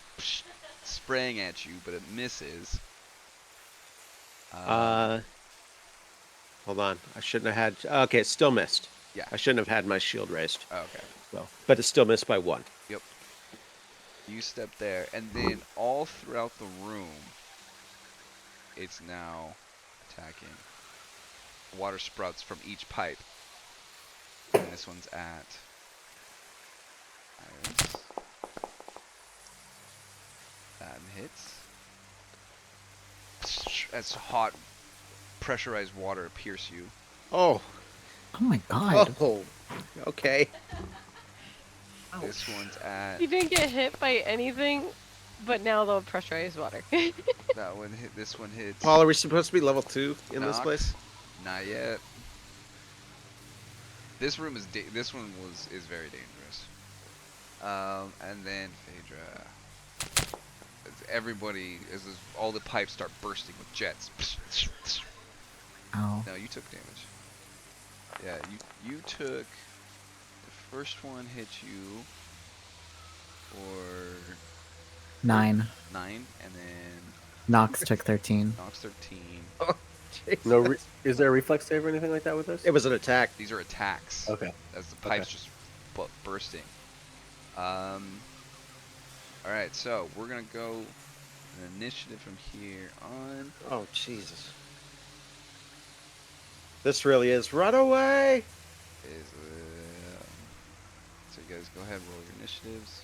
spraying at you, but it misses. Hold on. I shouldn't have had. Okay, it still missed. Yeah. I shouldn't have had my shield raised. Okay. Well, but it still missed by 1. Yep. You step there, and then all throughout the room, it's now attacking. Water sprouts from each pipe. And this one's at Iris. That hits. As hot, pressurized water pierce you. Oh. Oh my god. Oh. Okay. This one's at. You didn't get hit by anything, but now the pressurized water. That one hit. This one hits. Paul, are we supposed to be level 2 in this Knocked. place? Not yet. This room is. This one is very dangerous. And then Phaedra. Everybody, all the pipes start bursting with jets. Ow. No, you took damage. Yeah, you took. The first one hit you for 9. 9, and then Nox took 13. Nox 13. Oh, Jesus. No, is there a reflex save or anything like that with this? It was an attack. These are attacks. Okay. As the pipes just bursting. Alright, so we're gonna go an initiative from here on. Oh, Jesus. This really is run away. So you guys go ahead, roll your initiatives.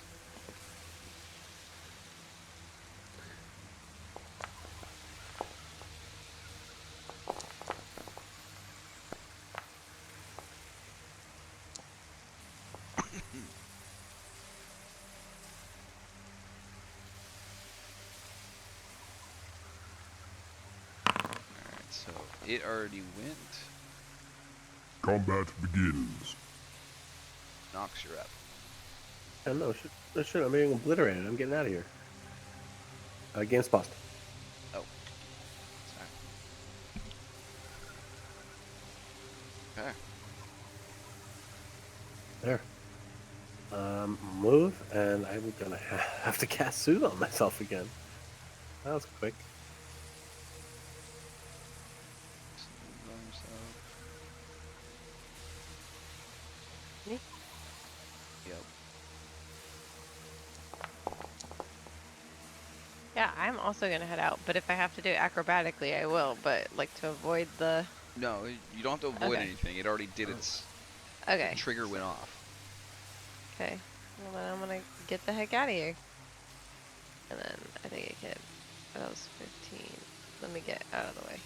Alright, so it already went. Combat begins. Nox, you're up. Oh, no, shit, I'm being obliterated. I'm getting out of here. Game's paused. Oh. Sorry. Okay. There. Move, and I'm gonna have to cast Soothe on myself again. That was quick. Me? Yep. Yeah, I'm also gonna head out, but if I have to do it acrobatically, I will. But like to avoid the. No, you don't have to avoid Okay. anything. It already did its. Okay. The trigger went off. Okay. Well then I'm gonna get the heck out of here. And then I think I can. That was 15. Let me get out of the way.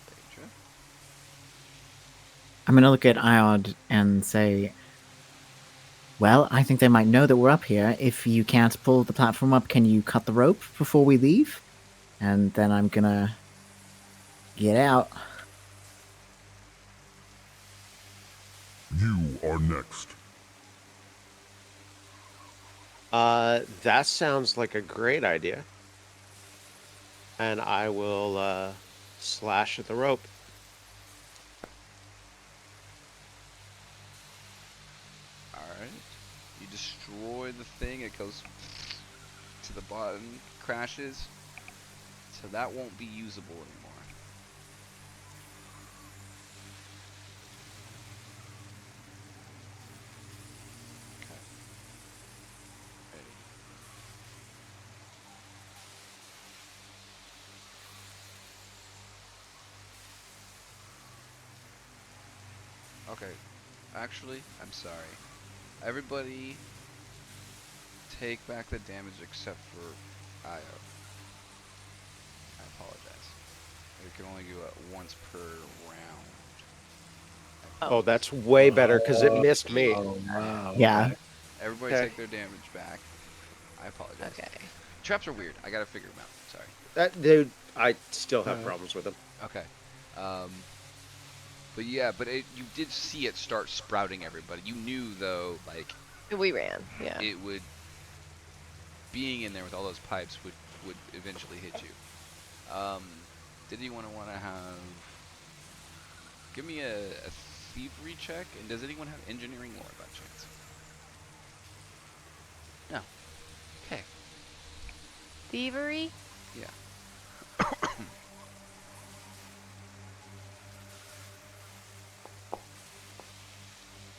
Phaedra. I'm gonna look at Iod and say, well, I think they might know that we're up here. If you can't pull the platform up, can you cut the rope before we leave? And then I'm gonna get out. You are next. That sounds like a great idea. And I will slash at the rope. Alright. You destroy the thing, it goes to the bottom, crashes. So that won't be usable anymore. Okay. Okay. Actually, I'm sorry. Everybody, take back the damage except for Io. I apologize. We can only do it once per round. Oh, that's way better because it missed me. Oh wow. Yeah. okay. Everybody Okay. take their damage back. I apologize. Okay. Traps are weird. I gotta figure them out. Sorry. That dude, I still have Alright. problems with him. Okay. But yeah, you did see it start sprouting everybody. You knew though, like We ran. Yeah. it would being in there with all those pipes would eventually hit you. Did anyone want to have? Give me a thievery check, and does anyone have engineering lore by chance? No. Okay. Thievery? Yeah.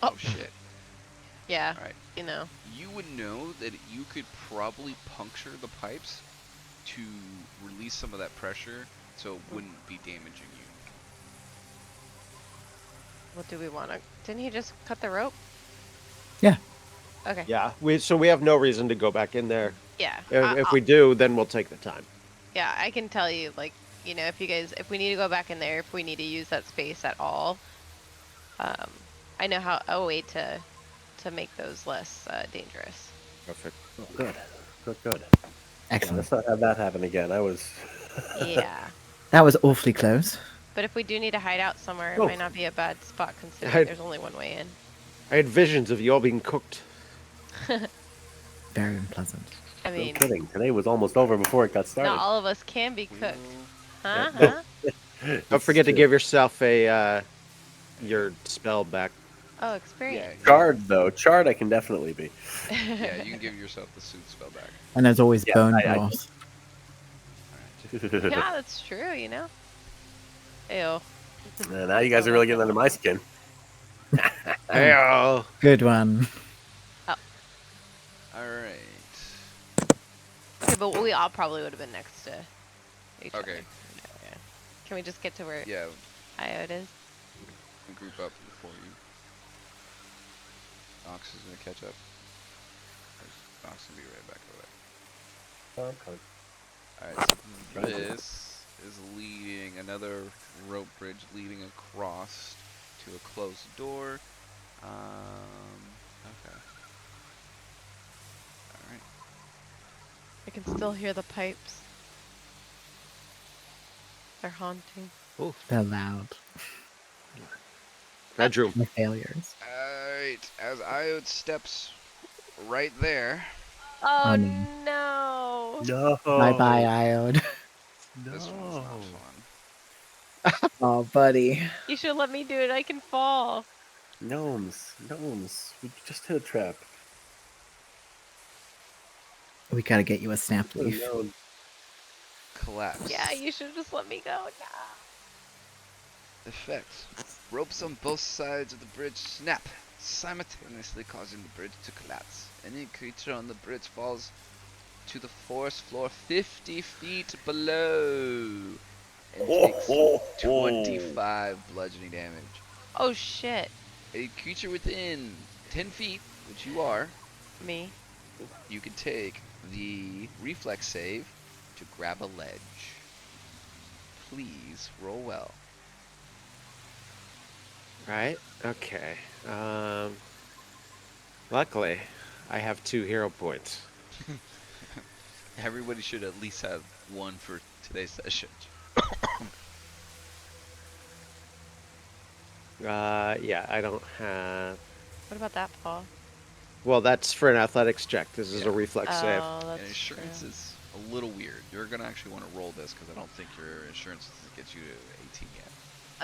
Oh shit. Yeah. All right. You know. You would know that you could probably puncture the pipes to release some of that pressure, so it wouldn't be damaging you. What do we want to? Didn't he just cut the rope? Yeah. Okay. Yeah, so we have no reason to go back in there. Yeah. If we do, then we'll take the time. Yeah, I can tell you, like, you know, if we need to go back in there, if we need to use that space at all, I know a way to make those less dangerous. Perfect. Oh, good. Good. Yeah, Excellent. let's not have that happen again. I was. Yeah. That was awfully close. But if we do need to hide out somewhere, it Oh. might not be a bad spot considering there's only one way in. I had visions of you all being cooked. Very unpleasant. I No mean, kidding. Today was almost over before it got started. not all of us can be cooked. Huh? Yeah. Huh? Don't forget to give yourself your spell back. Oh, experience. Charred though. Charred, I can definitely be. Yeah, you can give yourself the soothe spell back. And there's always Yeah, bone I- broth. Yeah, that's true, you know? Ew. Now you guys are really getting under my skin. Oh, Good one. Alright. Okay, but we all probably would have been next to each Okay. other. Yeah. Can we just get to where Yeah, Iod is? group up before you. Ox is gonna catch up. Ox will be right back over there. Alright, so this is leading another rope bridge leading across to a closed door. Okay. Alright. I can still hear the pipes. They're haunting. They're loud. bedroom. The failures. Alright, as Iode steps right there, Oh no. no! No. Bye bye, Iode. this one's not No. fun. Oh, buddy. You should let me do it. I can fall. Gnomes. We just hit a trap. We gotta get you a snap What a leaf. gnome. Collapse. Yeah, you should just let me go. No. Effects. Ropes on both sides of the bridge snap, simultaneously causing the bridge to collapse. Any creature on the bridge falls to the forest floor 50 feet below and takes 25 bludgeoning damage. Oh shit. A creature within 10 feet, which you are, Me. you can take the reflex save to grab a ledge. Please roll well. Right? Okay. Luckily, I have 2 hero points. Everybody should at least have one for today's session. Yeah, I don't have. What about that, Paul? Well, that's for an athletics check. This is Yeah. a reflex save. Oh, And that's insurance true. is a little weird. You're gonna actually want to roll this because I don't think your insurance gets you to 18 yet.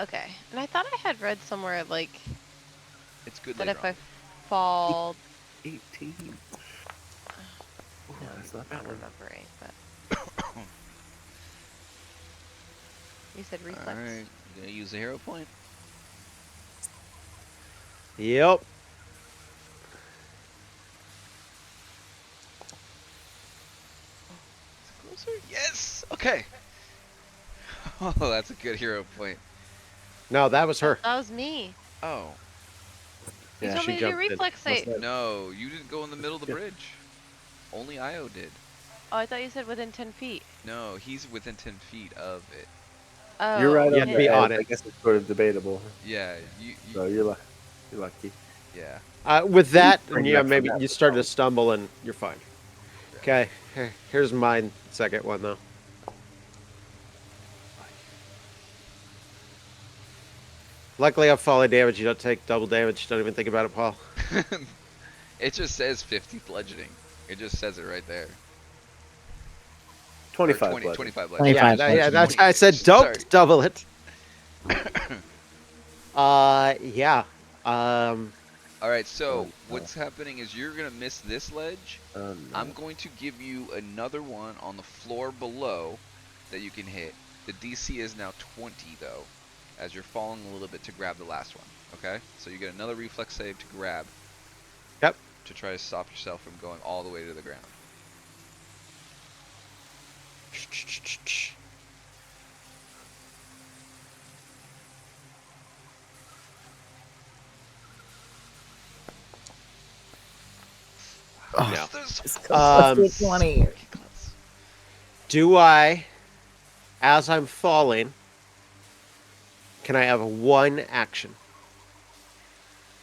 Okay. And I thought I had read somewhere like It's good that later if on. I fall, 18. Oh, that's not I'm bad. not remembering, but you said reflex. Alright, you gonna use a hero point? Yep. Is it closer? Yes! Okay. Oh, that's a good hero point. No, that was her. That was me. Oh. You Yeah, told she me to do jumped in. reflex save. No, you didn't go in the middle of the Yeah. bridge. Only Io did. Oh, I thought you said within 10 feet. No, he's within 10 feet of it. Oh, You're right You on have to the be edge. on I it. guess it's sort of debatable. Yeah, So you're lucky. yeah. With that, Bring yeah, back from maybe that you was started to wrong. stumble and you're fine. Okay, here's my second one though. Luckily, I have follow damage. You don't take double damage. Don't even think about it, Paul. It just says 50 bludgeoning. It just says it right there. 25 or 20, bludgeoning. 25 bludgeoning. 25 Yeah, that's bludgeoning. I said Sorry. don't double it. Yeah. All right, so Oh, no. what's happening is you're going to miss this ledge. Oh, no. I'm going to give you another one on the floor below that you can hit. The DC is now 20, though, as you're falling a little bit to grab the last one. Okay? So you get another reflex save to grab. Yep. To try to stop yourself from going all the way to the ground. No. It's Um, close to 20. Do I, as I'm falling, can I have one action?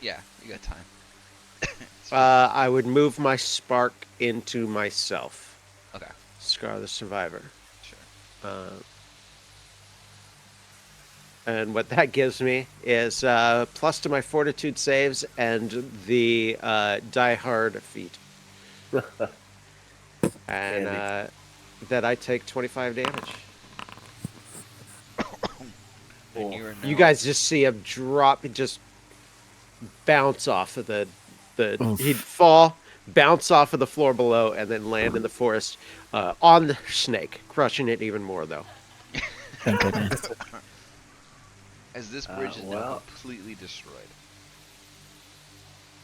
Yeah, you got time. I would move my spark into myself. Okay, Scar the Survivor. sure. And what that gives me is plus to my fortitude saves and the die hard feat. And Handy. that I take 25 damage. And you are now, You guys just see him drop, just bounce off of the Oof. he'd fall, bounce off of the floor below, and then land in the forest on the snake, crushing it even more though. Thank goodness. as this bridge is now well. completely destroyed.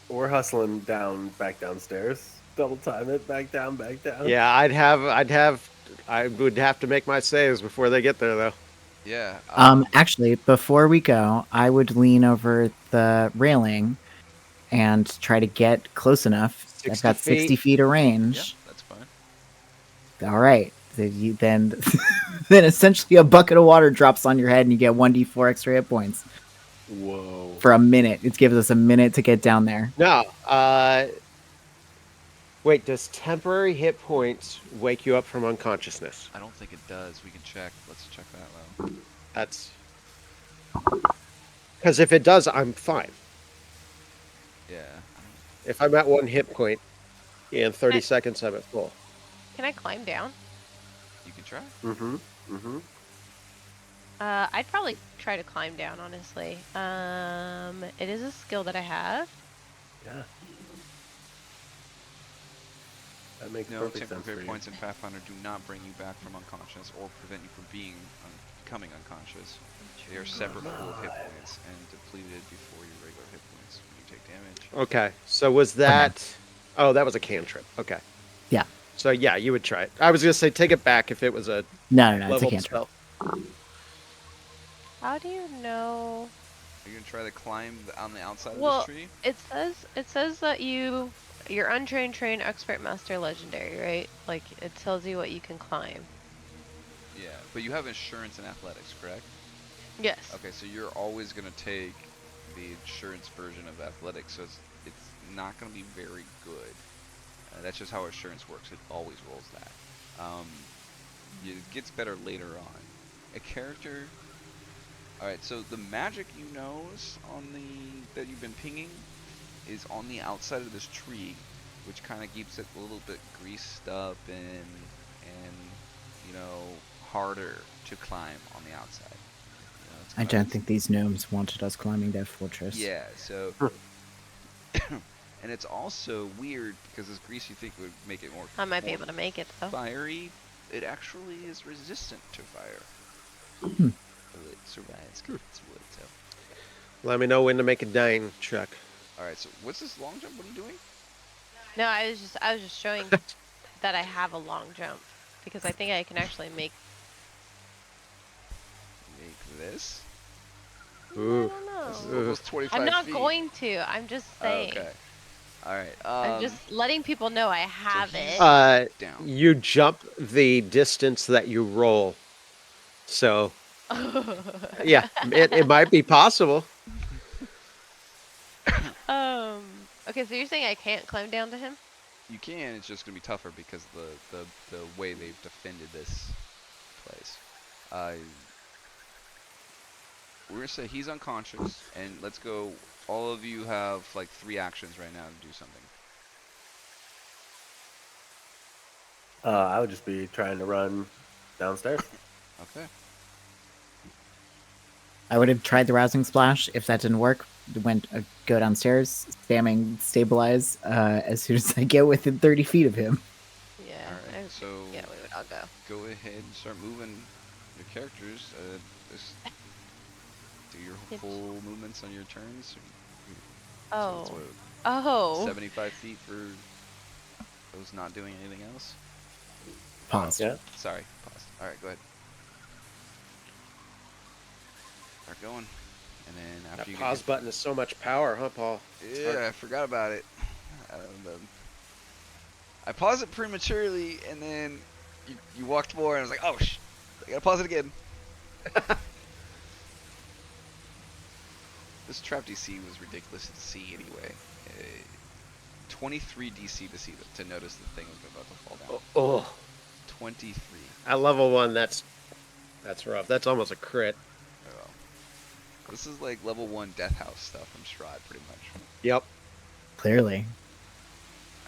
We're hustling back downstairs. Double time it, back down, back down. Yeah, I would have to make my saves before they get there though. Yeah. Actually, before we go, I would lean over the railing and try to get close enough. 60 I've got 60 feet. feet of Yeah, range. that's fine. All right. Then then essentially a bucket of water drops on your head and you get 1d4 extra hit points Whoa. for a minute. It gives us a minute to get down there. No, wait, does temporary hit points wake you up from unconsciousness? I don't think it does. We can check. Let's check that though. That's because if it does, I'm fine. Yeah. If I'm at one hit point in 30 seconds, I'm at full. Can I climb down? You can try. Mm-hmm. Mm-hmm. I'd probably try to climb down, honestly. It is a skill that I have. Yeah. That makes No, perfect sense temporary for hit you. points in Pathfinder do not bring you back from unconscious or prevent you from becoming unconscious. They are separate pool of hit points and depleted before your regular hit points when you take damage. Okay, so was that? Oh, that was a cantrip. Okay. Yeah. So yeah, you would try it. I was gonna say take it back if it was a No, it's a level cantrip. spell. How do you know? Are you gonna try to climb on the outside Well, of this tree? it says that you're untrained, trained, expert, master, legendary, right? Like it tells you what you can climb. Yeah, but you have insurance and athletics, correct? Yes. Okay, so you're always gonna take the insurance version of athletics, so it's not gonna be very good. That's just how insurance works. It always rolls that. It gets better later on. A character. All right, so the magic you knows on that you've been pinging is on the outside of this tree, which kind of keeps it a little bit greased up and harder to climb on the outside. It's I kind don't of- think these gnomes wanted us climbing their fortress. Yeah, so. And it's also weird because this grease you think would make it more. I might be more able to make it though. fiery. It actually is resistant to fire. Hmm. So it survives 'cause it's wood. So. Let me know when to make a dying check. All right. So what's this long jump? What are you doing? No, I was just showing that I have a long jump because I think I can actually make. Make this. I Ooh. don't know. This is almost 25 I'm not feet. going to. I'm just saying. Okay. All right. I'm just letting people know I have he's- it. down. You jump the distance that you roll. So, yeah, it might be possible. Okay, so you're saying I can't climb down to him? You can. It's just gonna be tougher because the way they've defended this place. We're gonna say he's unconscious, and let's go. All of you have like 3 actions right now to do something. I would just be trying to run downstairs. Okay. I would have tried the rousing splash. If that didn't work, go downstairs, spamming stabilize as soon as I get within 30 feet of him. Yeah. All right. So yeah, we would all go. go ahead and start moving your characters. Just do your full movements on your turns. So it's Oh. what, Oh. 75 feet for those not doing anything else. Pause. Yeah. Sorry, paused. All right, go ahead. Start going, and then after That you pause button is so much power, huh, Paul? yeah, I forgot about it. I paused it prematurely, and then you walked more, and I was like, oh, I gotta pause it again. This trap DC was ridiculous to see anyway. 23 DC to notice the thing was about to fall down. Oh, 23. at level 1, that's rough. That's almost a crit. Oh. This is like level 1 Death House stuff from Strahd, pretty much. Yep. Clearly.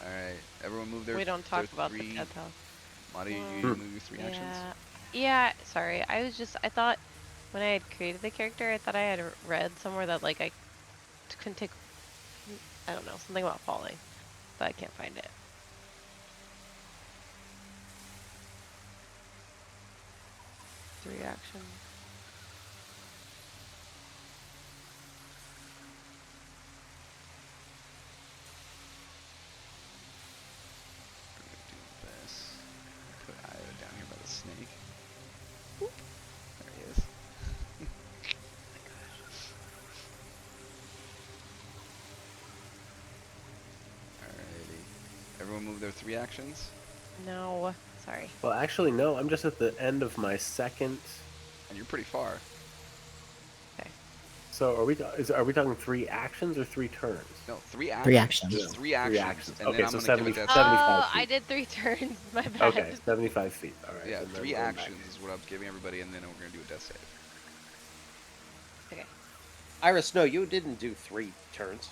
All right, everyone move their. We don't talk their about 3. the death house. Madi, you move your 3 actions. Yeah, sorry. I thought when I had created the character, I thought I had read somewhere that like I couldn't take, I don't know, something about falling, but I can't find it. Three actions. I'm gonna do this. Put Io down here by the snake. There he is. Alrighty. Everyone move their 3 actions. No, sorry. Well, actually, no. I'm just at the end of my second. And you're pretty far. Okay. So are we talking 3 actions or 3 turns? No, 3 actions. 3 actions. Just 3 3 actions. actions. And Okay, then I'm so gonna give it 70 that. 75 I feet. did 3 turns. My bad. Okay, 75 feet. All right. Yeah, and then 3 going back. actions is what I'm giving everybody, and then we're gonna do a death save. Okay. Iris, no, you didn't do 3 turns.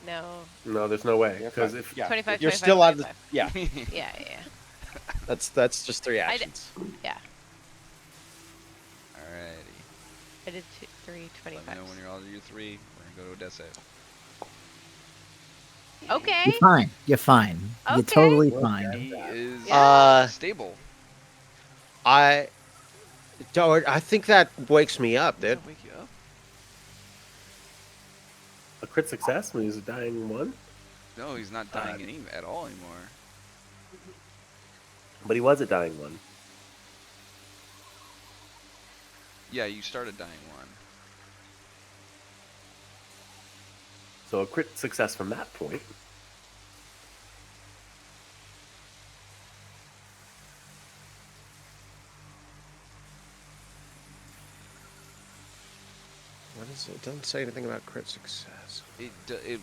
No. No, there's no way. You're Because fine. if Yeah, 25, you're 25, still on the 25. yeah. Yeah. That's just 3 actions. Yeah. Alrighty. I did 3 Let me 25. know when you're all your 3. We're gonna go to a death save. Okay. You're fine. You're fine. You're Okay. totally fine. He is stable. I think that wakes me up, Does dude. that wake you up? a crit success means a dying 1, No, he's not dying at all anymore. but he was a dying 1. Yeah, you started dying 1. So a crit success from that point. What is it? It doesn't say anything about crit success. It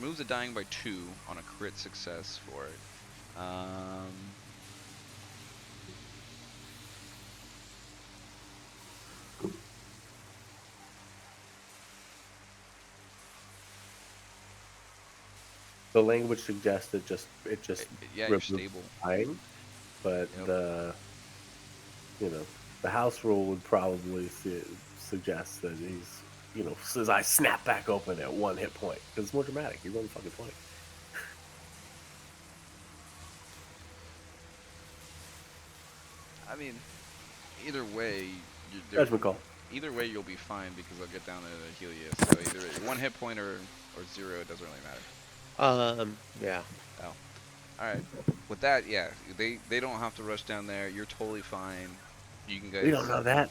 removes the dying by 2 on a crit success for it. The language suggests it just Yeah, you're removes stable. dying, but Yep. the house rule would probably suggest that he's his eyes snap back open at 1 hit point because it's more dramatic. You run fucking 20. I mean, either way, Judgment call. either way you'll be fine because I'll get down there to heal you. So either 1 hit point or 0, it doesn't really matter. Yeah. Oh. Alright. With that, yeah, they don't have to rush down there. You're totally fine. You can go. We don't know that.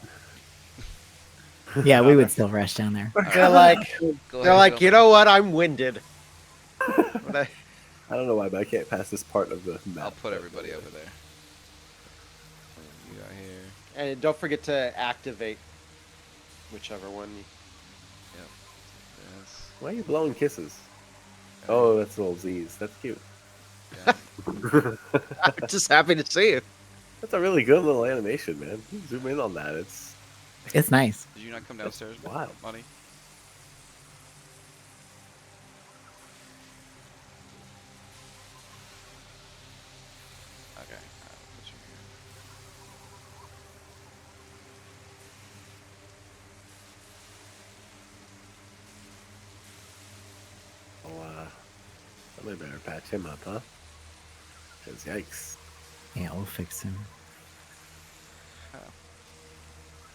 Yeah, we would still rush down there. They're like, Go they're ahead, like, Phil. you know what? I'm winded. But I don't know why, but I can't pass this part of the map. I'll put everybody over there. You got here. and don't forget to activate whichever one. This. Why are you blowing kisses? Oh, that's little Z's. That's cute. Yeah. I'm just happy to see you. That's a really good little animation, man. You zoom in on that. It's nice. Did you not come downstairs, wild. buddy? Okay, I'll put you here. Somebody better patch him up, huh? 'Cause yikes. Yeah, we'll fix him.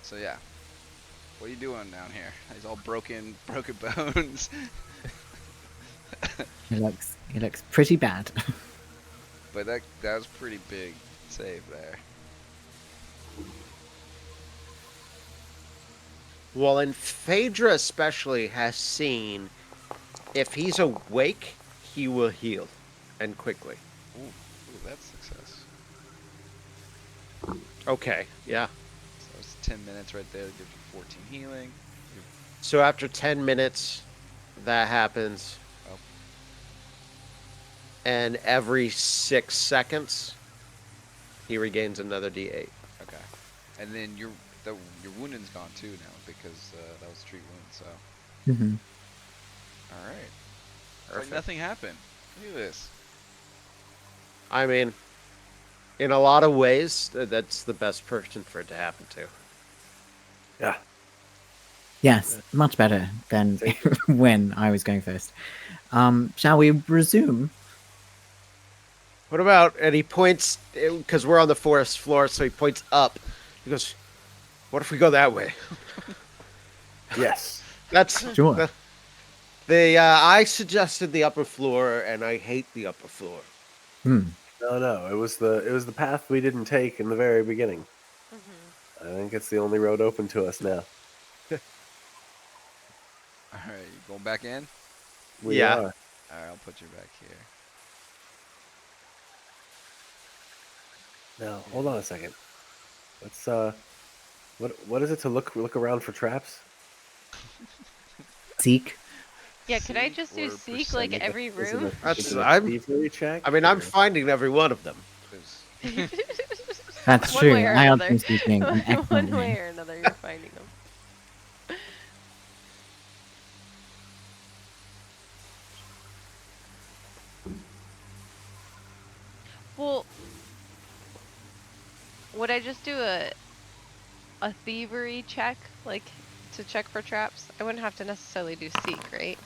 So yeah, what are you doing down here? He's all broken bones. He looks pretty bad. But that was pretty big save there. Well, and Phaedra especially has seen if he's awake, he will heal, and quickly. Ooh, that's success. Okay, yeah. So it's 10 minutes right there. That gives you 14 healing. So after 10 minutes, that happens. Oh. And every 6 seconds, he regains another D8. Okay. And then your wounding's gone too now because that was treat wound. So Hmm. all right. It's like Perfect. nothing happened. Look at this. I mean, in a lot of ways, that's the best person for it to happen to. Yeah. Yes, much better than when I was going first. Shall we resume? What about, and he points, because we're on the forest floor, so he points up. He goes, what if we go that way? Yes. That's Sure. I suggested the upper floor, and I hate the upper floor. Hmm. No. It was the path we didn't take in the very beginning. I think it's the only road open to us now. All right, you going back in? We Yeah. are. All right, I'll put you back here. Now, hold on a second. Let's what is it to look around for traps? Seek. Yeah, could I Seek just do or seek like percent? every Is it room? a- That's- is it a I'm- thievery check? I mean, I'm or- finding every one of them. There's- That's One true. way or I another. also speaking an One excellent way name. or another, you're finding them. Well, would I just do a thievery check, like to check for traps? I wouldn't have to necessarily do seek, right?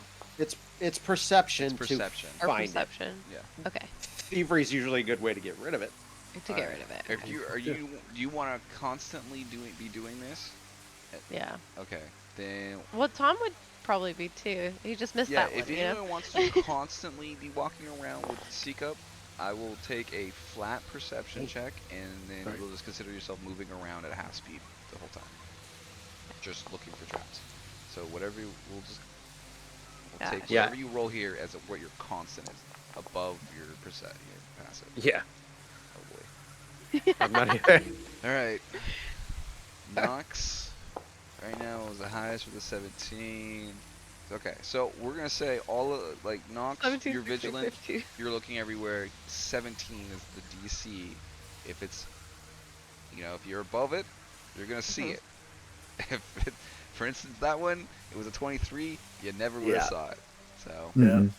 It's perception. It's perception. To Or find perception. Yeah. Okay, it. Thievery is usually a good way to get rid of it. to get Alright. rid of it. If okay. do you want to constantly be doing this? Yeah. Okay, then Well, Tom would probably be too. He just missed yeah. that If one, you know? anyone wants to constantly be walking around with Seek Up, I will take a flat perception check, and then Right. you'll just consider yourself moving around at half speed the whole time, just looking for traps. So whatever we'll take Gotcha. Yeah. whatever you roll here as what your constant is above your passive. Yeah. Hopefully. I'm not even. All right. Nox right now is the highest with a 17. Okay, so we're gonna say all of like Nox, 17, you're 16, vigilant, 15. you're looking everywhere. 17 is the DC. If it's, if you're above it, you're gonna see it. If it, for instance, that one, it was a 23, you never would have Yeah. saw it. So, Mhm.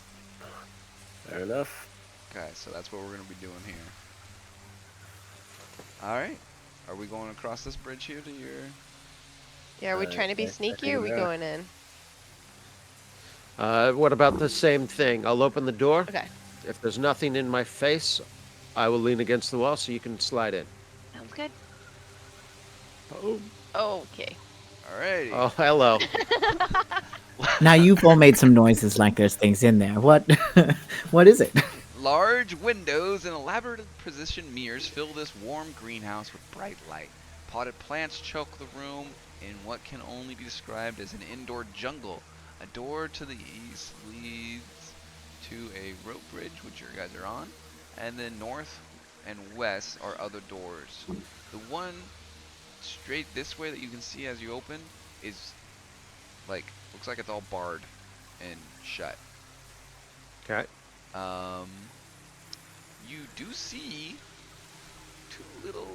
Fair enough. okay, so that's what we're gonna be doing here. All right, are we going across this bridge here to your? Yeah, are we trying to be I sneaky or are we think we are. going in? What about the same thing? I'll open the door. Okay, If there's nothing in my face, I will lean against the wall so you can slide in. sounds good. Oh, Okay. Alrighty. oh hello. Now you've all made some noises like there's things in there. What? What is it? Large windows and elaborate precision mirrors fill this warm greenhouse with bright light. Potted plants choke the room in what can only be described as an indoor jungle. A door to the east leads to a rope bridge, which your guys are on, and then north and west are other doors. The one straight this way that you can see as you open is like looks like it's all barred and shut. Okay. You do see two little.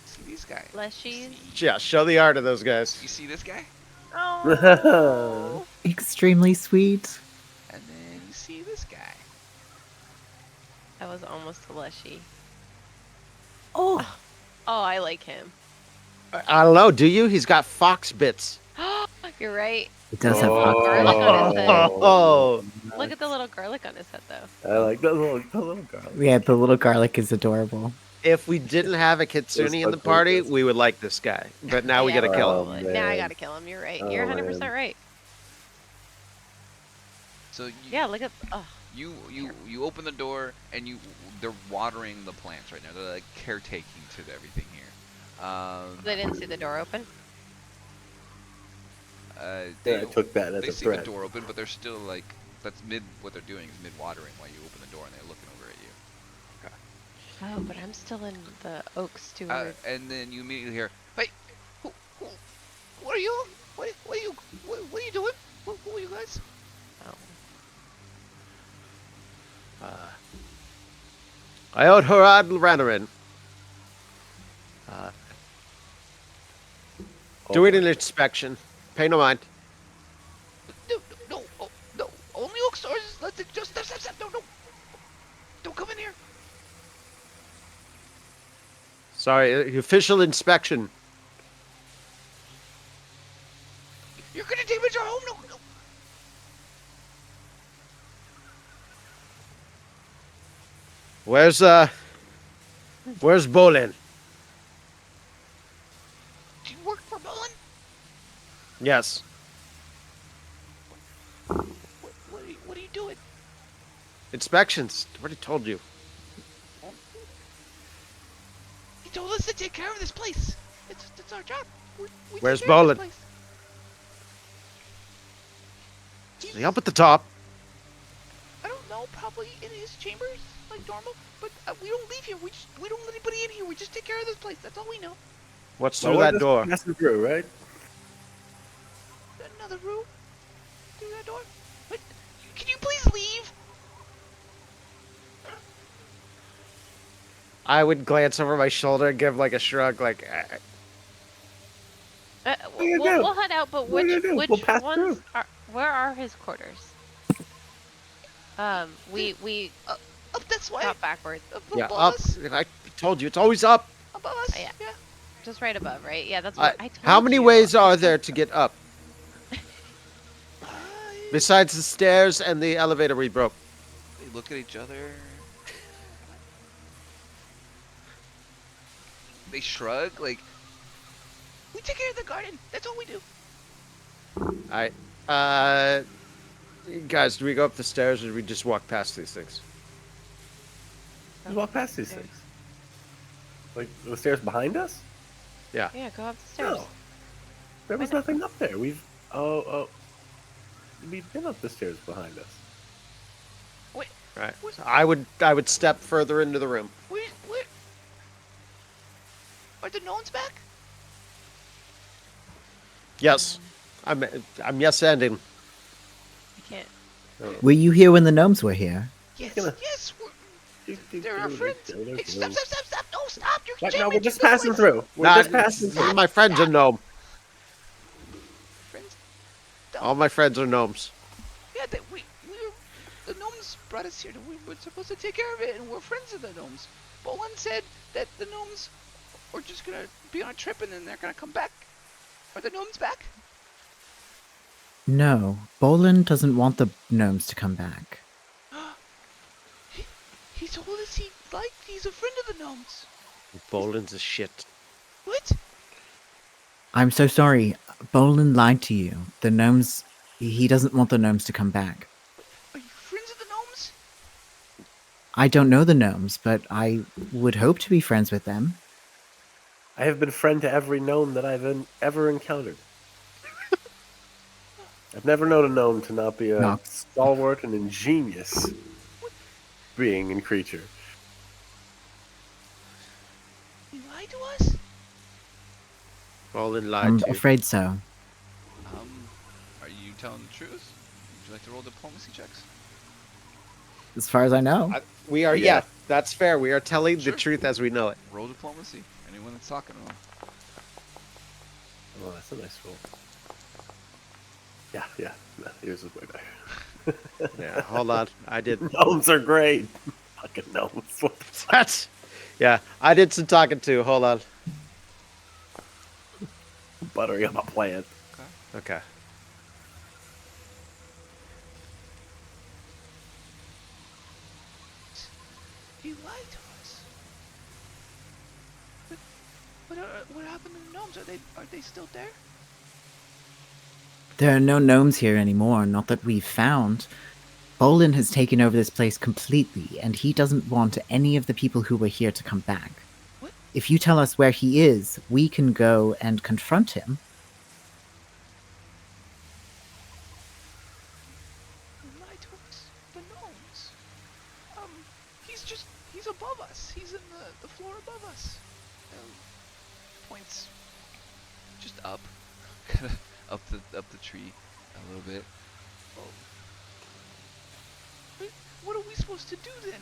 See these guys? Fleshies. Yeah, show the art of those guys. You see this guy? Oh. Extremely sweet. And then you see this guy. That was almost a Leshy. Oh, Oh, I like him. I don't know. Do you? He's got fox bits. You're right. it does have hot Garlic on his head. Oh, Look at the little garlic on his head, though. I like the little garlic. Yeah, the little garlic is adorable. if we didn't have a Kitsune in the party, we would like this guy. But now we Yeah, gotta kill him. probably. Now I man. gotta kill him. You're right. Oh, You're 100% man. right. So you, Yeah, look at. Oh, you open the door and they're watering the plants right now. They're like caretaking to everything here. they didn't see the door open. Yeah, I took that as They a see threat. the door open, but they're still like what they're doing is mid watering while you open the door and they're looking over at you. Oh, but I'm still in the oak steward. And then you immediately hear, "Hey, what are you? What are you? What are you doing? Who are you guys?" Oh. Iot Horad Ranarin. Doing an inspection. Pay no mind. No, only oak stores. Let's just stop. No, don't come in here. Sorry, official inspection. You're gonna damage our home. No. Where's Bolin? Do you work for Mullen? Yes. What are you doing? Inspections. Already told you. He told us to take care of this place. It's our job. We Where's take care of this Bolin? place. Is he up at the top? I don't know, probably in his chambers, like normal. But we don't leave here. We don't let anybody in here. We just take care of this place. That's all we know. What's Well, through we're that just door? passing through, right? Another room through that door. But can you please leave? I would glance over my shoulder and give like a shrug, like. are you gonna do? We'll head out, but What are you which gonna do? We'll pass ones through. are? Where are his quarters? We Up this way. got backwards. Yeah, above up. us. I told you, it's always up. Above us. Yeah. Yeah. Just right above, right? Yeah, that's what I told How many you. ways are there to get up? Besides the stairs and the elevator we broke. They look at each other. They shrug, like, we take care of the garden. That's all we do. Alright. Guys, do we go up the stairs or do we just walk past these things? Just walk past these things. Like the stairs behind us? Yeah, go up the stairs. No. There was nothing up there. We've been up the stairs behind us. Right. So I would step further into the room. Where? Are the gnomes back? Yes. I'm yes ending. I can't. Were you here when the gnomes were here? Yes. Gonna- Yes. They're our friends. Hey, stop! No, stop! You're What? No, jamming we're just into the passing place. through. We're Nah, just passing through. my friends are gnome. Friends? All my friends are gnomes. Yeah, the gnomes brought us here. We were supposed to take care of it, and we're friends of the gnomes. Bolin said that the gnomes are just gonna be on a trip, and then they're gonna come back. Are the gnomes back? No, Bolin doesn't want the gnomes to come back. He told us he's a friend of the gnomes. Bolin's a shit. What? I'm so sorry. Bolin lied to you. The gnomes. He doesn't want the gnomes to come back. Are you friends of the gnomes? I don't know the gnomes, but I would hope to be friends with them. I have been friend to every gnome that I've ever encountered. I've never known a gnome to not be a No. stalwart and ingenious being and creature. You lied to us? All in lied I'm to. afraid so. Are you telling the truth? Would you like to roll diplomacy checks? As far as I know. We are, Yeah. yeah, that's fair. We are telling Sure. the truth as we know it. Roll diplomacy. Anyone that's talking to them. Oh, that's a nice roll. Yeah. No, yours is way better. Yeah, hold on. I did. Gnomes are great. Fucking gnomes. What the fuck? That's. Yeah, I did some talking too. Hold on. Buttering up a plant. Okay. You lied to us. But what happened to the gnomes? Are they still there? There are no gnomes here anymore, not that we've found. Bolin has taken over this place completely, and he doesn't want any of the people who were here to come back. What? If you tell us where he is, we can go and confront him. You lied to us. The gnomes. He's above us. He's in the floor above us. Points just up. up the tree a little bit. Oh. What are we supposed to do then?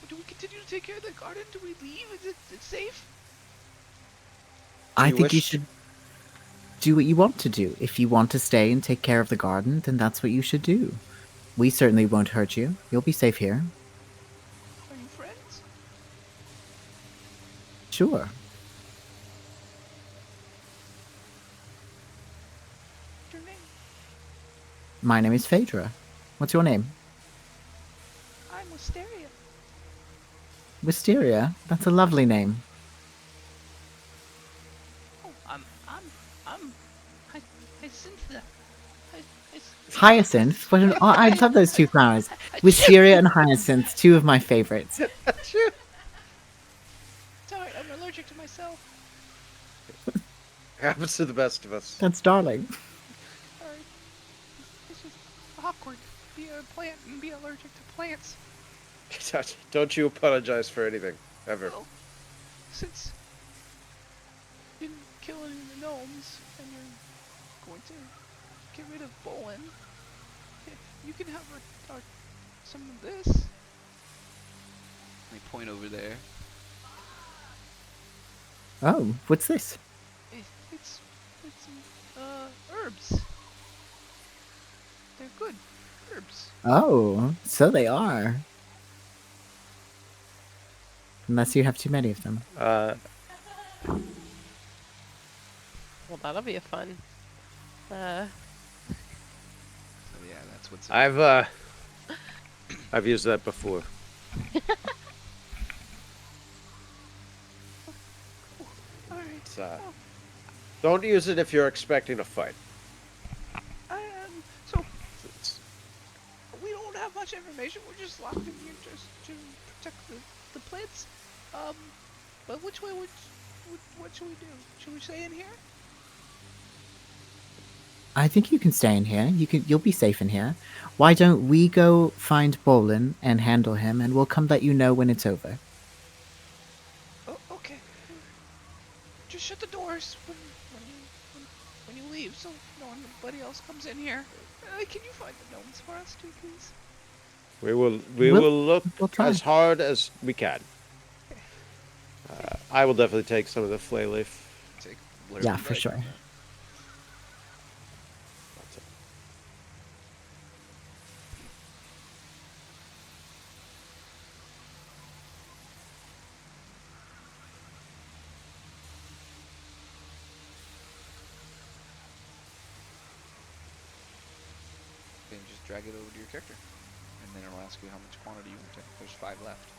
Do we continue to take care of the garden? Do we leave? Is it safe? I You think you wish- should do what you want to do. If you want to stay and take care of the garden, then that's what you should do. We certainly won't hurt you. You'll be safe here. Are you friends? Sure. What's your name? My name is Phaedra. What's your name? I'm Wisteria. Wisteria. That's a lovely name. Oh, I'm Hyacinth. Hyacinth? What an, I love those two flowers. Wisteria and Hyacinth, two of my favorites. Sorry, I'm allergic to myself. Happens to the best of us. That's darling. Sorry. It's just awkward. Be a plant and be allergic to plants. Don't you apologize for anything, ever. Well, since you didn't kill any of the gnomes and you're going to get rid of Bolin, you can have some of this. Let me point over there. Oh, what's this? It's herbs. They're good herbs. Oh, so they are. Unless you have too many of them. Well, that'll be a fun. So yeah, that's what's. I've used that before. Alright. Don't use it if you're expecting a fight. So we don't have much information. We're just locked in here just to protect the plants. But which way what should we do? Should we stay in here? I think you can stay in here. You'll be safe in here. Why don't we go find Bolin and handle him, and we'll come let you know when it's over. Oh, okay. Just shut the doors when you leave, so nobody else comes in here. Can you find the gnomes for us too, please? We will We'll look try. as hard as we can. I will definitely take some of the flay leaf. Take Yeah, for sure. Then just drag it over to your character, and then it'll ask you how much quantity you want to. There's 5 left.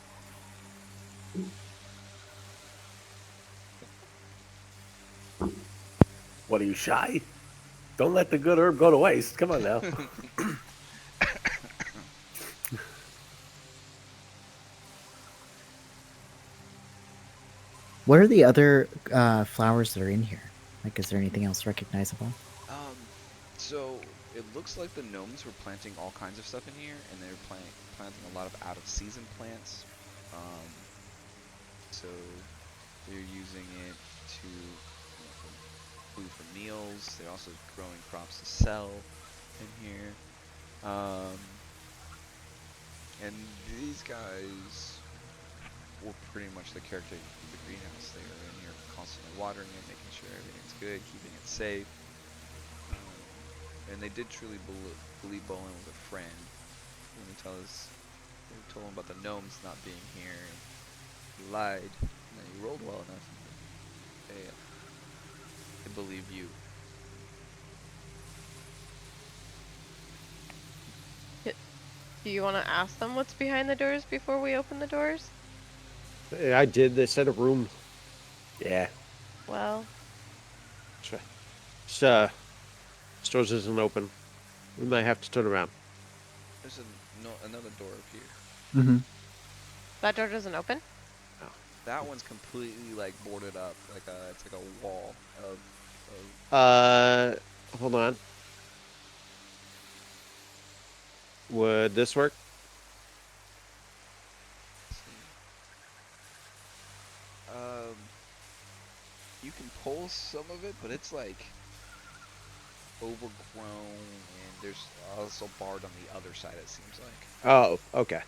What are you, shy? Don't let the good herb go to waste. Come on now. What are the other flowers that are in here? Like, is there anything else recognizable? So it looks like the gnomes were planting all kinds of stuff in here, and they're planting a lot of out-of-season plants. Um, so they're using it to, for food for meals. They're also growing crops to sell in here. And these guys were pretty much the character of the greenhouse. They are in here constantly watering it, making sure everything's good, keeping it safe. And they did truly believe Bolin was a friend. When they told him about the gnomes not being here, and he lied, and then he rolled well enough. They believe you. Do you want to ask them what's behind the doors before we open the doors? I did. They said a room. Yeah. Well, Stores isn't open. We might have to turn around. There's another door up here. Mm-hmm. that door doesn't open? That one's completely like boarded up, it's like a wall of. Hold on. Would this work? You can pull some of it, but it's like overgrown, and there's also barred on the other side. It seems like. Oh, okay.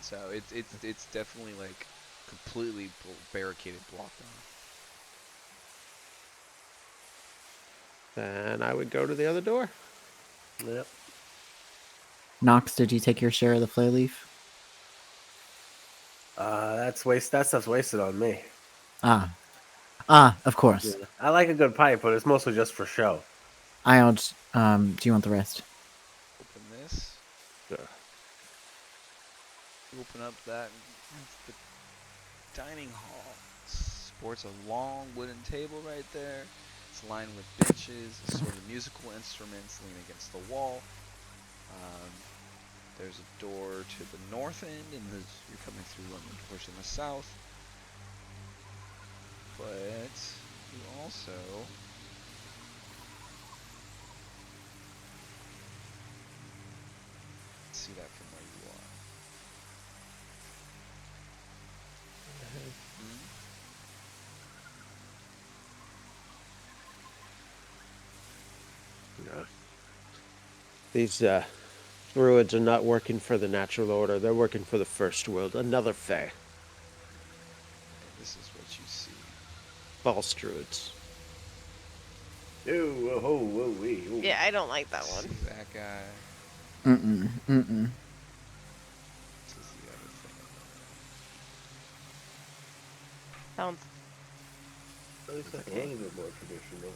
So it's definitely like completely barricaded, blocked off. Then I would go to the other door. Yep. Nox, did you take your share of the flay leaf? That stuff's wasted on me. Of course. Yeah. I like a good pipe, but it's mostly just for show. Iod, do you want the rest? Open this. Sure. Open up that. That's the dining hall. Sports a long wooden table right there. It's lined with benches, assorted musical instruments lean against the wall. There's a door to the north end, and you're coming through one of the doors in the south. But you also see that from where you are. Yeah. These druids are not working for the natural order. They're working for the first world. Another fae. This is what you see. False druids. Ew, whoa, whoa, wee, ooh. Yeah, I don't like that one. See that guy. Mm-mm. This is the other thing. Sounds At least that's a little bit more traditional.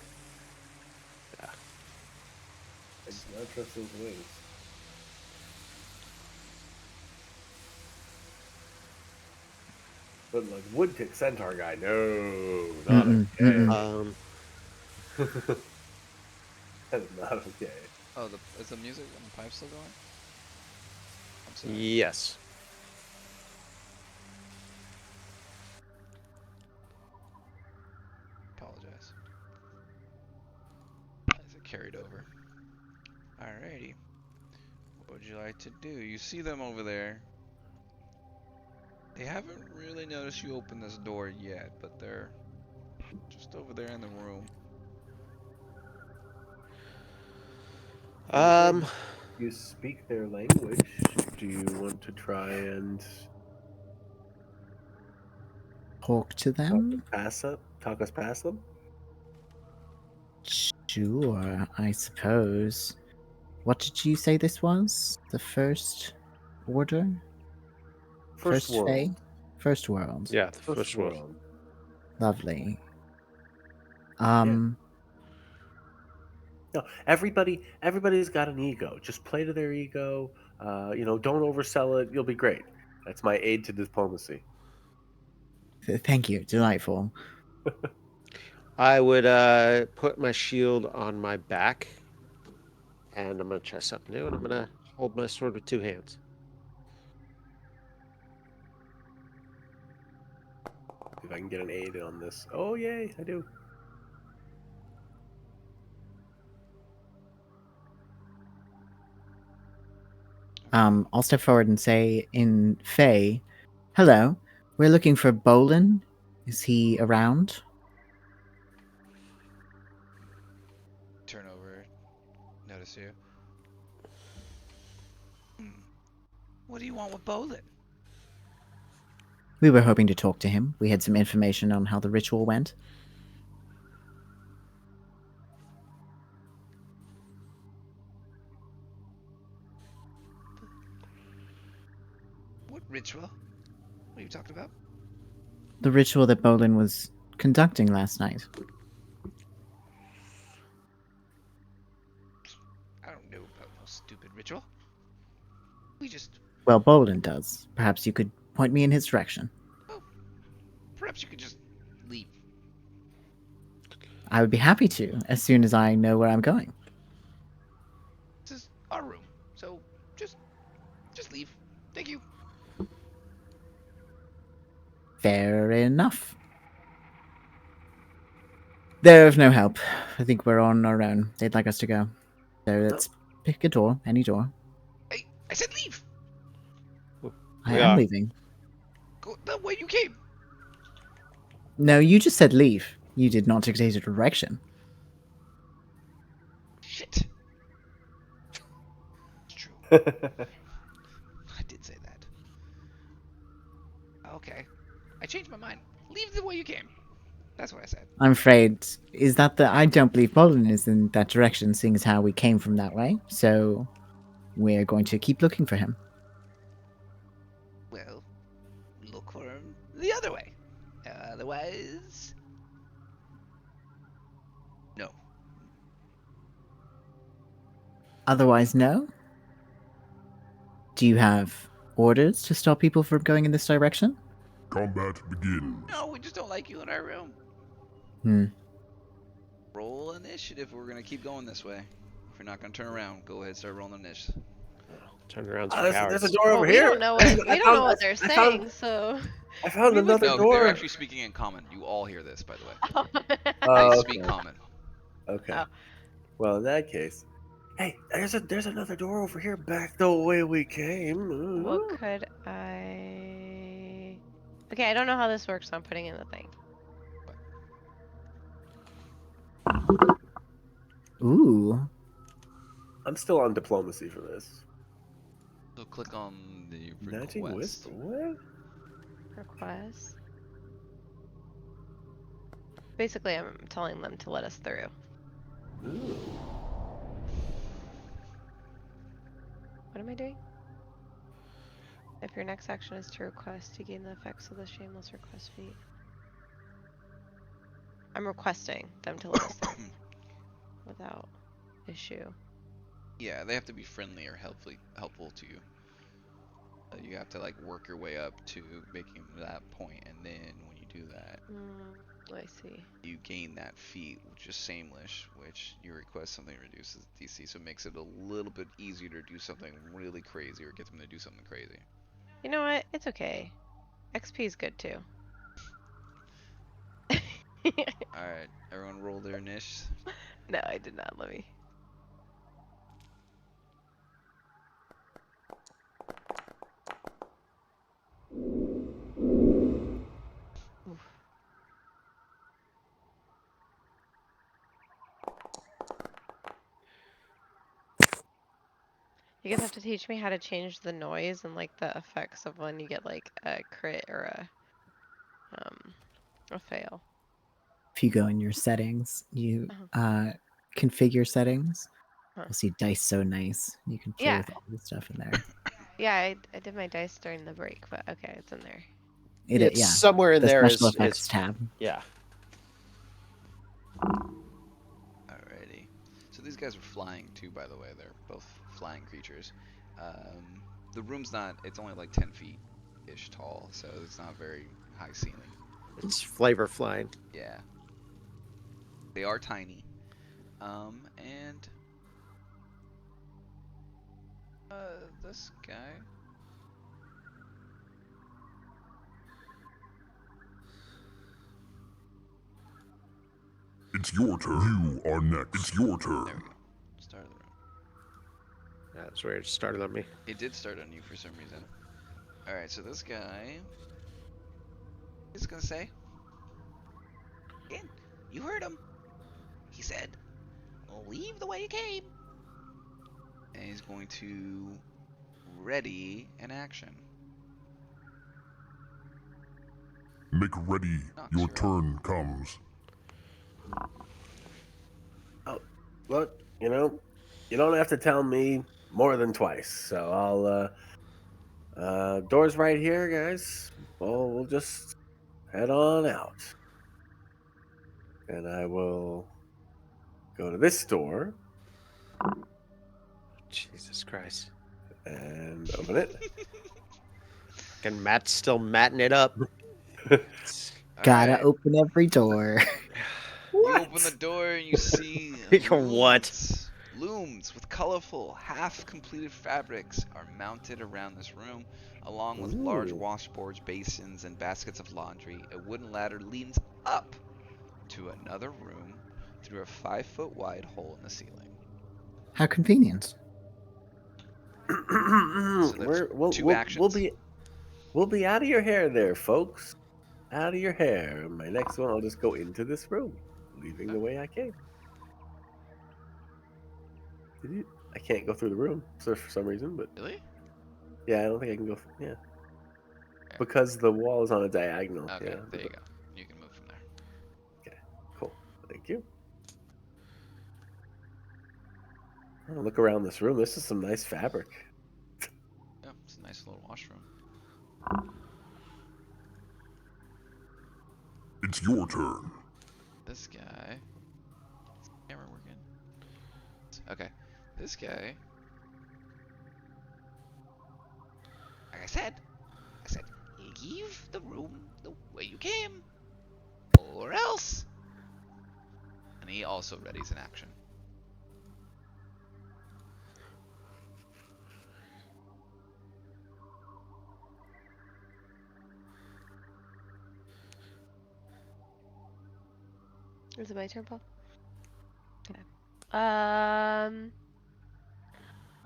Yeah. I do not trust those wings. But like woodtick centaur guy, no, not okay. That is not okay. Oh, is the music on the pipe still going? I'm sorry. Yes. Apologize. As it carried over. Alrighty. What would you like to do? You see them over there. They haven't really noticed you open this door yet, but they're just over there in the room. You speak their language. Do you want to try and Talk to them? talk us past them? Sure, I suppose. What did you say this was? The first order? First world. Fae? First world. Yeah, the first world. Lovely. No, everybody's got an ego. Just play to their ego. Don't oversell it. You'll be great. That's my aid to diplomacy. Thank you. Delightful. I would put my shield on my back, and I'm going to try something new, and I'm going to hold my sword with two hands. if I can get an aid on this. Oh, yay, I do. I'll step forward and say in Fey, hello, we're looking for Bolin. Is he around? Turn over. Notice you. What do you want with Bolin? We were hoping to talk to him. We had some information on how the ritual went. What ritual? What are you talking about? The ritual that Bolin was conducting last night. I don't know about no stupid ritual. We just... Well, Bolin does. Perhaps you could point me in his direction. Oh, perhaps you could just leave. I would be happy to, as soon as I know where I'm going. This is our room, so just leave. Thank you. Fair enough. They're of no help. I think we're on our own. They'd like us to go. So let's pick a door, any door. Hey, I said leave. I We am are. leaving. Go the way you came. No, you just said leave. You did not dictate a direction. Shit. It's true. I did say that. Okay. I changed my mind. Leave the way you came. That's what I said. I'm afraid, is that the... I don't believe Bolin is in that direction, seeing as how we came from that way. So we're going to keep looking for him. Well, look for him the other way. Otherwise... No. Otherwise, no? Do you have orders to stop people from going in this direction? Combat begins. No, we just don't like you in our room. Roll initiative. We're gonna keep going this way. If you're not gonna turn around, go ahead, start rolling initiative. Turn around for There's cowards. a door Well, over we here. don't know what they're I saying, found, so. I found We would- another No, door. they're actually speaking in common. You all hear this, by the way. They Oh, speak okay. common. Okay. Oh. Well, in that case, hey, there's another door over here back the way we came. What could I? Okay, I don't know how this works, so I'm putting in the thing. Ooh. I'm still on diplomacy for this. So click on the Magic request. whisper. What? Request. Basically, I'm telling them to let us through. Ooh. What am I doing? If your next action is to request, you gain the effects of the shameless request feat. I'm requesting them to let us through without issue. Yeah, they have to be friendly or helpful to you. You have to like work your way up to making that point, and then when you do that, I see. you gain that feat, which is Samelish, which you request something reduces DC, so it makes it a little bit easier to do something really crazy or get them to do something crazy. You know what? It's okay. XP is good too. Alright, everyone roll their niche. No, I did not. Let me. Oof. You guys have to teach me how to change the noise and like the effects of when you get like a crit or a fail. If you go in your settings, you configure settings. Huh. You'll see dice so nice. You can play Yeah. with all this stuff in there. Yeah, I did my dice during the break, but okay, it's in there. It's Yeah. somewhere in The there special is effects tab. yeah. Alrighty. So these guys are flying too, by the way. They're both flying creatures. The room's not, it's only like 10 feet-ish tall, so it's not very high ceiling. It's flavor flying. Yeah. They are tiny. And this guy. It's your turn. You are next. It's your turn. There we go. Start of the room. That's where it started on me. It did start on you for some reason. Alright, so this guy is gonna say, again, you heard him. He said, leave the way you came. And he's going to ready an action. Make ready. Knox, Your you're up. turn comes. Oh, look, you don't have to tell me more than twice. So I'll door's right here, guys. Well, we'll just head on out. And I will go to this door Jesus Christ. and open it. And Matt's still matting it up. Gotta Alright, open every door. you open the door and you see What? looms with colorful, half-completed fabrics are mounted around this room, along with large Ooh. washboards, basins, and baskets of laundry. A wooden ladder leads up to another room through a 5-foot wide hole in the ceiling. How convenient. So that's two actions. We'll be out of your hair there, folks. Out of your hair. My next one, I'll just go into this room, leaving the way I came. I can't go through the room for some reason, but Really? yeah, I don't think I can go. Yeah, because the wall is on a diagonal. Okay, Yeah, there you go. You can move from there. cool. Thank you. Oh, look around this room. This is some nice fabric. Yeah, it's a nice little washroom. It's your turn. This guy. Is the camera working? Okay. This guy. Like I said, leave the room the way you came, or else. And he also readies an action. Is it my turn, Paul? Okay.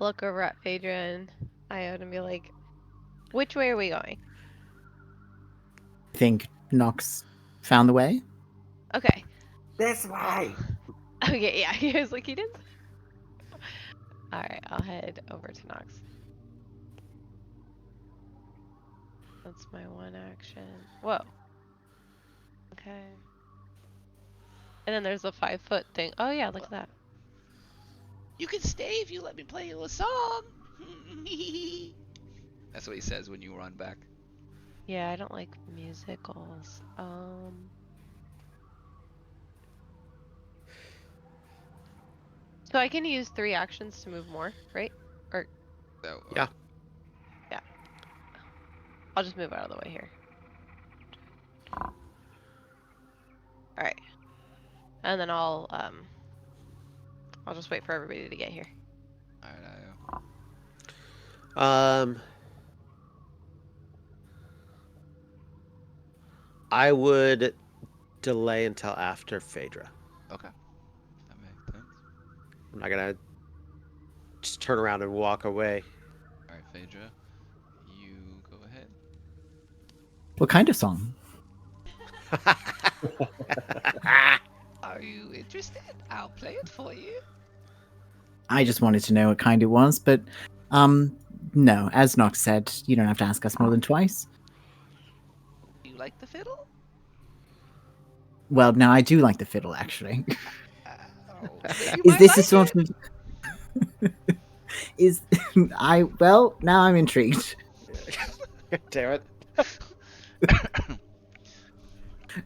Look over at Phaedra and Iode and be like, which way are we going? Think Nox found the way? Okay. This way. Okay, yeah, he was like, he did. Alright, I'll head over to Nox. That's my one action. Whoa. Okay. And then there's a 5-foot thing. Oh yeah, look at that. You can stay if you let me play you a song. That's what he says when you run back. Yeah, I don't like musicals. So I can use 3 actions to move more, right? Or So, Yeah. yeah. I'll just move out of the way here. Alright. And then I'll just wait for everybody to get here. Alright, I would delay until after Phaedra. okay. That makes sense. I'm not gonna just turn around and walk away. Alright, Phaedra, you go ahead. What kind of song? Are you interested? I'll play it for you. I just wanted to know what kind it was, but no, as Nox said, you don't have to ask us more than twice. Do you like the fiddle? Well, now I do like the fiddle, actually. Then you Is might this a like sort it. of is well, now I'm intrigued. Damn it.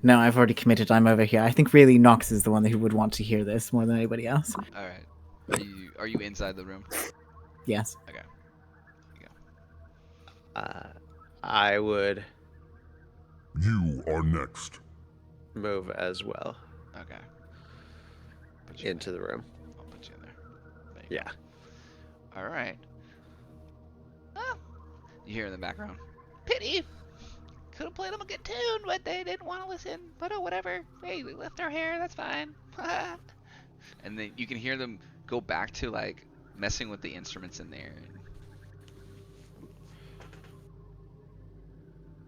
No, I've already committed. I'm over here. I think really Nox is the one who would want to hear this more than anybody else. Alright. Are you inside the room? Yes. Okay. I would You are next. move as well Okay. Put you into the room. I'll put you in there. There you Yeah. go. Alright. Ah, you hear in the background. Pity! could have played them a good tune, but they didn't want to listen. But oh, whatever. Hey, we left our hair. That's fine. And then you can hear them go back to like messing with the instruments in there.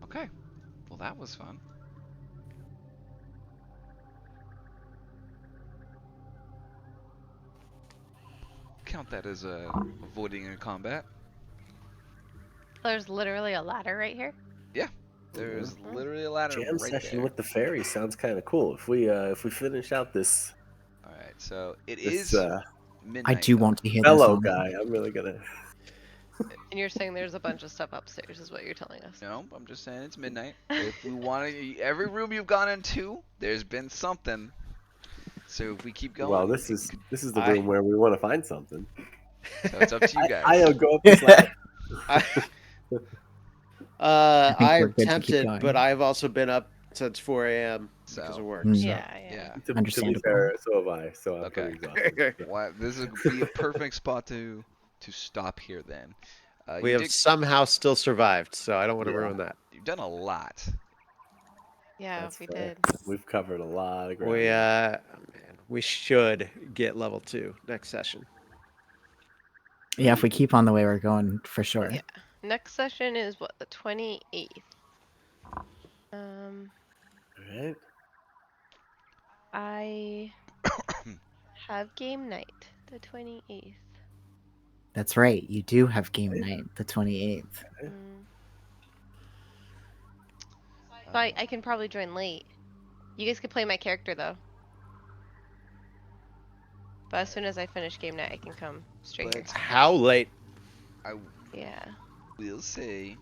Okay. Well, that was fun. Count that as avoiding a combat. There's literally a ladder right here. Yeah. There's literally a ladder Jam right session there. with the fairy sounds kind of cool. If we finish out this All right. So it this is midnight. I do though. want to hear that fellow song. guy, I'm really gonna. And you're saying there's a bunch of stuff upstairs, is what you're telling us. No, I'm just saying it's midnight. If we want to, every room you've gone into, there's been something. So if we keep going, Well, this is the room where we want to find something. So it's up to you guys. I'll go up this ladder. think I'm we're good to keep tempted, going. but I've also been up since 4 a.m. because So- of work. Mm. So. Yeah. Yeah. To be Understandable. fair, so have I. So I'm Okay. pretty exhausted. So. Why, this would be a perfect spot to stop here then. We have somehow still survived, so I don't want to Yeah. ruin that. You've done a lot. Yeah, That's we fair. did. We've covered a lot of ground. We should get level 2 next session. Yeah, if we keep on the way we're going, for sure. Yeah. Next session is what, the 28th. Alright. I have game night the 28th. That's right. You do have game night, the 28th. Mm. So I can probably join late. You guys could play my character though. But as soon as I finish game night, I can come straight here. But How late? I Yeah. will say,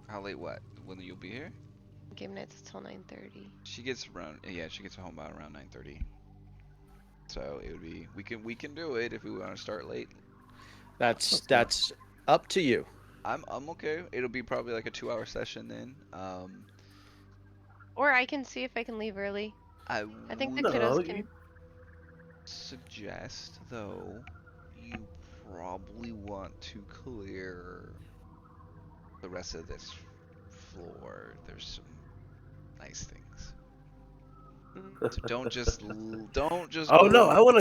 how late? What? When you'll be here? Game night's till 9:30. She gets around. Yeah, she gets home about around 9:30. So it would be. We can do it if we want to start late. That's up to you. I'm okay. It'll be probably like a 2-hour session then. Or I can see if I can leave early. I think the would kiddos can. suggest though, you probably want to clear the rest of this floor. There's some nice things. Mm. So don't just Oh go- no, I want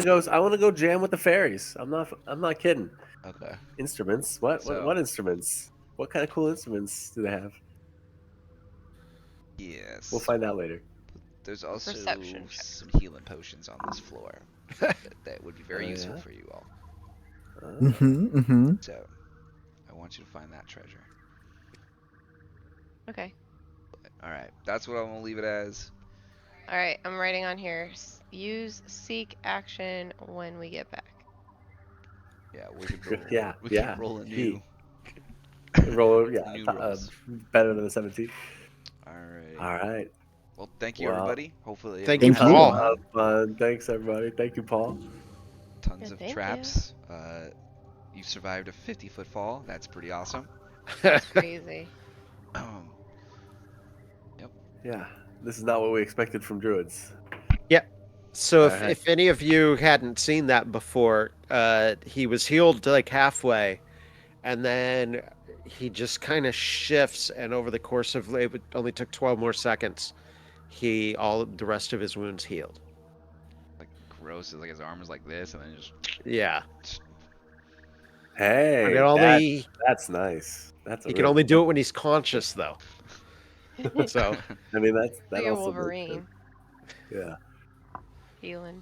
to go jam with the fairies. I'm not kidding. Okay. Instruments? What So- what instruments? What kind of cool instruments do they have? Yes. We'll find out later. There's also Perception check. some healing potions on this floor that would be very Oh, useful yeah? for you all. Mm-hmm. So I want you to find that treasure. Okay. All right, that's what I'm gonna leave it as. All right. I'm writing on here. Use seek action when we get back. Yeah, we could roll. Yeah, we yeah. could roll a He- new. Roll, yeah, New rolls. better than the 17. All right. All right. Well, thank you Well, everybody. Hopefully, thank you, everyone Paul. had Have fun. Thanks everybody. Thank you, Paul. Tons Yeah, of thank you. traps. You survived a 50-foot fall. That's pretty awesome. That's crazy. Yeah, this is not what we expected from druids. So if, Alright. if any of you hadn't seen that before, he was healed to like halfway, and then he just kind of shifts, and over the course of it only took 12 more seconds, all the rest of his wounds healed. Like gross. Like his arm is like this, and then just. Yeah. Hey, I can only that's nice. That's he can only do it when he's conscious though. So I mean, that Like a also makes Wolverine sense. Yeah. healing.